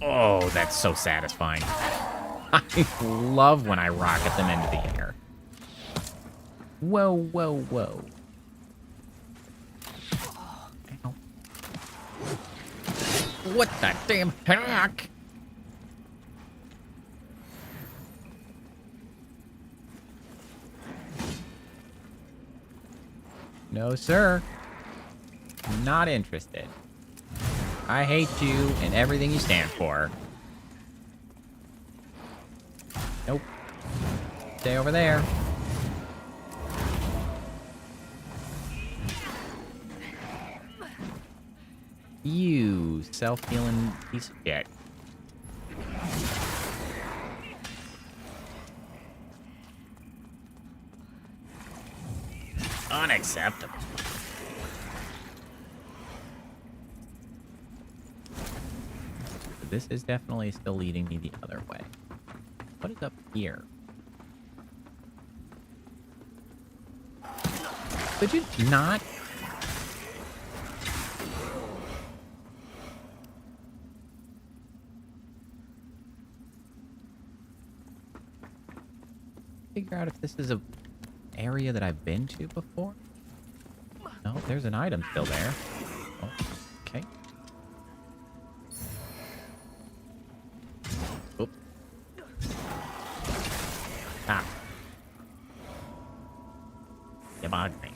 Oh, that's so satisfying. I love when I rocket them into the air. Whoa, whoa, whoa. Ow. What the damn heck? No, sir. Not interested. I hate you and everything you stand for. Nope. Stay over there. You self-healing piece of shit. Unacceptable. This is definitely still leading me the other way. What is up here? Could you not? Figure out if this is a area that I've been to before. No, there's an item still there. Oh, okay. Oop. Ah. You bugged me.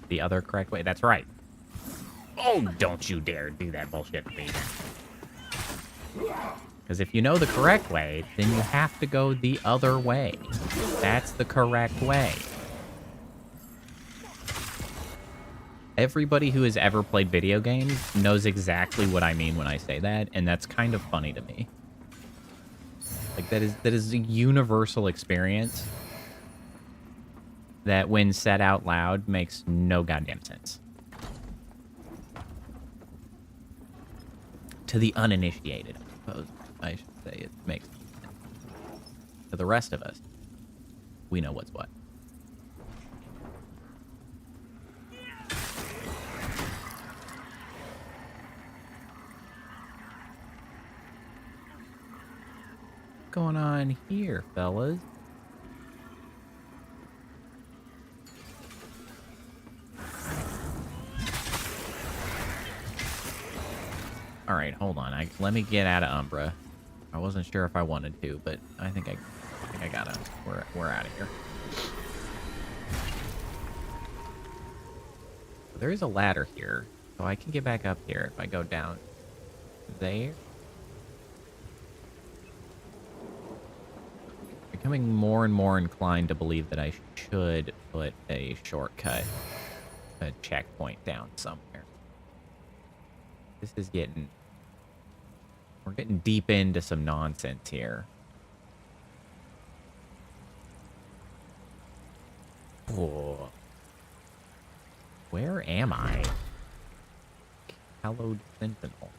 The other correct way. That's right. Oh, don't you dare do that bullshit to me. Because if you know the correct way, then you have to go the other way. That's the correct way. Everybody who has ever played video games knows exactly what I mean when I say that, and that's kind of funny to me. Like, that is a universal experience that, when said out loud, makes no goddamn sense. To the uninitiated, I suppose I should say, it makes sense. To the rest of us, we know what's what. What's going on here, fellas? All right, hold on. Let me get out of Umbra. I wasn't sure if I wanted to, but I think I gotta. We're out of here. There is a ladder here, so I can get back up here if I go down there. Becoming more and more inclined to believe that I should put a shortcut, a checkpoint down somewhere. This is getting... We're getting deep into some nonsense here. Oh. Where am I? Hallowed Sentinel.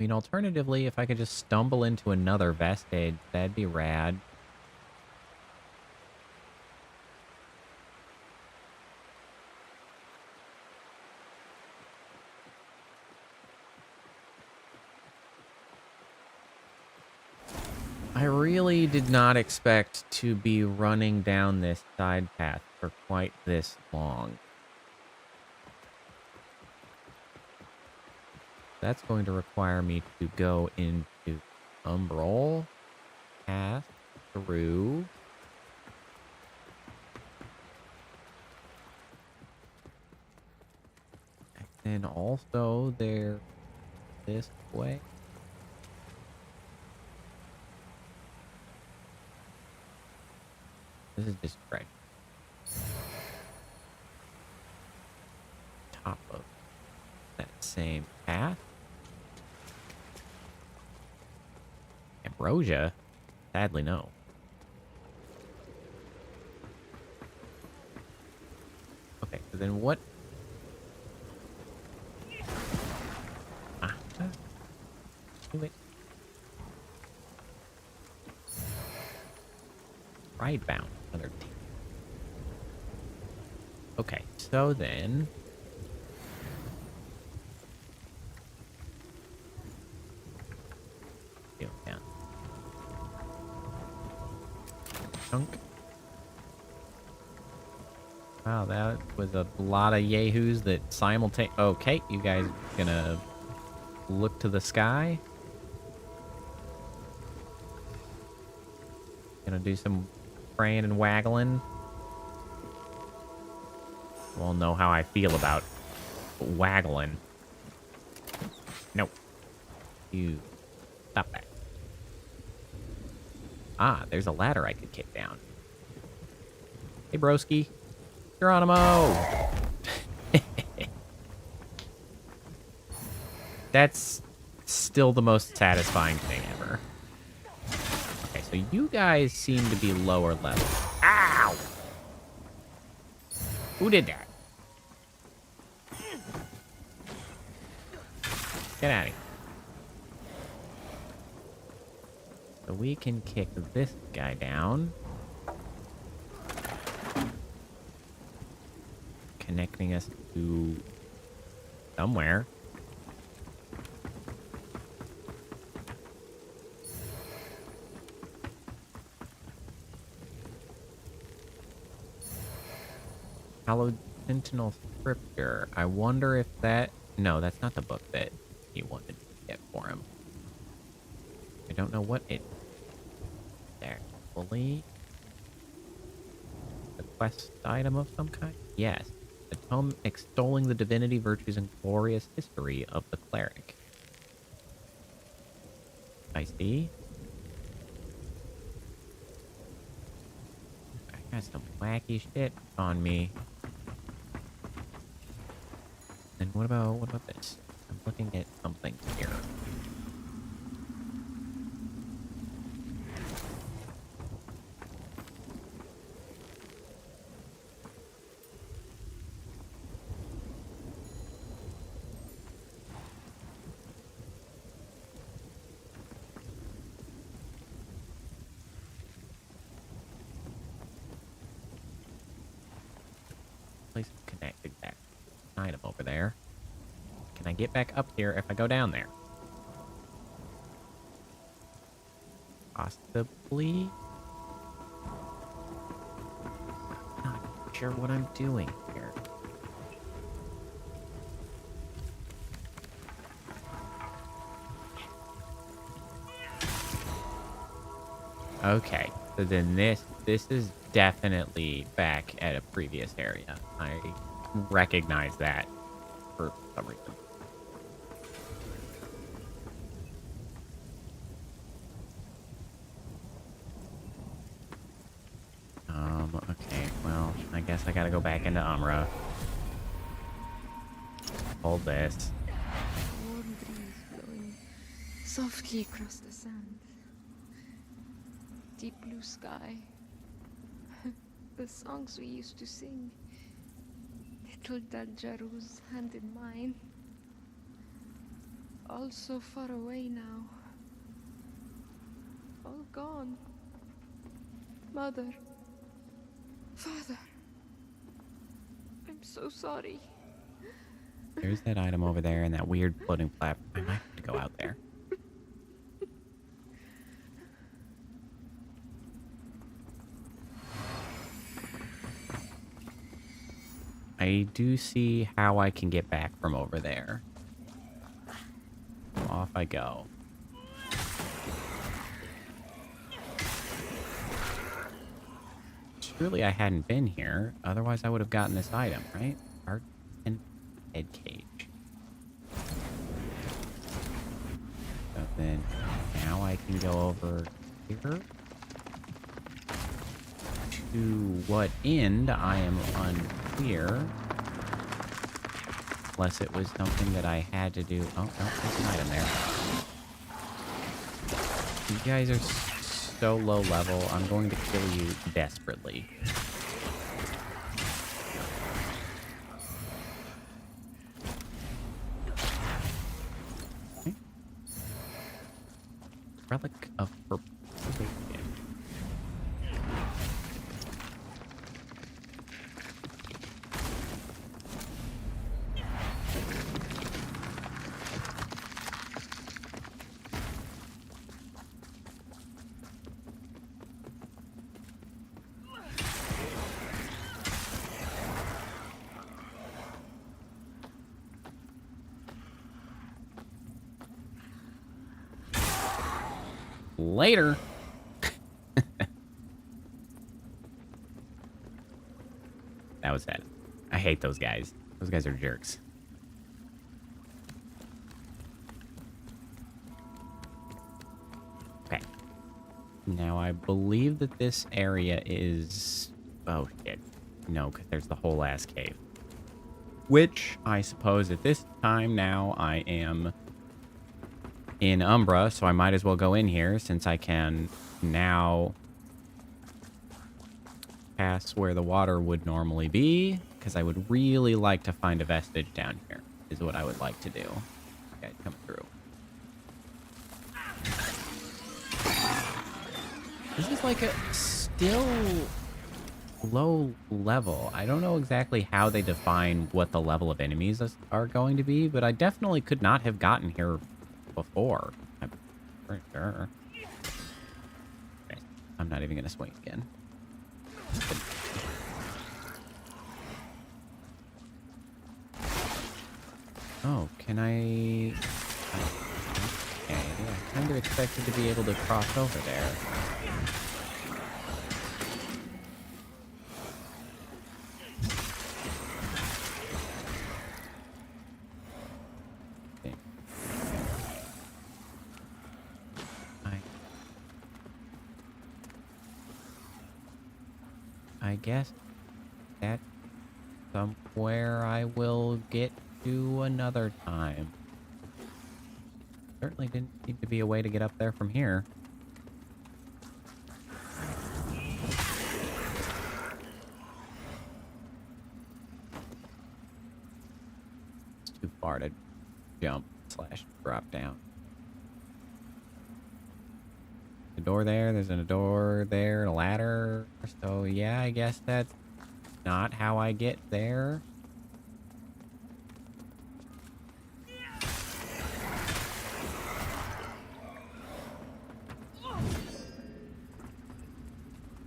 I mean, alternatively, if I could just stumble into another vestige, that'd be rad. I really did not expect to be running down this side path for quite this long. That's going to require me to go into Umbral, pass through. And then also there this way. This is just right. Top of that same path. Ambrosia? Sadly, no. Okay, so then what? Do it. Pride bound. Another team. Okay, so then. Down. Chunk. Wow, that was a lot of yahoos that simultaneously. Okay, you guys gonna look to the sky? Gonna do some praying and waggling? You all know how I feel about waggling. Nope. You stop that. Ah, there's a ladder I could kick down. Hey, broski. Geronimo! That's still the most satisfying thing ever. Okay, so you guys seem to be lower level. Ow! Who did that? Get out of here. So we can kick this guy down. Connecting us to somewhere. Hallowed Sentinel Scripture. I wonder if that... No, that's not the book that he wanted to get for him. I don't know what it... There. Fully... A quest item of some kind? Yes. A tome extolling the divinity, virtues, and glorious history of the cleric. I see. I got some wacky shit on me. And what about this? I'm looking at something here. Place connected back. Item over there. Can I get back up here if I go down there? Possibly. Not sure what I'm doing here. Okay, so then this is definitely back at a previous area. I recognize that for some reason. Okay, well, I guess I gotta go back into Umra. Hold this. Warm breeze blowing softly across the sand. Deep blue sky. The songs we used to sing. Little Daljaru's hand in mine. All so far away now. All gone. Mother. Father. I'm so sorry. There's that item over there and that weird floating platform. I might have to go out there. I do see how I can get back from over there. So off I go. Surely I hadn't been here, otherwise I would have gotten this item, right? Art and head cage. So then now I can go over here. To what end, I am unclear. Unless it was something that I had to do. Oh, no, there's an item there. You guys are so low level. I'm going to kill you desperately. Okay. Relic of Purple. Later. That was sad. I hate those guys. Those guys are jerks. Okay. Now, I believe that this area is... Oh, shit. No, because there's the whole ass cave. Which, I suppose at this time now, I am in Umbra, so I might as well go in here since I can now pass where the water would normally be, because I would really like to find a vestige down here, is what I would like to do. Okay, coming through. This is like a still low level. I don't know exactly how they define what the level of enemies are going to be, but I definitely could not have gotten here before. I'm pretty sure. Okay, I'm not even gonna swing again. Oh, can I... Okay, I kind of expected to be able to cross over there. I guess that's somewhere I will get to another time. Certainly didn't seem to be a way to get up there from here. It's too far to jump / drop down. A door there, there's a door there, a ladder. So yeah, I guess that's not how I get there.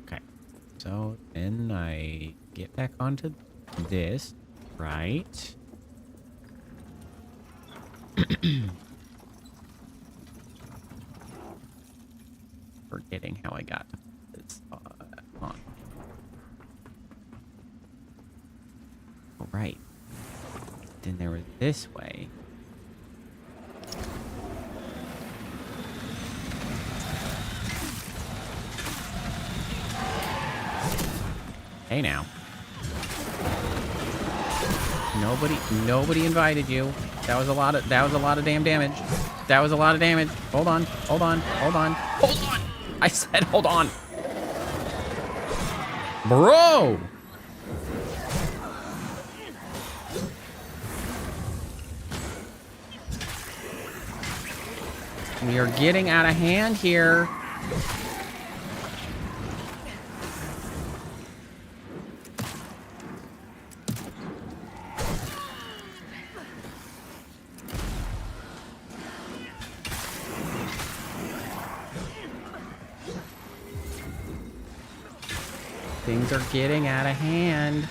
Okay, so then I get back onto this, right? Forgetting how I got this on. Right. Then there was this way. Hey now. Nobody invited you. That was a lot of damn damage. That was a lot of damage. Hold on. I said hold on. Bro! We are getting out of hand here. Things are getting out of hand.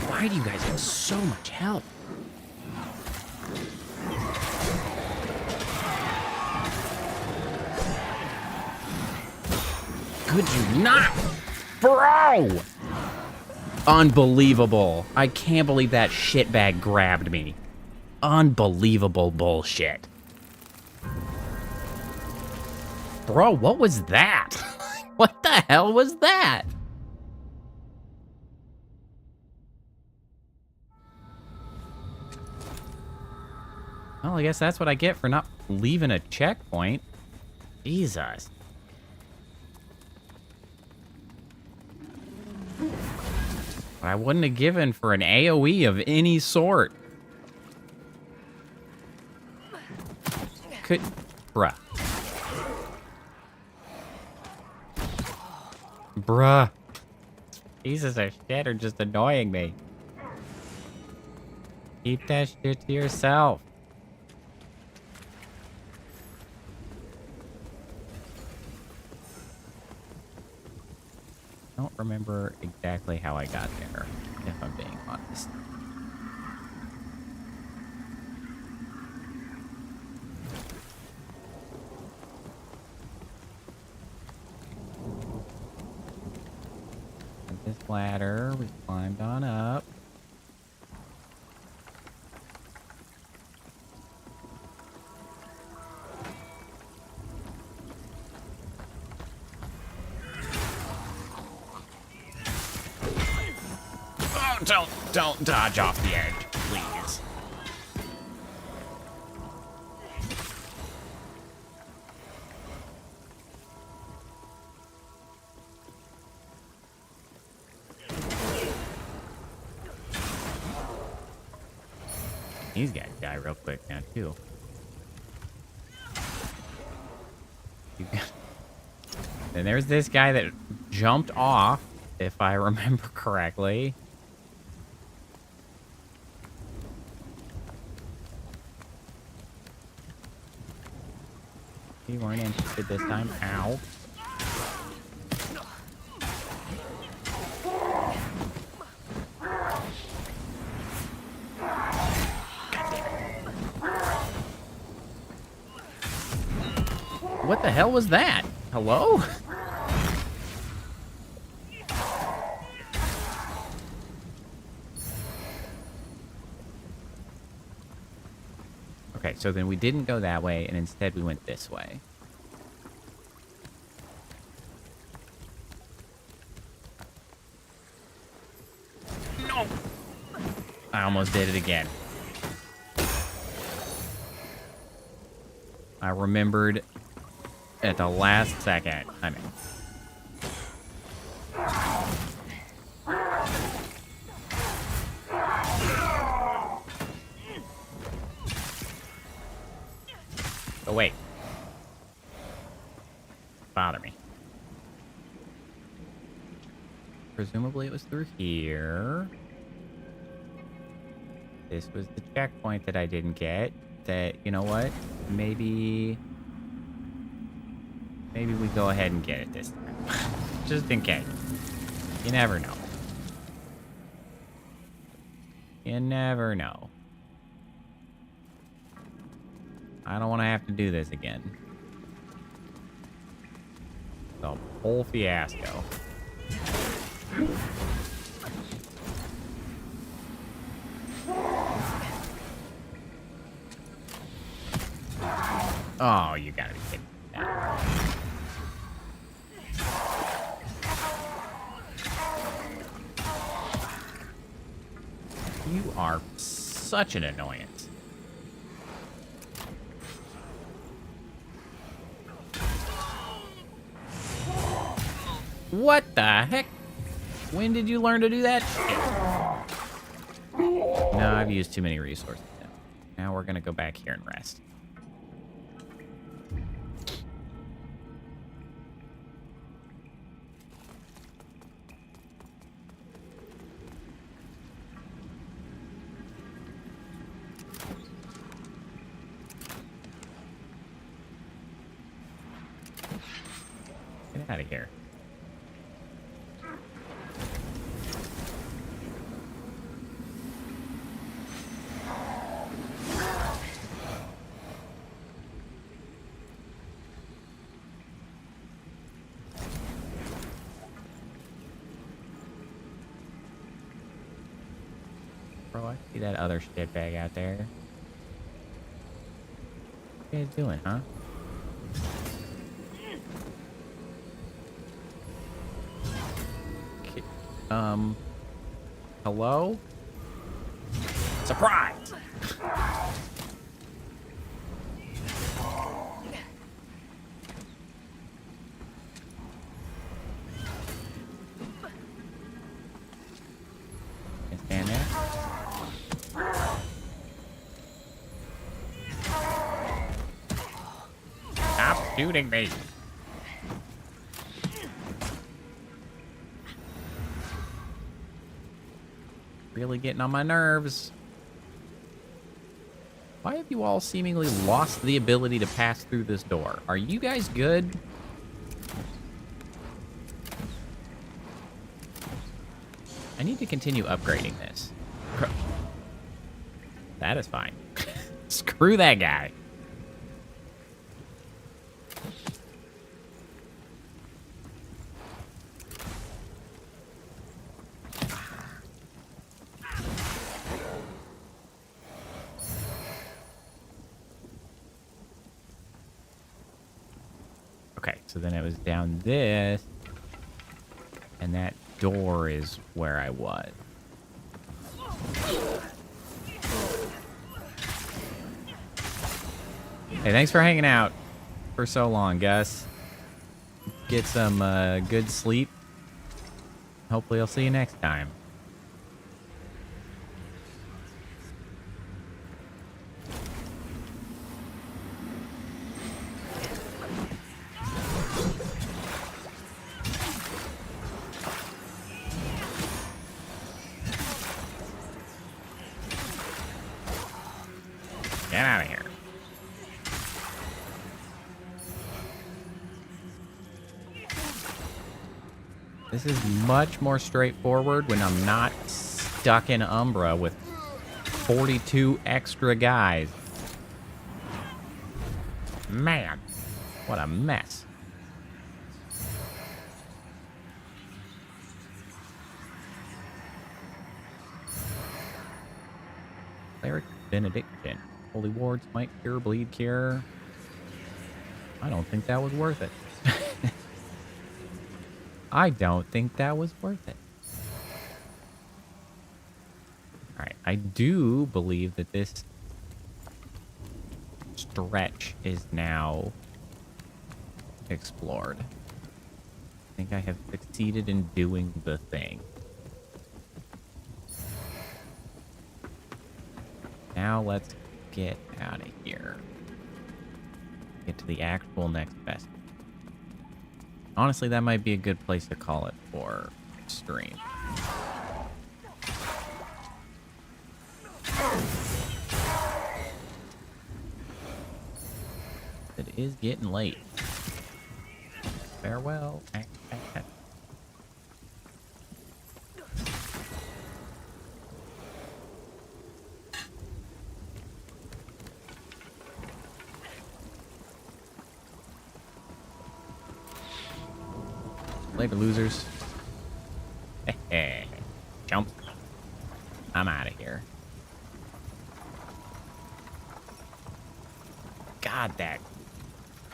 Why do you guys have so much help? Could you not? Bro! Unbelievable. I can't believe that shitbag grabbed me. Unbelievable bullshit. Bro, what was that? What the hell was that? Well, I guess that's what I get for not leaving a checkpoint. Jesus. What I wouldn't have given for an AoE of any sort. Bruh. Bruh. Pieces of shit are just annoying me. Keep that shit to yourself. I don't remember exactly how I got there, if I'm being honest. With this ladder, we climbed on up. Don't dodge off the edge, please. These guys die real quick now, too. And there's this guy that jumped off, if I remember correctly. You weren't interested this time. Ow. What the hell was that? Hello? Okay, so then we didn't go that way, and instead we went this way. No! I almost did it again. I remembered at the last second. I mean... Oh, wait. Bother me. Presumably it was through here. This was the checkpoint that I didn't get. That, you know what? Maybe we go ahead and get it this time. Just in case. You never know. You never know. I don't want to have to do this again. The whole fiasco. Oh, you gotta be kidding me. You are such an annoyance. What the heck? When did you learn to do that shit? No, I've used too many resources now. Now we're gonna go back here and rest. Get out of here. Bro, I see that other shitbag out there. What are you guys doing, huh? Hello? Surprise! Stand there. Stop shooting me. Really getting on my nerves. Why have you all seemingly lost the ability to pass through this door? Are you guys good? I need to continue upgrading this. That is fine. Screw that guy. Okay, so then it was down this, and that door is where I was. Hey, thanks for hanging out for so long, Gus. Get some good sleep. Hopefully I'll see you next time. Get out of here. This is much more straightforward when I'm not stuck in Umbra with 42 extra guys. Man, what a mess. Cleric Benediction. Holy wards might cure, bleed cure. I don't think that was worth it. I don't think that was worth it. Alright, I do believe that this stretch is now explored. I think I have succeeded in doing the thing. Now let's get out of here. Get to the actual next best. Honestly, that might be a good place to call it for stream. It is getting late. Farewell. Later, losers. Hey, jump. I'm out of here. God, that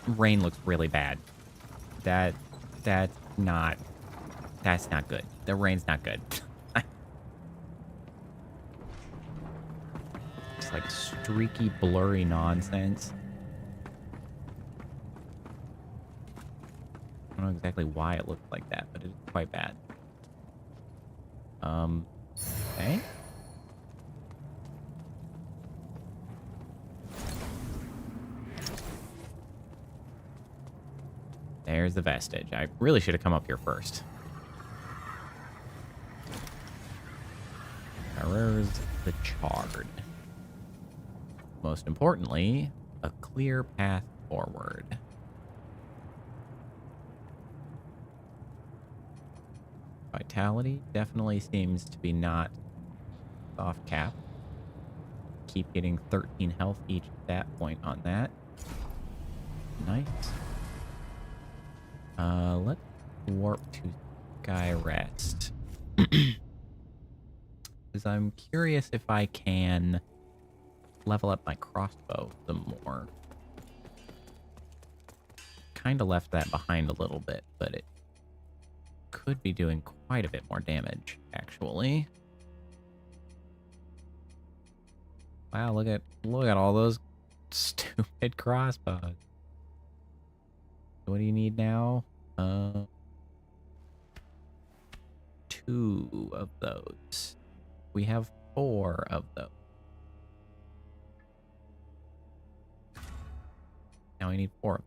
rain looks really bad. That's not good. The rain's not good. It's like streaky, blurry nonsense. I don't know exactly why it looked like that, but it's quite bad. Okay. There's the vestige. I really should have come up here first. Where's the charred? Most importantly, a clear path forward. Vitality definitely seems to be not off cap. Keep getting 13 health each stat point on that. Nice. Let's warp to Sky Rest. Because I'm curious if I can level up my crossbow some more. Kind of left that behind a little bit, but it could be doing quite a bit more damage, actually. Wow, look at all those stupid crossbows. What do you need now? 2 of those. We have 4 of those. Now we need 4,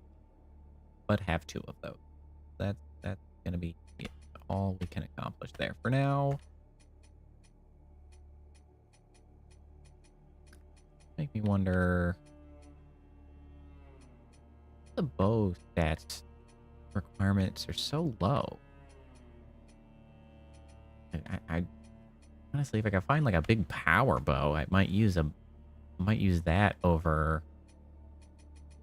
but have 2 of those. That's gonna be all we can accomplish there for now. Make me wonder. The bow stats requirements are so low. I honestly, if I can find like a big power bow, I might use that over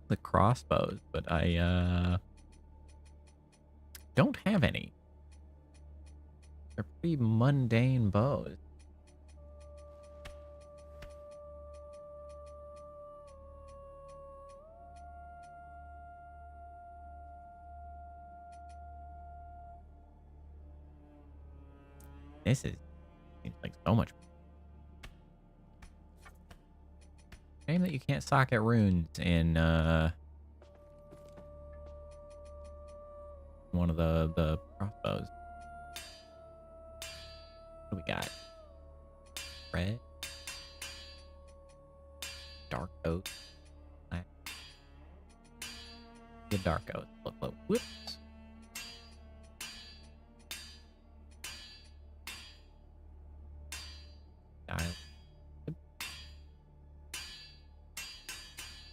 the crossbows, but I don't have any. They're pretty mundane bows. This seems like so much. Shame that you can't socket runes in one of the crossbows. What do we got? Red, dark oak, black. The dark oak. Look, whoops.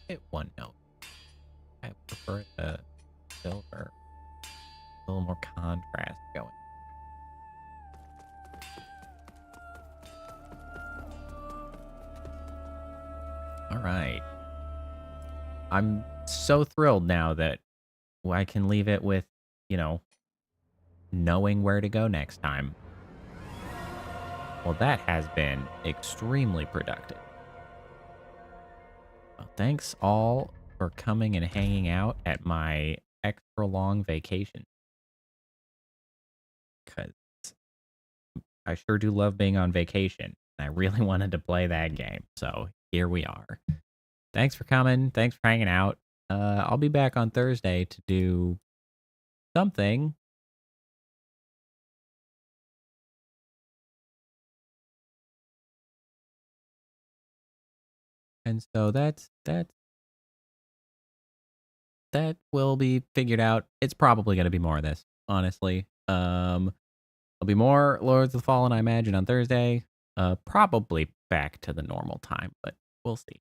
Hit 1 note. I prefer the silver. A little more contrast going. All right. I'm so thrilled now that I can leave it with, you know, knowing where to go next time. Well, that has been extremely productive. Well, thanks all for coming and hanging out at my extra long vacation. Because I sure do love being on vacation. And I really wanted to play that game. So here we are. Thanks for coming. Thanks for hanging out. I'll be back on Thursday to do something. And so that will be figured out. It's probably going to be more of this, honestly. There'll be more Lords of the Fallen, I imagine, on Thursday. Probably back to the normal time, but we'll see.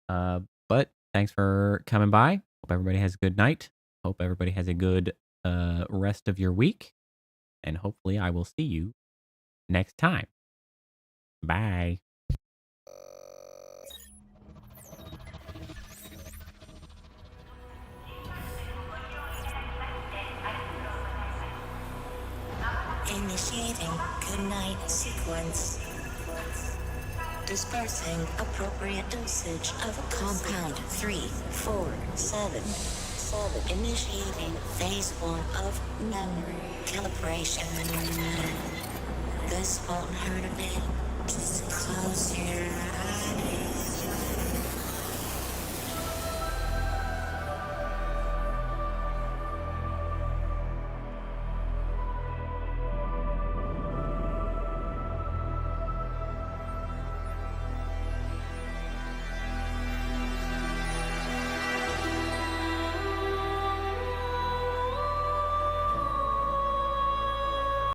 But thanks for coming by. Hope everybody has a good night. Hope everybody has a good rest of your week. And hopefully I will see you next time. Bye. Initiating goodnight sequence. Dispersing appropriate dosage of compound 347. Initiating phase 1 of memory calibration. This won't hurt a bit. Just close your